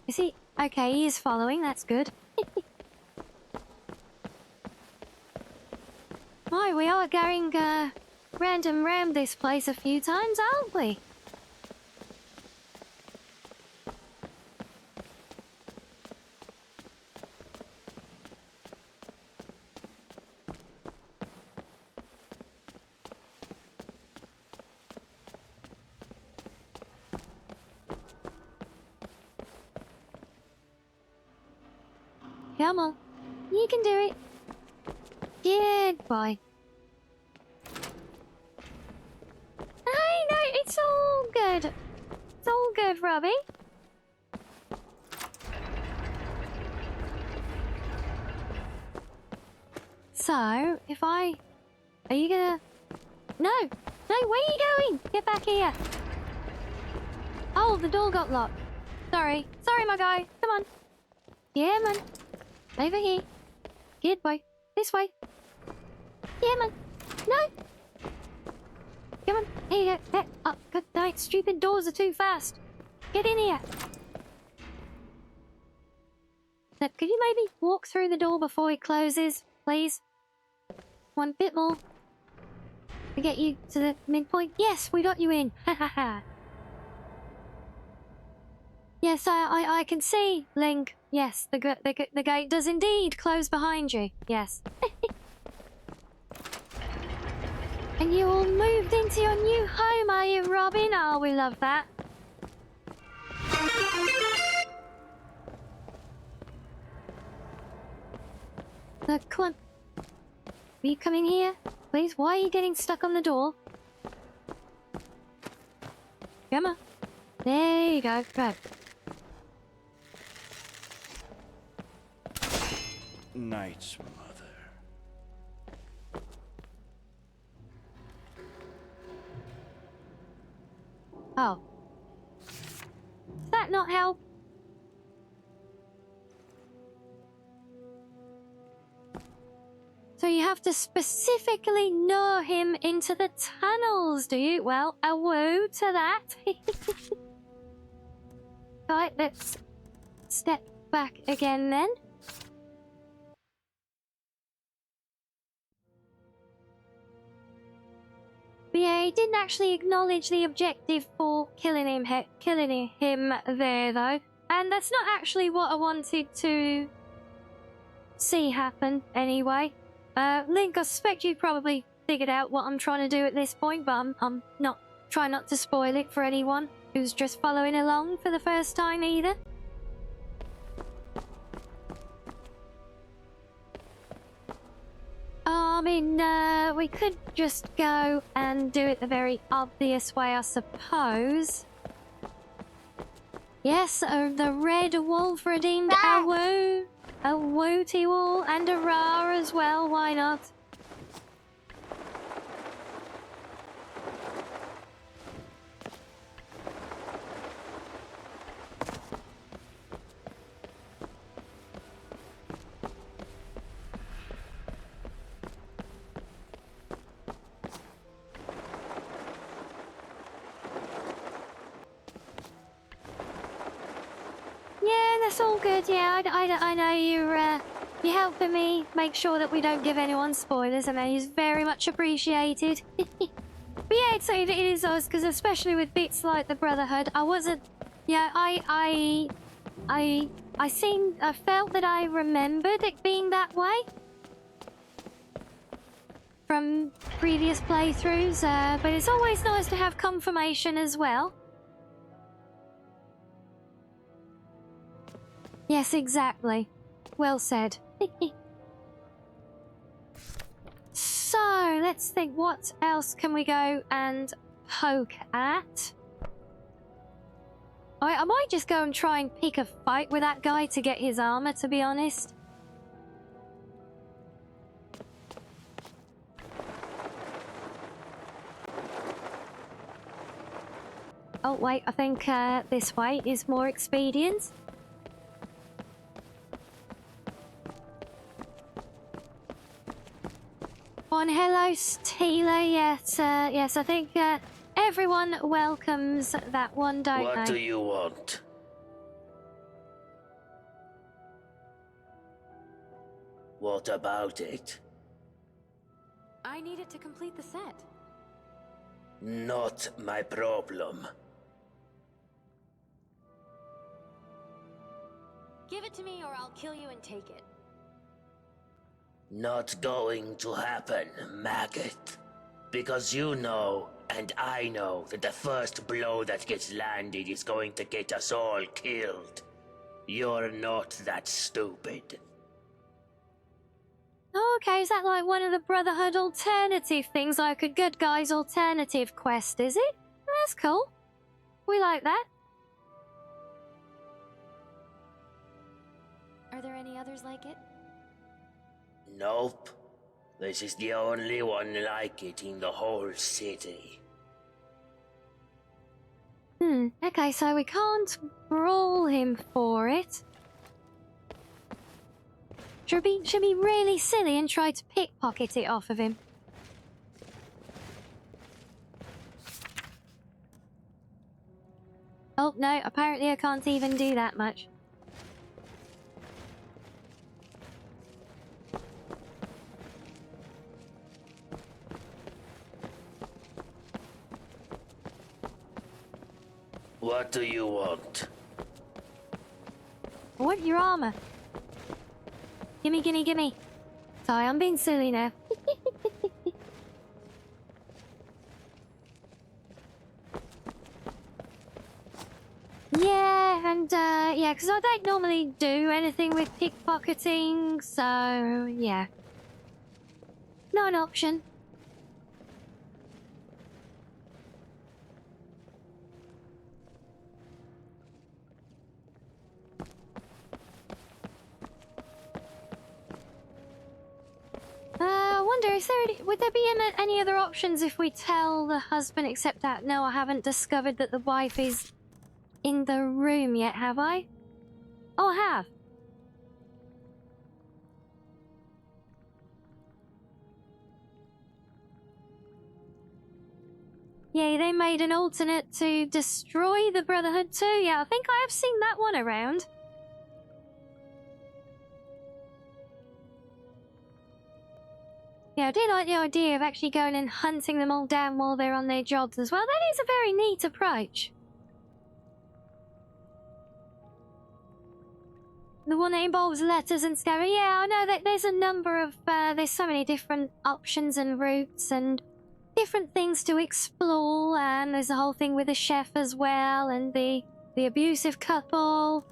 Is he? Okay, he is following. That's good. Right, we are going random round this place a few times, aren't we? Come on, you can do it. Good boy. Hey, no, it's all good. It's all good, Robbie. So, if I... are you gonna... no, No, where are you going? Get back here. Oh, the door got locked. Sorry. Sorry, my guy. Come on. Yeah, man. Over here. Good boy. This way. Yeah, man. No. Come on. Here you go. Oh, good night. Stupid doors are too fast. Get in here. Now, could you maybe walk through the door before it closes, please? One bit more. To get you to the midpoint. Yes, we got you in. Ha ha ha. Yes, I can see, Link. Yes, the gate does indeed close behind you. Yes. And you all moved into your new home, are you, Robin? Oh, we love that. Look, come on. Will you come in here? Please, why are you getting stuck on the door? Come on. There you go. Good. Night's mother. Oh. Does that not help? So you have to specifically lure him into the tunnels, do you? Well, a woo to that. Right, let's step back again then. But yeah, he didn't actually acknowledge the objective for killing him there, though. And that's not actually what I wanted to see happen, anyway. Link, I suspect you probably figured out what I'm trying to do at this point, but I'm not trying not to spoil it for anyone who's just following along for the first time either. I mean, we could just go and do it the very obvious way, I suppose. Yes, the red wolf redeemed a woo. A wooty wall and a ra as well, why not? Yeah, that's all good. Yeah, I know you're helping me make sure that we don't give anyone spoilers. I mean, it's very much appreciated. But yeah, it is us, because especially with bits like the Brotherhood, I wasn't. Yeah, I felt that I remembered it being that way from previous playthroughs. But it's always nice to have confirmation as well. Yes, exactly. Well said. So, let's think, what else can we go and poke at? I might just go and try and pick a fight with that guy to get his armor, to be honest. Oh, wait, I think this way is more expedient. On hello, Steeler. Yes, I think everyone welcomes that one, don't they? What do you want? What about it? I need it to complete the set. Not my problem. Give it to me or I'll kill you and take it. Not going to happen, maggot. Because you know, and I know, that the first blow that gets landed is going to get us all killed. You're not that stupid. Oh, okay, is that like one of the Brotherhood alternative things, like a good guy's alternative quest, is it? That's cool. We like that. Are there any others like it? Nope. This is the only one like it in the whole city. Okay, so we can't brawl him for it. Should be really silly and try to pickpocket it off of him. Oh, no, apparently I can't even do that much. What do you want? I want your armor. Gimme, gimme, gimme. Sorry, I'm being silly now. Yeah, and yeah, because I don't normally do anything with pickpocketing, so yeah. Not an option. I wonder, would there be any other options if we tell the husband, except that, no, I haven't discovered that the wife is in the room yet, have I? Oh, I have. Yeah, they made an alternate to destroy the Brotherhood too. Yeah, I think I have seen that one around. Yeah, I do like the idea of actually going and hunting them all down while they're on their jobs as well. That is a very neat approach. The one that involves letters and Skyrim. Yeah, I know that there's a number of, there's so many different options and routes and different things to explore. And there's the whole thing with the chef as well and the abusive couple.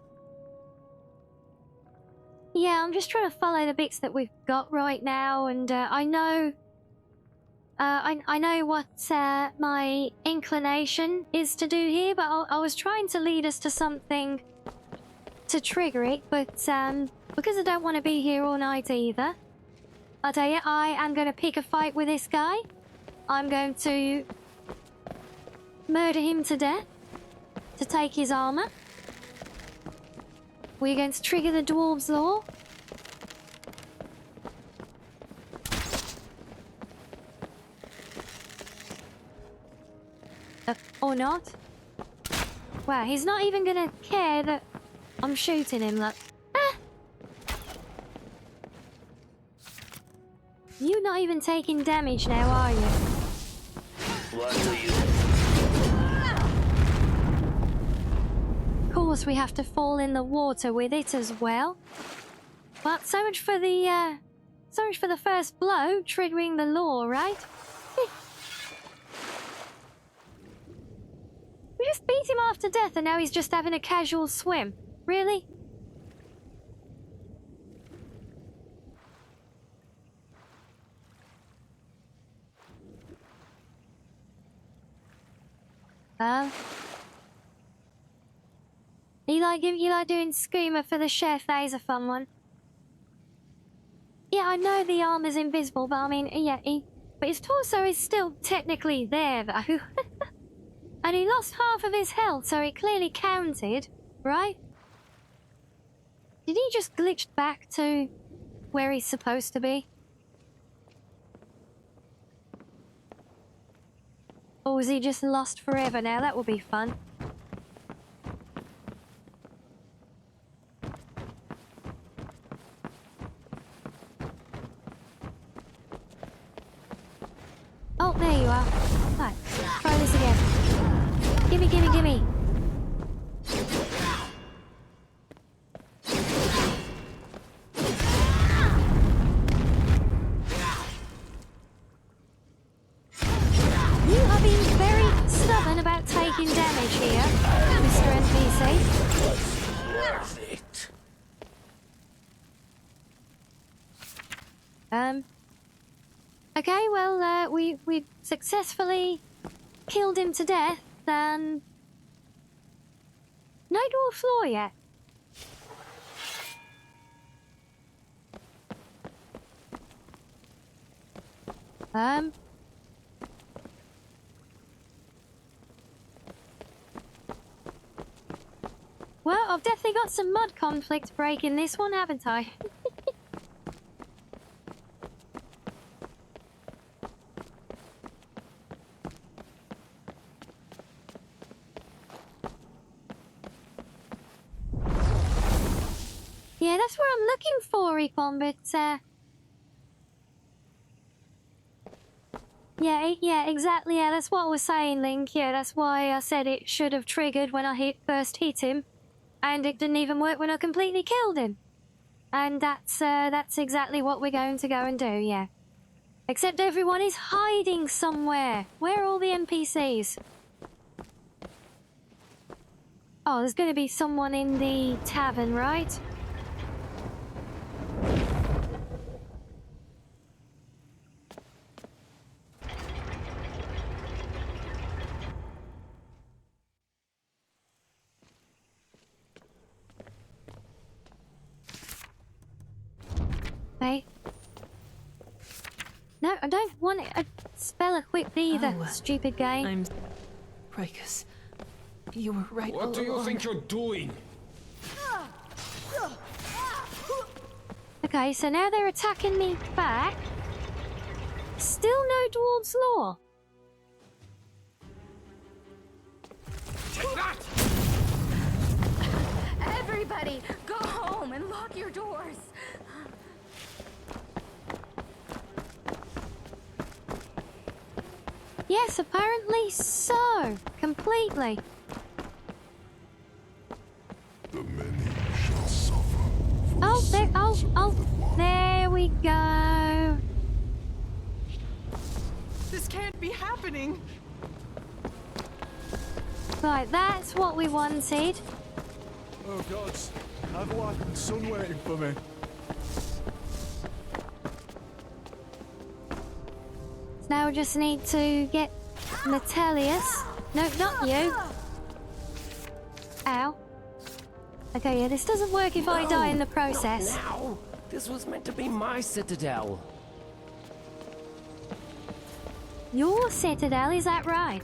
Yeah, I'm just trying to follow the bits that we've got right now, and I know what my inclination is to do here, but I was trying to lead us to something to trigger it, but because I don't want to be here all night either, I'll tell you, I am going to pick a fight with this guy. I'm going to murder him to death to take his armor. We're going to trigger the Dwarves' Law. Or not. Wow, he's not even gonna care that I'm shooting him, look. Ah! You're not even taking damage now, are you? What do you... Of course, we have to fall in the water with it as well. But so much for the first blow, triggering the law, right? We just beat him half to death and now he's just having a casual swim. Really? You like doing Screamer for the chef? That is a fun one. Yeah, I know the arm is invisible, but I mean, yeah, but his torso is still technically there, though. And he lost half of his health, so it clearly counted, right? Did he just glitch back to where he's supposed to be? Or was he just lost forever now? That would be fun. Oh, there you are. Right, try this again. Gimme, gimme, gimme. You are being very stubborn about taking damage here, Mr. NPC. Worth it. Okay, well, we successfully killed him to death, and no dwarf floor yet. Well, I've definitely got some mod conflict breaking this one, haven't I? Yeah, that's what I'm looking for, Recon, but, Yeah, exactly, yeah, that's what I was saying, Link. Yeah, that's why I said it should have triggered when I first hit him. And it didn't even work when I completely killed him. And that's exactly what we're going to go and do, yeah. Except everyone is hiding somewhere. Where are all the NPCs? Oh, there's going to be someone in the tavern, right? Okay. No, I don't want it. Spell equipped either, stupid game. I'm... Rikus, you were right all What do you along. think you're doing? Okay, so now they're attacking me back. Still no Dwarves Law. Take that! Everybody, go home and lock your doors. Yes, apparently so. Completely. The many shall suffer. There we go. This can't be happening. Right, that's what we wanted. Oh gods, I've wife and son waiting for me. So now we just need to get Metellus. No, not you. Ow. Okay, yeah, this doesn't work if I die in the process. Not now. This was meant to be my citadel. Your citadel, is that right?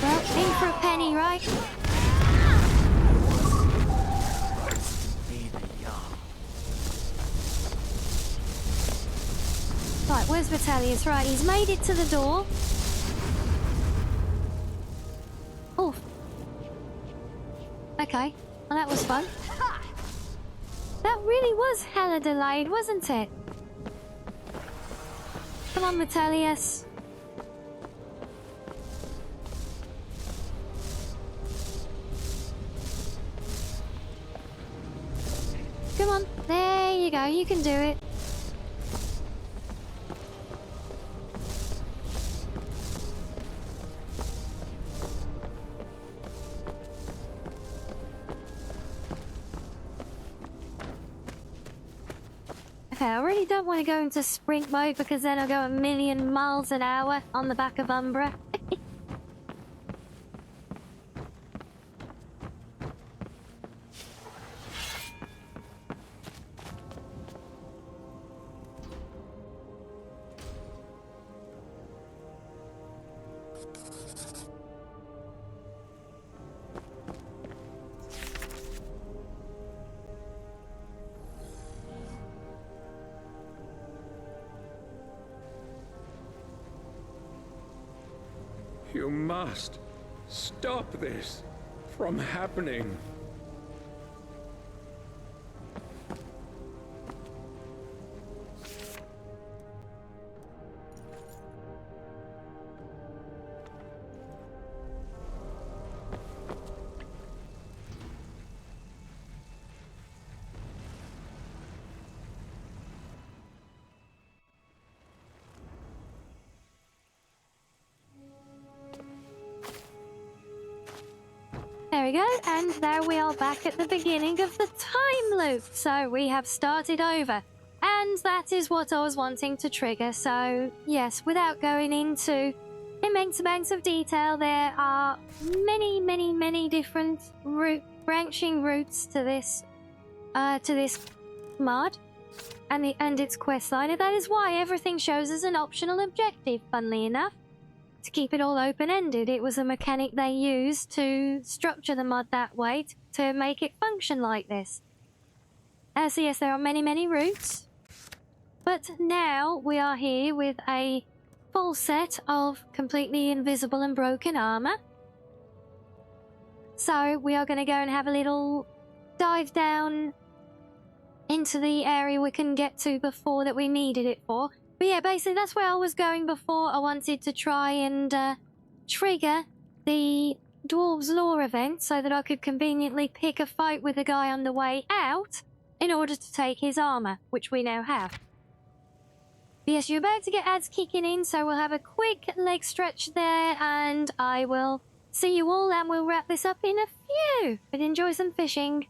Well, in for a penny, right? Right, where's Metellus? Right, he's made it to the door. Oh. Okay, well that was fun. That really was hella delayed, wasn't it? Come on, Metellus. Come on, there you go, you can do it. Okay, I really don't want to go into sprint mode because then I'll go a million miles an hour on the back of Umbra. You must stop this from happening. There we go, and now we are back at the beginning of the time loop. So we have started over. And that is what I was wanting to trigger. So, yes, without going into immense amounts of detail, there are many different branching routes to this to this mod and its questline. And that is why everything shows as an optional objective, funnily enough. To keep it all open-ended, it was a mechanic they used to structure the mod that way to make it function like this. So yes, there are many, many routes. But now we are here with a full set of completely invisible and broken armor. So we are going to go and have a little dive down into the area we couldn't get to before that we needed it for. But yeah, basically that's where I was going before. I wanted to try and trigger the Dwarves Law event so that I could conveniently pick a fight with a guy on the way out in order to take his armor, which we now have. But yes, you're about to get ads kicking in, so we'll have a quick leg stretch there, and I will see you all, and we'll wrap this up in a few. But enjoy some fishing.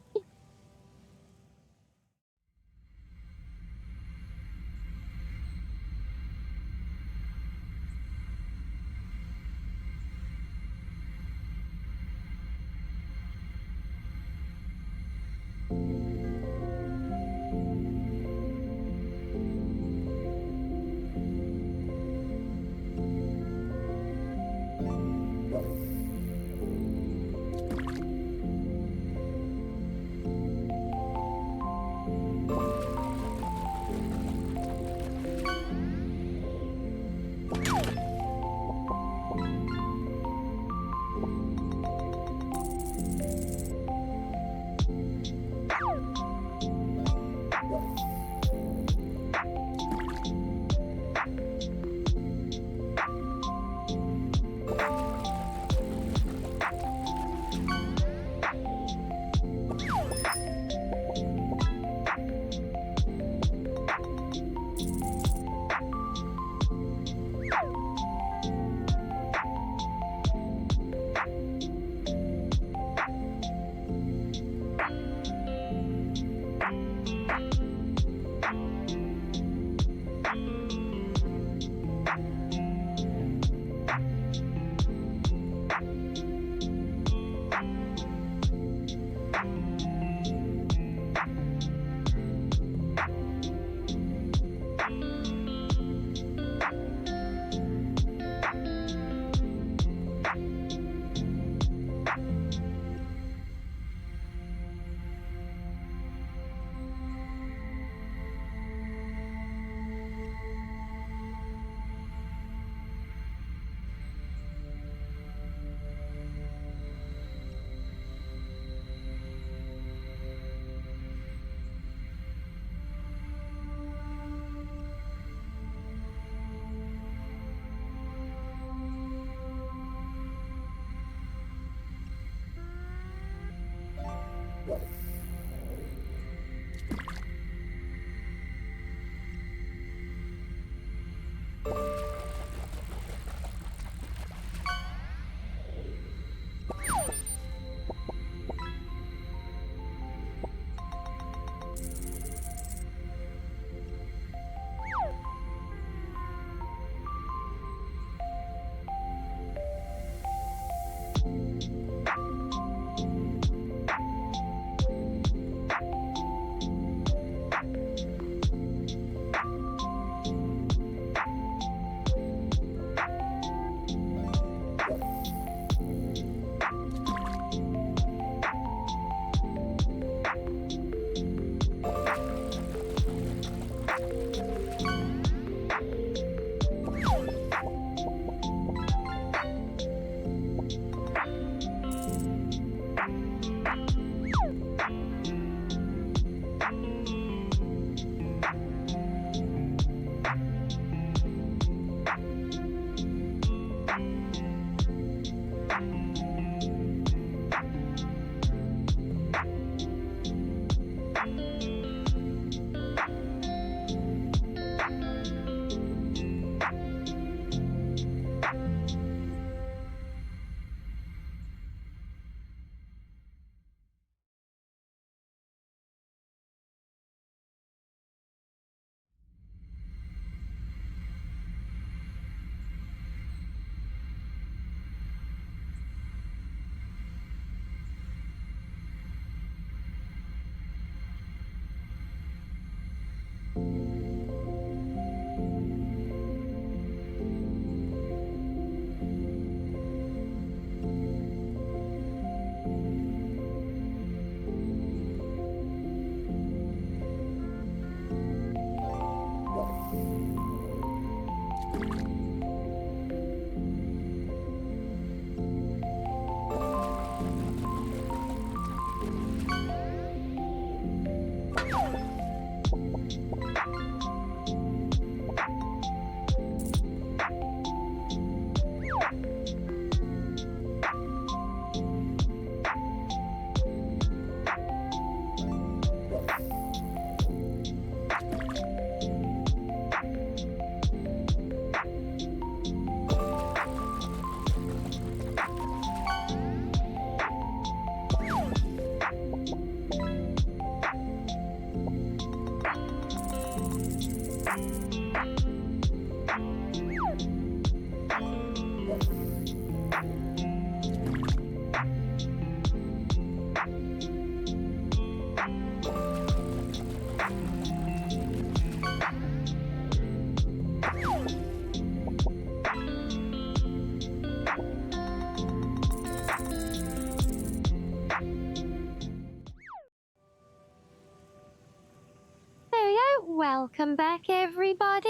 Welcome back, everybody.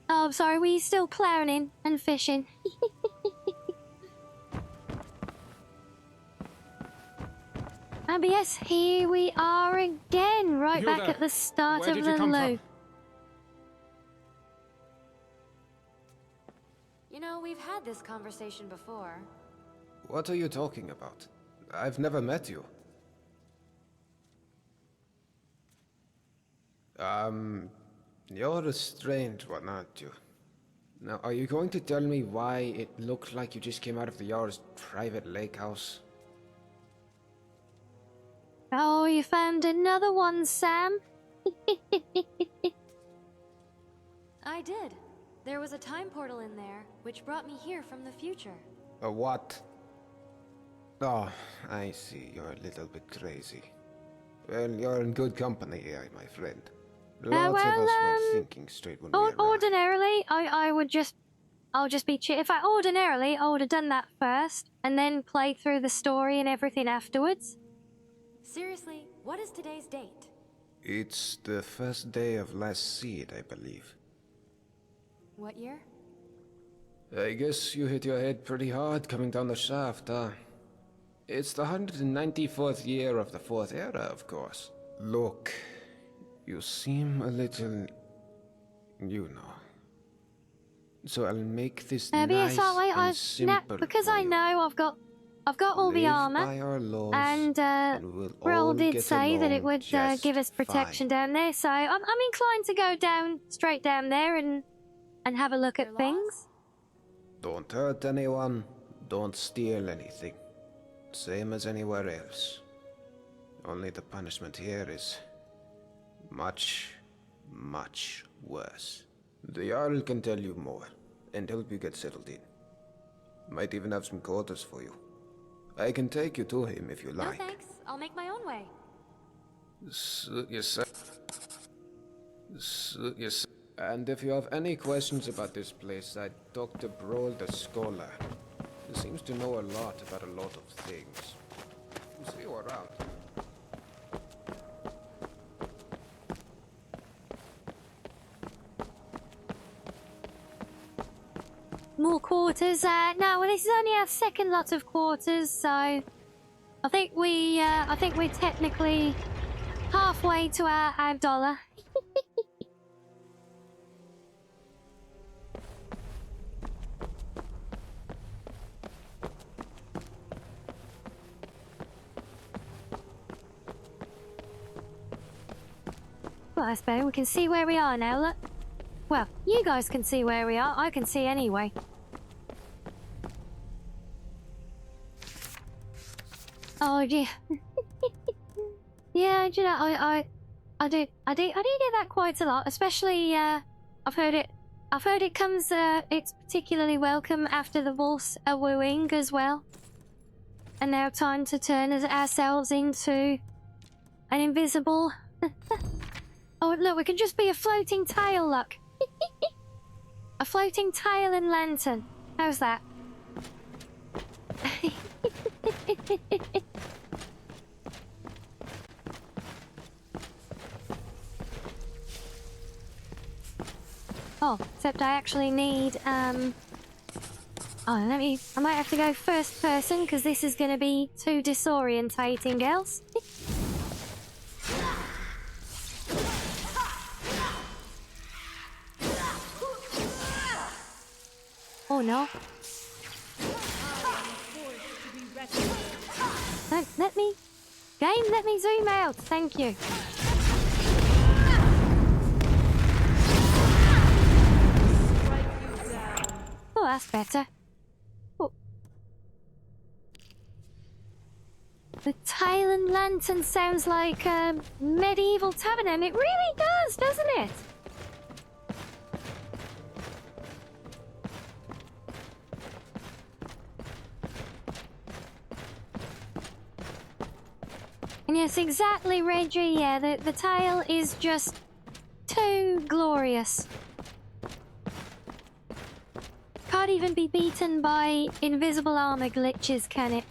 Oh, I'm sorry, were you still clowning and fishing? But yes, here we are again, right back at the start of the loop. You know, we've had this conversation before. What are you talking about? I've never met you. You're a strange one, aren't you? Now, are you going to tell me why it looked like you just came out of the Jarl's private lake house? Oh, you found another one, Sam? I did. There was a time portal in there, which brought me here from the future. A what? Oh, I see. You're a little bit crazy. Well, you're in good company here, my friend. Lots of us weren't thinking straight when we arrived. Ordinarily, I'll just be chill. If I would have done that first, and then played through the story and everything afterwards. Seriously, what is today's date? It's the first day of last seed, I believe. What year? I guess you hit your head pretty hard coming down the shaft, huh? It's the 194th year of the Fourth Era, of course. Look, you seem a little... you know. So I'll make this nice and simple because I know I've got all the armor, and Preroll did say that it would give us protection down there, so I'm inclined to go straight down there and have a look at things. Don't hurt anyone, don't steal anything. Same as anywhere else. Only the punishment here is much, much worse. The Jarl can tell you more, and help you get settled in. Might even have some quarters for you. I can take you to him if you like. No thanks, I'll make my own way. Suit yourself. Suit yourself. And if you have any questions about this place, I'd talk to Preroll the Scholar. He seems to know a lot about a lot of things. See you around. More quarters. No, well, this is only our second lot of quarters, so I think we're technically halfway to our dollar. Well, that's better. We can see where we are now, look. Well, you guys can see where we are. I can see anyway. Oh dear. Yeah, you know, I do get that quite a lot, especially I've heard it comes it's particularly welcome after the Wolves are wooing as well. And now time to turn ourselves into an invisible oh look, we can just be a floating tail, look. A floating tail and lantern. How's that? Oh, except I actually need Oh, I might have to go first person because this is going to be too disorientating else. Oh no. Let me... Game, let me zoom out. Thank you. Oh, that's better. Oh. The Tale and Lantern sounds like a medieval tavern, and it really does, doesn't it? And yes, exactly, Reggie. Yeah, the tale is just too glorious. Can't even be beaten by invisible armor glitches, can it?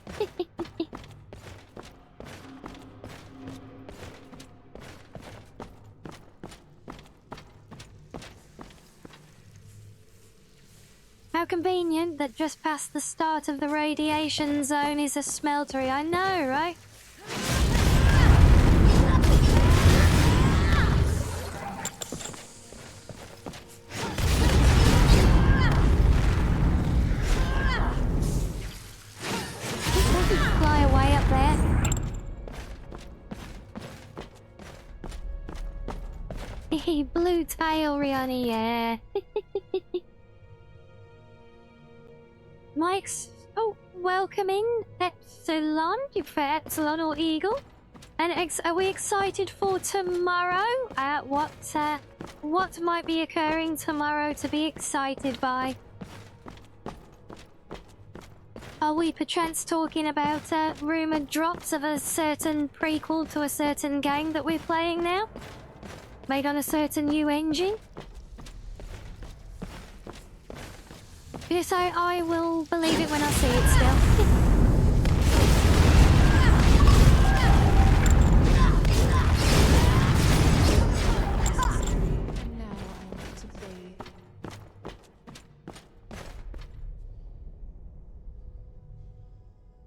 How convenient that just past the start of the radiation zone is a smeltery. I know, right? Fly away up there. Blue tail, Rianni, yeah. Mike's welcoming Epsilon, for Epsilon or Eagle. And are we excited for tomorrow? What might be occurring tomorrow to be excited by? Are we perchance talking about rumoured drops of a certain prequel to a certain game that we're playing now? Made on a certain new engine? Yes, I will believe it when I see it still.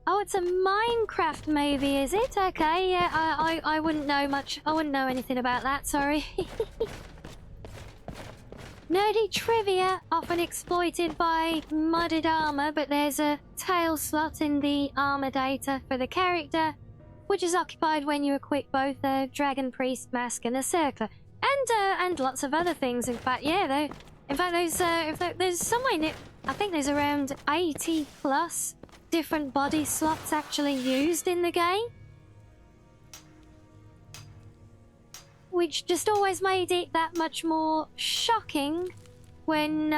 Oh, it's a Minecraft movie, is it? Okay, yeah, I wouldn't know much. I wouldn't know anything about that, sorry. Nerdy trivia, often exploited by modded armor, but there's a tail slot in the armor data for the character, which is occupied when you equip both the Dragon Priest mask and the Circler, and lots of other things. In fact, yeah, there's somewhere in it. I think there's around 80 plus different body slots actually used in the game, which just always made it that much more shocking when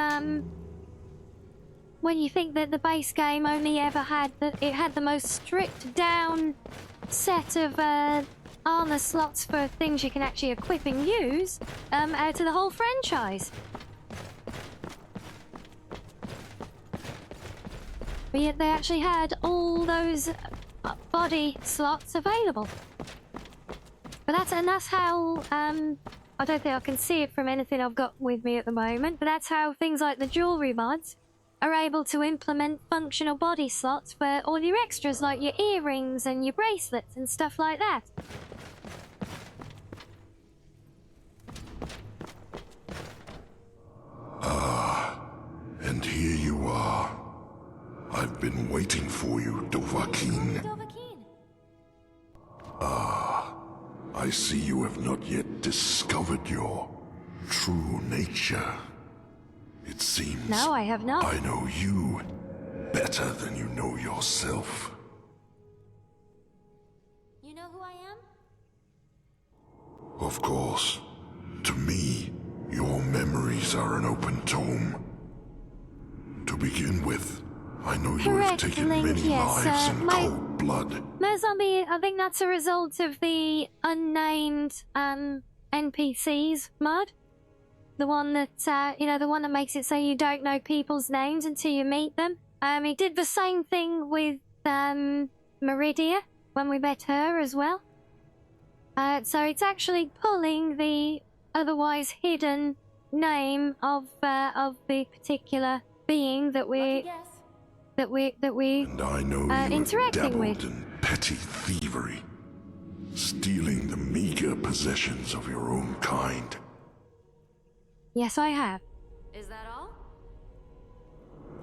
you think that the base game only ever had the most stripped down set of armor slots for things you can actually equip and use out of the whole franchise. But yet they actually had all those body slots available. But that's how, I don't think I can see it from anything I've got with me at the moment, but that's how things like the jewelry mods are able to implement functional body slots for all your extras, like your earrings and your bracelets and stuff like that. Ah, and here you are. I've been waiting for you, Dovahkiin. Ah, I see you have not yet discovered your true nature. It seems No, I have not. I know you better than you know yourself. You know who I am? Of course. To me, your memories are an open tome. To begin with, I know you have taken Link, many yes, lives in my cold blood. Zombie, I think that's a result of the unnamed NPCs mod. The one that the one that makes it so you don't know people's names until you meet them. He did the same thing with Meridia when we met her as well. So it's actually pulling the otherwise hidden name of the particular being that we're that we And I know you have interacting dabbled with. in petty thievery, stealing the meager possessions of your own kind. Yes, I have. Is that all?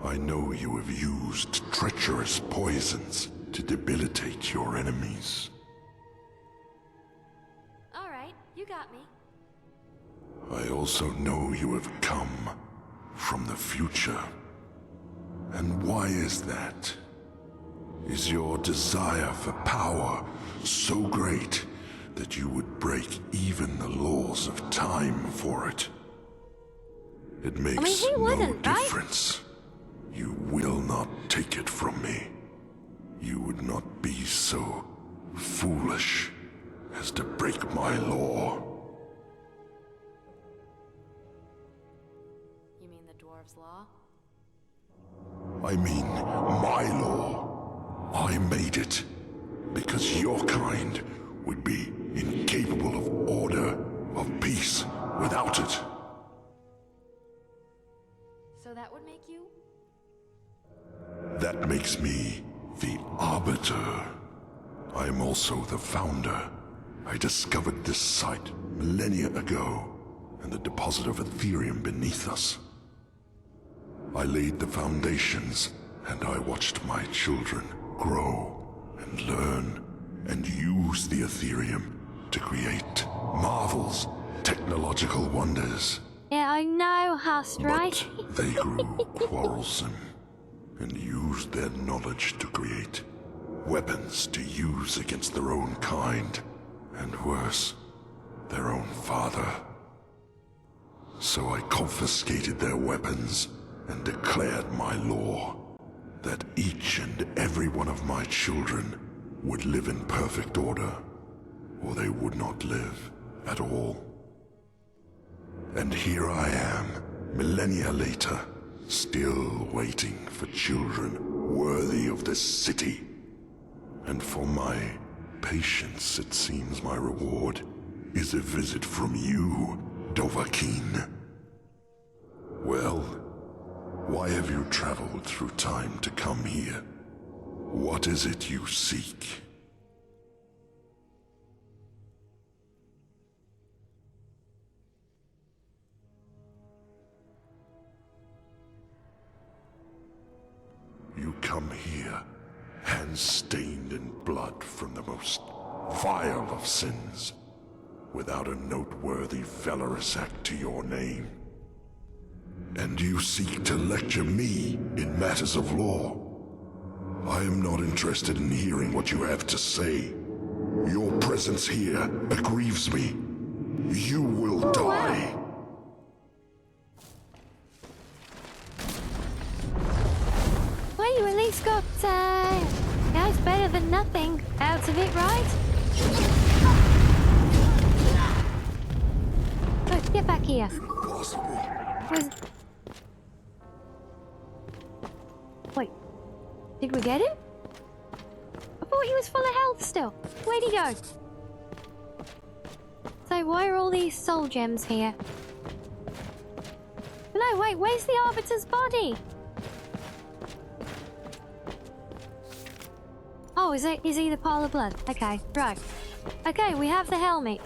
I know you have used treacherous poisons to debilitate your enemies. All right, you got me. I also know you have come from the future. And why is that? Is your desire for power so great that you would break even the laws of time for it? It makes no difference. You will not take it from me. You would not be so foolish as to break my law. You mean the dwarves' law? I mean my law. I made it because your kind would be incapable of order, of peace, without it. So that would make you? That makes me the Arbiter. I am also the founder. I discovered this site millennia ago, and the deposit of Ethereum beneath us. I laid the foundations, and I watched my children grow and learn and use the Ethereum to create marvels, technological wonders. Yeah, I know, Hust, right? They grew quarrelsome and used their knowledge to create weapons to use against their own kind, and worse, their own father. So I confiscated their weapons and declared my law that each and every one of my children would live in perfect order, or they would not live at all. And here I am, millennia later, still waiting for children worthy of this city. And for my patience, it seems my reward is a visit from you, Dovahkiin. Well, why have you traveled through time to come here? What is it you seek? You come here, hands stained in blood from the most vile of sins, without a noteworthy valorous act to your name. And you seek to lecture me in matters of law. I am not interested in hearing what you have to say. Your presence here aggrieves me. You will die. Well, you at least got, yeah, it's better than nothing out of it, right? Look, get back here. Where's... Wait, did we get him? I thought he was full of health still. Where'd he go? So why are all these soul gems here? No, wait, where's the Arbiter's body? Oh, is he the pile of blood? Okay, right. Okay, we have the helmet.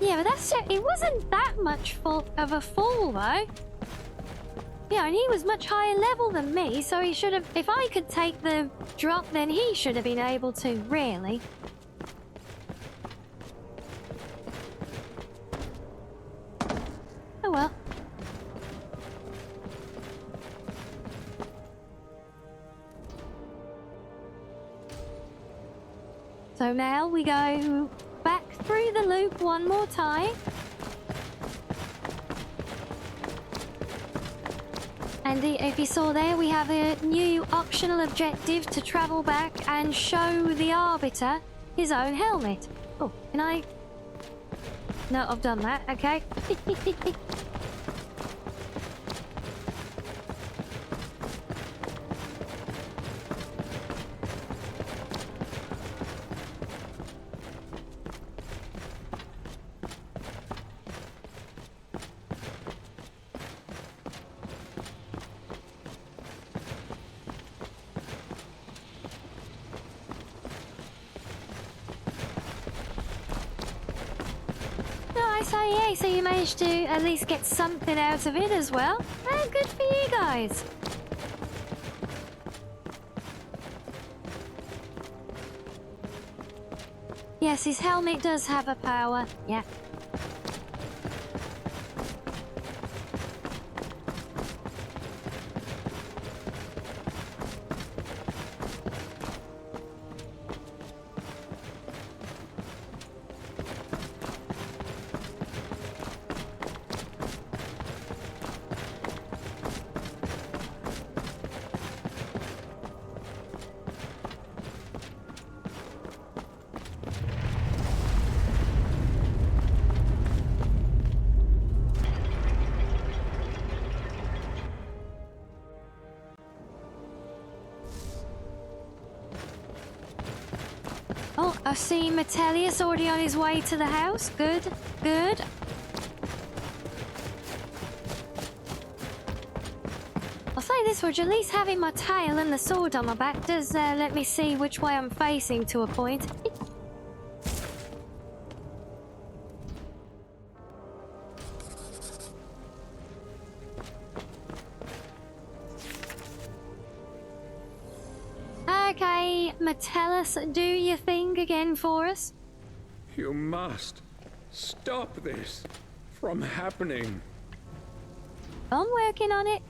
Yeah, but that's it. It wasn't that much of a fall, though. Yeah, and he was much higher level than me, so he should have... If I could take the drop, then he should have been able to, really. Oh well. So now we go back through the loop one more time. And if you saw there, we have a new optional objective to travel back and show the Arbiter his own helmet. Oh, can I? No, I've done that, okay. So you managed to at least get something out of it as well. Good for you guys. Yes, his helmet does have a power. Yeah. Oh, I see Metellus already on his way to the house. Good, good. I'll say this much, at least having my tail and the sword on my back does let me see which way I'm facing to a point. Okay, Metellus, do your thing again for us. You must stop this from happening. I'm working on it.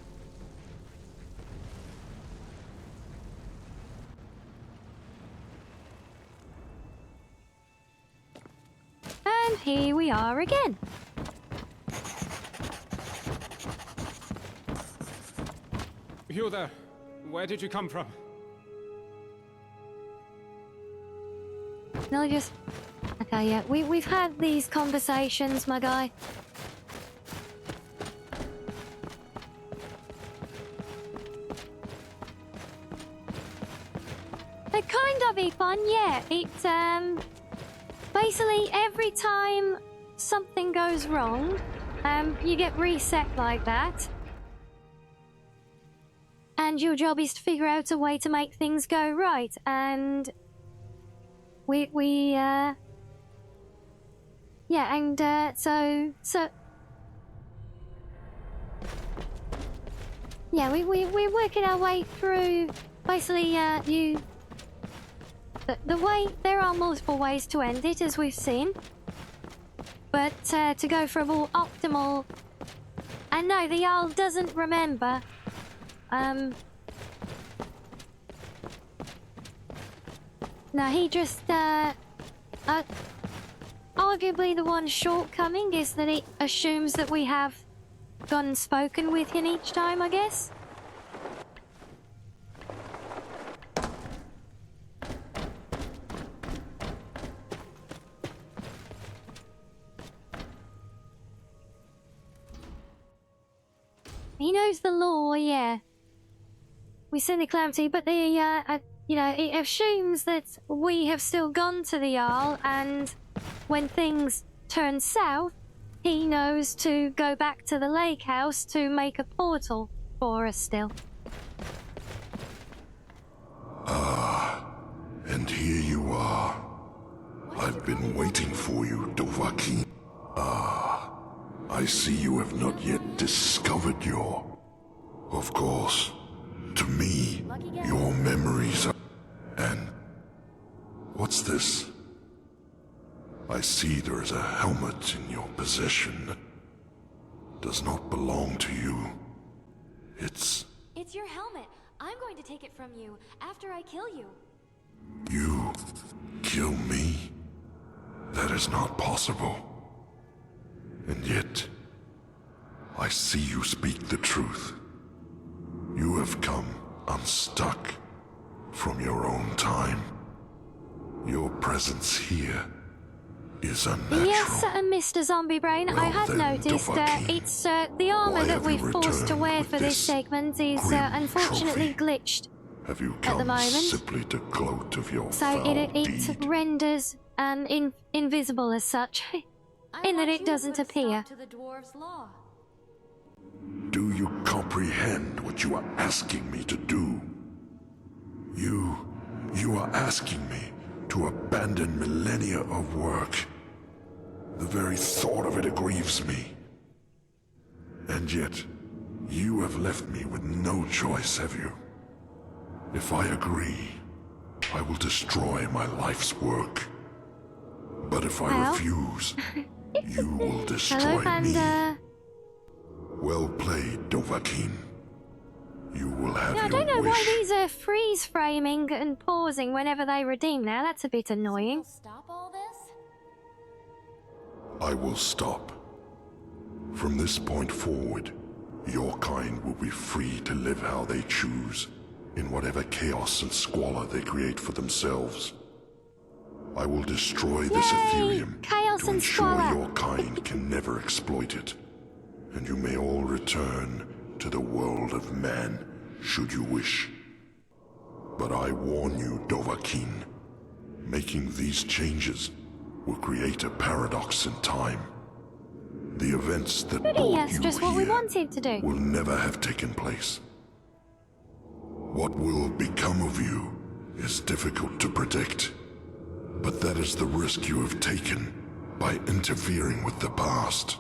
And here we are again. You there. Where did you come from? No, just... Okay, yeah, we've had these conversations, my guy. They're kind of be fun, yeah. It's, basically, every time something goes wrong, you get reset like that. And your job is to figure out a way to make things go right, and... Yeah, and, so... Yeah, we're working our way through, basically, the way, there are multiple ways to end it, as we've seen. But, to go for a more optimal... And no, the Jarl doesn't remember, No, he just, arguably the one shortcoming is that it assumes that we have gone and spoken with him each time, I guess. He knows the law, yeah. We send the calamity, but the, you know, it assumes that we have still gone to the Jarl, and when things turn south, he knows to go back to the Lakehouse to make a portal for us still. Ah, and here you are. I've been waiting for you, Dovahkiin. Ah, I see you have not yet discovered your... Of course, to me, your memories are... And... what's this? I see there is a helmet in your possession. Does not belong to you. It's your helmet. I'm going to take it from you after I kill you. You kill me? That is not possible. And yet, I see you speak the truth. You have come unstuck from your own time. Your presence here is unnatural. Yes, Mr. Zombie Brain, I had noticed it's the armor that we've forced to wear for this segment is unfortunately glitched Have you at the come moment. simply to gloat of your So foul it deed? renders invisible as such, in that it doesn't appear. To the dwarves' law. Do you comprehend what you are asking me to do? You are asking me to abandon millennia of work. The very thought of it aggrieves me. And yet, you have left me with no choice, have you? If I agree, I will destroy my life's work. But if I refuse, you will destroy me. Well played, Dovahkiin. You will have your I don't know wish. why these are freeze framing and pausing whenever they redeem now. That's a bit annoying. Stop all this? I will stop. From this point forward, your kind will be free to live how they choose, in whatever chaos and squalor they create for themselves. I will destroy this Ethereum to ensure your kind can never exploit it, and you may all return to the world of man, should you wish. But I warn you, Dovahkiin, making these changes will create a paradox in time. The events that brought you just what we here wanted to do. will never have taken place. What will become of you is difficult to predict, but that is the risk you have taken by interfering with the past.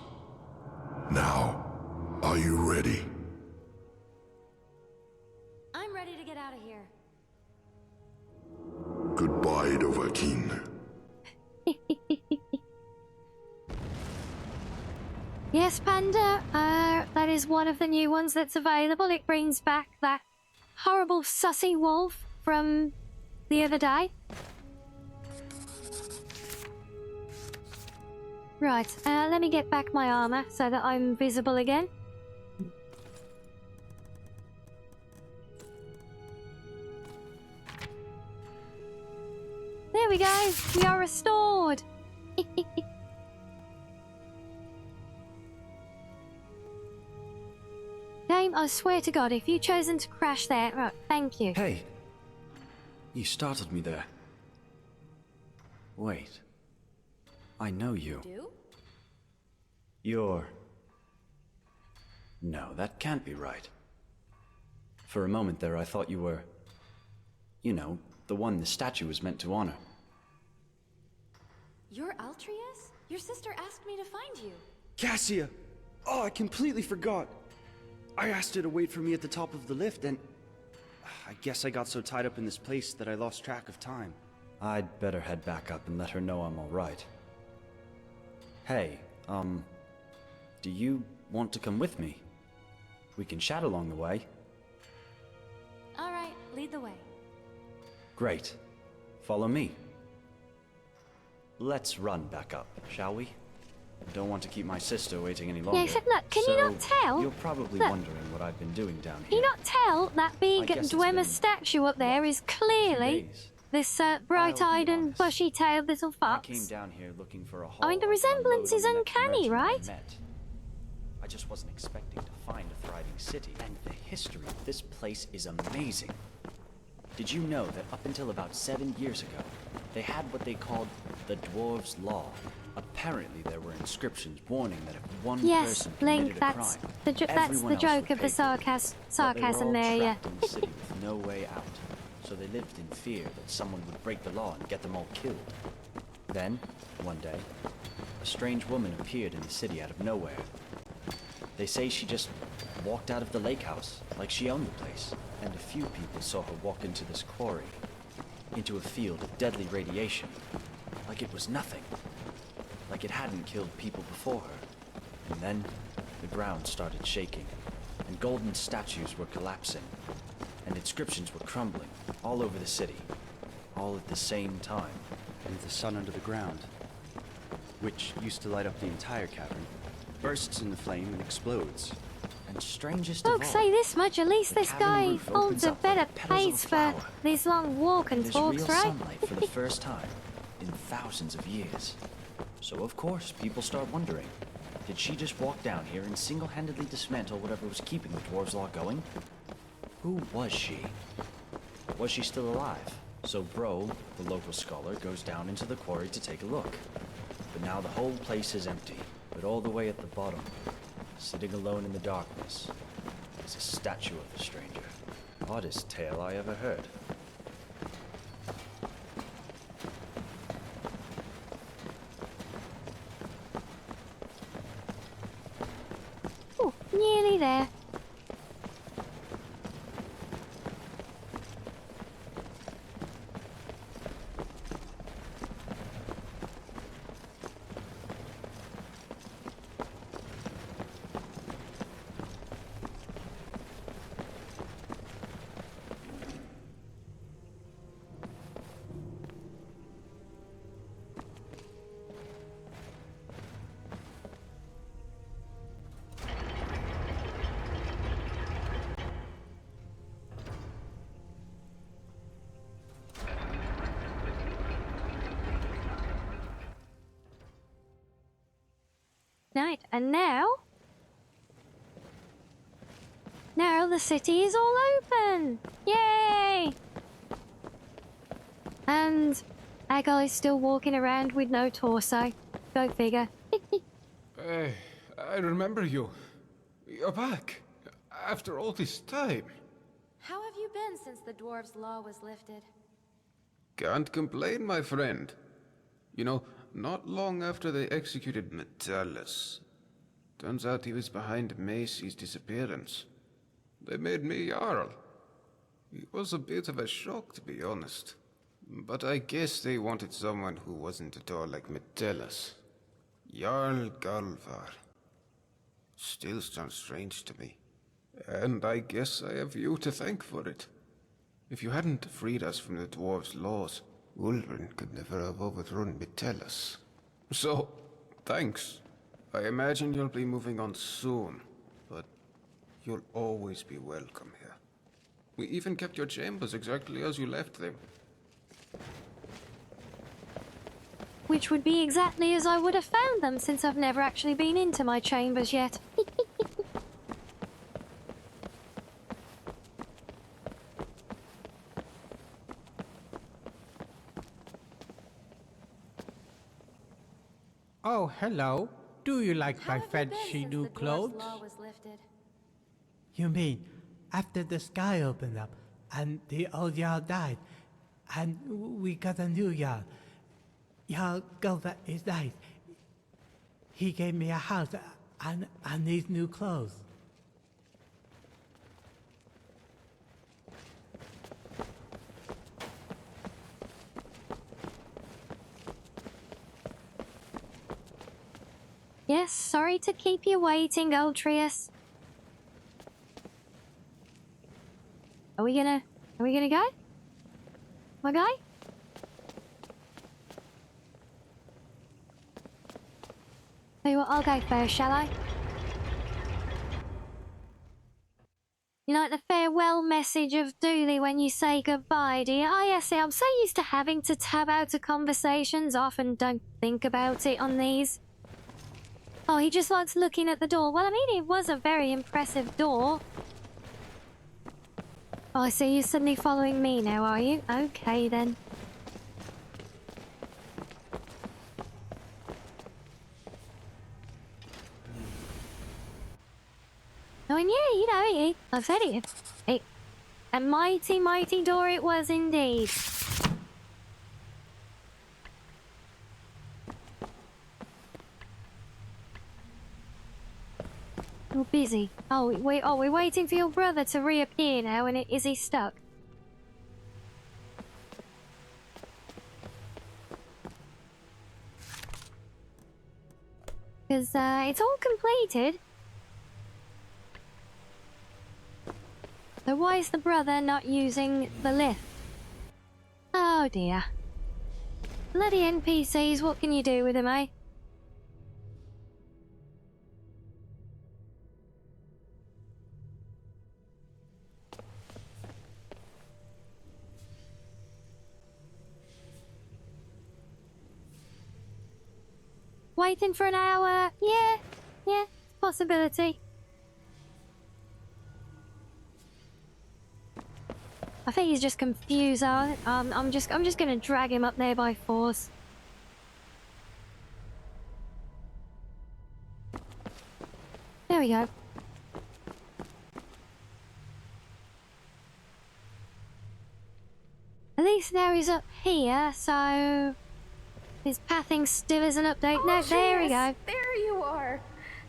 Now, are you ready? I'm ready to get out of here. Goodbye, Dovahkiin. Yes, Panda, that is one of the new ones that's available. It brings back that horrible sussy wolf from the other day. Right, let me get back my armor so that I'm visible again. There we go, we are restored. Game, I swear to God, if you've chosen to crash there, right, thank you. Hey, you startled me there. Wait, I know you. Do? You're... No, that can't be right. For a moment there, I thought you were... You know, the one the statue was meant to honor. You're Altrius? Your sister asked me to find you. Cassia! Oh, I completely forgot. I asked her to wait for me at the top of the lift, and... I guess I got so tied up in this place that I lost track of time. I'd better head back up and let her know I'm alright. Hey, do you want to come with me? We can chat along the way. All right, lead the way. Great. Follow me. Let's run back up, shall we? I don't want to keep my sister waiting any longer. Yeah, except look, can you not tell? You're probably Look. wondering what I've been doing down Can here. you not tell that big guess it's Dwemer been, statue up there is clearly this bright-eyed and bushy-tailed little I came fox? down here looking for a hall. I mean, the resemblance is uncanny, right? I just wasn't expecting to find a thriving city, and the history of this place is amazing. Did you know that up until about 7 years ago, they had what they called the Dwarves' Law? Apparently, there were inscriptions warning that if one Yes, person committed Link, a that's crime, that's everyone the else joke would of the pay for it. sarcasm But there, they were all yeah. trapped in the city with no way out, so they lived in fear that someone would break the law and get them all killed. Then, one day, a strange woman appeared in the city out of nowhere. They say she just walked out of the Lakehouse, like she owned the place, and a few people saw her walk into this quarry, into a field of deadly radiation, like it was nothing, like it hadn't killed people before her. And then, the ground started shaking, and golden statues were collapsing, and inscriptions were crumbling all over the city, all at the same time. And the sun under the ground, which used to light up the entire cavern, bursts into flame and explodes. And strangest of all, Folks say this much, at least this cavern guy roof holds opens a up better like petals of a pace for flower. these long walk and There's talks, real right? sunlight for the first time in thousands of years. So of course, people start wondering, did she just walk down here and single-handedly dismantle whatever was keeping the Dwarves' Law going? Who was she? Was she still alive? So Bro, the local scholar, goes down into the quarry to take a look. But now the whole place is empty. But all the way at the bottom, sitting alone in the darkness, is a statue of a stranger. Oddest tale I ever heard. And now the city is all open! Yay! And that guy is still walking around with no torso. Go figure. Hey, I remember you. You're back. After all this time. How have you been since the dwarves' law was lifted? Can't complain, my friend. You know, not long after they executed Metellus, turns out he was behind Macy's disappearance. They made me Jarl. It was a bit of a shock, to be honest. But I guess they wanted someone who wasn't at all like Metellus. Jarl Galvar. Still sounds strange to me. And I guess I have you to thank for it. If you hadn't freed us from the dwarves' laws, Ulrin could never have overthrown Metellus. So, thanks. I imagine you'll be moving on soon, but you'll always be welcome here. We even kept your chambers exactly as you left them. Which would be exactly as I would have found them, since I've never actually been into my chambers yet. Oh, hello. Do you like my fancy new The dwarves' clothes? law was lifted. You mean, after the sky opened up, and the old Jarl died, and we got a new Jarl. Jarl Gulva is nice. He gave me a house and these new clothes. Yes, sorry to keep you waiting, Ultrius. Are we gonna go? My guy? Tell you what, I'll go first, shall I? You like the farewell message of Dooley when you say goodbye, do you? Oh, yes, see, I'm so used to having to tab out of conversations, often don't think about it on these. Oh, he just likes looking at the door. Well, I mean, it was a very impressive door. Oh, I see you're suddenly following me now, are you? Okay, then. Oh, and yeah, you know, I've said it. A mighty, mighty door it was indeed. You're busy. Oh, we're waiting for your brother to reappear now, and is he stuck? Because, it's all completed. So why is the brother not using the lift? Oh dear. Bloody NPCs, what can you do with them, eh? Waiting for an hour? Yeah, possibility. I think he's just confused. I'm just gonna drag him up there by force. There we go. At least now he's up here, so his pathing still isn't updated. No, there we go. There you are.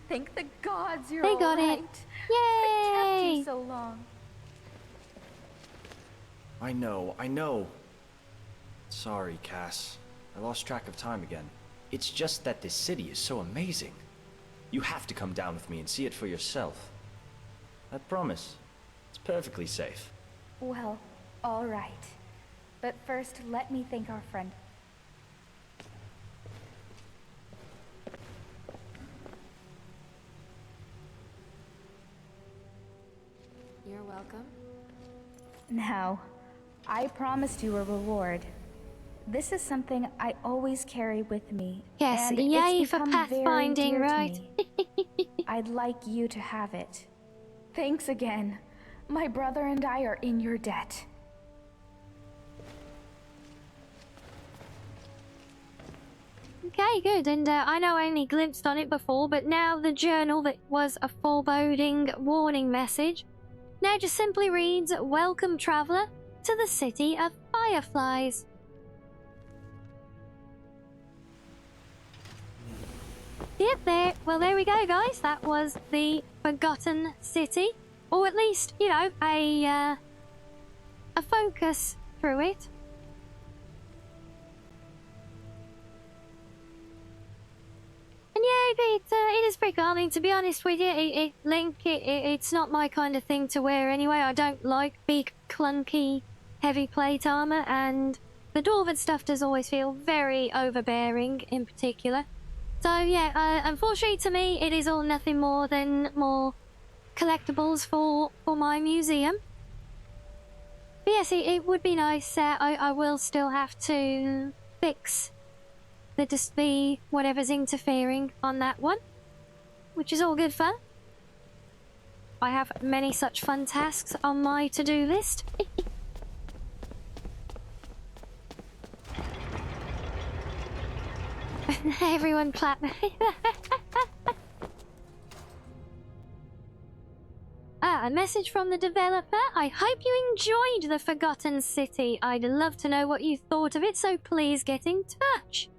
Thank the gods you're They all got it. right. What kept Yay! you so long? I know. Sorry, Cass. I lost track of time again. It's just that this city is so amazing. You have to come down with me and see it for yourself. I promise. It's perfectly safe. Well, all right. But first, let me thank our friend. You're welcome. Now, I promised you a reward. This is something I always carry with me. Yes, and yay it's for become very pathfinding, dear to right? me. I'd like you to have it. Thanks again. My brother and I are in your debt. Okay, good. And I know I only glimpsed on it before, but now the journal that was a foreboding warning message now just simply reads, "Welcome, traveler, to the city of fireflies." Yep, there we go, guys. That was the Forgotten City. Or at least, you know, a focus through it. And yeah, it is pretty cool. I mean, to be honest with you, it's not my kind of thing to wear anyway. I don't like big, clunky, heavy plate armor, and the dwarven stuff does always feel very overbearing in particular. So yeah, unfortunately to me, it is all nothing more than more collectibles for my museum. But yes, it would be nice. I will still have to fix the whatever's interfering on that one, which is all good fun. I have many such fun tasks on my to-do list. Everyone clap. A message from the developer. I hope you enjoyed the Forgotten City. I'd love to know what you thought of it, so please get in touch.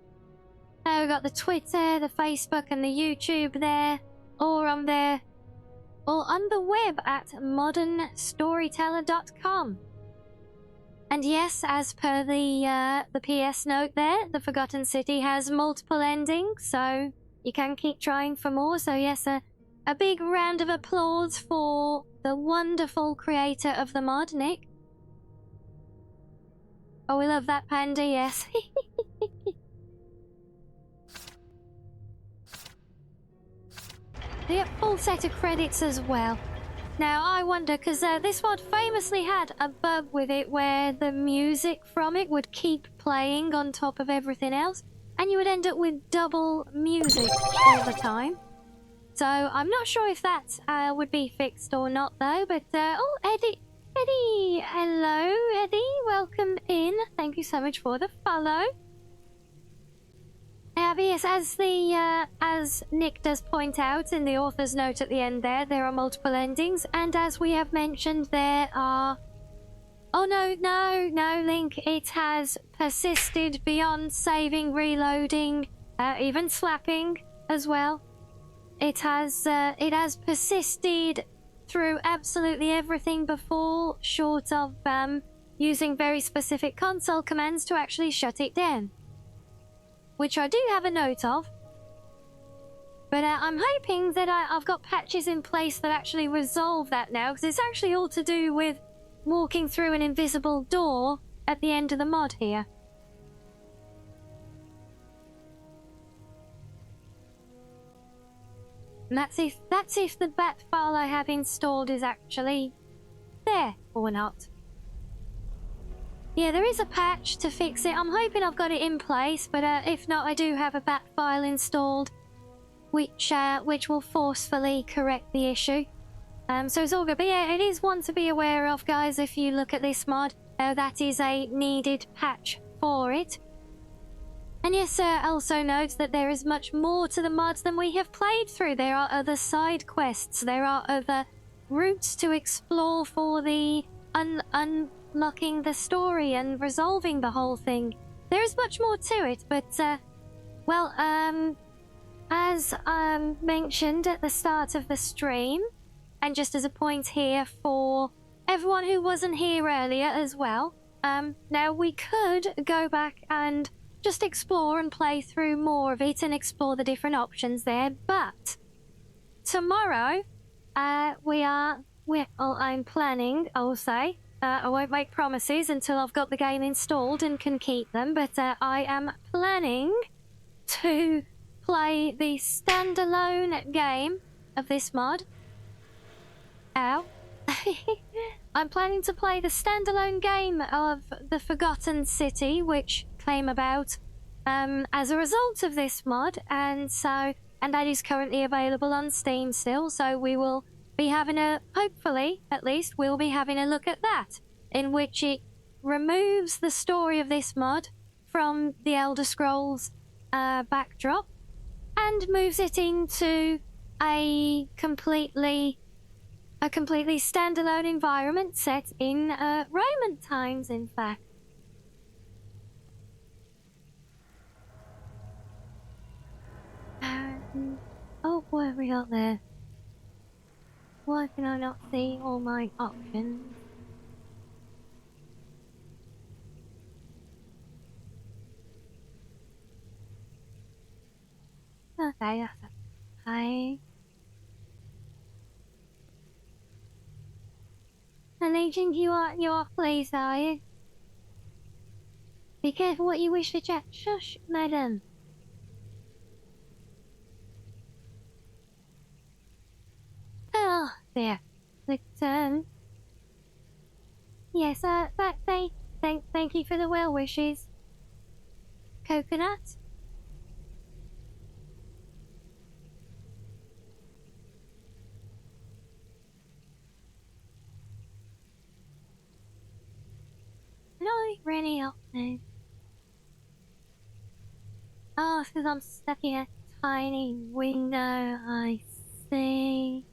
We've got the Twitter, the Facebook, and the YouTube there, or on the web at modernstoryteller.com. And yes, as per the PS note there, the Forgotten City has multiple endings, so you can keep trying for more. So yes, a big round of applause for the wonderful creator of the mod, Nick. Oh, we love that panda, yes. Yep, full set of credits as well. Now, I wonder, because this mod famously had a bug with it where the music from it would keep playing on top of everything else, and you would end up with double music all the time. So, I'm not sure if that would be fixed or not, though, but, oh, Eddie, hello, Eddie, welcome in. Thank you so much for the follow. But yes, as Nick does point out in the author's note at the end there are multiple endings, and as we have mentioned, there are... Oh, no, Link, it has persisted beyond saving, reloading, even slapping as well. It has persisted through absolutely everything before, short of using very specific console commands to actually shut it down. Which I do have a note of. But I'm hoping that I've got patches in place that actually resolve that now, because it's actually all to do with walking through an invisible door at the end of the mod here. And that's if the bat file I have installed is actually there or not. Yeah, there is a patch to fix it. I'm hoping I've got it in place, but if not, I do have a bat file installed, which will forcefully correct the issue. So it's all good. But yeah, it is one to be aware of, guys. If you look at this mod, that is a needed patch for it. And yes, also note that there is much more to the mods than we have played through. There are other side quests. There are other routes to explore for the unlocking the story and resolving the whole thing. There is much more to it, but, well, as mentioned at the start of the stream, and just as a point here for everyone who wasn't here earlier as well, now we could go back and just explore and play through more of it and explore the different options there, but tomorrow, I'm planning, I'll say, I won't make promises until I've got the game installed and can keep them, but I am planning to play the standalone game of this mod. Ow. I'm planning to play the standalone game of the Forgotten City, which came about as a result of this mod, and that is currently available on Steam still, so we will be having hopefully at least, we'll be having a look at that, in which it removes the story of this mod from the Elder Scrolls backdrop and moves it into a completely standalone environment set in Roman times, in fact. Oh, what have we got there? Why can I not see all my options? Okay, that's okay. And Agent, you are pleased, are you? Be careful what you wish for, chat. Shush, madam. Oh, there. But, yes, thank you for the well wishes. Coconut? Can I really help now? Oh, because I'm stuck in a tiny window, I see.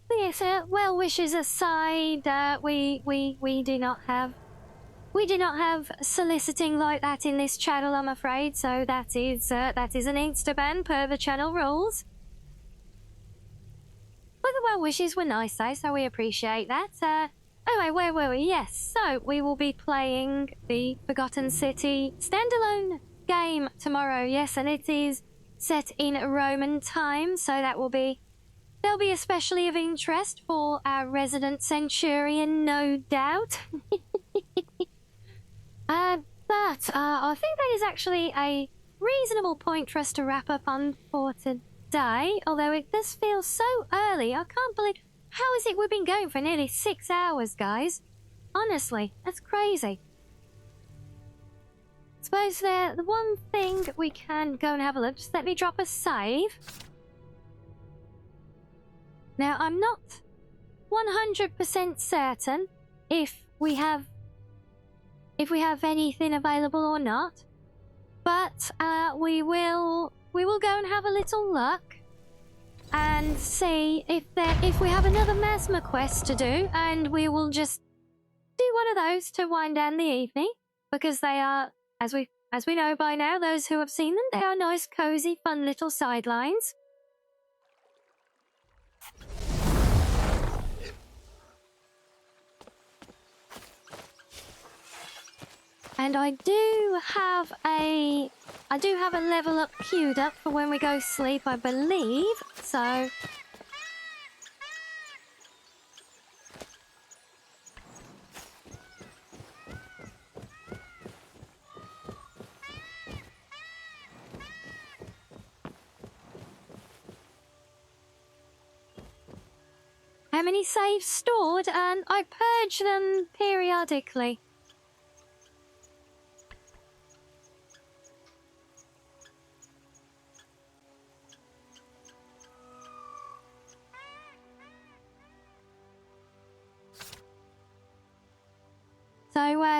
But yes, well wishes aside, we do not have soliciting like that in this channel, I'm afraid. So that is an insta ban per the channel rules. But the well wishes were nice though, so we appreciate that. Anyway, where were we? Yes, so we will be playing the Forgotten City standalone game tomorrow. Yes, and it is set in Roman times, so they'll be especially of interest for our resident centurion, no doubt. But I think that is actually a reasonable point for us to wrap up on for today, although it does feel so early. I can't believe... How is it we've been going for nearly 6 hours, guys? Honestly, that's crazy. Suppose the one thing we can go and have a look, just let me drop a save. Now, I'm not 100% certain if we have anything available or not, but we will go and have a little look and see if we have another Masmer quest to do, and we will just do one of those to wind down the evening, because they are, as we know by now, those who have seen them, they are nice, cozy, fun little sidelines. And I do have a level up queued up for when we go sleep, I believe. So how many saves stored? And I purge them periodically.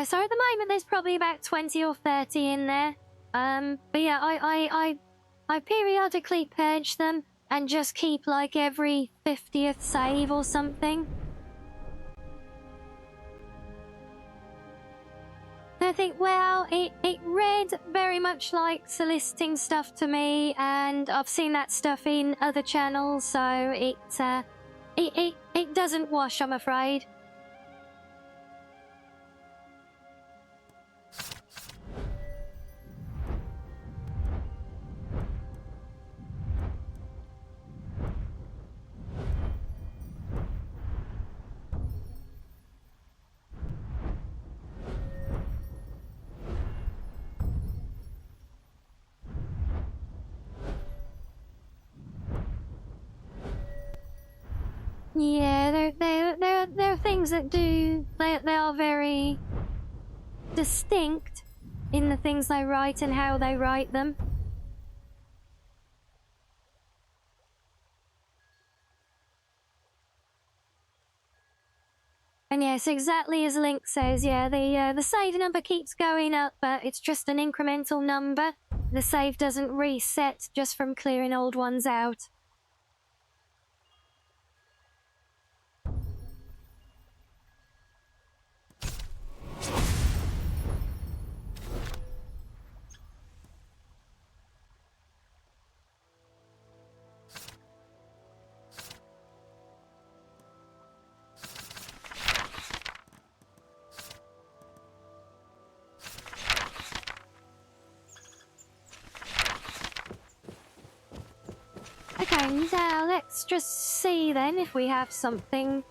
So at the moment there's probably about 20 or 30 in there. But yeah, I periodically purge them and just keep like every 50th save or something. I think, well, it read very much like soliciting stuff to me, and I've seen that stuff in other channels, so it doesn't wash, I'm afraid. Yeah, there are things that do... They are very distinct in the things they write and how they write them. And yes, exactly as Link says, yeah, the save number keeps going up, but it's just an incremental number. The save doesn't reset just from clearing old ones out. Okay, now let's just see then if we have something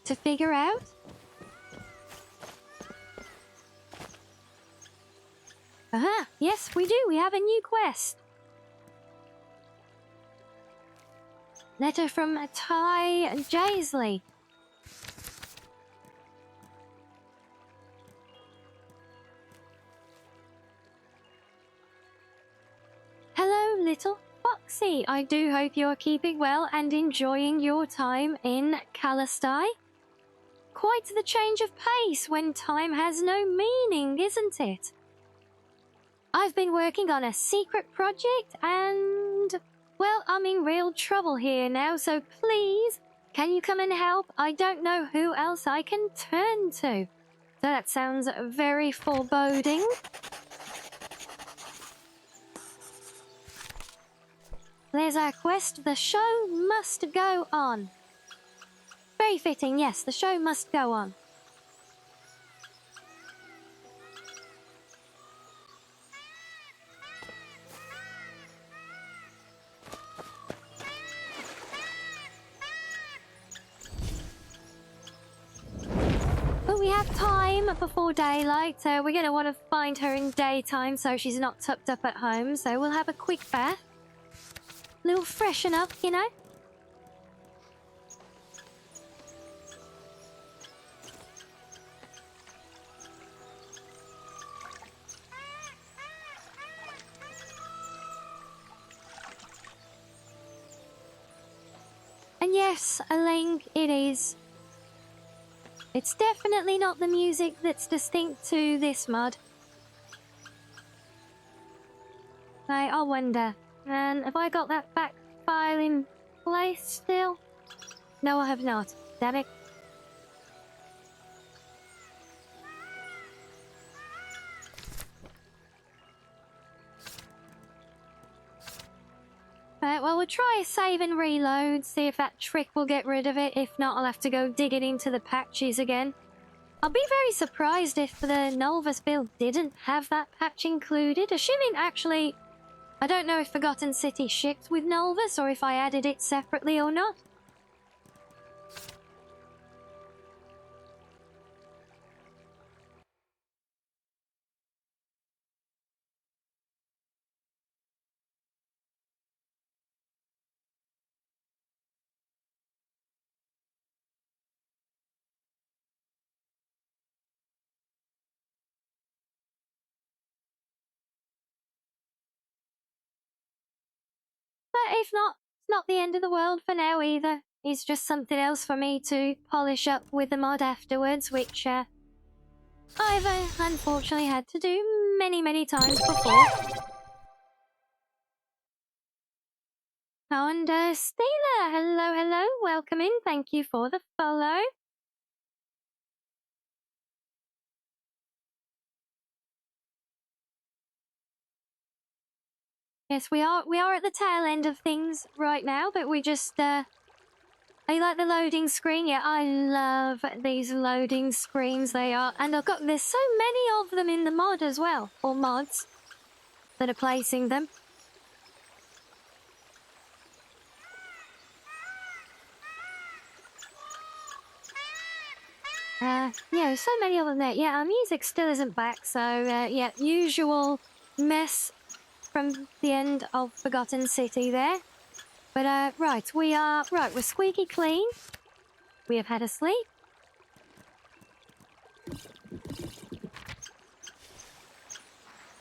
to figure out. Aha, yes we do, we have a new quest. Letter from Ty Jaisley. Hello, little Foxy. I do hope you're keeping well and enjoying your time in Kalastai. Quite the change of pace when time has no meaning, isn't it? I've been working on a secret project and, well, I'm in real trouble here now, so please, can you come and help? I don't know who else I can turn to. So that sounds very foreboding. There's our quest. The show must go on. Very fitting, yes, the show must go on. But we have time before daylight, so we're going to want to find her in daytime so she's not tucked up at home, so we'll have a quick bath. A little freshen up, you know? And yes, a link it is. It's definitely not the music that's distinct to this mod. I wonder. And have I got that back file in place still? No, I have not. Damn it. Right, well, we'll try a save and reload, see if that trick will get rid of it. If not, I'll have to go digging into the patches again. I'll be very surprised if the Nolvus build didn't have that patch included, assuming actually... I don't know if Forgotten City shipped with Nolvus or if I added it separately or not. But if not, it's not the end of the world for now either. It's just something else for me to polish up with the mod afterwards, which I've unfortunately had to do many times before. Oh, and Stila, hello, welcome in, thank you for the follow. Yes, we are at the tail end of things right now, but we just, Are you like the loading screen? Yeah, I love these loading screens, they are. And there's so many of them in the mod as well, or mods, that are placing them. Yeah, so many of them there. Yeah, our music still isn't back, so, yeah, usual mess from the end of Forgotten City there. But, right, we're squeaky clean. We have had a sleep.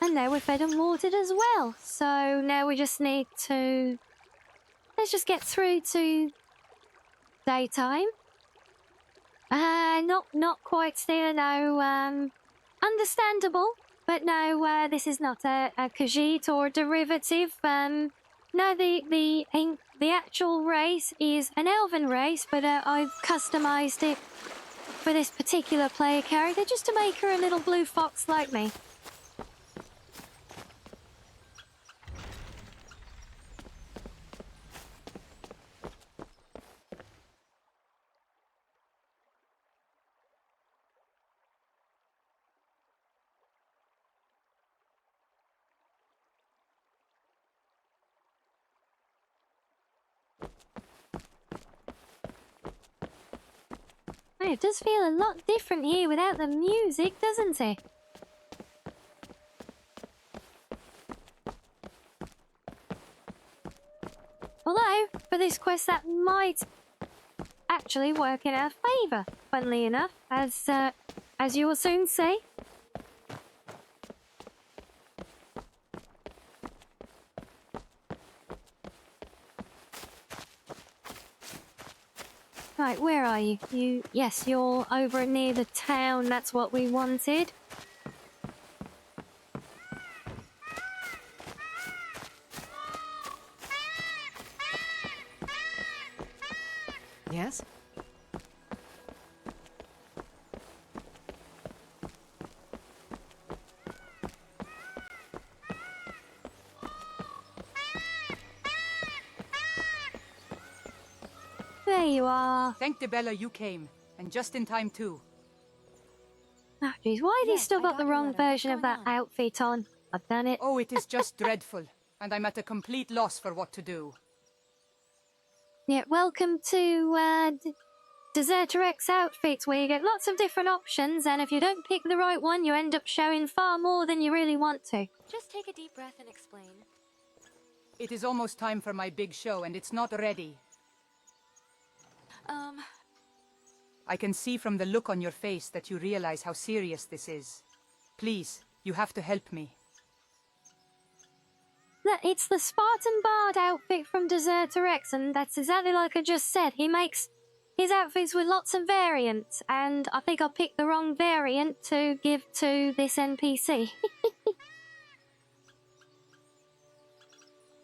And now we're fed and watered as well. So now we just need to... Let's just get through to daytime. Not quite still, no, understandable. But no, this is not a Khajiit or derivative. No, the actual race is an elven race, but I've customized it for this particular player character just to make her a little blue fox like me. It does feel a lot different here without the music, doesn't it? Although, for this quest that might actually work in our favour, funnily enough, as you will soon see. Right, where are you? Yes, you're over near the town. That's what we wanted. Yes? There you are. Thank Debella you came, and just in time too. Oh, jeez, why have you still got the wrong version of that outfit on? I've done it. Oh, it is just dreadful, and I'm at a complete loss for what to do. Yeah, welcome to Deserter X outfits, where you get lots of different options, and if you don't pick the right one, you end up showing far more than you really want to. Just take a deep breath and explain. It is almost time for my big show, and it's not ready. I can see from the look on your face that you realize how serious this is. Please, you have to help me. It's the Spartan Bard outfit from Deserter X, and that's exactly like I just said. He makes his outfits with lots of variants, and I think I picked the wrong variant to give to this NPC.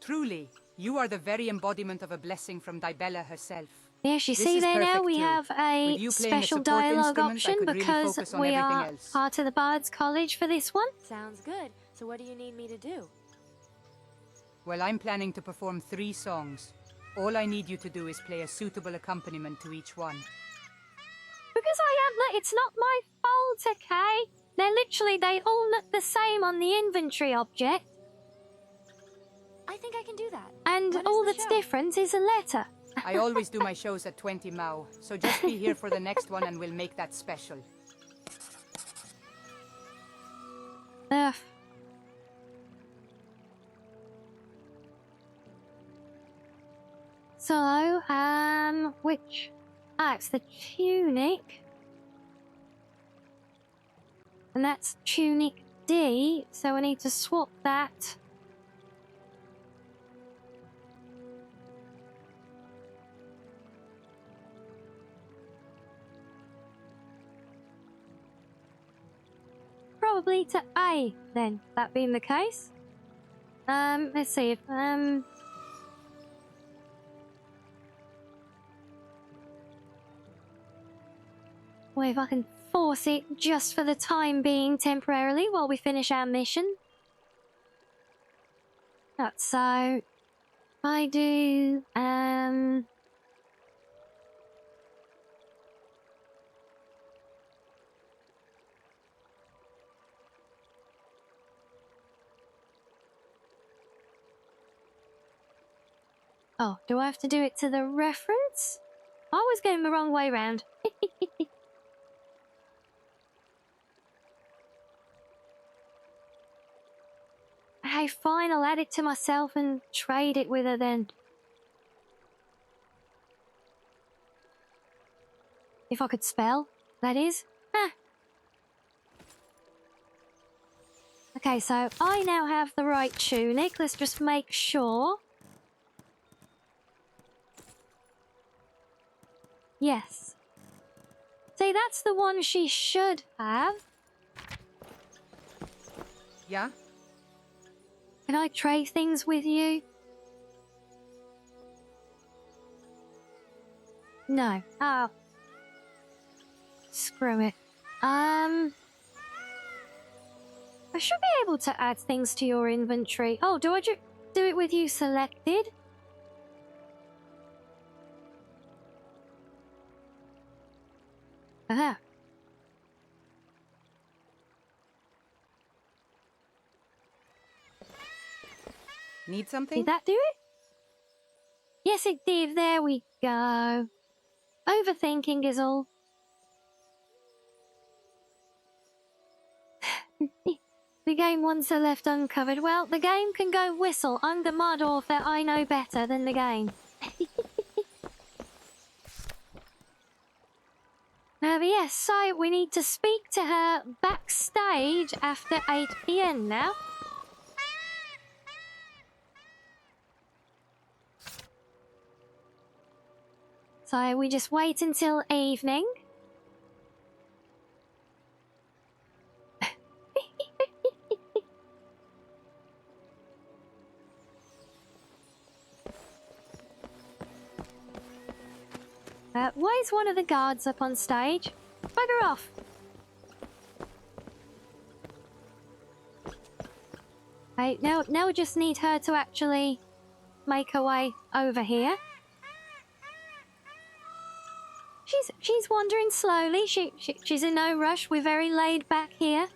Truly, you are the very embodiment of a blessing from Dibella herself. Yes, you This see is there now perfect we too. have With a you playing a special support dialogue instrument, I option could really because focus on we everything are else. part of the Bard's College for this one. Sounds good. So what do you need me to do? Well, I'm planning to perform 3 songs. All I need you to do is play a suitable accompaniment to each one. Because it's not my fault, okay? They all look the same on the inventory object. I think I can do that. And all that's different is a letter. I always do my shows at 20 Mao, so just be here for the next one and we'll make that special. Ugh. So, which... Ah, it's the tunic. And that's tunic D, so I need to swap that. Probably to A, then, that being the case. Let's see if, well, if I can force it just for the time being temporarily while we finish our mission. Right, so, if I do, oh, do I have to do it to the reference? I was getting the wrong way round. Hey, fine, I'll add it to myself and trade it with her then. If I could spell, that is. Ah. Okay, so I now have the right tunic. Let's just make sure. Yes. See, that's the one she should have. Yeah? Can I trade things with you? No. Oh. Screw it. I should be able to add things to your inventory. Oh, do I do it with you selected? Ah. Need something? Did that do it? Yes, it did. There we go. Overthinking is all. The game wants are left uncovered. Well, the game can go whistle. I'm the mud author. I know better than the game. But yes, so we need to speak to her backstage after 8 PM now. So we just wait until evening. Why is one of the guards up on stage? Bugger off. Hey, now we just need her to actually make her way over here. She's wandering slowly. She's in no rush. We're very laid back here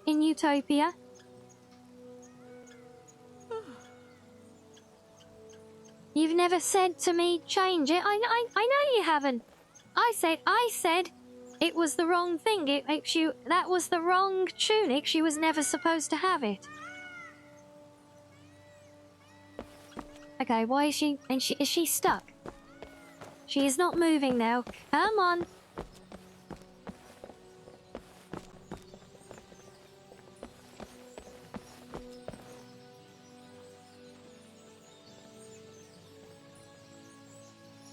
in Utopia. You've never said to me, change it. I know you haven't. I said it was the wrong thing. That was the wrong tunic. She was never supposed to have it. Okay, why is she... And is she stuck? She is not moving now. Come on.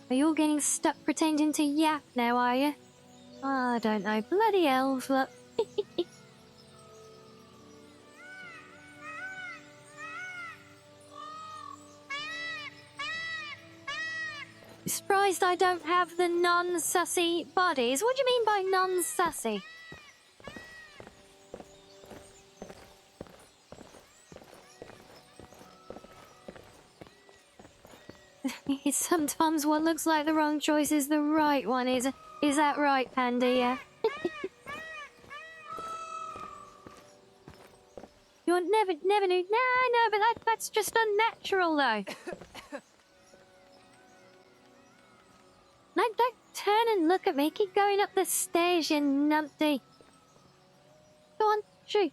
Are you all getting stuck pretending to yap now, are you? Oh, I don't know. Bloody elves, look. Surprised I don't have the non-sussy bodies. What do you mean by non-sussy? It's sometimes what looks like the wrong choice is the right one. Is that right, Panda? Yeah. You never knew. No, but that's just unnatural, though. No, don't turn and look at me. Keep going up the stairs, you numpty. Go on, shoot.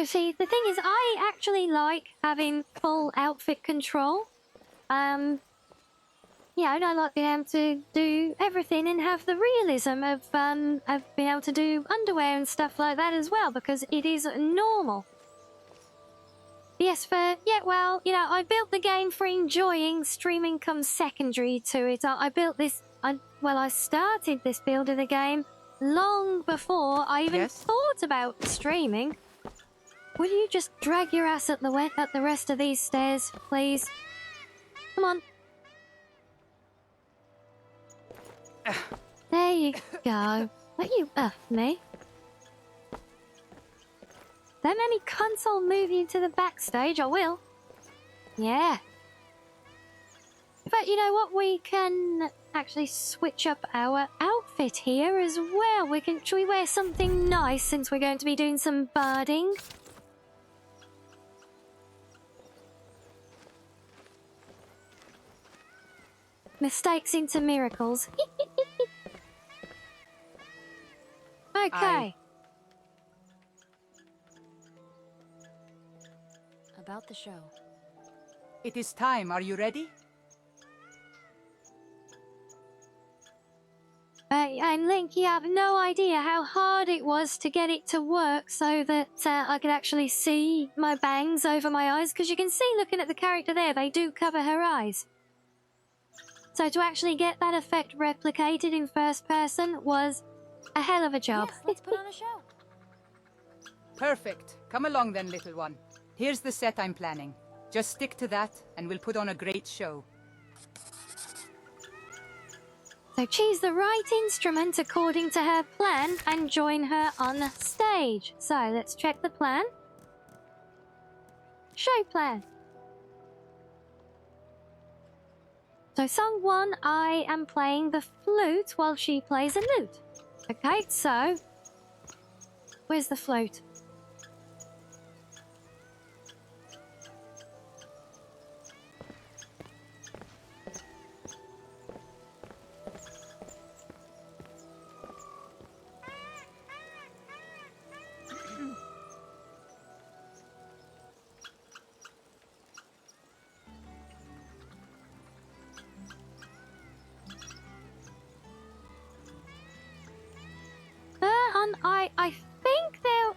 See, the thing is, I actually like having full outfit control. Yeah, and I like being able to do everything and have the realism of being able to do underwear and stuff like that as well, because it is normal. Yes, well, you know, I built the game for enjoying. Streaming comes secondary to it. I built this, I started this build of the game long before I even thought about streaming. Will you just drag your ass up the rest of these stairs, please? Come on. There you go. Don't you me. Don't let me console move you to the backstage, I will. Yeah. But you know what? We can actually switch up our outfit here as well. Should we wear something nice since we're going to be doing some birding? Mistakes into miracles. Okay. About the show. It is time. Are you ready? And Link, you have no idea how hard it was to get it to work so that I could actually see my bangs over my eyes, because you can see, looking at the character there, they do cover her eyes. So to actually get that effect replicated in first person was a hell of a job. Yes, let's put on a show. Perfect. Come along then, little one. Here's the set I'm planning. Just stick to that, and we'll put on a great show. So choose the right instrument according to her plan and join her on stage. So let's check the plan. Show plan. So song 1, I am playing the flute while she plays a lute. Okay, so where's the flute?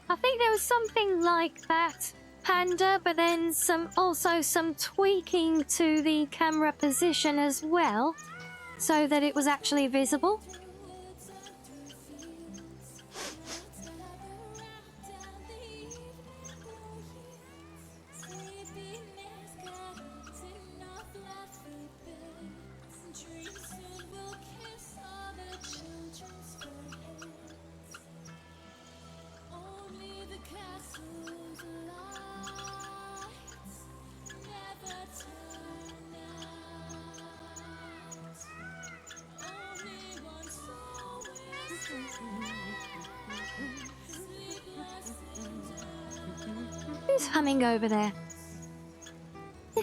I think there was something like that, Panda, but then also some tweaking to the camera position as well, so that it was actually visible. Who's humming over there? I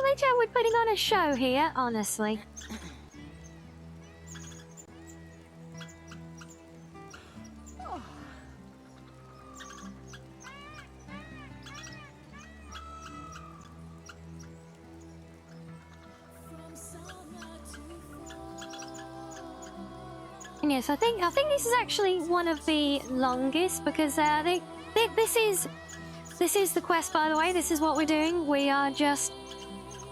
bet you we're putting on a show here, honestly. And yes, I think this is actually one of the longest, because this is the quest, by the way. This is what we're doing. We are just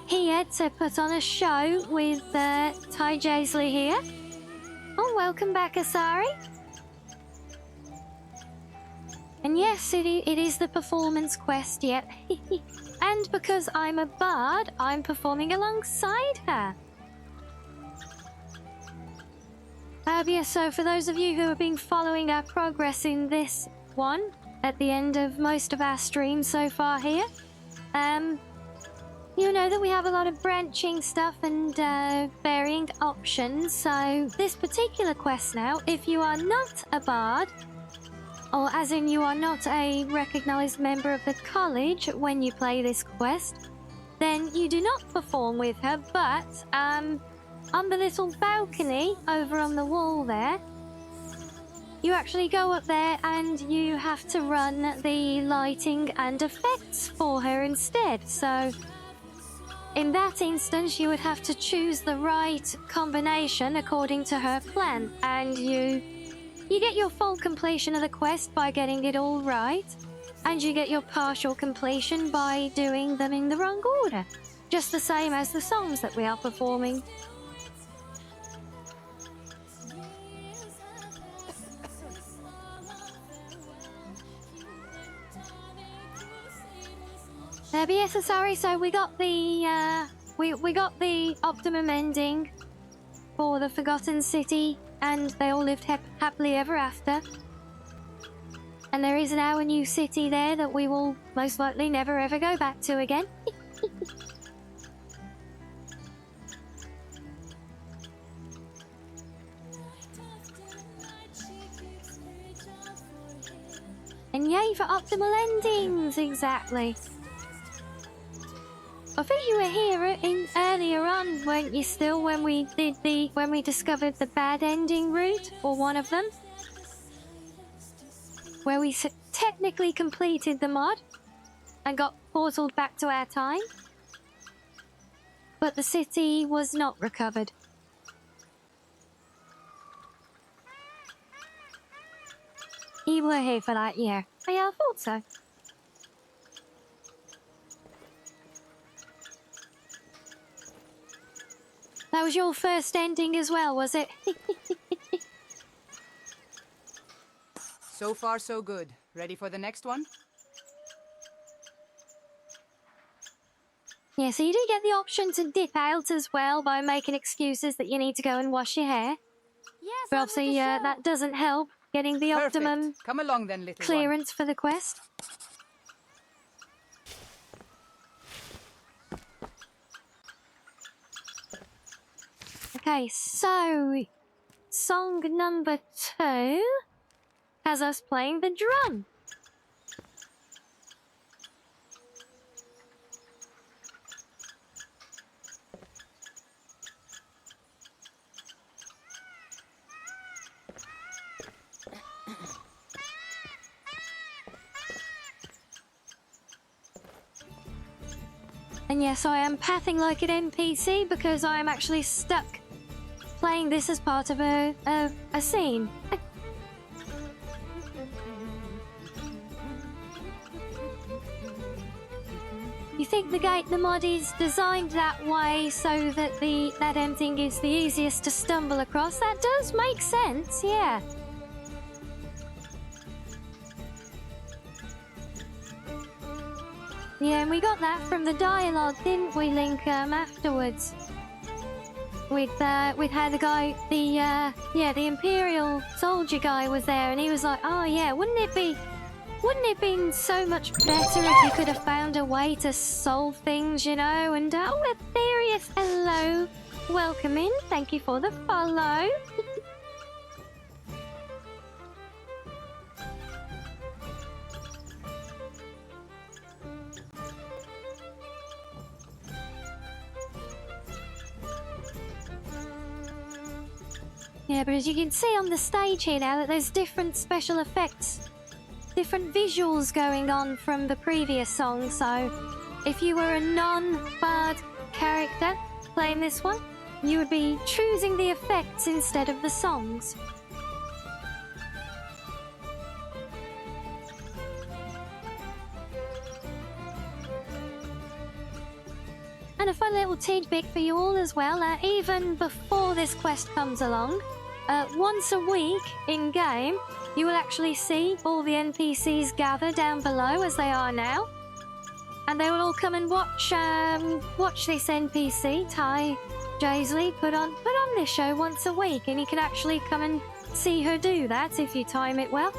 here to put on a show with Ty Jaisley here. Oh, welcome back, Asari. And yes, it is the performance quest yet. And because I'm a bard, I'm performing alongside her. Yeah, so for those of you who have been following our progress in this one, at the end of most of our streams so far here, you know that we have a lot of branching stuff and varying options. So this particular quest now, if you are not a bard, or as in you are not a recognised member of the college when you play this quest, then you do not perform with her, but on the little balcony over on the wall there, you actually go up there and you have to run the lighting and effects for her instead. So in that instance, you would have to choose the right combination according to her plan, and you get your full completion of the quest by getting it all right, and you get your partial completion by doing them in the wrong order, just the same as the songs that we are performing. But yes, sorry. So we got the we got the optimum ending for the Forgotten City, and they all lived happily ever after. And there is now a new city there that we will most likely never ever go back to again. And yay for optimal endings, exactly. I think you were here earlier on, weren't you? Still, when we discovered the bad ending route, or one of them, where we technically completed the mod. and got portaled back to our time. But the city was not recovered. You were here for that year. Oh, yeah, I thought so. That was your first ending as well, was it? So far, so good. Ready for the next one? Yeah, so you do get the option to dip out as well by making excuses that you need to go and wash your hair. Yes, but obviously that doesn't help getting the Perfect. optimum Come along then, little clearance for the quest. Okay, so song number 2 has us playing the drum. And yes, I am pathing like an NPC because I am actually stuck playing this as part of a scene. You think the mod is designed that way so that that ending is the easiest to stumble across? That does make sense, yeah. Yeah, and we got that from the dialogue, didn't we, Link, afterwards? With how the guy, the Imperial soldier guy was there, and he was like, oh yeah, wouldn't it have been so much better if you could have found a way to solve things, you know? And, oh, Aetherius, hello. Welcome in, thank you for the follow. Yeah, but as you can see on the stage here now that there's different special effects, different visuals going on from the previous song, so if you were a non-bard character playing this one, you would be choosing the effects instead of the songs. And a fun little tidbit for you all as well, even before this quest comes along, once a week in-game, you will actually see all the NPCs gather down below as they are now. And they will all come and watch this NPC, Ty Jaisley, put on this show once a week. And you can actually come and see her do that if you time it well.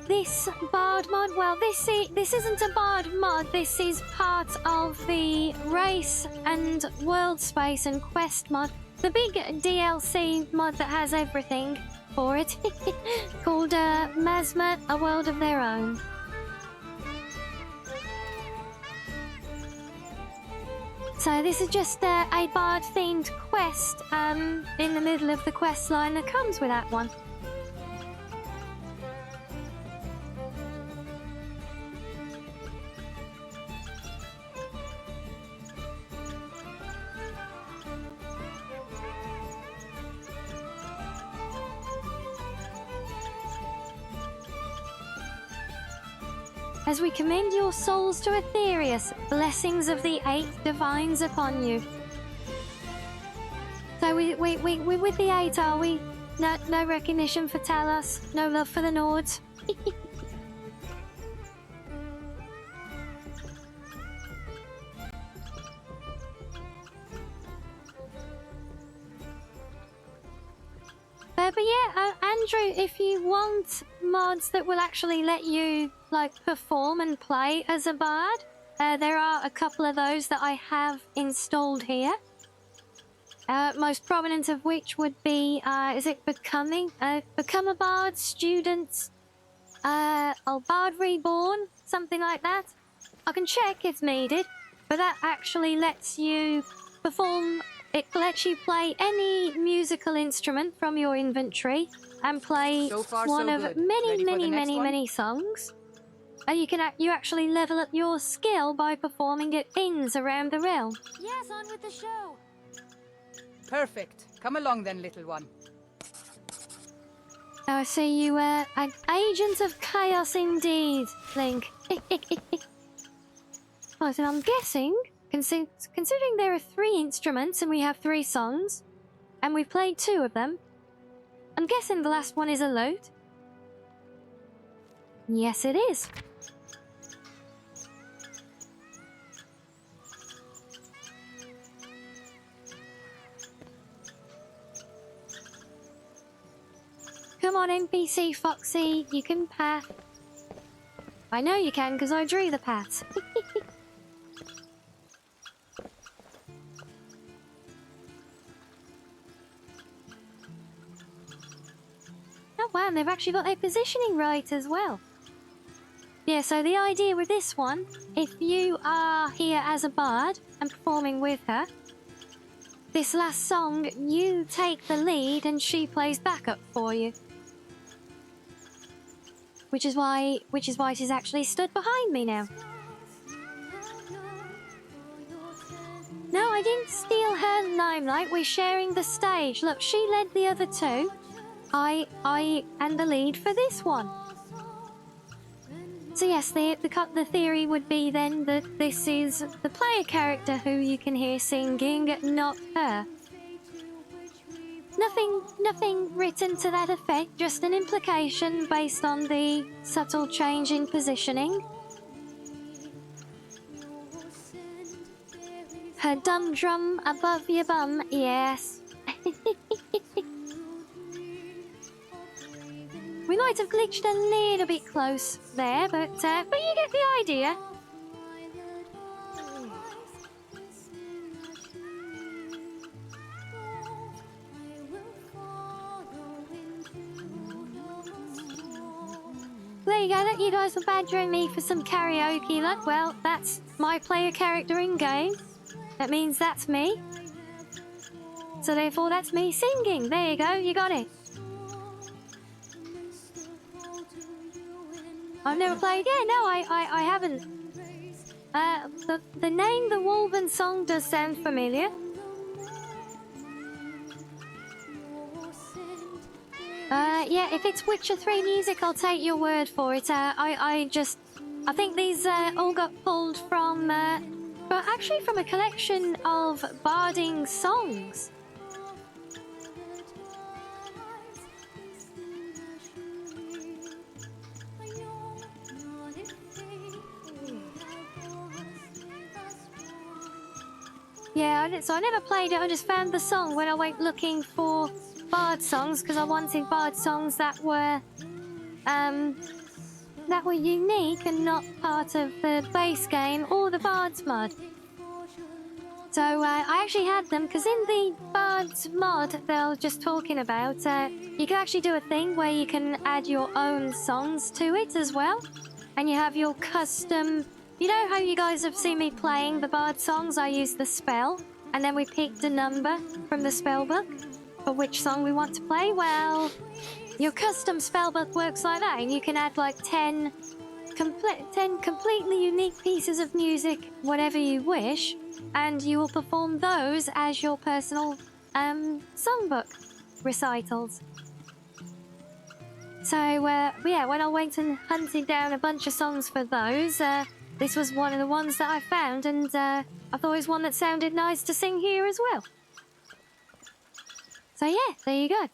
This bard mod, well, this isn't a bard mod. This is part of the race and world space and quest mod, the big DLC mod that has everything for it, called Masmer, A World of Their Own. So this is just a bard-themed quest in the middle of the quest line that comes with that one. As we commend your souls to Aetherius, blessings of the 8 divines upon you. So we with the 8, are we? No recognition for Talos, no love for the Nords. But yeah, Andrew, if you want mods that will actually let you perform and play as a bard, there are a couple of those that I have installed here. Most prominent of which would be, is it become a bard, student, bard reborn, something like that. I can check if needed, but that actually lets you perform, it lets you play any musical instrument from your inventory and play So far, one so of good. many, Ready for many, the next many, one? many songs. And you actually level up your skill by performing at inns around the realm. Yes, on with the show. Perfect. Come along then, little one. Now I see you an agent of chaos indeed, Link. Right, and I'm guessing, considering there are 3 instruments and we have 3 songs, and we've played 2 of them, I'm guessing the last one is a lute. Yes, it is. Come on, NPC Foxy, you can path. I know you can, because I drew the paths. Oh wow, and they've actually got their positioning right as well. Yeah, so the idea with this one, if you are here as a bard and performing with her, this last song, you take the lead and she plays backup for you. Which is why she's actually stood behind me now. No, I didn't steal her limelight. We're sharing the stage. Look, she led the other 2. I am the lead for this one. So yes, the theory would be then that this is the player character who you can hear singing, not her. Nothing written to that effect, just an implication based on the subtle change in positioning. Her dumb drum above your bum, yes. We might have glitched a little bit close there, but you get the idea. There you go, you guys were badgering me for some karaoke luck. Well, that's my player character in game. That means that's me. So therefore that's me singing. There you go, you got it. I've never played, yeah, no, I haven't. The name, the Wolven song does sound familiar. Yeah, if it's Witcher 3 music, I'll take your word for it. I think these all got pulled from, but actually from a collection of barding songs. Yeah, so I never played it, I just found the song when I went looking for bard songs, because I wanted bard songs that were unique and not part of the base game or the Bard's mod. So I actually had them, because in the Bard's mod that I was just talking about, you can actually do a thing where you can add your own songs to it as well. And you have your custom... You know how you guys have seen me playing the Bard songs? I use the spell, and then we picked a number from the spellbook for which song we want to play. Well, your custom spellbook works like that, and you can add like 10 completely unique pieces of music, whatever you wish, and you will perform those as your personal songbook recitals. So, yeah, when I went and hunted down a bunch of songs for those, this was one of the ones that I found, and I thought it was one that sounded nice to sing here as well. So yeah, there you go.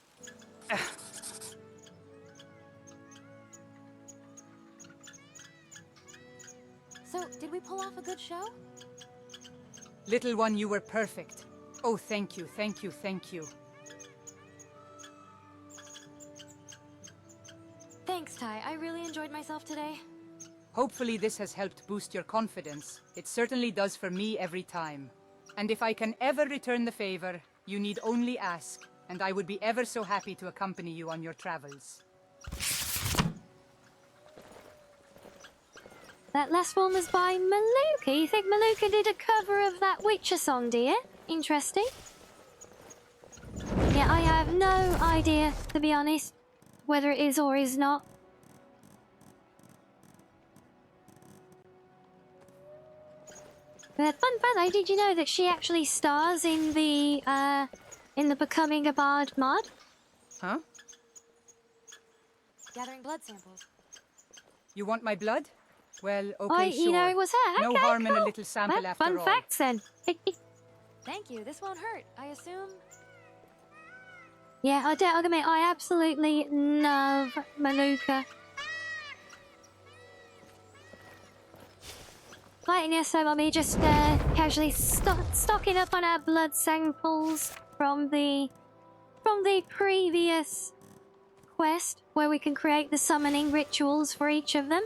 So, did we pull off a good show? Little one, you were perfect. Oh, thank you, thank you, thank you. Thanks, Ty. I really enjoyed myself today. Hopefully this has helped boost your confidence. It certainly does for me every time. And if I can ever return the favor, You need only ask, and I would be ever so happy to accompany you on your travels. That last one was by Maluka. You think Maluka did a cover of that Witcher song, do you? Interesting. Yeah, I have no idea, to be honest, whether it is or is not. But fun fact though, did you know that she actually stars in the Becoming a Bard mod? Huh? Gathering blood samples. You want my blood? Well, okay, sure. You know, it was her. No Okay, harm in a cool. little sample Well, after fun all. facts then. Thank you. This won't hurt, I assume. Yeah, I'll admit, I absolutely love Maluka. Right, and yes, so I mean, just casually stocking up on our blood samples from the previous quest, where we can create the summoning rituals for each of them.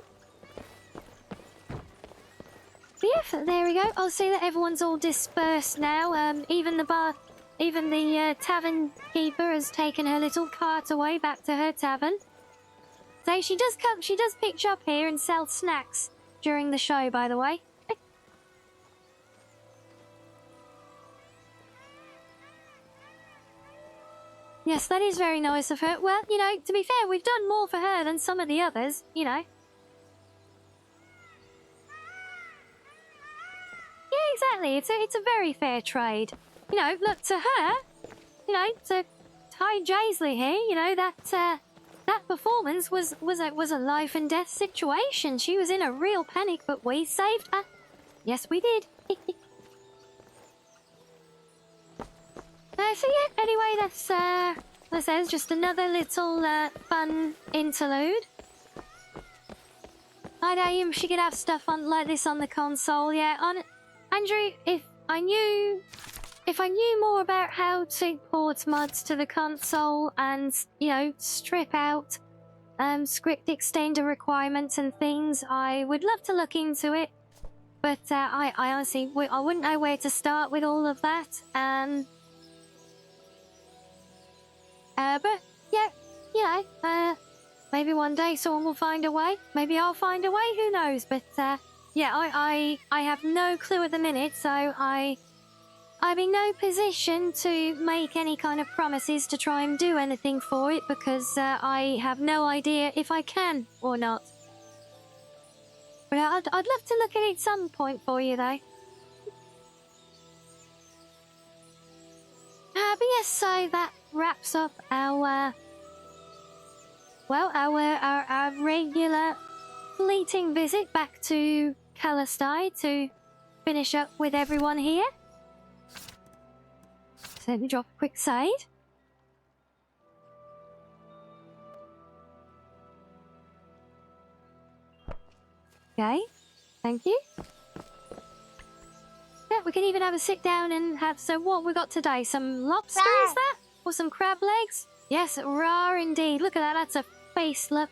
But yeah, there we go. I'll see that everyone's all dispersed now. Even the tavern keeper has taken her little cart away back to her tavern. So she does pitch up here and sell snacks during the show, by the way. Yes, that is very nice of her. Well, you know, to be fair, we've done more for her than some of the others, you know. Yeah, exactly. It's a very fair trade. You know, look, to her, you know, to Ty Jaisley here, you know, that performance was a life and death situation. She was in a real panic, but we saved her. Yes, we did. So yeah, anyway, that's just another little fun interlude. I know she could have stuff on like this on the console. Yeah, Andrew, if I knew more about how to port mods to the console and, you know, strip out script extender requirements and things, I would love to look into it. But I honestly, I wouldn't know where to start with all of that. But yeah, you know, maybe one day someone will find a way. Maybe I'll find a way. Who knows? But yeah, I have no clue at the minute, so I'm in no position to make any kind of promises to try and do anything for it because I have no idea if I can or not. But I'd love to look at it at some point for you, though. But yes, so that wraps up our regular fleeting visit back to Kalastai to finish up with everyone here. So let me drop a quick side. Okay, thank you. Yeah, we can even have a sit down and have, so what we got today? Some lobster, is that? Or some crab legs? Yes, raw indeed. Look at that, that's a face, look.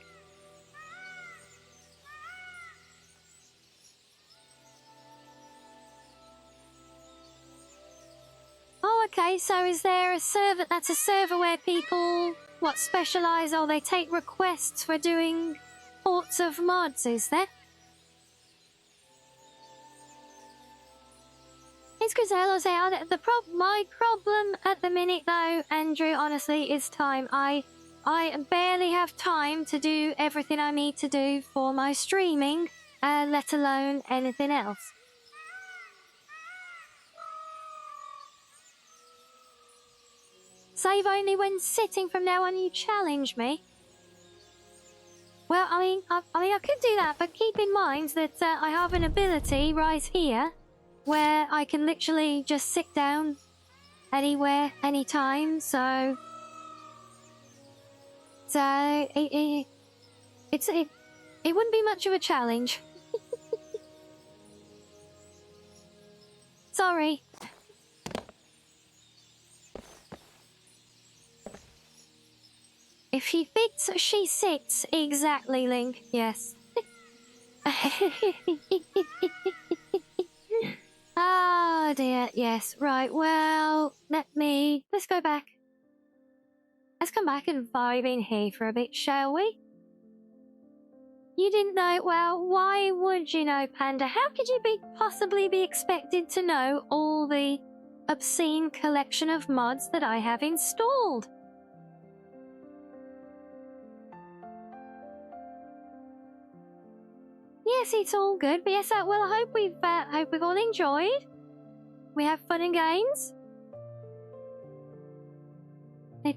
Oh, okay, so is there a server, that's a server where people, what, specialise, or they take requests for doing ports of mods, is there? It's good to I'll say, my problem at the minute though, Andrew, honestly, is time. I barely have time to do everything I need to do for my streaming, let alone anything else. Save only when sitting from now on, you challenge me. Well, I mean, I could do that, but keep in mind that I have an ability right here where I can literally just sit down anywhere, anytime, so it wouldn't be much of a challenge. Sorry. If she fits, she sits. Exactly, Link. Yes. Oh dear, yes, right, well, let's go back. Let's come back and vibe in here for a bit, shall we? You didn't know, well, why would you know, Panda? How could you possibly be expected to know all the obscene collection of mods that I have installed? Yes, it's all good, but yes, well, I hope we've all enjoyed. We have fun and games. But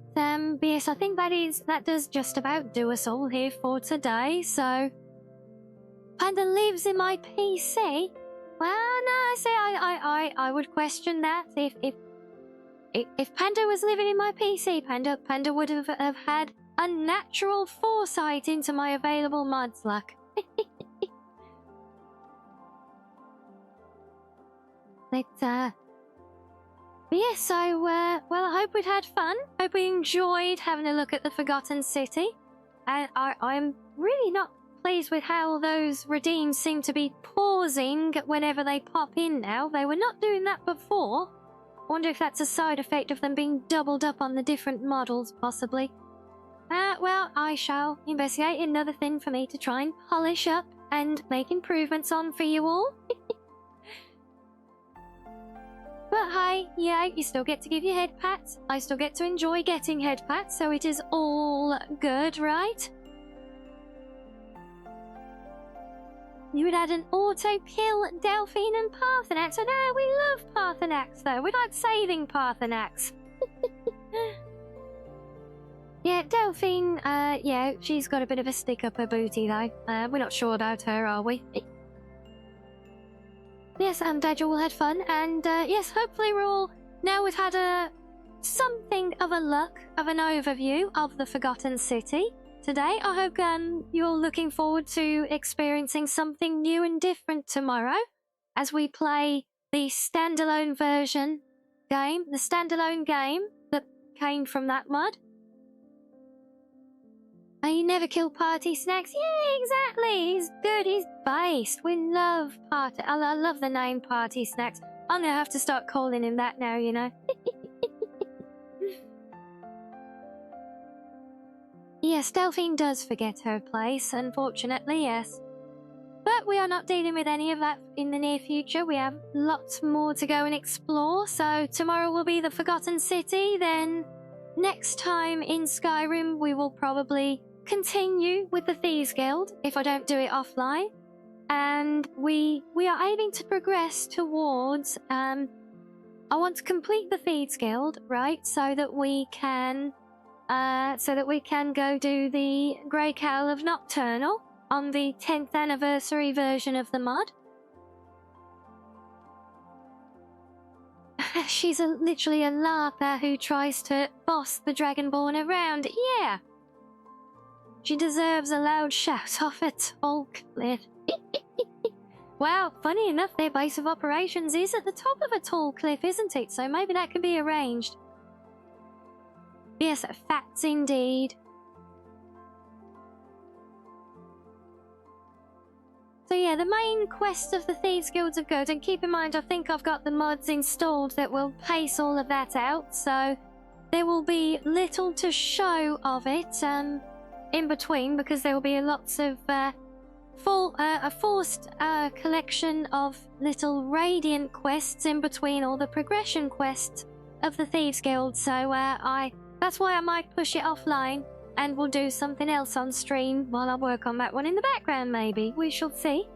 yes, I think that does just about do us all here for today, so... Panda lives in my PC? Well, no, I would question that. If Panda was living in my PC, Panda would have had unnatural foresight into my available mods luck. But yes, so, well, I hope we'd had fun. Hope we enjoyed having a look at the Forgotten City. And I'm really not pleased with how those redeems seem to be pausing whenever they pop in now. They were not doing that before. Wonder if that's a side effect of them being doubled up on the different models, possibly. Well, I shall investigate. Another thing for me to try and polish up and make improvements on for you all. But hey, yeah, you still get to give your head pats. I still get to enjoy getting head pats, so it is all good, right? You would add an auto-kill Delphine and Parthenax. And no, we love Parthenax, though. We like saving Parthenax. Yeah, Delphine, yeah, she's got a bit of a stick up her booty, though. We're not sure about her, are we? Yes, I'm glad you all had fun, and yes, hopefully now we've had something of a look, of an overview of the Forgotten City today. I hope you're looking forward to experiencing something new and different tomorrow as we play the standalone game that came from that mod. You never kill Party Snacks? Yeah, exactly. He's good. He's based. We love Party. I love the name Party Snacks. I'm gonna have to start calling him that now, you know. Yes, Delphine does forget her place, unfortunately, yes. But we are not dealing with any of that in the near future. We have lots more to go and explore. So tomorrow will be the Forgotten City. Then next time in Skyrim, we will probably continue with the Thieves Guild if I don't do it offline, and we are aiming to progress towards I want to complete the Thieves Guild, right, so that we can go do the Grey Cowl of Nocturnal on the 10th anniversary version of the mod. She's literally a larper who tries to boss the Dragonborn around. Yeah. She deserves a loud shout off a tall cliff. Well, funny enough, their base of operations is at the top of a tall cliff, isn't it? So maybe that can be arranged. Yes, facts indeed. So yeah, the main quest of the Thieves Guilds are good, and keep in mind I think I've got the mods installed that will pace all of that out, so there will be little to show of it in between, because there will be lots of a forced collection of little Radiant quests in between all the progression quests of the Thieves Guild, so that's why I might push it offline. And we'll do something else on stream while I work on that one in the background, maybe. We shall see.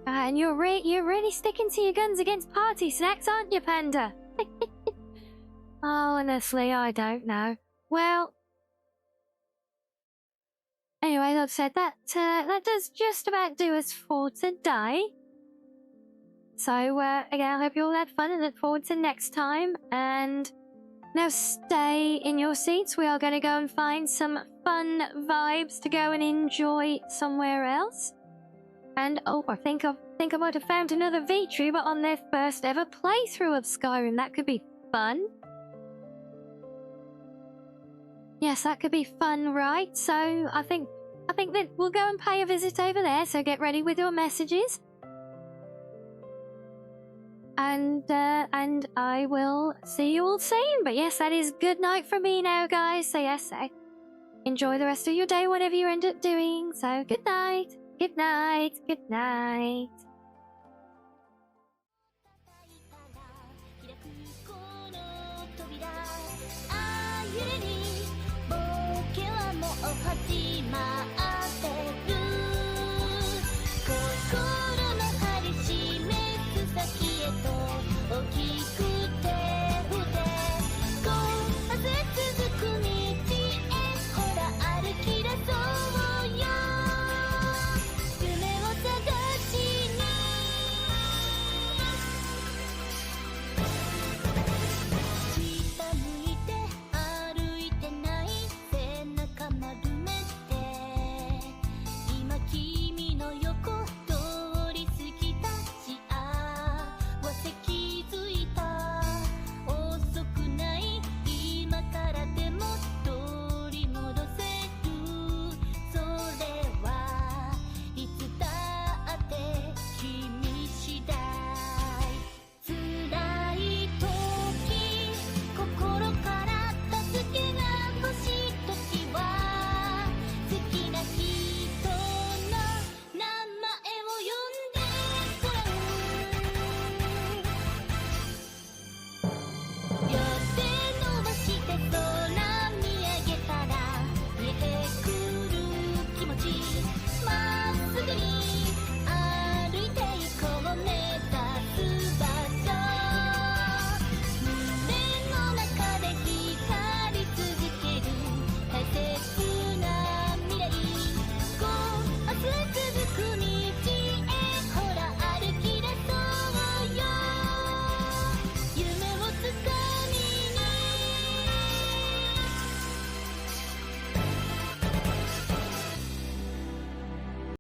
And you're really sticking to your guns against Party Snacks, aren't you, Panda? Honestly, I don't know. Well, anyway, like I said, that does just about do us for today. So, again, I hope you all had fun and look forward to next time. And now stay in your seats. We are going to go and find some fun vibes to go and enjoy somewhere else. And oh, I think I might have found another VTuber on their first ever playthrough of Skyrim. That could be fun. Yes, that could be fun, right? So I think I think that we'll go and pay a visit over there, so get ready with your messages. And I will see you all soon. But yes, that is good night from me now, guys. So yes, so enjoy the rest of your day, whatever you end up doing. So good night, good night, good night.